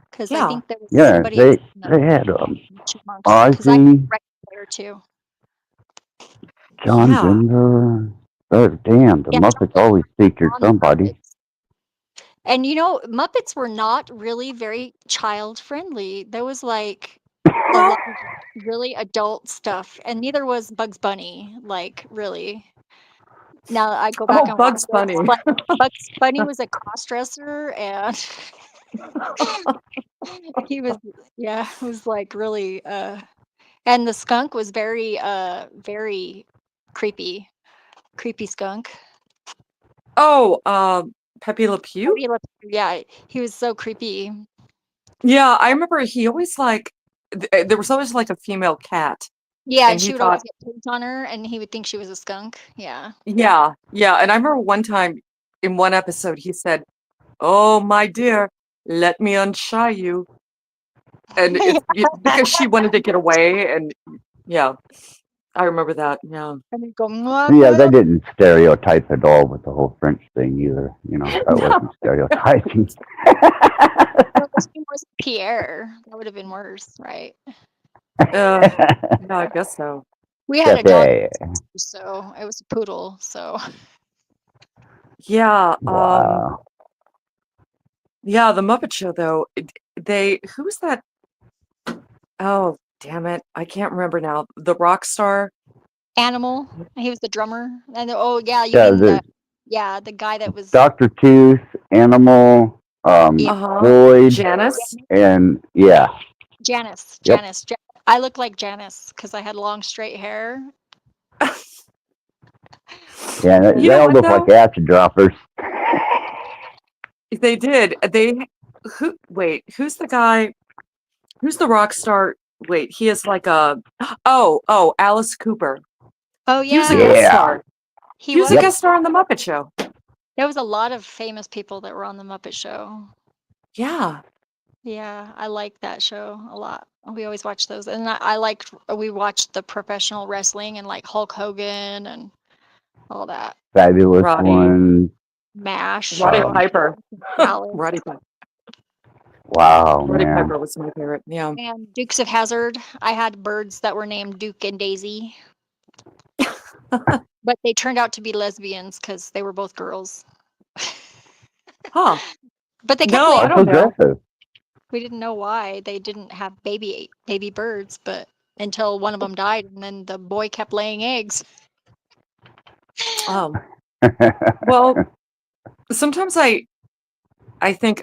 Because I Yeah. think there was Yeah, somebody else in they had the Chipmunks. Because I Ozzy, record player too. John Yeah. Denver. Oh, damn, the Yeah, John Muppets Denver always featured on the somebody. Muppets. And Muppets were not really very child friendly. There was like a lot of really adult stuff, and neither was Bugs Bunny. Like really. Now that I go back Oh, and watch Bugs it, Bunny. like Bugs Bunny was a cross-dresser, and he was, yeah, it was like really, and the skunk was very creepy, creepy skunk. Oh, Pepe Le Pew? Yeah, he was so creepy. Yeah, I remember he always like there was always like a female cat, Yeah, and and she he would always thought, get pigs on her, and he would think she was a skunk. Yeah. yeah, yeah. And I remember one time in one episode he said, "Oh, my dear, let me unshy you," and because she wanted to get away, and yeah, I remember that. Yeah. And he'd go, "Mwah, Yeah, they mwah." didn't stereotype at all with the whole French thing either. That No. wasn't stereotyping. No, his name was Pierre. That would have been worse, right? Yeah, I guess so. We had a dog, Pepe. so it was a poodle. So Yeah. Wow. Yeah, the Muppet Show though. Who's that? Oh, damn it. I can't remember now. The rock star. Animal. He was the drummer. And yeah, you Yeah, mean the guy that was Dr. Tooth, Animal, yeah, Boyd, Janice. and yeah. Janice. Yep. I look like Janice because I had long straight hair. Yeah, You they know all what look though? like acid droppers. They did. Wait, who's the guy? Who's the rock star? Wait, he is like a Alice Cooper. Oh He was a yeah, guest Yeah. star. he He was a was. guest star on the Muppet Show. There was a lot of famous people that were on the Muppet Show. Yeah. Yeah, I like that show a lot. We always watch those, and we watched the professional wrestling and like Hulk Hogan and all that. Fabulous Roddy. One. MASH. Roddy Piper. Alice. Roddy Piper. Wow, Roddy man. Piper was my favorite. Yeah. And Dukes of Hazzard. I had birds that were named Duke and Daisy, but they turned out to be lesbians because they were both girls. Huh. But they kept No, I laying. don't know. Progressive. We didn't know why they didn't have baby birds, but until one of them died, and then the boy kept laying eggs. Well, sometimes I think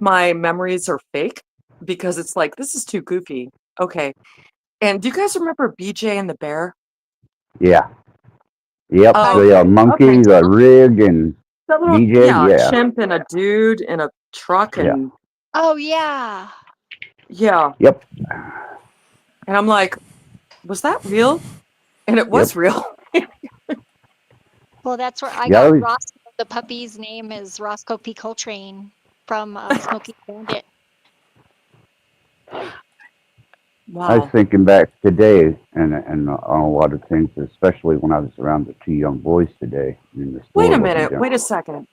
my memories are fake because it's like this is too goofy. Okay. And do you guys remember BJ and the Bear? Yeah. Yep. Oh, The okay. monkey, the rig, and That little BJ. chimp and a dude in a truck and Oh yeah. yeah. Yep. And I'm like, was that real? And it was real. Well, that's where I Yeah, got Roscoe. The puppy's name is Roscoe P. Coltrane from Smokey Bandit. I was Wow. thinking back today and on a lot of things, especially when I was around the two young boys today in the store. Wait a minute. Wait a second.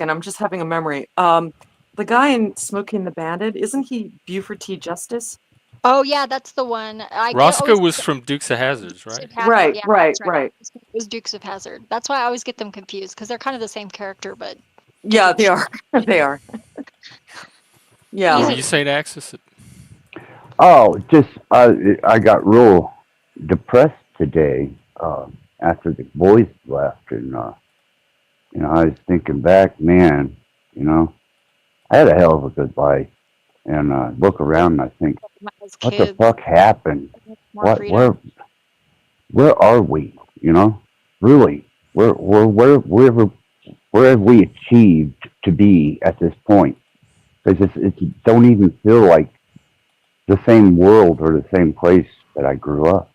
I'm just having a memory. The guy in Smokey and the Bandit, isn't he Buford T. Justice? Oh yeah, that's the one. Roscoe was from Dukes of Hazzard, right? Right, Yeah, right, that's right. It was Dukes of Hazzard. That's why I always get them confused because they're kind of the same character, but Yeah, they are. They are. Yeah. What were you saying, Axis? Oh, just I got real depressed today after the boys left, and I was thinking back, man, I had a hell of a good life, and look around and I think, what the fuck happened? Where are we? Really, where have we achieved to be at this point? Because it don't even feel like the same world or the same place that I grew up.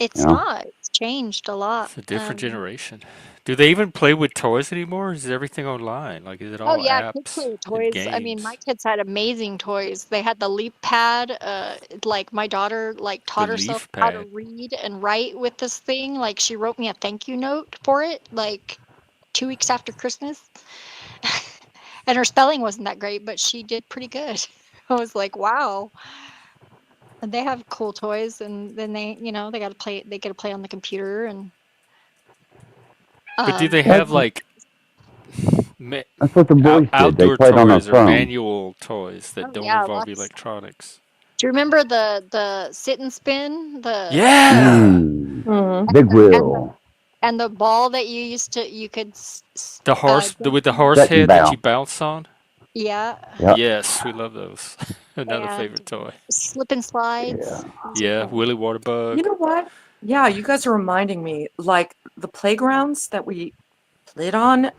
it's not. It's changed a lot. It's a different generation. Do they even play with toys anymore? Is everything online? Like, is it all Kids apps play with and toys. games? I mean, my kids had amazing toys. They had the Leap Pad. Like my daughter, taught herself how to read and write with this thing. Like she wrote me a thank you note for it, like 2 weeks after Christmas. And her spelling wasn't that great, but she did pretty good. I was like, wow. And they have cool toys, and then they got to play. They get to play on the computer, and. But do they have like that's what the boys did. They outdoor played on their toys or phone. manual toys that don't involve lots. electronics? Do you remember the sit and spin? Big wheel. And the ball that you could The horse with the horse Set and head that bounce. you bounce on. Yeah. Yep. Yes, we love those. Another And favorite toy. slip and slides. Yeah, Willy Waterbug. You know what? Yeah, you guys are reminding me, like the playgrounds that we played on.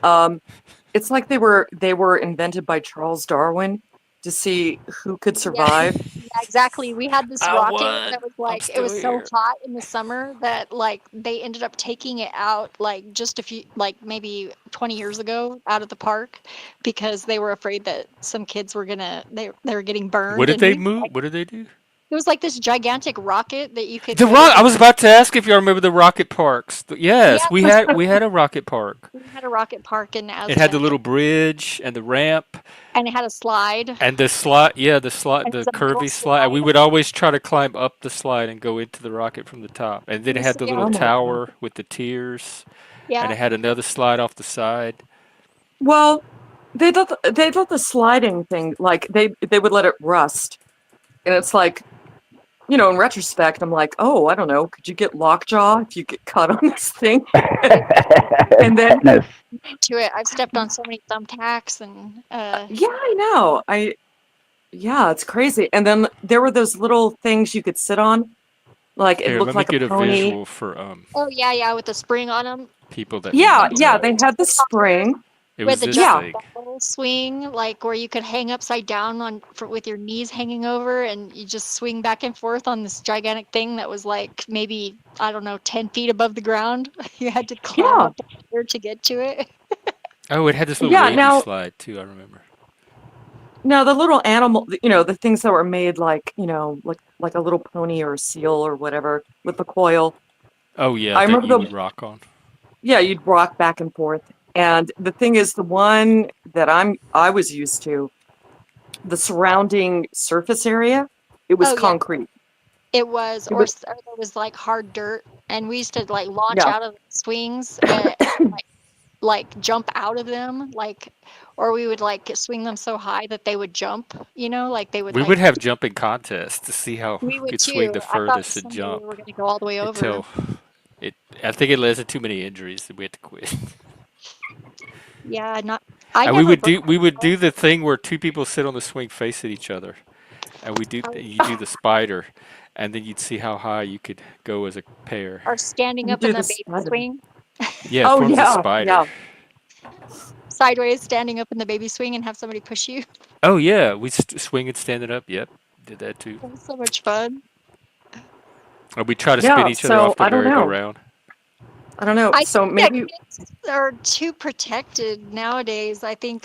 It's like they were invented by Charles Darwin to see who could survive. Yeah, exactly. We had this rocket that was I'm it was still so hot in the summer that they ended up taking it out just a few maybe 20 years ago out of the park because they were afraid that some kids were they were getting burned. What did they move? What did they do? It was like this gigantic rocket that you could. I was about to ask if you remember the rocket parks. Yes, we had a rocket park. We had a rocket park in Aztec. It had the little bridge and the ramp. And it had a slide. And the slide, the curvy slide. We would always try to climb up the slide and go into the rocket from the top. And then it had the little tower with the tiers. Yeah. And it had another slide off the side. Well, they did the sliding thing. Like they would let it rust, and it's like, in retrospect, I'm like, oh, I don't know. Could you get lockjaw if you get caught on this thing? And then to it, I've stepped on so many thumbtacks and. Yeah, I know. Yeah, it's crazy. And then there were those little things you could sit on, like it Here, looked let me like a get a pony. visual for Oh yeah, with the spring on them. people that Yeah, need yeah, they had the spring. It With was the this giant thing. ball swing, like where you could hang upside down with your knees hanging over, and you just swing back and forth on this gigantic thing that was like maybe, I don't know, 10 feet above the ground. You had to climb Yeah. up there to get to it. Oh, it had this little Yeah, wavy now slide too. I remember. the little animal, the things that were made like, like a little pony or a seal or whatever with the coil. Oh yeah, I that remember you would rock on. Yeah, you'd rock back and forth. And the thing is, the one that I was used to, the surrounding surface area, it was Oh yeah, concrete. it was, It or was, there was like hard dirt, and we used to like launch yeah, out of the swings and like jump out of them, or we would like swing them so high that they would jump, like they would We would like. have jumping contests to see who We would could swing too. the I thought furthest and someday we were jump going to go all the way over. until it. I think it led to too many injuries that we had to quit. Yeah, I And we never would broke. do the thing where two people sit on the swing facing each other, and you do the spider, and then you'd see how high you could go as a pair. Or standing you up in do the the baby spider. swing, Yeah, it Oh forms a yeah, spider. yeah, sideways, standing up in the baby swing and have somebody push you. Oh yeah, we swing and stand it up. Yep, did that too. That was so much fun. Or we try to spin yeah. each other So off the I don't know. merry-go-round. I don't know. I So think that maybe, kids are too protected nowadays. I think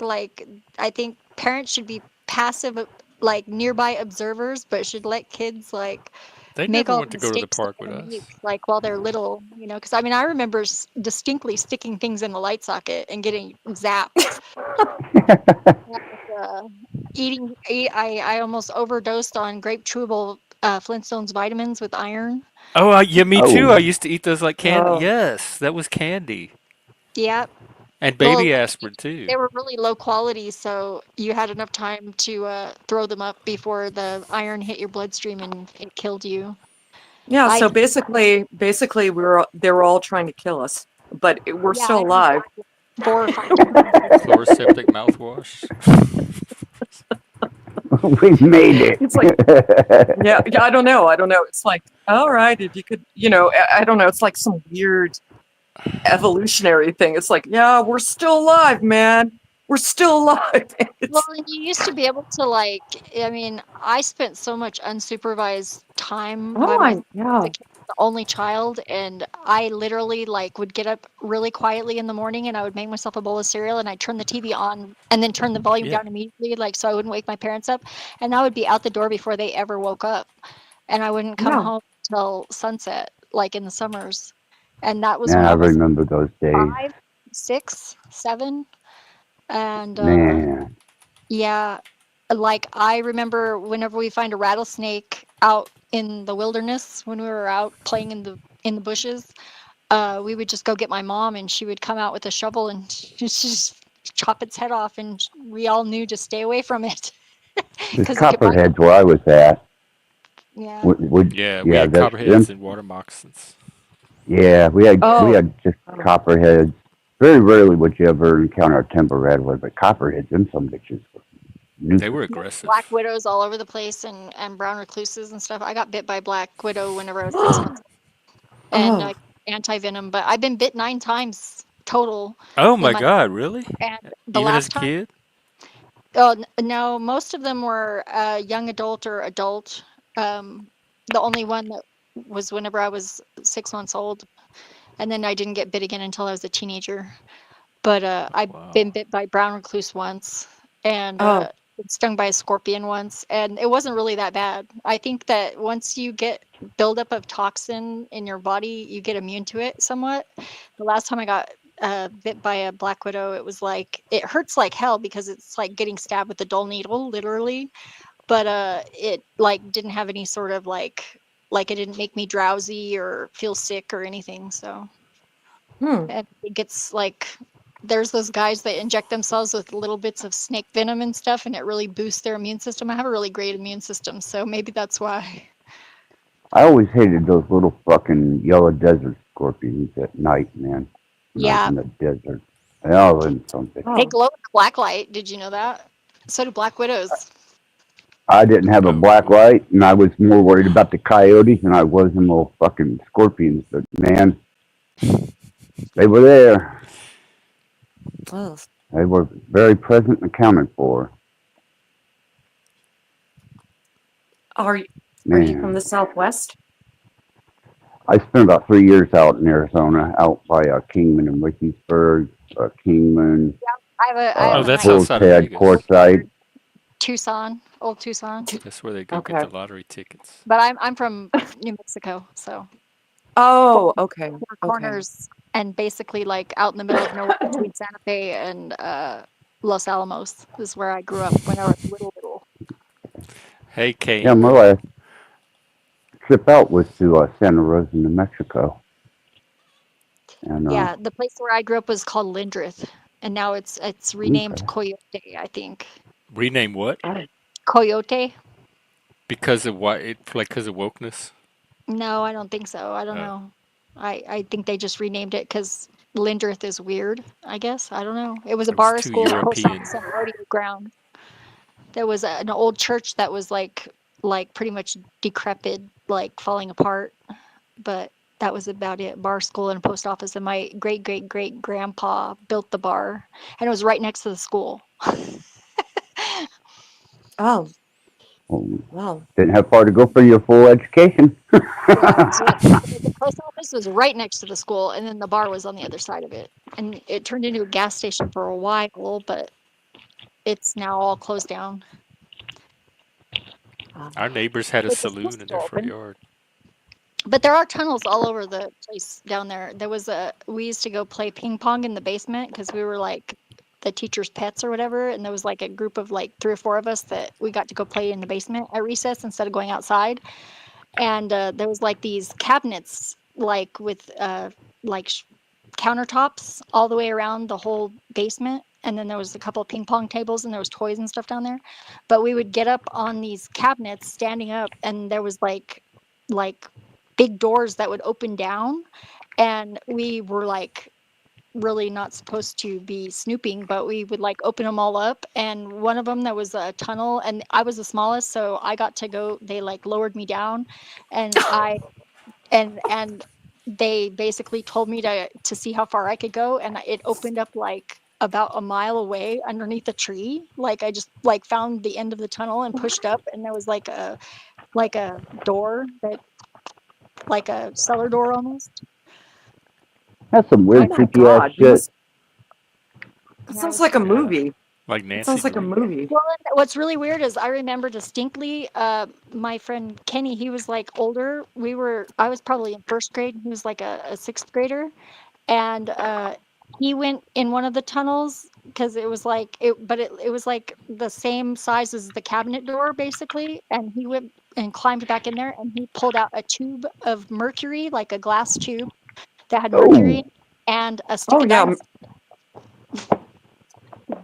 parents should be passive, like nearby observers, but should let kids like They make never all the went to go to the mistakes they're park with gonna us. make, like while they're little, because I mean I remember distinctly sticking things in the light socket and getting zapped. uh, I almost overdosed on grape chewable Flintstones vitamins with iron. Oh, yeah, me too. I Oh, used to eat those like candy. oh Yes, that was candy. Yep. And Well, baby aspirin too. they were really low quality, so you had enough time to throw them up before the iron hit your bloodstream and it killed you. yeah. I So basically, they were all trying to kill us, but we're Yeah, still I almost alive. died like 4 or 5 times. Chloroseptic mouthwash. we've made it. It's like, yeah, I don't know. It's like, all right, if you could, I don't know. It's like some weird evolutionary thing. It's like, yeah, we're still alive, man. We're still alive. Well, and you used to be able to I mean, I spent so much unsupervised time by myself as Yeah, a kid, the only child, and I literally would get up really quietly in the morning and I would make myself a bowl of cereal and I'd turn the TV on and then turn the volume Yeah. down immediately, so I wouldn't wake my parents up, and I would be out the door before they ever woke up, and I wouldn't come yeah. home till sunset, like in the summers, and that was when Yeah, I I was remember those days. 5, 6, 7, and Man, yeah, I remember whenever we find a rattlesnake out in the wilderness when we were out playing in the bushes, we would just go get my mom and she would come out with a shovel and just chop its head off, and we all knew to stay away from it there's because it could bite. copperheads where I was at. Yeah. Yeah, we Yeah, had copperheads and water moccasins. Yeah, we Oh, had just copperheads. Very rarely would you ever encounter a timber redwood, but copperheads and some bitches were They were nuisance. aggressive. Black widows all over the place, and brown recluses and stuff. I got bit by black widow whenever I was 6 months old, and oh, anti-venom, but I've been bit 9 times total Oh in my my God, really? and the Even as a last time. kid? Oh, no, most of them were young adult or adult. The only one that was whenever I was 6 months old, and then I didn't get bit again until I was a teenager. But I've been Wow. bit by brown recluse once, and oh, been stung by a scorpion once, and it wasn't really that bad. I think that once you get buildup of toxin in your body, you get immune to it somewhat. The last time I got bit by a black widow, it hurts like hell because it's like getting stabbed with a dull needle, literally. But it didn't have any sort of it didn't make me drowsy or feel sick or anything. So hmm. and it gets there's those guys that inject themselves with little bits of snake venom and stuff, and it really boosts their immune system. I have a really great immune system, so maybe that's why. I always hated those little fucking yellow desert scorpions at night, man. When I was Yeah. in the desert. They all in something. They glow in the black light. Did you know that? So do black widows. I didn't have a black light, and I was more worried about the coyotes than I was them little fucking scorpions. But man, they were there. Oh. They were very present and accounted for. Are you from the Southwest? I spent about 3 years out in Arizona, out by Kingman and Wickiesburg, Kingman. Yeah, I have a that's nice outside of Vegas. Quartzsite. Tucson, old Tucson. That's where they go get the lottery tickets. But I'm from New Mexico, so. Oh, okay. Four corners, and basically like out in the middle of nowhere between Santa Fe and Los Alamos is where I grew up when I was little. Hey, Kane. Yeah, my last trip out was to Santa Rosa, New Mexico. And, yeah, the place where I grew up was called Lindrith, and now it's renamed Coyote, I think. Rename what? Coyote. Because of what? Because of wokeness? No, I don't think so. I don't know. I think they just renamed it because Lindrith is weird, I guess. I don't know. It was a bar, school, post office, and rodeo ground. There was an old church that was like pretty much decrepit, like falling apart. But that was about it. Bar, school, and post office. And my great grandpa built the bar, and it was right next to the school. Oh. Wow. Didn't have far to go for your full education. The post office was right next to the school, and then the bar was on the other side of it. And it turned into a gas station for a while, but it's now all closed down. Our neighbors had a saloon in their front yard. But there are tunnels all over the place down there. We used to go play ping pong in the basement because we were like the teacher's pets or whatever. And there was like a group of like 3 or 4 of us that we got to go play in the basement at recess instead of going outside. And there was like these cabinets, like with countertops all the way around the whole basement. And then there was a couple of ping pong tables and there was toys and stuff down there. But we would get up on these cabinets standing up, and there was like big doors that would open down, and we were like really not supposed to be snooping, but we would like open them all up. And one of them, there was a tunnel, and I was the smallest, so I got to go. They like lowered me down, and and they basically told me to see how far I could go, and it opened up like about a mile away underneath a tree. Like I just like found the end of the tunnel and pushed up, and there was like a door that, like a cellar door almost. That's some weird creepy ass shit. It sounds like a movie. Like Nancy. It sounds like a movie. Well, what's really weird is I remember distinctly my friend Kenny, he was like older. I was probably in 1st grade. He was like a 6th grader. And he went in one of the tunnels because it was like it was like the same size as the cabinet door basically. And he went and climbed back in there, and he pulled out a tube of mercury, like a glass tube that had mercury and a stick of dynamite.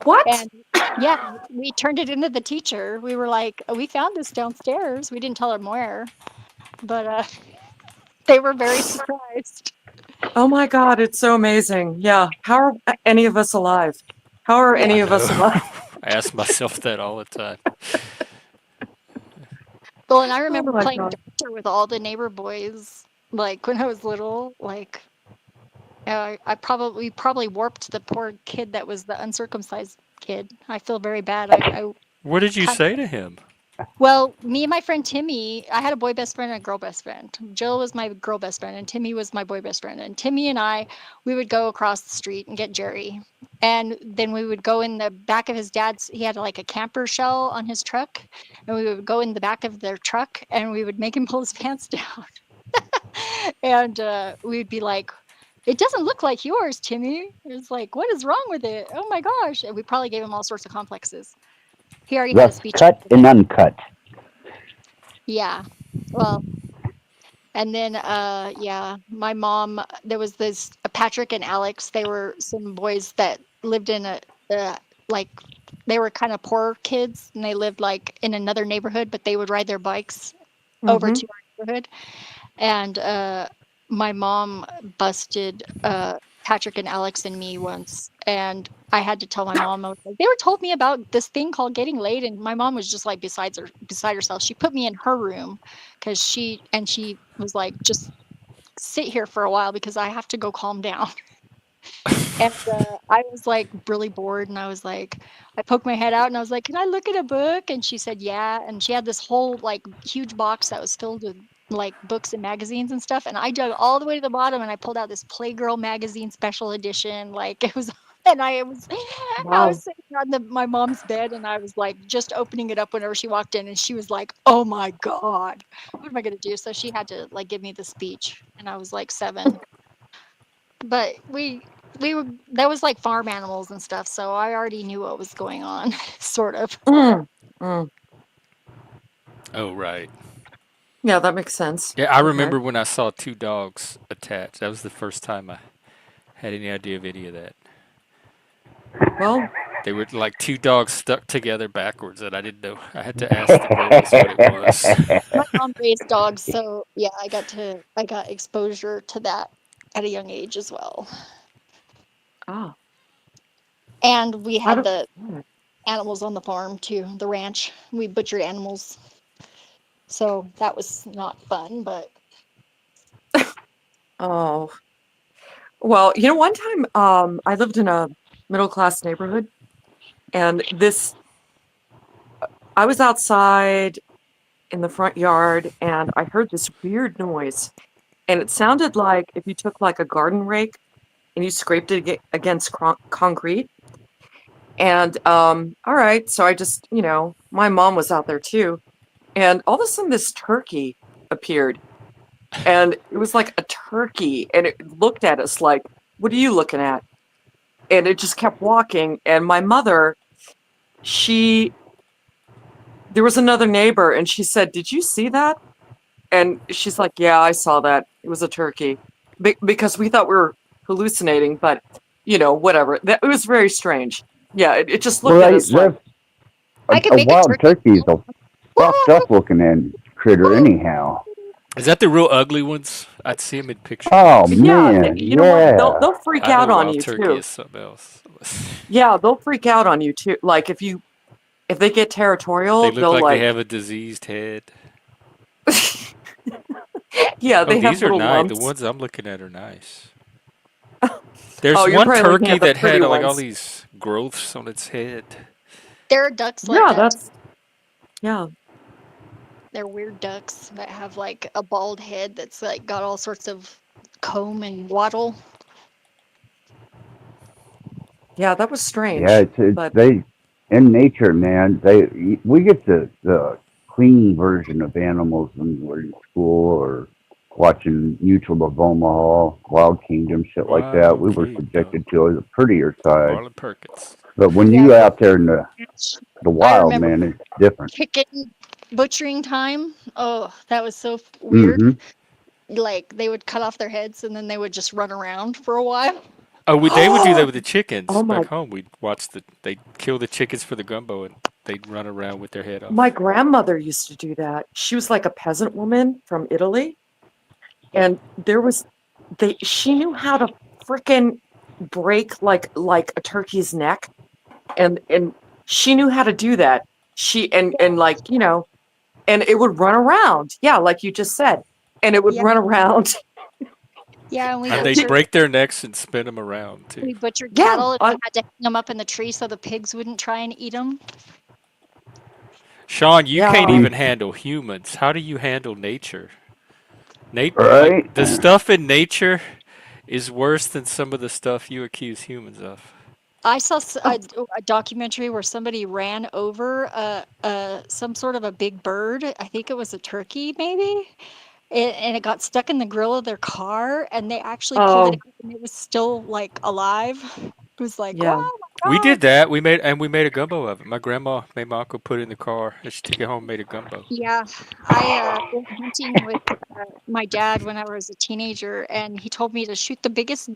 What? And yeah, we turned it into the teacher. We were like, we found this downstairs. We didn't tell them where, but they were very surprised. Oh my God, it's so amazing. Yeah. How are any of us alive? How are any of us alive? I ask myself that all the time. Well, and I remember playing doctor with all the neighbor boys, like when I was little. Like, we probably warped the poor kid that was the uncircumcised kid. I feel very bad. What did you say to him? Well, me and my friend Timmy, I had a boy best friend and a girl best friend. Jill was my girl best friend, and Timmy was my boy best friend. And Timmy and we would go across the street and get Jerry. And then we would go in the back of his dad's, he had like a camper shell on his truck. And we would go in the back of their truck, and we would make him pull his pants down. And we'd be like, it doesn't look like yours, Timmy. It's like, what is wrong with it? Oh my gosh. And we probably gave him all sorts of complexes. He already had a speech. Cut and uncut. Yeah. Well, and then, my mom, there was Patrick and Alex. They were some boys that lived in like, they were kind of poor kids, and they lived like in another neighborhood, but they would ride their bikes over Mm-hmm. to our neighborhood. And my mom busted Patrick and Alex and me once, and I had to tell my mom. I was like, they were told me about this thing called getting laid, and my mom was just like beside herself. She put me in her room because she was like, just sit here for a while because I have to go calm down. And I was like really bored, and I was like, I poked my head out, and I was like, "Can I look at a book?" And she said, "Yeah." And she had this whole like huge box that was filled with like books and magazines and stuff. And I dug all the way to the bottom, and I pulled out this Playgirl magazine special edition. Like it was, and I Wow. was sitting on my mom's bed, and I was like just opening it up whenever she walked in, and she was like, "Oh my God, what am I gonna do?" So she had to like give me the speech, and I was like 7. But we were that was like farm animals and stuff, so I already knew what was going on, sort of. Mm. Mm. Oh, right. Yeah, that makes sense. Yeah, I Okay. remember when I saw 2 dogs attached. That was the first time I had any idea of any of that. Well, They were like 2 dogs stuck together backwards, and I didn't know. I had to ask the girls what it was. My mom raised dogs, so yeah, I got exposure to that at a young age as well. ah, And we I had don't. the animals on the farm too, the ranch. We butchered animals. So that was not fun, but Oh, well, one time, I lived in a middle class neighborhood, and I was outside in the front yard, and I heard this weird noise, and it sounded like if you took like a garden rake and you scraped it against concrete. And all right, so I just, my mom was out there too, and all of a sudden this turkey appeared, and it was like a turkey, and it looked at us like, "What are you looking at?" And it just kept walking. And my mother, she, there was another neighbor, and she said, "Did you see that?" And she's like, "Yeah, I saw that. It was a turkey," because we thought we were hallucinating, but whatever. It was very strange. Yeah, it just looked at Well, us like, I could a make a wild turkey. turkey is a fucked up looking critter, anyhow. Is that the real ugly ones? I'd see them in pictures. Oh yeah, man, you know what? yeah. They'll freak I know out on wild you turkey too. is something else. Yeah, they'll freak out on you too. Like if they get They territorial, look they'll like they like, have a diseased head. yeah, Oh, they have these are little nice. The lumps. ones I'm looking at are nice. There's Oh, you're one probably looking turkey at the that pretty had like all ones. these growths on its head. There are ducks like Yeah, that. yeah. They're weird ducks that have like a bald head that's like got all sorts of comb and wattle. Yeah, that was Yeah, strange. it's But they in nature, man. We get the clean version of animals when we're in school or watching Mutual of Omaha, Wild Kingdom, shit like that. Wild We were Kingdom. subjected to the prettier side. Marlon Perkins. But when Yeah, you out there in the I wild, remember man, it's different. chicken butchering time. Oh, that was so weird. Hmm. Like they would cut off their heads and then they would just run around for a while. Oh, they would do that with the chickens oh my back home. We'd watch they'd kill the chickens for the gumbo and they'd run around with their head my off. grandmother used to do that. She was like a peasant woman from Italy, and she knew how to freaking break like a turkey's neck, and she knew how to do that. She and like, and it would run around. Yeah, like you just said. And it would Yeah, run around. yeah, and And they'd break their necks and spin them around too. we butchered Yeah, cattle and we had to hang them up in the tree so the pigs wouldn't try and eat them. Sean, you can't yeah. even handle humans. How do you handle nature? Like Right? the stuff in nature is worse than some of the stuff you accuse humans of. I saw a documentary where somebody ran over some sort of a big bird. I think it was a turkey, maybe. And it got stuck in the grill of their car, and they actually pulled it Oh, out, and it was still like alive. It was like, yeah. oh We my did God. that. We made a gumbo of it. My grandma made my uncle put it in the car and she took it home and made a gumbo. Yeah, I went hunting with my dad when I was a teenager, and he told me to shoot the biggest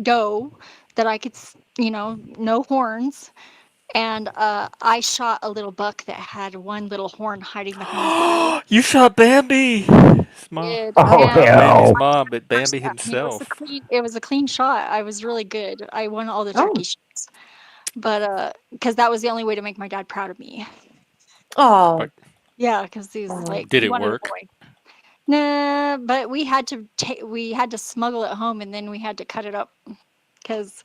doe that I could, no horns. And I shot a little buck that had one little horn hiding behind his ear. You shot Bambi. His mom. Did Oh and Not Bambi's hell! mom, but first, Bambi and himself. it was a clean shot. I was really good. I won all the Oh, turkey shots, but because that was the only way to make my dad proud of me. oh, But Yeah, because he's oh. like did he it wanted a work? boy. Nah, but we had to smuggle it home, and then we had to cut it up because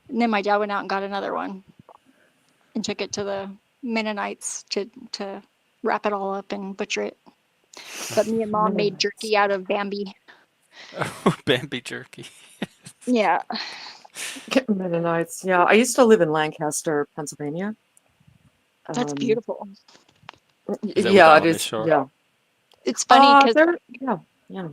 then my dad went out and got another one and took it to the Mennonites to wrap it all up and butcher it. But me and mom made Mennonites. jerky out of Bambi. Oh, Bambi jerky. Yeah, Mennonites. Yeah, I used to live in Lancaster, Pennsylvania. that's Um, beautiful. Is that where the yeah, it Amish is. are? Yeah. It's funny because There. Yeah. Yeah.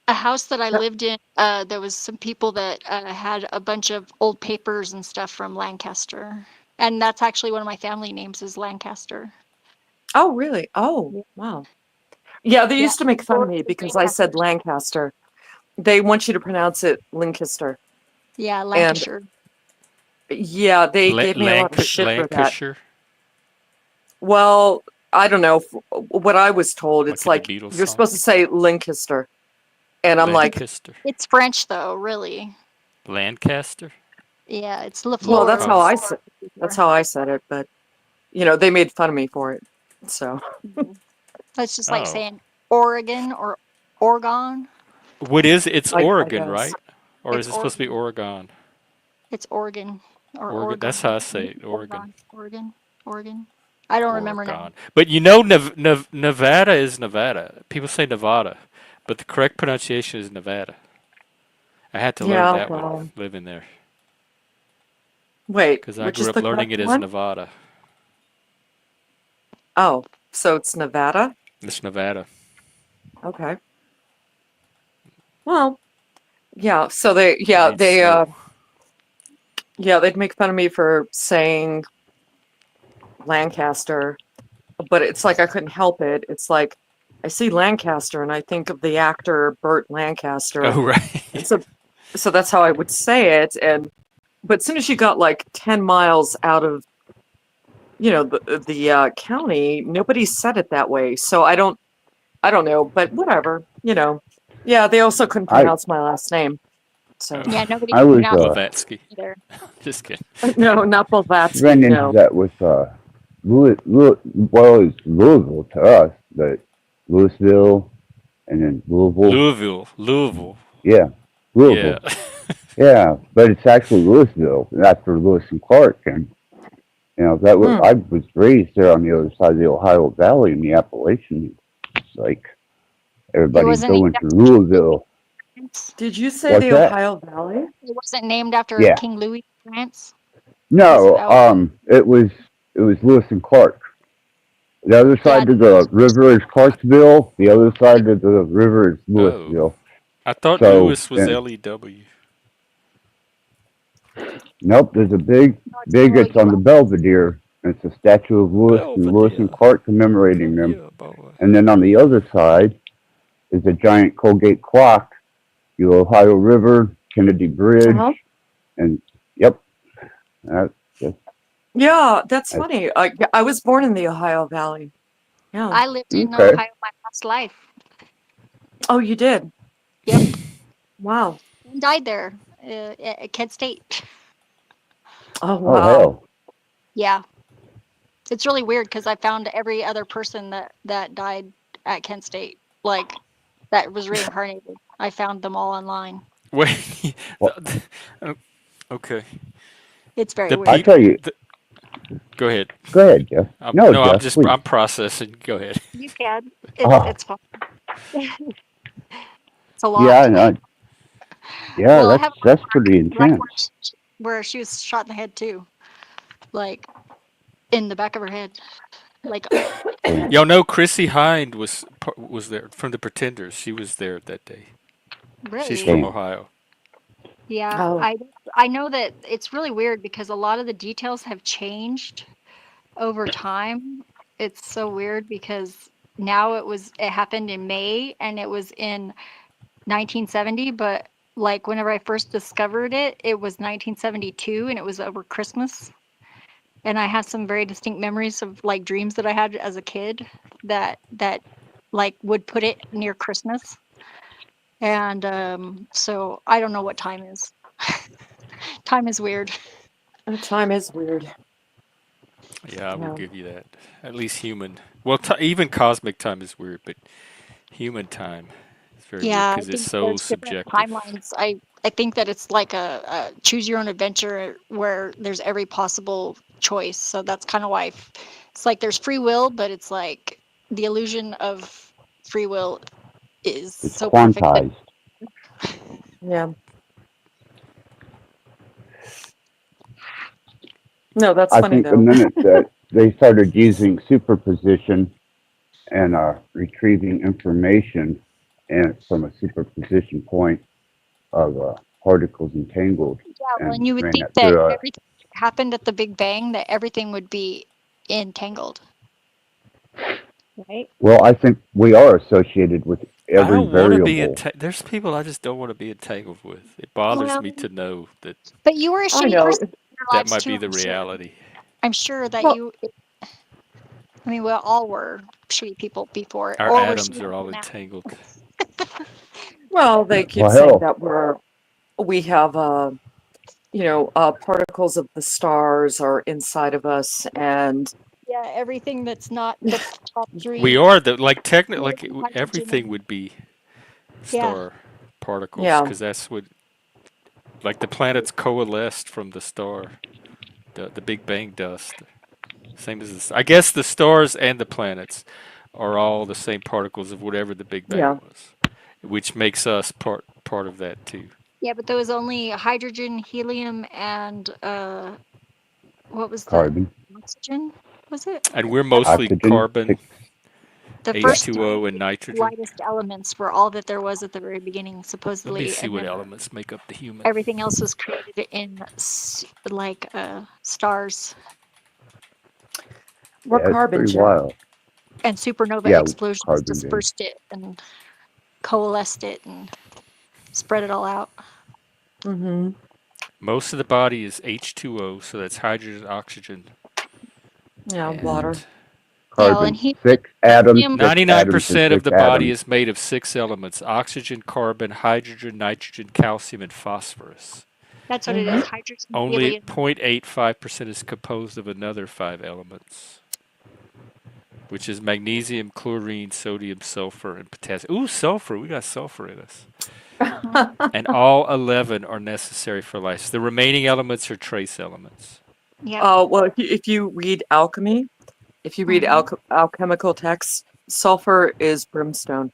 a house that I That- lived in, there was some people that had a bunch of old papers and stuff from Lancaster, and that's actually one of my family names is Lancaster. oh, really? Oh, Yeah, wow. Yeah, they yeah. used to make fun of me because I said Lancasters. Lancaster. They want you to pronounce it Lancaster. Yeah, And Lancashire. yeah, they gave me a lot of shit for that. Lancashire, Well, I don't know. What I was told, like it's in the like Beatles you're song. supposed to say Lancaster. And I'm like, Lancaster. It's French though, really. Lancaster? Yeah, it's well, LaFleur. Oh. that's how I said it, but they made fun of me for it. So, That's just like Oh. saying Oregon or Oregon. What is it? It's I Oregon, guess. right? Or It's is it supposed to be Oregon. Oregon? It's Oregon or Oregon. That's how I Oregon. say it. Oregon. Oregon. Oregon. I don't remember now. Oregon. But Nevada is Nevada. People say Nevada, but the correct pronunciation is Nevada. I had to learn Yeah, that one well, living there wait, because I which grew is up the learning correct it as one? Nevada. Oh, so it's Nevada? It's Nevada. Okay. Well, yeah, so It means snow. they'd make fun of me for saying Lancaster, but it's like I couldn't help it. It's like I see Lancaster and I think of the actor Burt Lancaster. Oh, right. And so that's how I would say it. But as soon as you got like 10 miles out of, the county, nobody said it that way. So I don't know, but whatever, Yeah, they also couldn't I pronounce my last name. So Yeah, nobody I can was pronounce Blavatsky. it either. Just kidding. no, not Blavatsky, ran into no. that with well, it's Louisville to us, but Louisville and then Louisville. Louisville. Yeah, Yeah. Louisville. Yeah, but it's actually Louisville after Lewis and Clark, and that was Hmm. I was raised there on the other side of the Ohio Valley in the Appalachians. It's like It everybody wasn't named going to after King Louisville. France. Did you say What's the that? Ohio Valley? It wasn't named after Yeah. King Louis of France. No, That was, it was Lewis and Clark. The other yeah, side of the river is Clarksville. The other side of the river is Oh. Louisville. I thought So, Lewis was L-E-W. nope, there's a big, it's on the Belvedere. It's a statue of Lewis and Belvedere. Clark commemorating them. Yeah, boy. And then on the other side is a giant Colgate clock, the Ohio River, Kennedy Bridge, Uh-huh. and yep. That's Yeah, that's funny. I was born in the Ohio Valley. Yeah. I lived in okay. Ohio my past life. Oh, you did? Yep. Wow. And died there at Kent State. Oh, Oh wow. hell. Yeah. It's really weird because I found every other person that died at Kent State, like that was reincarnated. I found them all online. Wait. Well, Okay. It's very The weird. I peop. tell you, Go ahead. go ahead, Jeff. No, No, Jeff, please. I'm processing. Go ahead. You can. Oh. It's fun. It's a lot. Yeah, yeah, Well, I have that's pretty like intense. where she was shot in the head too, like in the back of her head, like. Y'all know Chrissy Hind was there from the Pretenders. She was there that day. Really? She's from Damn. Ohio. Yeah, Oh. I know that it's really weird because a lot of the details have changed over time. It's so weird because now it happened in May and it was in 1970, but like whenever I first discovered it, it was 1972 and it was over Christmas. And I have some very distinct memories of like dreams that I had as a kid that like would put it near Christmas. And so I don't know what time is. Time is weird. Time is weird. Yeah, I will give you that. At least human. Well, even cosmic time is weird, but human time is very weird Yeah, I because it's think so there's different subjective. timelines. I think that it's like a choose your own adventure where there's every possible choice. So that's kind of why it's like there's free will, but it's like the illusion of free will is It's so perfect that quantized. Yeah. No, that's I funny think the though. minute that they started using superposition and retrieving information and from a superposition point of particles entangled yeah, well, and and you would ran think that that through everything happened at the Big Bang, that everything would be entangled, right? well, I think we are associated with I every don't want to be variable. There's people I just don't want to be entangled with. It bothers Well, me to know that but you were a I shitty know. person in your that lives might too, be the I'm sure. reality. I'm sure that Well, you, I mean, we all were shitty people before, Our or we're atoms shitty are people all now. entangled. well, they keep Well, saying hell, that we have particles of the stars are inside of us, and Yeah, everything that's not the top We three, are like technically helium, hydrogen, everything and would be yeah, star particles yeah, because that's what like the planets coalesced from the star, the Big Bang dust. Same as this. I guess the stars and the planets are all the same particles of whatever the Big Bang yeah. was, which makes us part of that too. yeah, but there was only hydrogen, helium, and what was the carbon, oxygen? Was it? And we're That's mostly oxygen, carbon, six, the yeah, first H2O, three and nitrogen. lightest elements were all that there was at the very beginning, Let me supposedly, see and what then elements make up the human. everything else was created in like stars We're yeah, it's carbon, pretty Jeff. wild. and supernova Yeah, explosions carbon days. dispersed it and coalesced it and spread it all out. Mm-hmm. Most of the body is H2O, so that's hydrogen, oxygen, Yeah, and water. Yeah, well, and Carbon, six atoms, helium, six atoms, and 99% of six the body atoms. is made of 6 elements: oxygen, carbon, hydrogen, nitrogen, calcium, and phosphorus. that's what it is. Mm-hmm. Hydrogen, Only helium. 0.85% is composed of another 5 elements, which is magnesium, chlorine, sodium, sulfur, and potassium. Ooh, sulfur. We got sulfur in us. Mhm. And all 11 are necessary for life. The remaining elements are trace elements. Yep. Well, if you read alchemy, if you read Hmm. alchemical texts, sulfur is brimstone.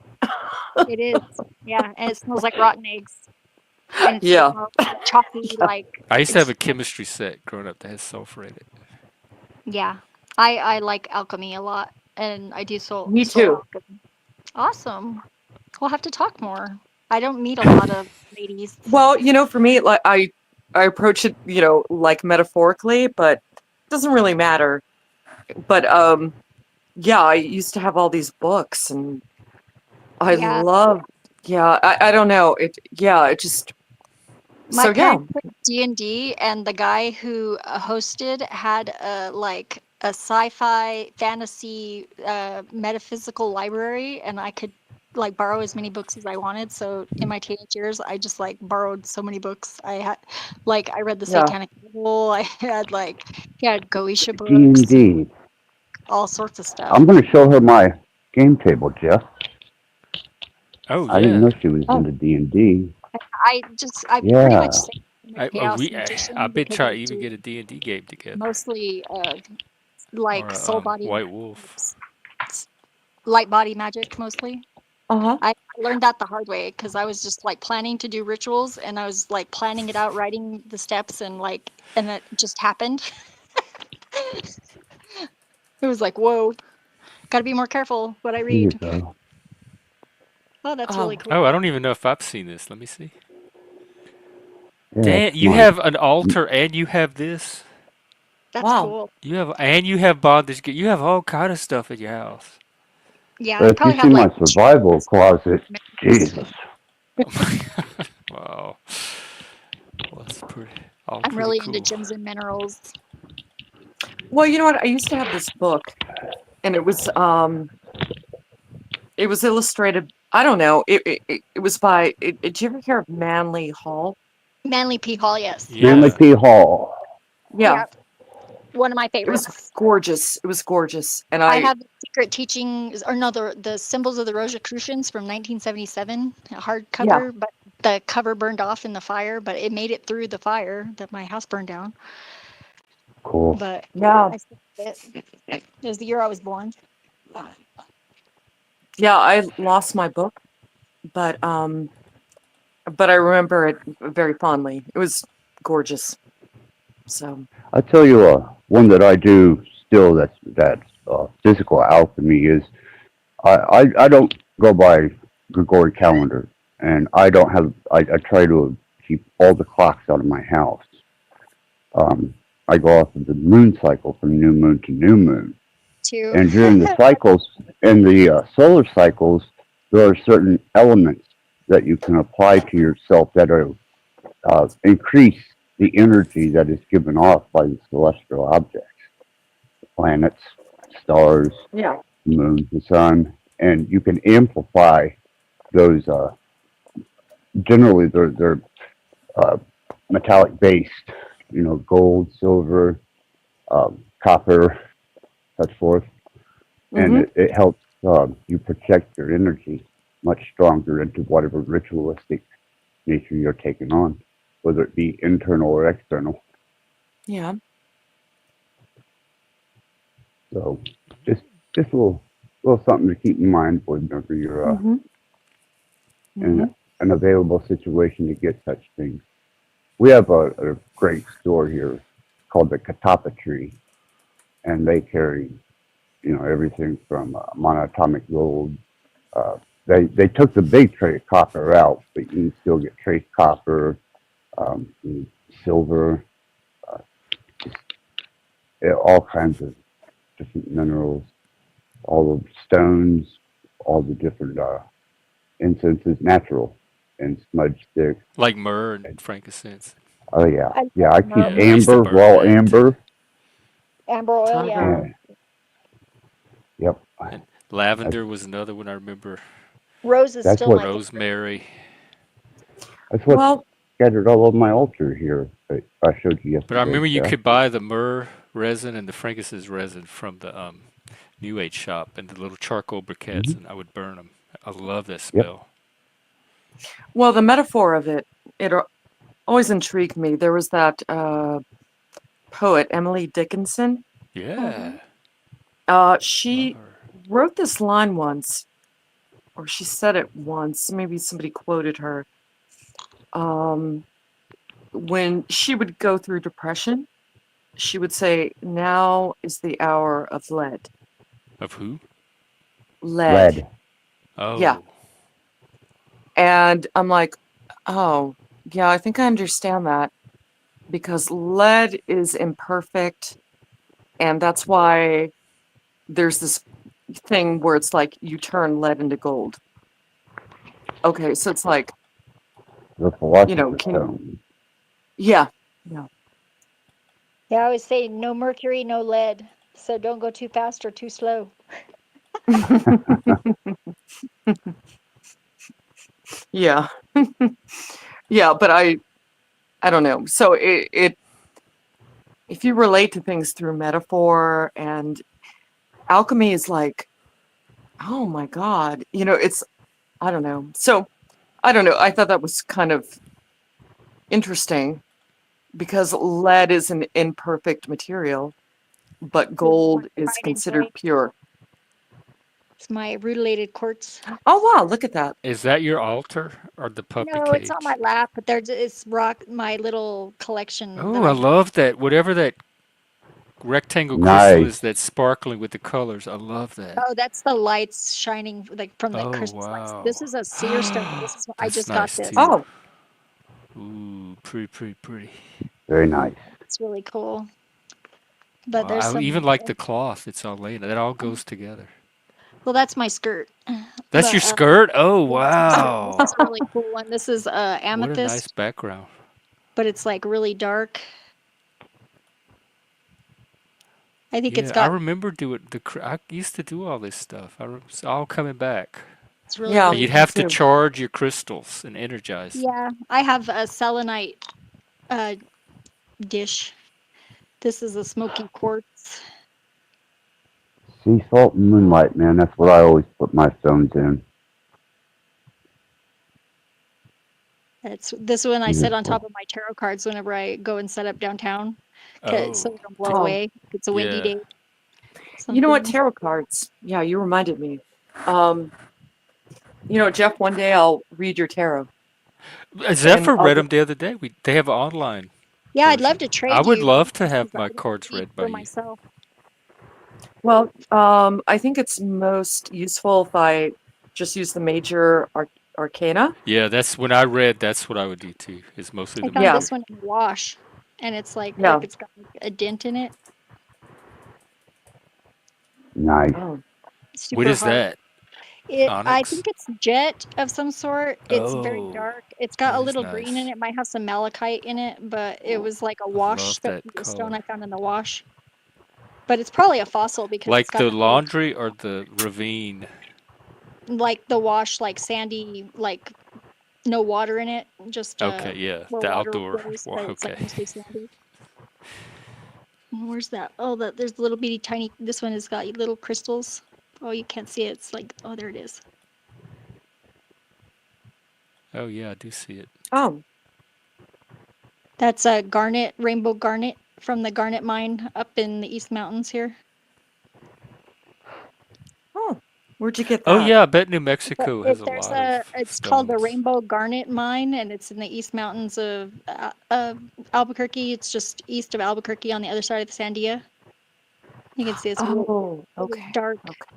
It is. Yeah, and it smells like rotten eggs, and it's Yeah. chalky. Like I used to have it's a chemistry set growing up that has sulfur in it. yeah. I like alchemy a lot, and I do Me soul too. alchemy. Awesome. We'll have to talk more. I don't meet a lot of ladies. Well, for me, like I approach it, like metaphorically, but it doesn't really matter. But yeah, I used to have all these books, and I Yeah, love. Yeah, I don't know. It just. my So yeah, parents played D&D, and the guy who hosted had like a sci-fi fantasy metaphysical library, and I could like borrow as many books as I wanted. So in my teenage years, I just like borrowed so many books. I read the yeah. Satanic Bible. I had like he had Goetia D and books, D. all sorts of stuff. I'm going to show her my game table, Jeff. Oh I didn't yeah. know she was Oh, into D&D. I pretty much Yeah. say I'm a chaos magician I've been because I trying to even do get a D&D game together, mostly or like a soul body White magic, Wolf. light body magic mostly. uh-huh. I learned that the hard way because I was just like planning to do rituals and I was like planning it out, writing the steps and it just happened. It was like, whoa, got to be more careful what I Here you read. go. Oh, that's really Oh, cool. Oh, I don't even know if I've seen this. Let me see. Yeah, Dan, it's you my. have an altar and you have this. That's wow. cool. You have bondage. You have all kind of stuff at your house. Yeah, I If you probably see have my like survival closet, memories. Jesus. Wow. Well, that's I'm pretty really into cool. gems and minerals. Well, you know what? I used to have this book, and it was illustrated. I don't know. It was by. Did you ever hear of Manly Hall? Manly P. Hall, yes. Manly Yeah. P. Hall. Yeah, Yep. One of my it was favorites. gorgeous. It was gorgeous, and I I have the Secret Teachings, or no, the Symbols of the Rosicrucians from 1977, a yeah hardcover, but the cover burned off in the fire, but it made it through the fire that my house burned down. Cool. But yeah I still have it. It was the year I was born. yeah. I lost my book, but I remember it very fondly. It was gorgeous. So I tell you, one that I do still that's physical alchemy is I don't go by Gregorian calendar, and I don't have I try to keep all the clocks out of my house. Um, I go off of the moon cycle from new moon to new moon, Too. and during the cycles and the solar cycles, there are certain elements that you can apply to yourself that are increase the energy that is given off by the celestial objects, planets, stars, yeah. moon, the sun, and you can amplify those. Generally, they're uh, metallic based, gold, silver, copper, such forth, and Mm-hmm. it helps you project your energy much stronger into whatever ritualistic nature you're taking on, whether it be internal or external. Yeah. So just a little something to keep in mind whenever you're Mm-hmm. in Mm-hmm. an available situation to get such things. We have a great store here called the Katapa Tree, and they carry everything from monatomic gold. They took the big tray of copper out, but you can still get trace copper, um, silver, uh, all kinds of different minerals, all the stones, all the different incenses, natural and smudge sticks. Like myrrh and frankincense. Oh yeah, I yeah. love I keep Yeah, myrrh. I used to amber, burn raw that. amber. Amber oil, yeah. Tiger. And yep, And lavender was another one I remember. Rose is that's still what my favorite. Rosemary. that's what's Well, scattered all over my altar here that I showed you But I yesterday, remember you Jeff. could buy the myrrh resin and the frankincense resin from the New Age shop and the little charcoal briquettes, Hmm. and I would burn them. I love that Yep. smell. the metaphor of it always intrigued me. There was that poet Emily Dickinson. Mm-hmm. Yeah, love She her. wrote this line once, or she said it once. Maybe somebody quoted her. Um, when she would go through depression, she would say, "Now is the hour of lead." Of who? Lead. Lead. Yeah. Oh, And I'm like, oh, yeah, I think I understand that because lead is imperfect. And that's why there's this thing where it's like you turn lead into gold. Okay, so it's like, The you know, philosopher's can, stone. yeah, yeah. Yeah, I always say no mercury, no lead. So don't go too fast or too slow. Yeah. Yeah, but I don't know. So if you relate to things through metaphor and alchemy is like, oh my God, it's, I don't know. So I don't know. I thought that was kind of interesting because lead is an imperfect material, but This is my gold is pride and considered joy. pure. It's my rutilated quartz. Oh wow, look at that. is that your altar or the puppy No, it's on my cage? lap, but it's rock my little collection that Oh, I I have. love that. Whatever that rectangle crystal Nice. is that's sparkling with the colors. I love that. Oh, that's the lights shining like from the Oh, Christmas lights. This wow. is a seer stone. This is I That's just got nice this. too. Oh, Ooh, pretty, pretty, pretty. Very nice. It's really cool. But Wow, there's I even some. like the cloth. It's all laid. That all goes together. Well, that's my skirt. That's your skirt? Oh, Yeah, wow. this is a really cool one. This is What a nice amethyst, background. but it's like really dark. I think it's Yeah, I got, remember doing I used to do all this stuff. It's all coming back. it's really, Yeah, But really you'd me have to cool. too. charge your crystals and energize them. Yeah, I have a selenite uh, dish. This is a smoky quartz. Sea salt and moonlight, man. That's what I always put my stones in. It's this one I set on top Beautiful. of my tarot cards whenever I go and set up downtown, so Oh, they don't blow Oh, away. It's a windy yeah. day, you know what? something. Tarot cards. Yeah, you reminded me. Um, Jeff, one day I'll read your tarot and Zephyr I'll read get, them the other day. They have an online Yeah, I'd love version. to I trade would you love to because have I my don't cards read read by for you. myself. well, I think it's most useful if I just use the major arcana. Yeah, that's when I read. That's what I would do too. Is mostly I the found Yeah, major. this one in the wash, and it's like, yeah. look, it's got like a dent in it. Nice. Oh, What Super is hard. that? I Onyx. think it's jet of some sort. It's very Oh, dark. It's got that a is little green in nice. it. Might have some malachite in it, but it was like a I wash love that that a stone color. I found in the wash. But it's probably a fossil because it's Like got the that little, laundry or the ravine. like the wash, like sandy, like no water in it, just Okay, yeah, where the water outdoor. goes, but it's like Okay. mostly sandy. Where's that? Oh, there's little bitty tiny. This one has got little crystals. Oh, you can't see it. It's like, oh, there it is. Oh yeah, I do see it. oh, That's a garnet, rainbow garnet from the garnet mine up in the East Mountains here. oh. Where'd you get Oh that? yeah, I bet New But Mexico has a lot of it's called the stones. Rainbow Garnet Mine, and it's in the East Mountains of Albuquerque. It's just east of Albuquerque on the other side of the Sandia. You can see it's really, Oh, really okay, dark okay.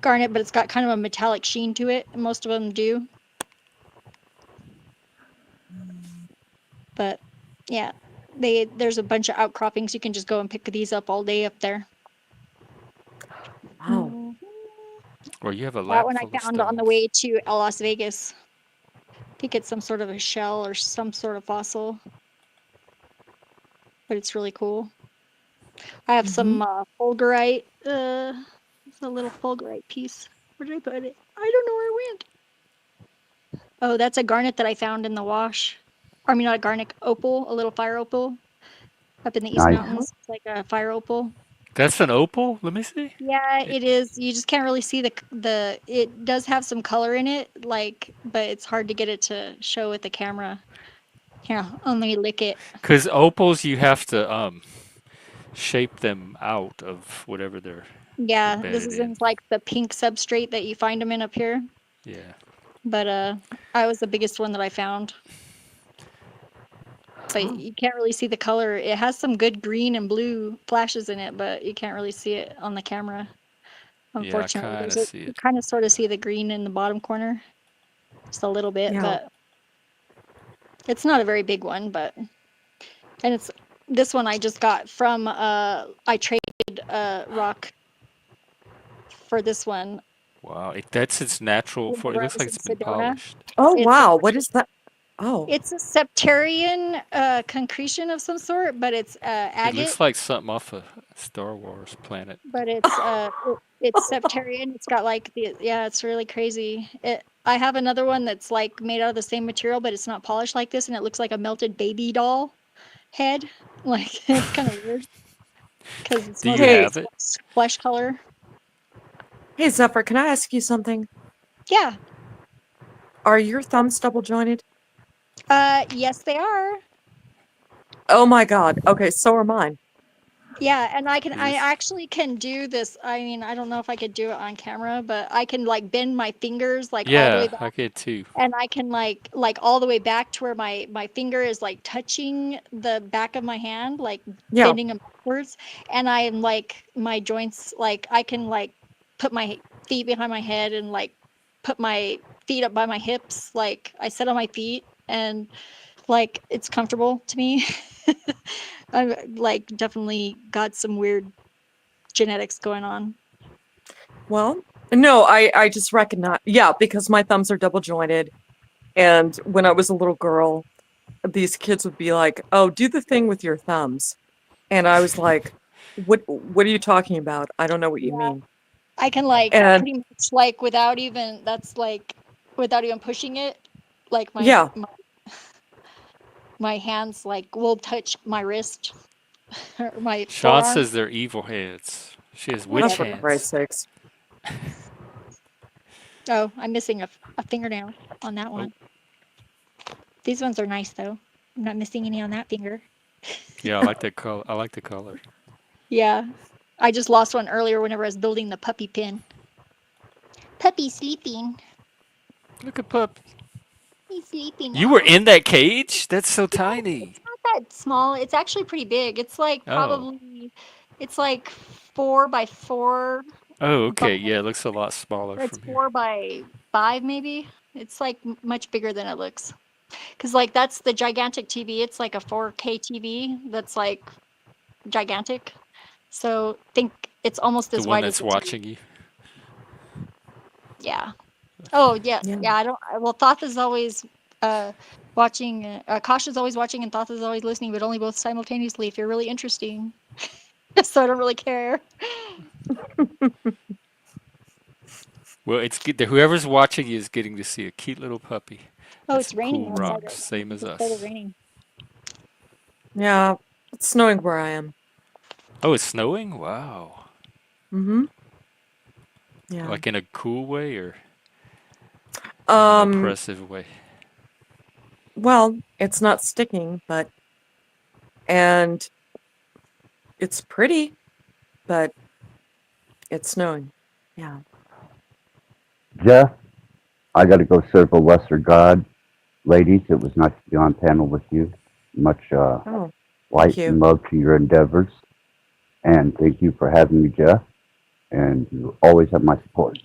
garnet, but it's got kind of a metallic sheen to it. Most of them do. But yeah, there's a bunch of outcroppings. You can just go and pick these up all day up there. Wow. Mhm. Or you have a That lap one I full of found on the stones. way to Las Vegas. I think it's some sort of a shell or some sort of fossil, but it's really cool. I have Mm-hmm. some fulgurite. It's a little fulgurite piece. Where did I put it? I don't know where it went. Oh, that's a garnet that I found in the wash. I mean, not a garnet, opal, a little fire opal up in the East Nice. Uh-huh. Mountains. It's like a fire opal. That's an opal. Let me see. Yeah, It, it is. You just can't really see the. It does have some color in it, like, but it's hard to get it to show with the camera. Here, let me lick it. Cause opals, you have to shape them out of whatever they're Yeah, this embedded is in in. like the pink substrate that you find them in up here. Yeah. But I was the biggest one that I found. But Oh, you can't really see the color. It has some good green and blue flashes in it, but you can't really see it on the camera. Yeah, I Unfortunately, kind there's of a see you it. kind of sort of see the green in the bottom corner, just a little bit, yeah. but it's not a very big one. But and it's this one I just got from I traded rock for this one Wow, that's its natural for. It whenever I looks was like in it's been Sedona. polished. Oh, It's wow. What is that? Oh, it's a septarian concretion of some sort, but it's It agate. looks like something off a Star Wars planet. But it's septarian. It's got like yeah, it's really crazy. I have another one that's like made out of the same material, but it's not polished like this, and it looks like a melted baby doll head. Like it's kind of weird because it's Do you mostly hey, have just it? flesh color. hey, Zephyr, can I ask you something? Yeah. Are your thumbs double jointed? Yes, they are. Oh my God. Okay, so are mine. Yeah, and Is I this? actually can do this. I mean, I don't know if I could do it on camera, but I can like bend my fingers like all the way Yeah, back, I get too. and I can like all the way back to where my finger is like touching the back of my hand, like Yeah. bending them backwards. And I'm like my joints, like I can like put my feet behind my head and like put my feet up by my hips. Like I sit on my feet and like it's comfortable to me. I've definitely got some weird genetics going on. Well, No, I just recognize, yeah, because my thumbs are double jointed. And when I was a little girl, these kids would be like, "Oh, do the thing with your thumbs." And I was like, what are you talking about? I don't know what you Yeah, mean. I can like And pretty much like without even without even pushing it, like yeah. my hands like will touch my wrist or my Sean forearm. says they're evil hands. She has Oh, witch for hands. Christ's sakes. Oh, I'm missing a fingernail on that Oh, one. These ones are nice though. I'm not missing any on that finger. yeah, I like that color. I like the color. Yeah. I just lost one earlier whenever I was building the puppy pen. Puppy sleeping. Look at Pup. He's sleeping You were now. in that cage? That's so Yeah, tiny. it's not that small. It's actually pretty big. It's like Oh. probably, it's like 4 by 4, Oh, but okay. Yeah, it looks a lot smaller it's from here. 4 by 5 maybe. It's like much bigger than it looks. Cause like that's the gigantic TV. It's like a 4K TV that's like gigantic. So think it's almost The as one wide as that's the TV. watching you. Yeah. Oh yeah, Yeah. yeah. I don't. Well, Thoth is always watching. Kosh is always watching, and Thoth is always listening, but only both simultaneously. If you're really interesting, so I don't really care. Well, it's good. Whoever's watching you is getting to see a cute little puppy Oh, and it's some raining cool outside rocks, right now. same It as just started us. raining. Yeah, it's snowing where I am. Oh, it's snowing? Wow. Mm-hmm. Yeah. Like in a cool way or in an Um, oppressive way? well, it's not sticking, and it's pretty, but it's snowing. Yeah. Jeff, I got to go serve a lesser god. Ladies, it was nice to be on panel with you. Much Oh, thank light you. and love to your endeavors. And thank you for having me, Jeff. And you always have my support.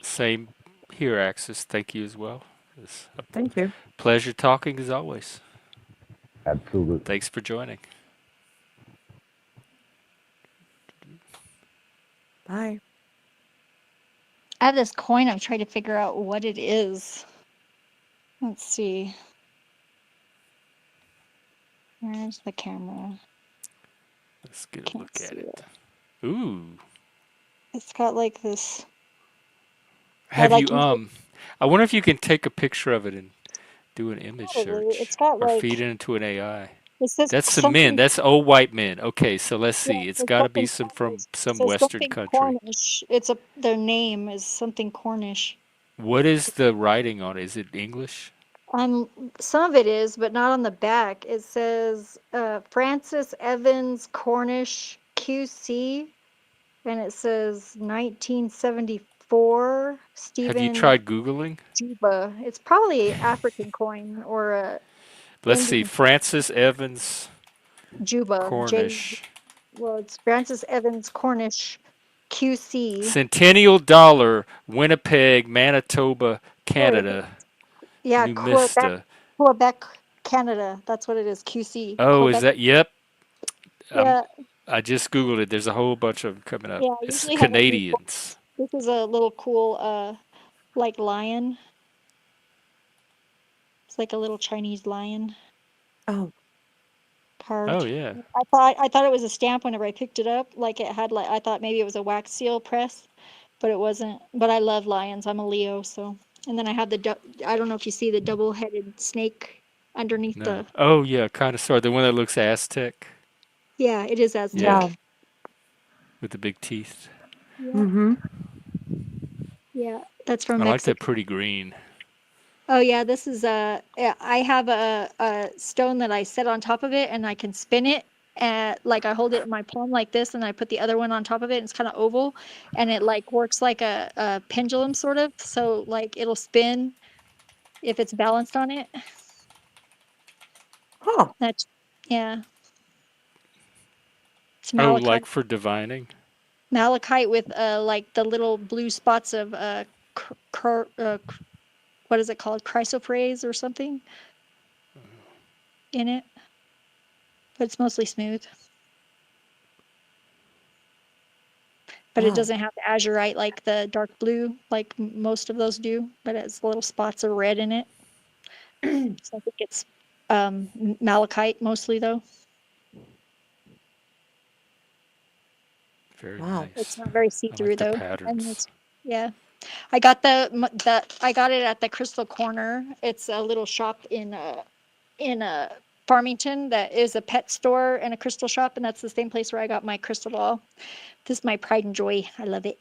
Same here, Axis. Thank you as well. It's a Thank you. pleasure talking as always. Absolutely. Thanks for joining. Bye. I have this coin. I'm trying to figure out what it is. Let's see. Where's the camera? Let's get a Can't look at see it. it. Ooh. It's got like this. I Have like you usually I wonder if you can take a picture of it and do an image probably search it's got or feed like it into an AI. it says That's some men. something. That's old white men. Okay, so let's Yeah, see. it It's says got to be something some from Cornish. It some says Western something country. Cornish. It's a their name is something Cornish. What is the writing on it? Is it English? Some of it is, but not on the back. It says Francis Evans Cornish QC, and it says 1974 Have you Stephen tried Googling? Juba. It's probably African coin or a Let's see. Indian Francis Evans Juba. Cornish. Well, it's Francis Evans Cornish QC. Centennial Dollar, Winnipeg, Manitoba, There it is. Canada, Yeah, New Mista. Quebec, Canada. That's what it is. QC. Oh, is Quebec. that? Yep. Um, Yeah, I just Googled it. There's a whole bunch of them coming up. yeah. I It's usually have only four. Canadians. This is a little cool, like lion. It's like a little Chinese lion Oh, Oh, carved. yeah. I thought it was a stamp whenever I picked it up. Like it had like I thought maybe it was a wax seal press, but it wasn't. But I love lions. I'm a Leo, so. And then I have I don't know if you see the double-headed snake underneath No. the. Oh, yeah, kind of sort of. The one that looks Aztec. Yeah, it is Yeah, yeah. Aztec. with the big teeth. Yeah, Mm-hmm. yeah. That's from I like that Mexico. pretty green. Oh yeah, this is yeah, I have a stone that I set on top of it and I can spin it and like I hold it in my palm like this and I put the other one on top of it and it's kind of oval and it like works like a pendulum sort of. So like it'll spin if it's balanced on it. Huh. That's yeah, it's Oh, malachite. like for divining? Malachite with like the little blue spots of what is it called? Chrysoprase or something in it, but it's mostly smooth. but it doesn't have the azurite like the dark blue, like most of those do, but it has little spots of red in it. So I think it's malachite mostly, though. Very Wow. nice. It's not very I like see-through the though. And patterns. it's, yeah. I got I got it at the Crystal Corner. It's a little shop in Farmington that is a pet store and a crystal shop, and that's the same place where I got my crystal ball. This is my pride and joy. I love it.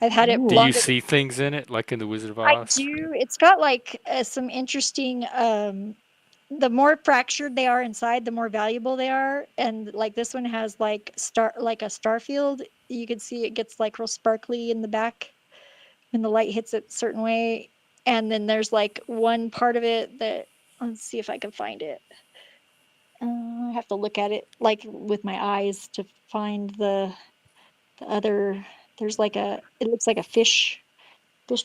I've had it Do you longer. see things in it, like in the Wizard of I Oz? do. It's got like some interesting. The more fractured they are inside, the more valuable they are. And like this one has like a star field. You can see it gets like real sparkly in the back when the light hits it a certain way. And then there's like one part of it that, let's see if I can find it. I have to look at it like with my eyes to find the other. There's like it looks like a fish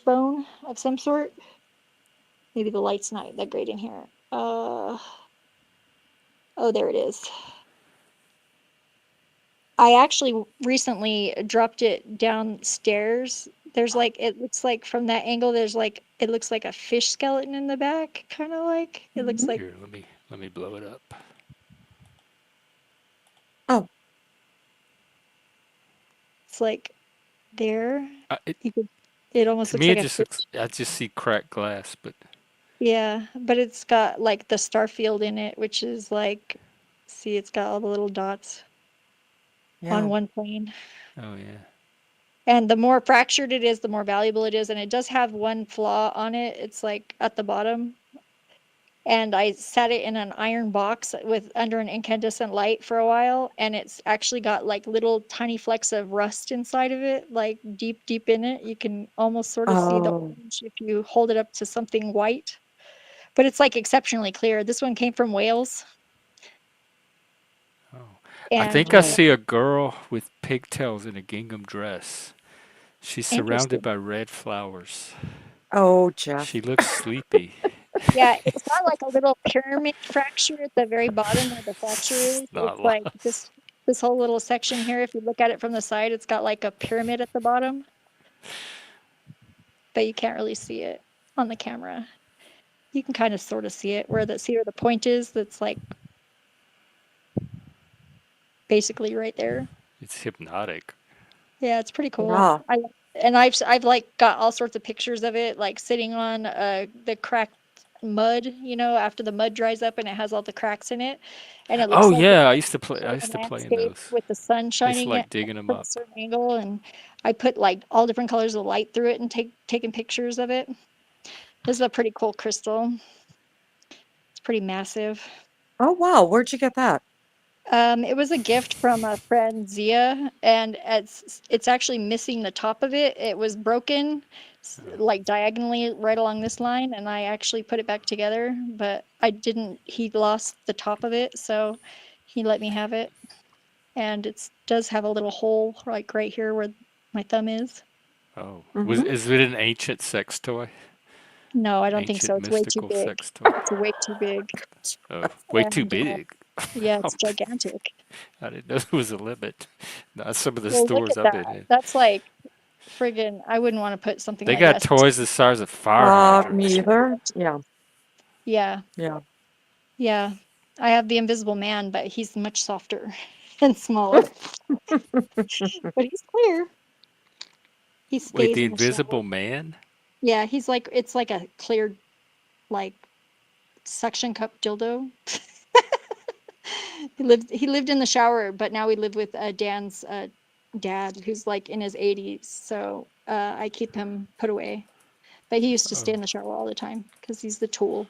bone of some sort. Maybe the light's not that great in here. Oh, there it is. I actually recently dropped it downstairs. There's like, it looks like from that angle, it looks like a fish skeleton in the back, kind of like. It looks like. Here, let me blow it up. Oh. It's like there. It Almost to looks me, like it a just fish. looks. I just see cracked glass, but Yeah, but it's got like the star field in it, which is like, see, it's got all the little dots on one plane. oh yeah. And the more fractured it is, the more valuable it is. And it does have one flaw on it. It's like at the bottom. And I set it in an iron box with under an incandescent light for a while. And it's actually got like little tiny flecks of rust inside of it, like deep, deep in it. You can almost sort of see the orange if you hold it up to something white. But it's like exceptionally clear. This one came from Wales. Oh, I And think I see a girl with pigtails in a gingham dress. She's surrounded interesting. by red flowers. Oh, Jeff. She looks sleepy. Yeah, it's got like a little pyramid fracture at the very bottom where the fracture is. Not It's like lost. this whole little section here. If you look at it from the side, it's got like a pyramid at the bottom, but you can't really see it on the camera. You can kind of sort of see it where the point is. That's like basically right there. It's hypnotic. Yeah, it's pretty cool. Yeah. I've like got all sorts of pictures of it, like sitting on the cracked mud, after the mud dries up and it has all the cracks in it, and it looks Oh like yeah, a I used to play in landscape those. with the sun I used to shining it like digging them from a up. certain angle, and I put like all different colors of light through it and taking pictures of it. This is a pretty cool crystal. It's pretty massive. Oh, wow. Where'd you get that? It was a gift from a friend, Zia, and it's actually missing the top of it. It was broken, like diagonally right along this line, and I actually put it back together, but I didn't. He lost the top of it, so he let me have it. And it does have a little hole like right here where my thumb is. Oh, Mm-hmm. is it an ancient sex toy? No, I don't think so. Ancient It's way too mystical big. sex toy. It's way too big. Oh, way too And big. yeah, Oh, it's gigantic. I didn't know there was a limit. Not some of the Well, look stores at I've been that. in. That's like friggin', I wouldn't want to put something They like got that. toys the size of fire hydrants. Me either. Yeah. Yeah, Yeah. yeah. I have the Invisible Man, but he's much softer and smaller. But he's clear. He Wait, stays the in the shower. Invisible Man? Yeah, it's like a clear, like suction cup dildo. He lived in the shower, but now we live with Dan's dad, who's like in his 80s. So I keep him put away. But he used to stay in the shower all the time because he's the tool.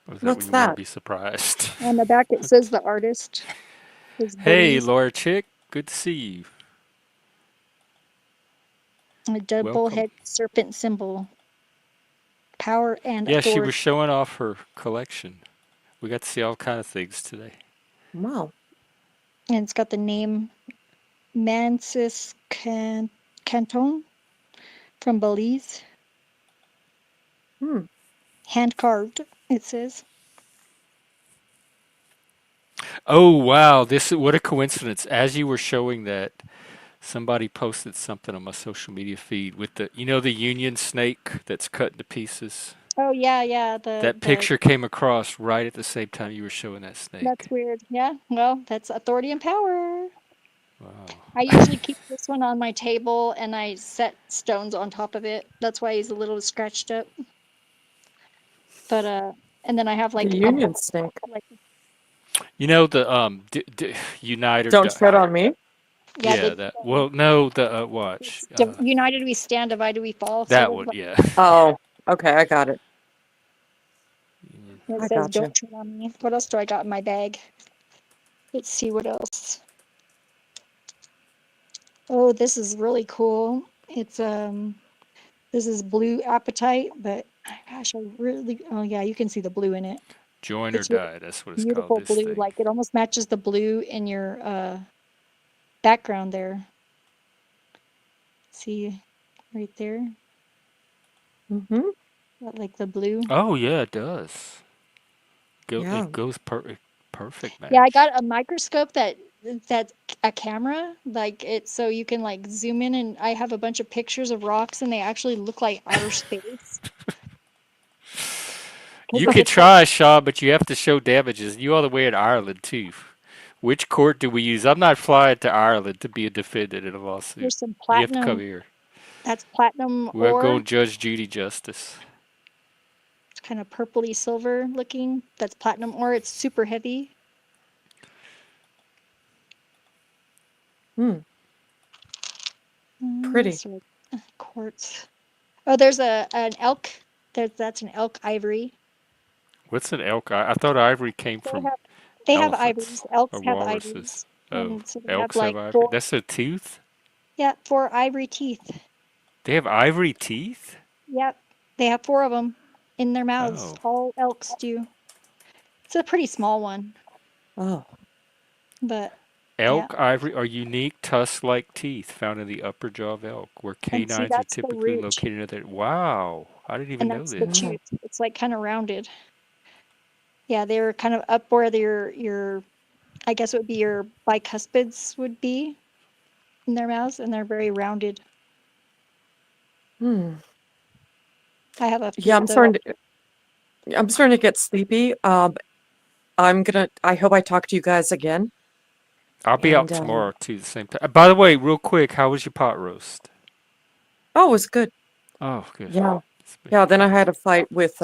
Or is that when What's you want to that? be surprised? On the back, it says the artist. Hey, Laura Chick, good to see you. A double Welcome. head serpent symbol. Power and Yeah, she authority. was showing off her collection. We got to see all kind of things today. Wow. And it's got the name Mansis Canton from Belize. Hand carved, it says. Oh wow, what a coincidence. As you were showing that, somebody posted something on my social media feed with the union snake that's cut into pieces. Oh yeah, yeah. That picture came across right at the same time you were showing that That's snake. weird. Yeah. Well, that's authority and power. Wow. I usually keep this one on my table and I set stones on top of it. That's why he's a little scratched up. But and then I have The like a union stink. like You know the United. Don't tread on me. yeah, Yeah, that. Well, no, the watch. United we stand, divided we fall, sort That of. one. Yeah. Oh, okay, I got it. It I says got don't you. tread on me. What else do I got in my bag? Let's see what else. Oh, this is really cool. It's this is blue apatite, but gosh, I really oh yeah, you can see the blue in it. Join or It's really die. That's what it's called. beautiful This blue. thing. Like it almost matches the blue in your background there. See right there? Mm-hmm. Like the blue. Oh yeah, it does. Yeah. It goes perfect Yeah, I match. got a microscope that's a camera, like it so you can like zoom in and I have a bunch of pictures of rocks and they actually look like outer space. You Because it could gets like try, Shaw, but you have to show damages. You all the way in Ireland too. Which court do we use? I'm not flying to Ireland to be a defendant in a lawsuit. there's some You have to come platinum, here. that's platinum We're ore. going Judge Judy justice. It's kind of purpley silver looking. That's platinum ore. It's super heavy. Hmm. Pretty. Sort of quartz. Oh, there's an elk. That's an elk ivory. What's an elk? I thought ivory came They from have they have elephants ivories. Elks or have walruses. ivories, Oh, and so they have elks have like ivory. four. That's a tooth? Yeah, four ivory teeth. They have ivory teeth? Yep, they have four of them in their mouths. Oh. All elks do. It's a pretty small one, Oh. but yeah. Elk ivory are unique tusk-like teeth found in the upper jaw of elk, where And see, canines are that's the typically root, located at their. Wow, I didn't even and know that's the this. Wow. tooth. It's like kind of rounded. Yeah, they're kind of up where your I guess it would be your bicuspids would be in their mouths, and they're very rounded. Hmm. I have a Yeah, few of those. I'm starting to get sleepy. I hope I talk to you guys again. I'll be And out tomorrow too, the same time. By the way, real quick, how was your pot roast? oh, it was good. Oh, good. Yeah. Yeah, then I had a fight with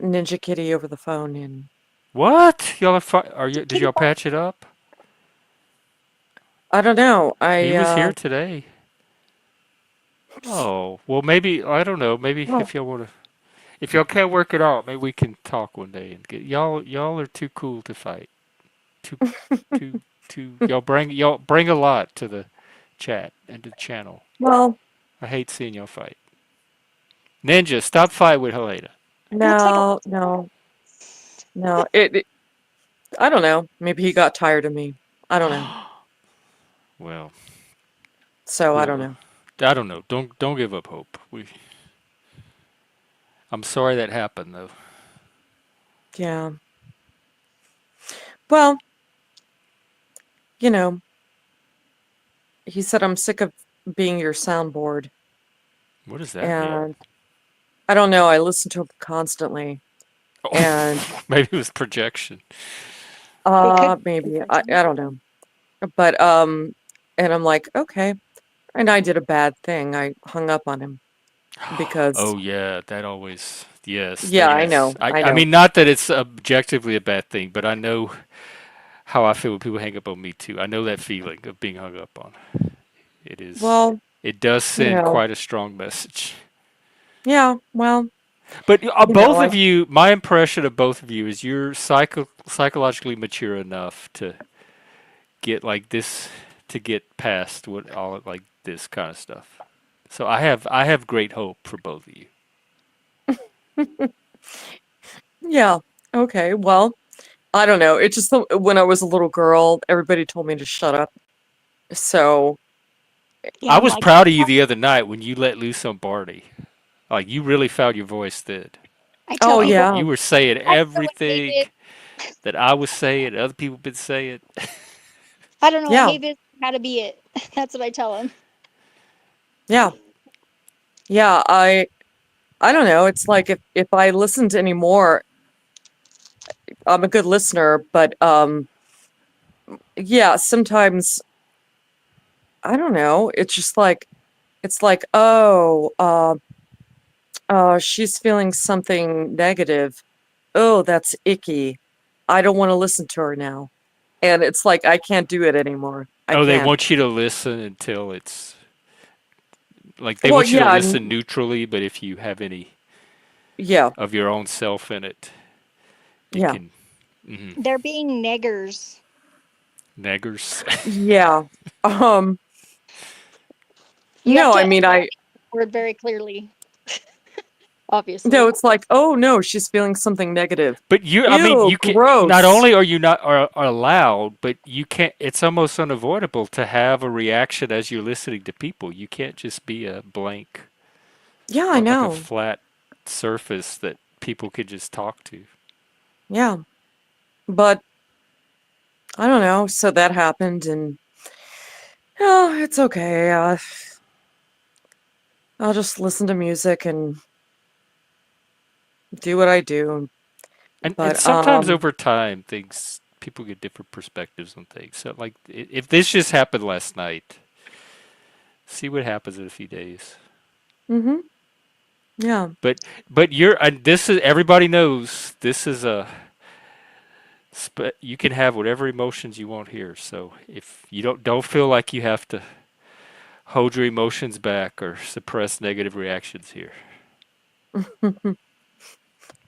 Ninja Kitty over the phone and What? Y'all are you? Did y'all patch it up? I don't know. He was here today. Oh, well, maybe I don't know. Maybe well, if y'all want to, if y'all can't work it out, maybe we can talk one day and get y'all. Y'all are too cool to fight. Too, too. Y'all bring a lot to the chat and to the channel. well, I hate seeing y'all fight. Ninja, stop fight with Helena. no, no, no. I don't know. Maybe he got tired of me. I don't know. Well, So I don't well, know. I don't know. Don't give up hope. I'm sorry that happened though. Yeah. Well, you know, he said I'm sick of being your soundboard. What does that mean? And I don't know. I listen to him constantly. Oh, And maybe it was projection. maybe. I don't know. But and I'm like, okay. And I did a bad thing. I hung up on him because Oh yeah, that always yes, yeah, that I know. is. I I know. mean, not that it's objectively a bad thing, but I know how I feel when people hang up on me too. I know that feeling of being hung up on. It is. Well, It does you send know, quite a strong message. yeah, well, But you know, both of you, my impression of both of you is you're psychologically mature enough to get like this, to get past what all like this kind of stuff. So I have great hope for both of you. yeah. Okay, well, I don't know. It just when I was a little girl, everybody told me to shut up. So, Yeah, I I'm was like, proud of you the other night when you let loose on Barney. Like you really found your voice then. I tell oh people yeah. You were saying I know what everything. David. that I was saying, other people been saying. I don't know. Yeah. Hey, Vince, how to be it. That's what I tell him. Yeah. Yeah. I don't know. It's like if I listened anymore, I'm a good listener, but yeah, sometimes I don't know. It's like, oh, she's feeling something negative. Oh, that's icky. I don't want to listen to her now. And it's like I can't do it anymore. I Oh, they can't. want you to listen until it's like they Well, want you to yeah, listen neutrally, but if you have any yeah, of your own self in it, it yeah, can. Mm-hmm. They're being niggers. Neggers. yeah. Um, You have no, to I mean, understand the word very clearly, no, obviously. it's like, oh no, she's feeling something negative. But I mean, Ew, you can. Not gross. only are you not are allowed, but you can't. It's almost unavoidable to have a reaction as you're listening to people. You can't just be a blank Yeah, I or like a know. flat surface that people could just talk to. Yeah, but I don't know. So that happened, and oh, it's okay. I'll just listen to music and do what I do. And But sometimes over time, things people get different perspectives on things. So like, if this just happened last night, see what happens in a few days. mm-hmm. Yeah. But and this is everybody knows this is a. You can have whatever emotions you want here. So if you don't feel like you have to hold your emotions back or suppress negative reactions here.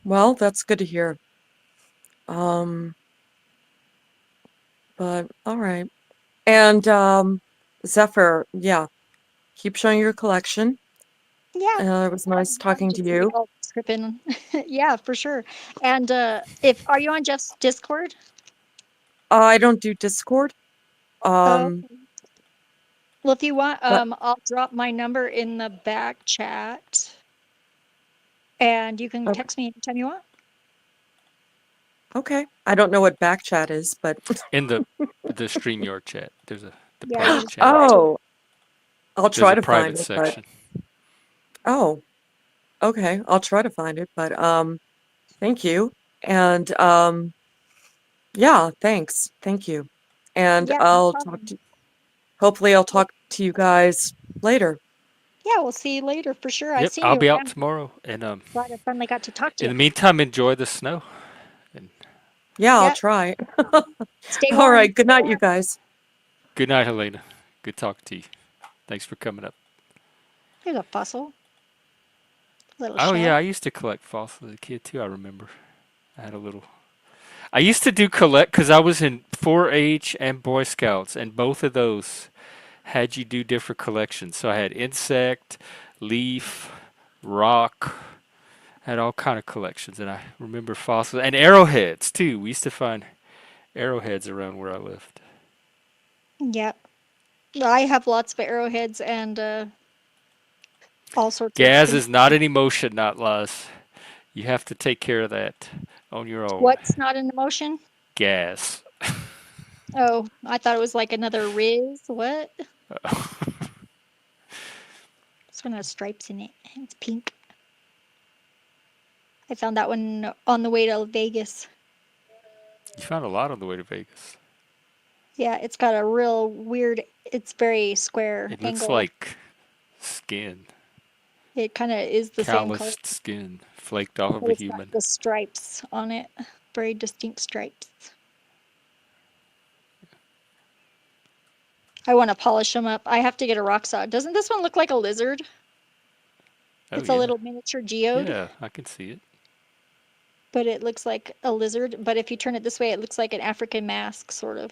Well, that's good to hear. Um, but all right. And Zephyr, yeah, keep showing your collection. Yeah. It was nice talking to Just to get you. all tripping. Yeah, for sure. And if are you on Jeff's Discord? I don't do Discord. Oh, Um, well, if you want, but I'll drop my number in the back chat, and you can okay. text me anytime you want. Okay. I don't know what back chat is, but In the StreamYard chat, there's the Yeah, you private just go channel. to it. oh, I'll There's try a to find private it, but section. oh, okay. I'll try to find it, but thank you. And yeah, thanks. Thank you. And Yeah, no I'll talk problem. to hopefully I'll talk to you guys later. Yeah, we'll see you later for sure. I've Yep, seen I'll you be out around. tomorrow, and Glad I finally got to talk to in you. the meantime, enjoy the snow. And Yeah, I'll Yeah, try. stay All warm. right. Good night, you guys. good night, Helena. Good talking to you. Thanks for coming up. There's a fossil, little Oh yeah, shell. I used to collect fossils as a kid too. I remember. I had a little. I used to do collect because I was in 4-H and Boy Scouts, and both of those had you do different collections. So I had insect, leaf, rock, had all kind of collections, and I remember fossils and arrowheads too. We used to find arrowheads around where I lived. Yep. I have lots of arrowheads and all sorts of Gas things. is not an emotion, not Laz. You have to take care of that on your own. What's not an emotion? Gas. Oh, I thought it was like another Riz. What? This one has stripes in it. It's pink. I found that one on the way to Vegas. You found a lot on the way to Vegas. Yeah, it's got a real weird, it's very square It looks angle. like skin. It kind of is the same color, Calloused skin flaked off of but a it's got human. the stripes on it. Very distinct stripes. I want to polish them up. I have to get a rock saw. Doesn't this one look like a lizard? Oh It's a yeah. little miniature geode, Yeah, I can see it. but it looks like a lizard. But if you turn it this way, it looks like an African mask, sort of,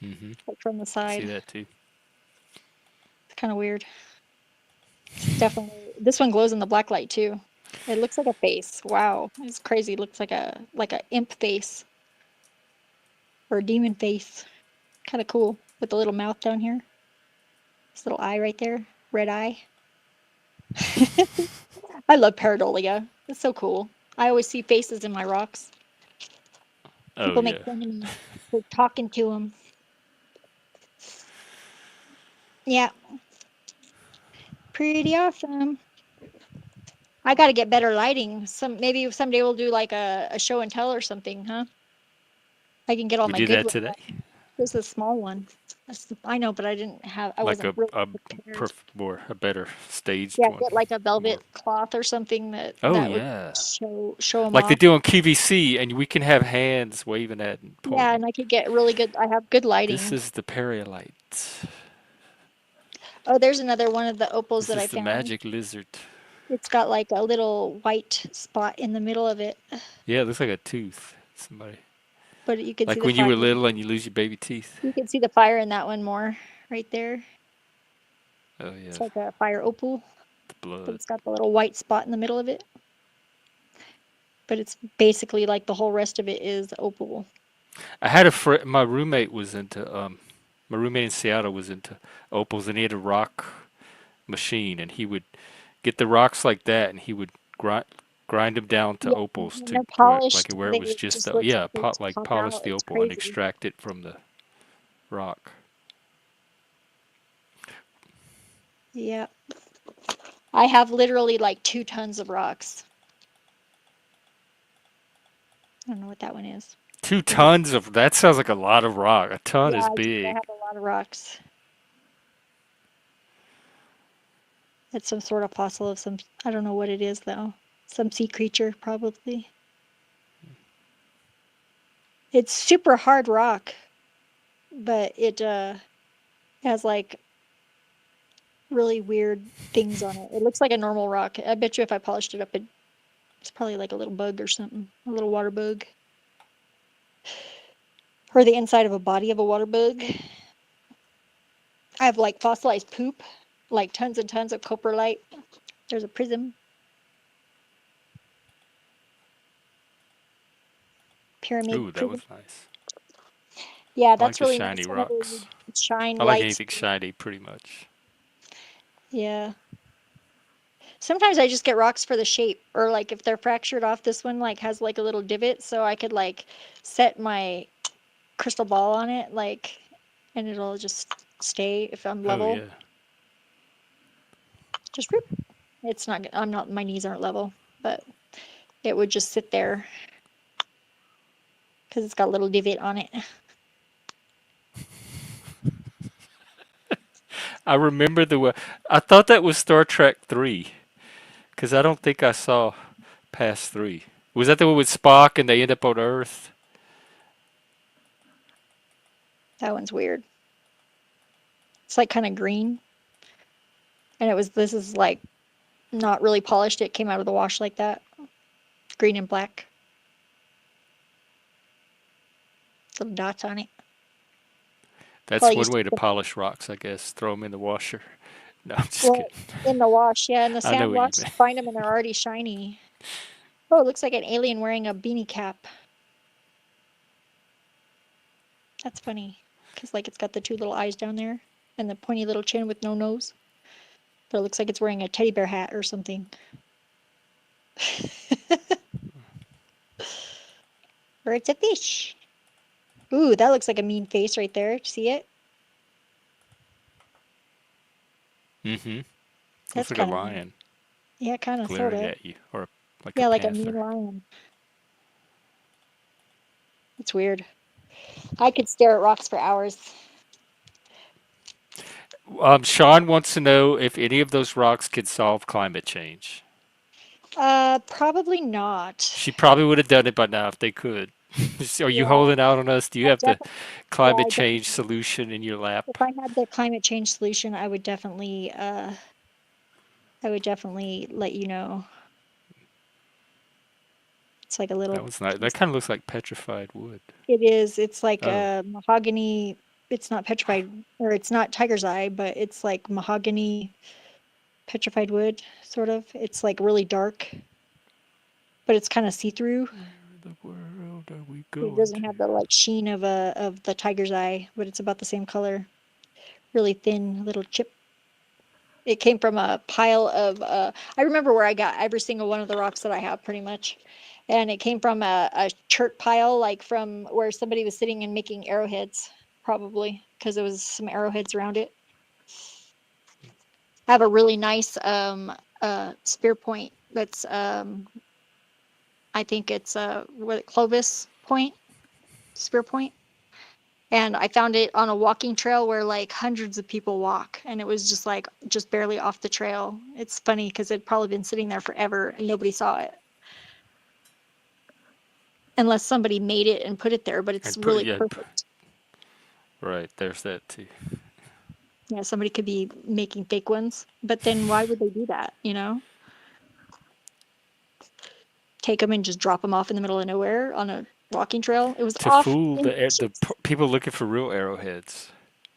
Mm-hmm. like from the I see side. that too. It's kind of weird. It's definitely, this one glows in the black light too. It looks like a face. Wow, it's crazy. It looks like a imp face or a demon face. Kind of cool with the little mouth down here. This little eye right there, red eye. I love pareidolia. It's so cool. I always see faces in my rocks. People make fun of me for talking to them. Yeah. Pretty awesome. I got to get better lighting. Maybe someday we'll do like a show and tell or something, huh? I can get all We my did good that ones. today. This is a small one. I know, but I Like wasn't really a prepared. a better staged Yeah, one. get like a More. velvet cloth or something Oh that would yeah. show them Like they off. do on QVC, and we can have hands waving at and Yeah, pointing. and I could get really good. I have good This lighting. is the Perilites. Oh, there's another one of the opals This that I is the found. magic lizard. It's got like a little white spot in the middle of it. Yeah, it looks like a tooth. Somebody. But you can see Like the when you fire. were little and you lose your baby teeth. You can see the fire in that one more right there. Oh It's yeah. like a fire opal, The but blood. it's got the little white spot in the middle of it. But it's basically like the whole rest of it is opal. I had a friend. My roommate was into My roommate in Seattle was into opals, and he had a rock machine, and he would get the rocks like that, and he would grind them down to Yeah, opals when to they're polished, where it was they just just look like they just like pop polish out. the It's opal and crazy. extract it from the rock. Yeah. I have literally like 2 tons of rocks. I don't know what that one is. 2 tons of that sounds like a lot of rock. A ton Yeah, is I big. have a lot of rocks. It's some sort of fossil of some, I don't know what it is though. Some sea creature, probably. It's super hard rock, but it has like really weird things on it. It looks like a normal rock. I bet you if I polished it up, it's probably like a little bug or something, a little water bug. Or the inside of a body of a water bug. I have like fossilized poop, like tons and tons of coprolite. There's a prism. Pyramid Ooh, that prism. was nice. Yeah, I like that's the really nice shiny whenever rocks. you shine I like lights. anything shiny, pretty much. Yeah. Sometimes I just get rocks for the shape, or like if they're fractured off, this one like has like a little divot, so I could like set my crystal ball on it, like, and it'll just stay if I'm Oh level. yeah. Just whoop. It's not, my knees aren't level, but it would just sit there because it's got a little divot on it. I remember I thought that was Star Trek 3, because I don't think I saw past 3. Was that the one with Spock and they end up on Earth? That one's weird. It's like kind of green. And this is like not really polished. It came out of the wash like that. Green and black. Little dots on it. That's Probably one used way to to, polish rocks, I guess. Throw them in the washer. No, I'm just well, kidding. in the wash, yeah, in the I know sand what you wash, you mean. find them and they're already shiny. Oh, it looks like an alien wearing a beanie cap. That's funny, because like it's got the 2 little eyes down there and the pointy little chin with no nose. But it looks like it's wearing a teddy bear hat or something. Or it's a fish. Ooh, that looks like a mean face right there. See it? Mm-hmm. Looks That's like a kind of mean. lion Yeah, kind of, sort glaring of. at you, or like a Yeah, like a mean panther. lion. It's weird. I could stare at rocks for hours. Sean wants to know if any of those rocks could solve climate change. Probably not. She probably would have done it by now if they could. Are you Yeah, holding out on us? Do you I have the definitely, yeah, climate I change definitely. solution in your lap? If I had the climate change solution, I would definitely let you know. It's like a That little was nice. That piece. kind of looks like petrified wood. It is. It's like Oh, a mahogany. It's not petrified, or it's not tiger's eye, but it's like mahogany petrified wood, sort of. It's like really dark, but it's kind of see-through. the world are we It going doesn't to? have the like sheen of the tiger's eye, but it's about the same color. Really thin little chip. It came from a pile of, I remember where I got every single one of the rocks that I have pretty much. And it came from a chert pile, like from where somebody was sitting and making arrowheads, probably, because there was some arrowheads around it. I have a really nice spear point that's, I think it's Clovis Point, spear point. And I found it on a walking trail where like hundreds of people walk, and it was just like just barely off the trail. It's funny because it'd probably been sitting there forever and nobody saw it. Unless somebody made it and put it there, but it's really perfect. Right, there's that too. Yeah, somebody could be making fake ones, but then why would they do that, you know? Take them and just drop them off in the middle of nowhere on a walking trail. It was To off fool the inches. people looking for real arrowheads.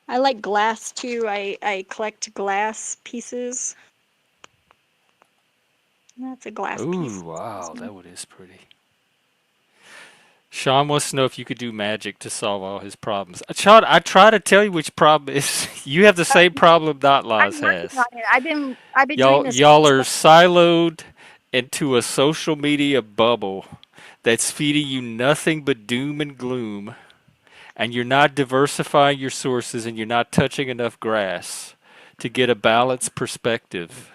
I like glass too. I collect glass pieces. That's a glass piece. Ooh, wow, that one is pretty. Sean wants to know if you could do magic to solve all his problems. Sean, I try to tell you which problem is. You have the same problem Not I'm Laws working on has. it. I've been doing this. Y'all are siloed into a social media bubble that's feeding you nothing but doom and gloom, and you're not diversifying your sources, and you're not touching enough grass to get a balanced perspective.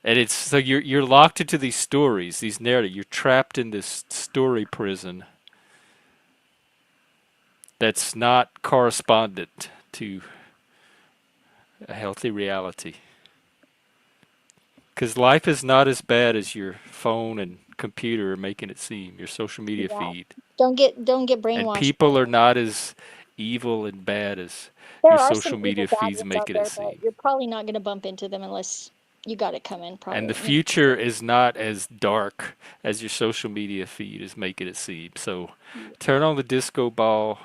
And it's so you're locked into these stories, these narratives. You're trapped in this story prison that's not correspondent to a healthy reality. Because life is not as bad as your phone and computer are making it seem, your social media feed. Don't get brainwashed. And people are not as evil and bad as There your are social some evil media bad feeds ones out making there, it but seem. you're probably not going to bump into them unless you got it coming. Probably. And the future is not as dark as your social media feed is making it seem. So turn on the disco ball,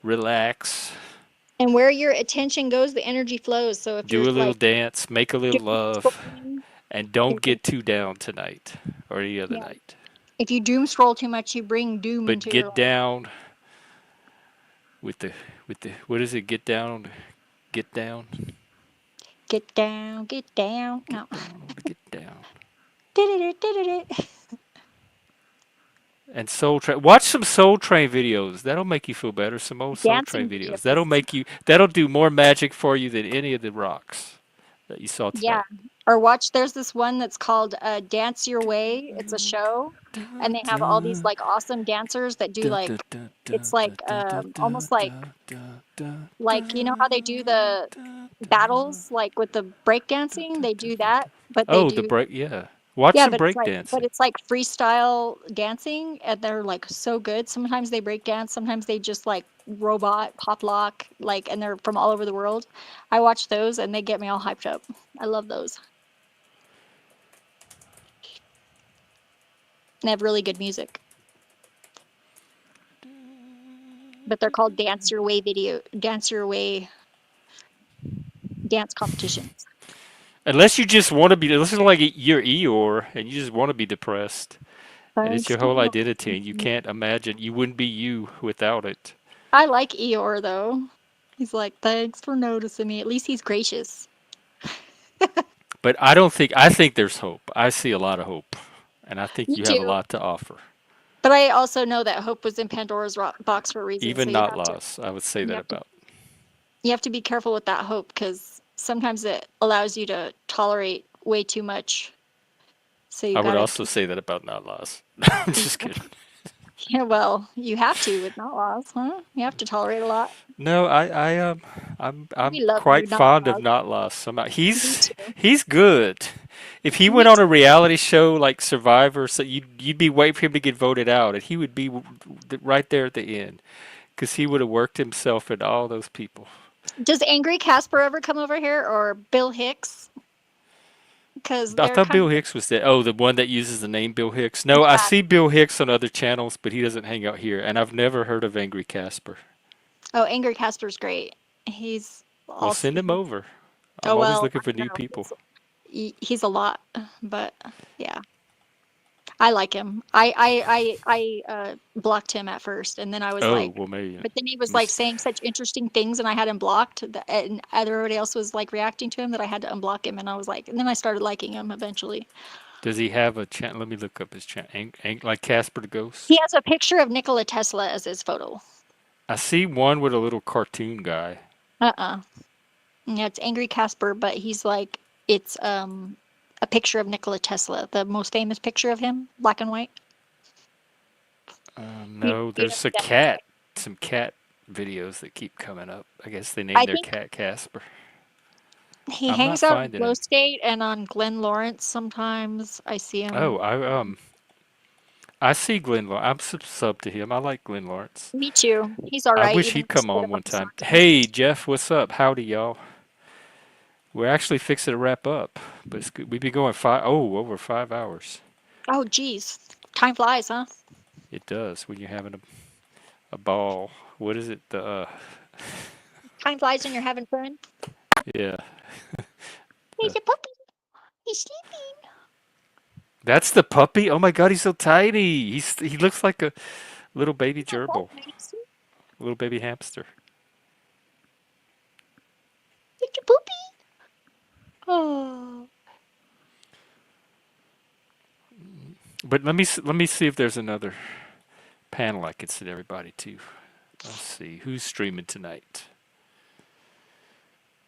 relax. And where your attention goes, the energy flows. So if you're Do a little like dance, make a little love, and don't get too down tonight or any other yeah. night. If you doom scroll too much, you bring doom But into your life. get down with the what is it? Get down. Get down. Get down. Get No. down. Get down. Did And Soul Train. Watch some Soul Train videos. That'll make you feel better. Some old Soul Train Dancing videos. videos. That'll do more magic for you than any of the rocks that you saw Yeah. tonight. Or watch, there's this one that's called Dance Your Way. It's a show. And they have all these like awesome dancers that do like, it's like almost like, you know how they do the battles like with the breakdancing? They do that, but they Oh, the do, break. Yeah. Watch yeah, some break but dancing. it's like freestyle dancing and they're like so good. Sometimes they break dance, sometimes they just like robot pop lock, like, and they're from all over the world. I watch those and they get me all hyped up. I love those. They have really good music. But they're called Dance Your Way dance competitions. Unless you just want to be, unless it's like you're Eeyore and you just want to be depressed, and it's Thanks your for whole identity, and you noticing. can't imagine you wouldn't be you without it. I like Eeyore though. He's like, thanks for noticing me. At least he's gracious. But I don't think, I think there's hope. I see a lot of hope, and I think Me you have a too. lot to offer. But I also know that hope was in Pandora's box for a reason. So Even not lost, I would say you that have to, about. you have to be careful with that hope because sometimes it allows you to tolerate way too much. So you I would gotta also keep, say that about not lost. I'm just kidding. yeah, well, you have to with not laws, huh? You have to tolerate a lot. No, I'm We love you, quite not fond of laws. not lost. Somehow Me he's good. If he Me went on a too. reality show like Survivor, so you'd be waiting for him to get voted out, and he would be right there at the end, because he would have worked himself into all those people. Does Angry Casper ever come over here or Bill Hicks? Because I they're thought kind Bill of, Hicks was the the one that uses the name Bill Hicks. No, I yeah. see Bill Hicks on other channels, but he doesn't hang out here, and I've never heard of Angry Casper. Oh, Angry Casper's great. He's Well, also, send him over. oh, I'm always well, looking I for new know. people. He's a lot, but yeah. I like him. I blocked him at first, and then I was Oh, like, well, maybe. but then he was like saying such interesting things, and I had him blocked, and everybody else was like reacting to him that I had to unblock him, and I was like, and then I started liking him eventually. Does he have a channel? Let me look up his channel. Ain't like Casper the Ghost? He has a picture of Nikola Tesla as his photo. I see one with a little cartoon guy. Yeah, it's Angry Casper, but he's like, it's a picture of Nikola Tesla, the most famous picture of him, black and white. No, there's see a that cat. Some cat videos that keep coming up. I guess they I named their think cat Casper. he I'm not hangs out on finding Glow him. State and on Glenn Lawrence sometimes. I see him. Oh, I see Glenn Lawrence. I'm sub to him. I like Glenn Lawrence. Me too. He's all I right, wish even he'd though I come spit on him one on time. sometimes. Hey, Jeff, what's up? Howdy, y'all. We're actually fixing to wrap up, but it's good. We've been going over 5 hours. Oh, geez. Time flies, huh? It does when you're having a ball. What is it? Time flies when you're having fun. Yeah. He's a puppy. He's sleeping. That's the puppy. Oh my God, he's so tiny. He looks like a little baby gerbil, a little baby hamster. It's a puppy. Oh. But let me see if there's another panel I could send everybody to. Let's see who's streaming tonight.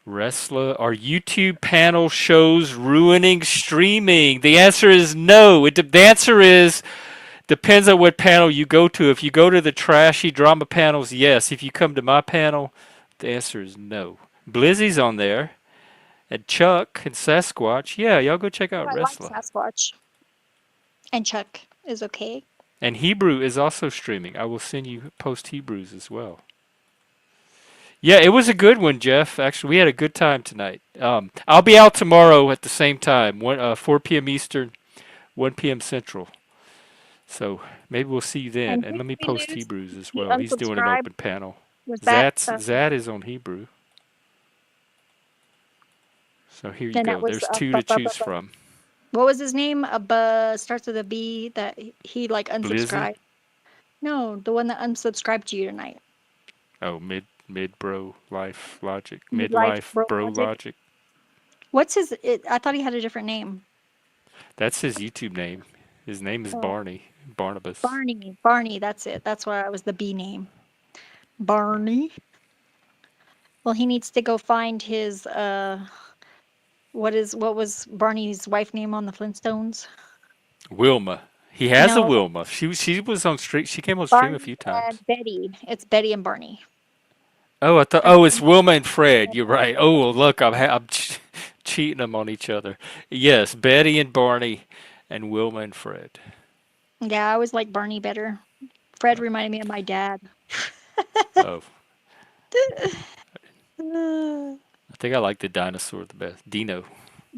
Wrestler, are YouTube panel shows ruining streaming? The answer is no. The answer is depends on what panel you go to. If you go to the trashy drama panels, yes. If you come to my panel, the answer is no. Blizzy's on there, and Chuck and Sasquatch. Yeah, y'all go check out I like Wrestler. Sasquatch. And Chuck is okay. And Hebrew is also streaming. I will send you post Hebrews as well. Yeah, it was a good one, Jeff. Actually, we had a good time tonight. I'll be out tomorrow at the same time, 4 p.m. Eastern, 1 p.m. Central. So maybe we'll see you then. And let me post Hebrews as well. He's doing an open panel. Zad is on Hebrew. So here you go. There's two to choose from. What was his name? Starts with a B that he like unsubscribed. Blizzy? No, the one that unsubscribed to you tonight. Oh, mid bro life logic. Midlife bro logic. What's his I thought he had a different name. That's his YouTube name. His name is Barney. Barnabas. Barney, that's it. That's why I was the B name. Barney. Well, he needs to go find his what was Barney's wife name on the Flintstones? Wilma. He has a Wilma. She was on stream. She came on stream a few times. Betty. It's Betty and Barney. Oh, I thought. Oh, it's Wilma and Fred. You're right. Oh, look, I'm cheating them on each other. Yes, Betty and Barney, and Wilma and Fred. Yeah, I always like Barney better. Fred reminded me of my dad. Oh. I think I like the dinosaur the best. Dino.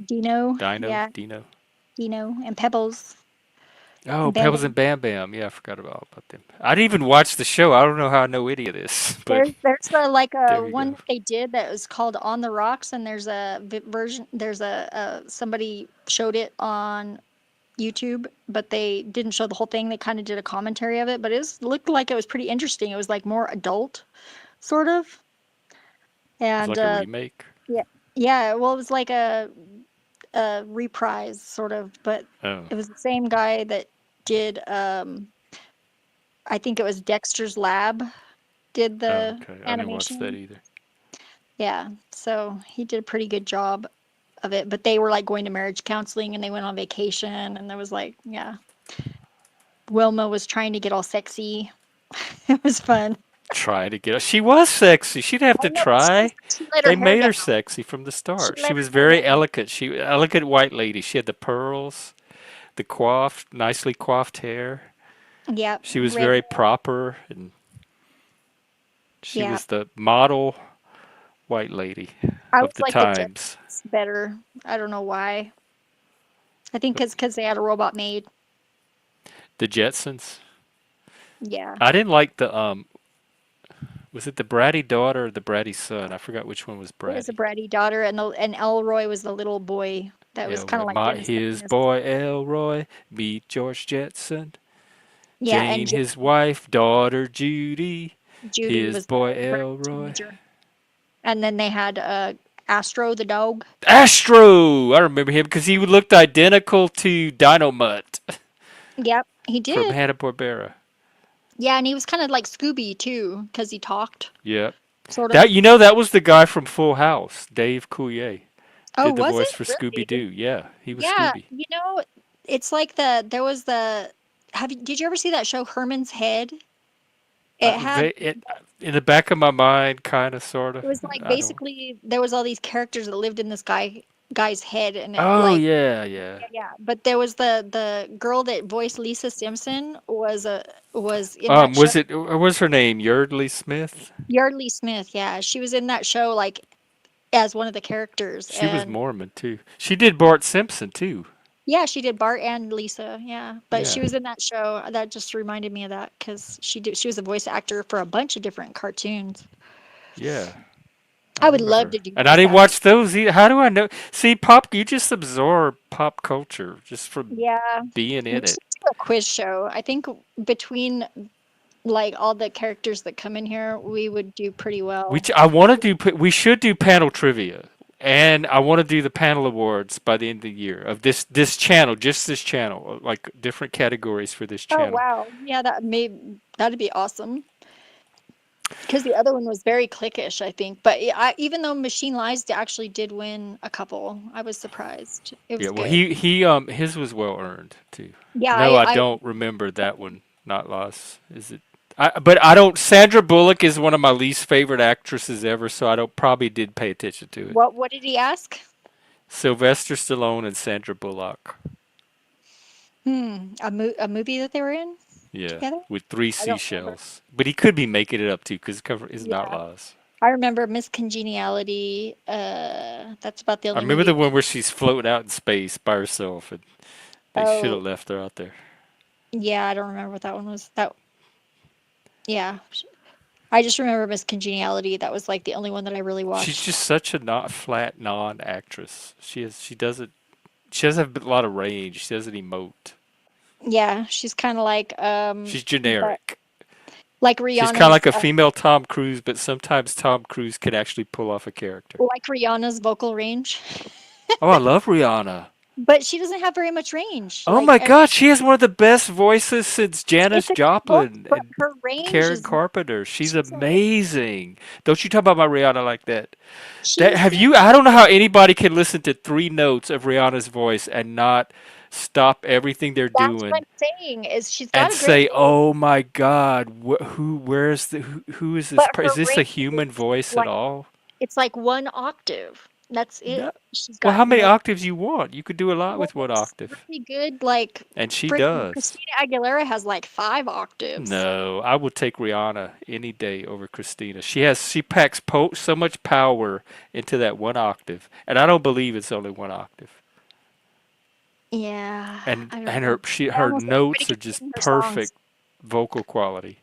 Yeah. Dino and Pebbles. Oh, Pebbles and Bam Bam. Yeah, I forgot about them. I didn't even watch the show. I don't know how I know any of this. But there's a one that they did that was called On the Rocks, and there's a version. There's somebody showed it on YouTube, but they didn't show the whole thing. They kind of did a commentary of it, but looked like it was pretty interesting. It was like more adult, sort of. And it's like a remake. Yeah. Well, it was like a reprise, sort of, but it was the same guy that did. I think it was Dexter's Lab. Did the animation. I didn't watch that either. Yeah, so he did a pretty good job of it, but they were like going to marriage counseling and they went on vacation and there was like, yeah. Wilma was trying to get all sexy. It was fun. Try to get she was sexy. She'd have to try. They made her sexy from the start. She was very elegant. Elegant white lady. She had the pearls, the nicely coiffed hair. Yeah. She was very proper and she was the model white lady of the times. The better. I don't know why. I think it's because they had a robot maid. The Jetsons. Yeah. I didn't like the was it the bratty daughter or the bratty son? I forgot which one was bratty. It was the bratty daughter, and Elroy was the little boy That was kind of like Dennis the his Menace. boy Elroy, meet George Jetson. Yeah, and Jane, his wife, daughter Judy, Judy his was boy the friend Elroy. teenager. And then they had Astro the dog. Astro! I remember him because he looked identical to Dynamite. Yep, he did. From Hanna-Barbera. Yeah, and he was kind of like Scooby too, because he talked. Yep. Sort of. That was the guy from Full House, Dave Coulier. Oh, Did the was voice it? for Really? Scooby-Doo. Yeah, he was Yeah, Scooby. it's like there was did you ever see that show Herman's Head? It had In the back of my mind, kind of, sort of. It was like basically there was all these characters that lived in this guy's head, and it Oh like yeah. yeah. But there was the girl that voiced Lisa Simpson was in that show. What was her name? Yardley Smith. Yardley Smith, yeah, she was in that show like as one of the characters. She was Mormon too. She did Bart Simpson too. Yeah, she did Bart and Lisa. Yeah, but she Yeah. was in that show. That just reminded me of that because she was a voice actor for a bunch of different cartoons. Yeah. I would love to do. And I didn't watch those either. How do I know? See, you just absorb pop culture just from being in it. Do a quiz show. I think between like all the characters that come in here, we would do pretty well. We should do panel trivia, and I want to do the panel awards by the end of the year of this channel, just this channel, like different categories for this channel. Oh wow, yeah, that'd be awesome. Because the other one was very cliquish, I think. But even though Machine Lies actually did win a couple, I was surprised. It was good. He his was well earned too. Yeah, no, I don't remember that one. Not lost. Is it? But I don't. Sandra Bullock is one of my least favorite actresses ever, so I probably did pay attention to it. What did he ask? Sylvester Stallone and Sandra Bullock. A movie that they were in. Yeah, together? with 3 seashells. But he could be making it up too, because the cover is not lost. I remember Miss Congeniality. That's about the only. I remember movie. the one where she's floating out in space by herself, and they should have left her out there. Yeah, I don't remember what that one was. Yeah, I just remember Miss Congeniality. That was like the only one that I really watched. She's just such a not flat non-actress. She doesn't have a lot of range. She doesn't emote. Yeah, she's kind of like she's generic. Like Rihanna. She's kind of like a female Tom Cruise, but sometimes Tom Cruise can actually pull off a character. Like Rihanna's vocal range. Oh, I love Rihanna. But she doesn't have very much range. Oh my God, she has one of the best voices since Janis Joplin and her range Karen Carpenter. She's amazing. Don't you talk about my Rihanna like that. I don't know how anybody can listen to 3 notes of Rihanna's voice and not stop everything they're doing. That's what I'm saying. Is she's got and say, "Oh my God, who is this? Is this a human voice at all?" It's like 1 octave. That's it. No. She's got Well, how many octaves you want? You could do a lot with 1 octave. Pretty good, like. And she does. Christina Aguilera has like 5 octaves. No, I would take Rihanna any day over Christina. She packs so much power into that 1 octave, and I don't believe it's only 1 octave. Yeah. And her notes are just perfect vocal quality.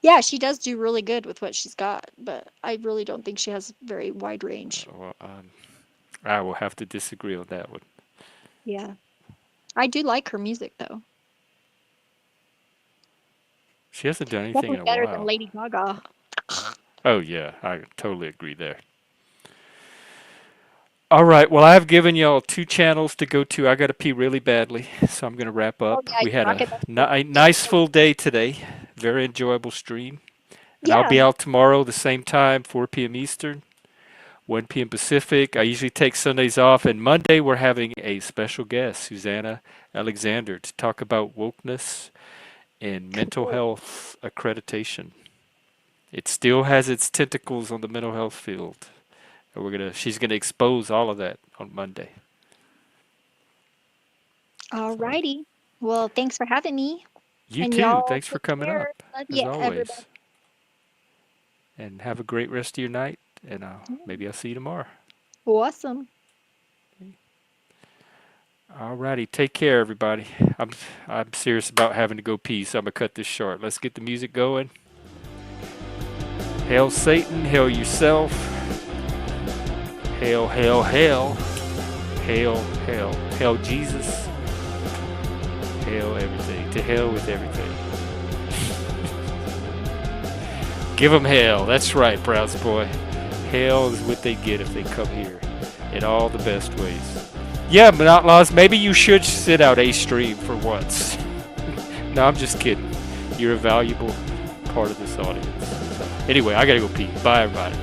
Yeah, she does do really good with what she's got, but I really don't think she has very wide range. Well, I will have to disagree on that one. Yeah. I do like her music, though. She hasn't done anything in a while. Better than Lady Gaga. Oh, yeah. I totally agree there. All right. Well, I have given y'all 2 channels to go to. I got to pee really badly, so I'm going to wrap up. Oh, yeah, we had a nice full day today. Very enjoyable stream. And Yeah. I'll be out tomorrow the same time, 4 p.m. Eastern, 1 p.m. Pacific. I usually take Sundays off. And Monday, we're having a special guest, Susanna Alexander, to talk about wokeness and mental health accreditation. It still has its tentacles on the mental health field. And she's gonna expose all of that on Monday. All righty. Well, thanks for having me. You too. Thanks for coming up, Love as you, always. everybody. And have a great rest of your night. And maybe I'll see you tomorrow. Awesome. All righty. Take care, everybody. I'm serious about having to go pee, so I'm gonna cut this short. Let's get the music going. Hail Satan, hail yourself. Hail, hail, hail. Hail, hell. Hail Jesus. Hail everything. To hell with everything. Give them hell. That's right, Browse Boy. Hell is what they get if they come here. In all the best ways. Yeah, but Outlaws, maybe you should sit out a stream for once. No, I'm just kidding. You're a valuable part of this audience. Anyway, I gotta go pee. Bye, everybody.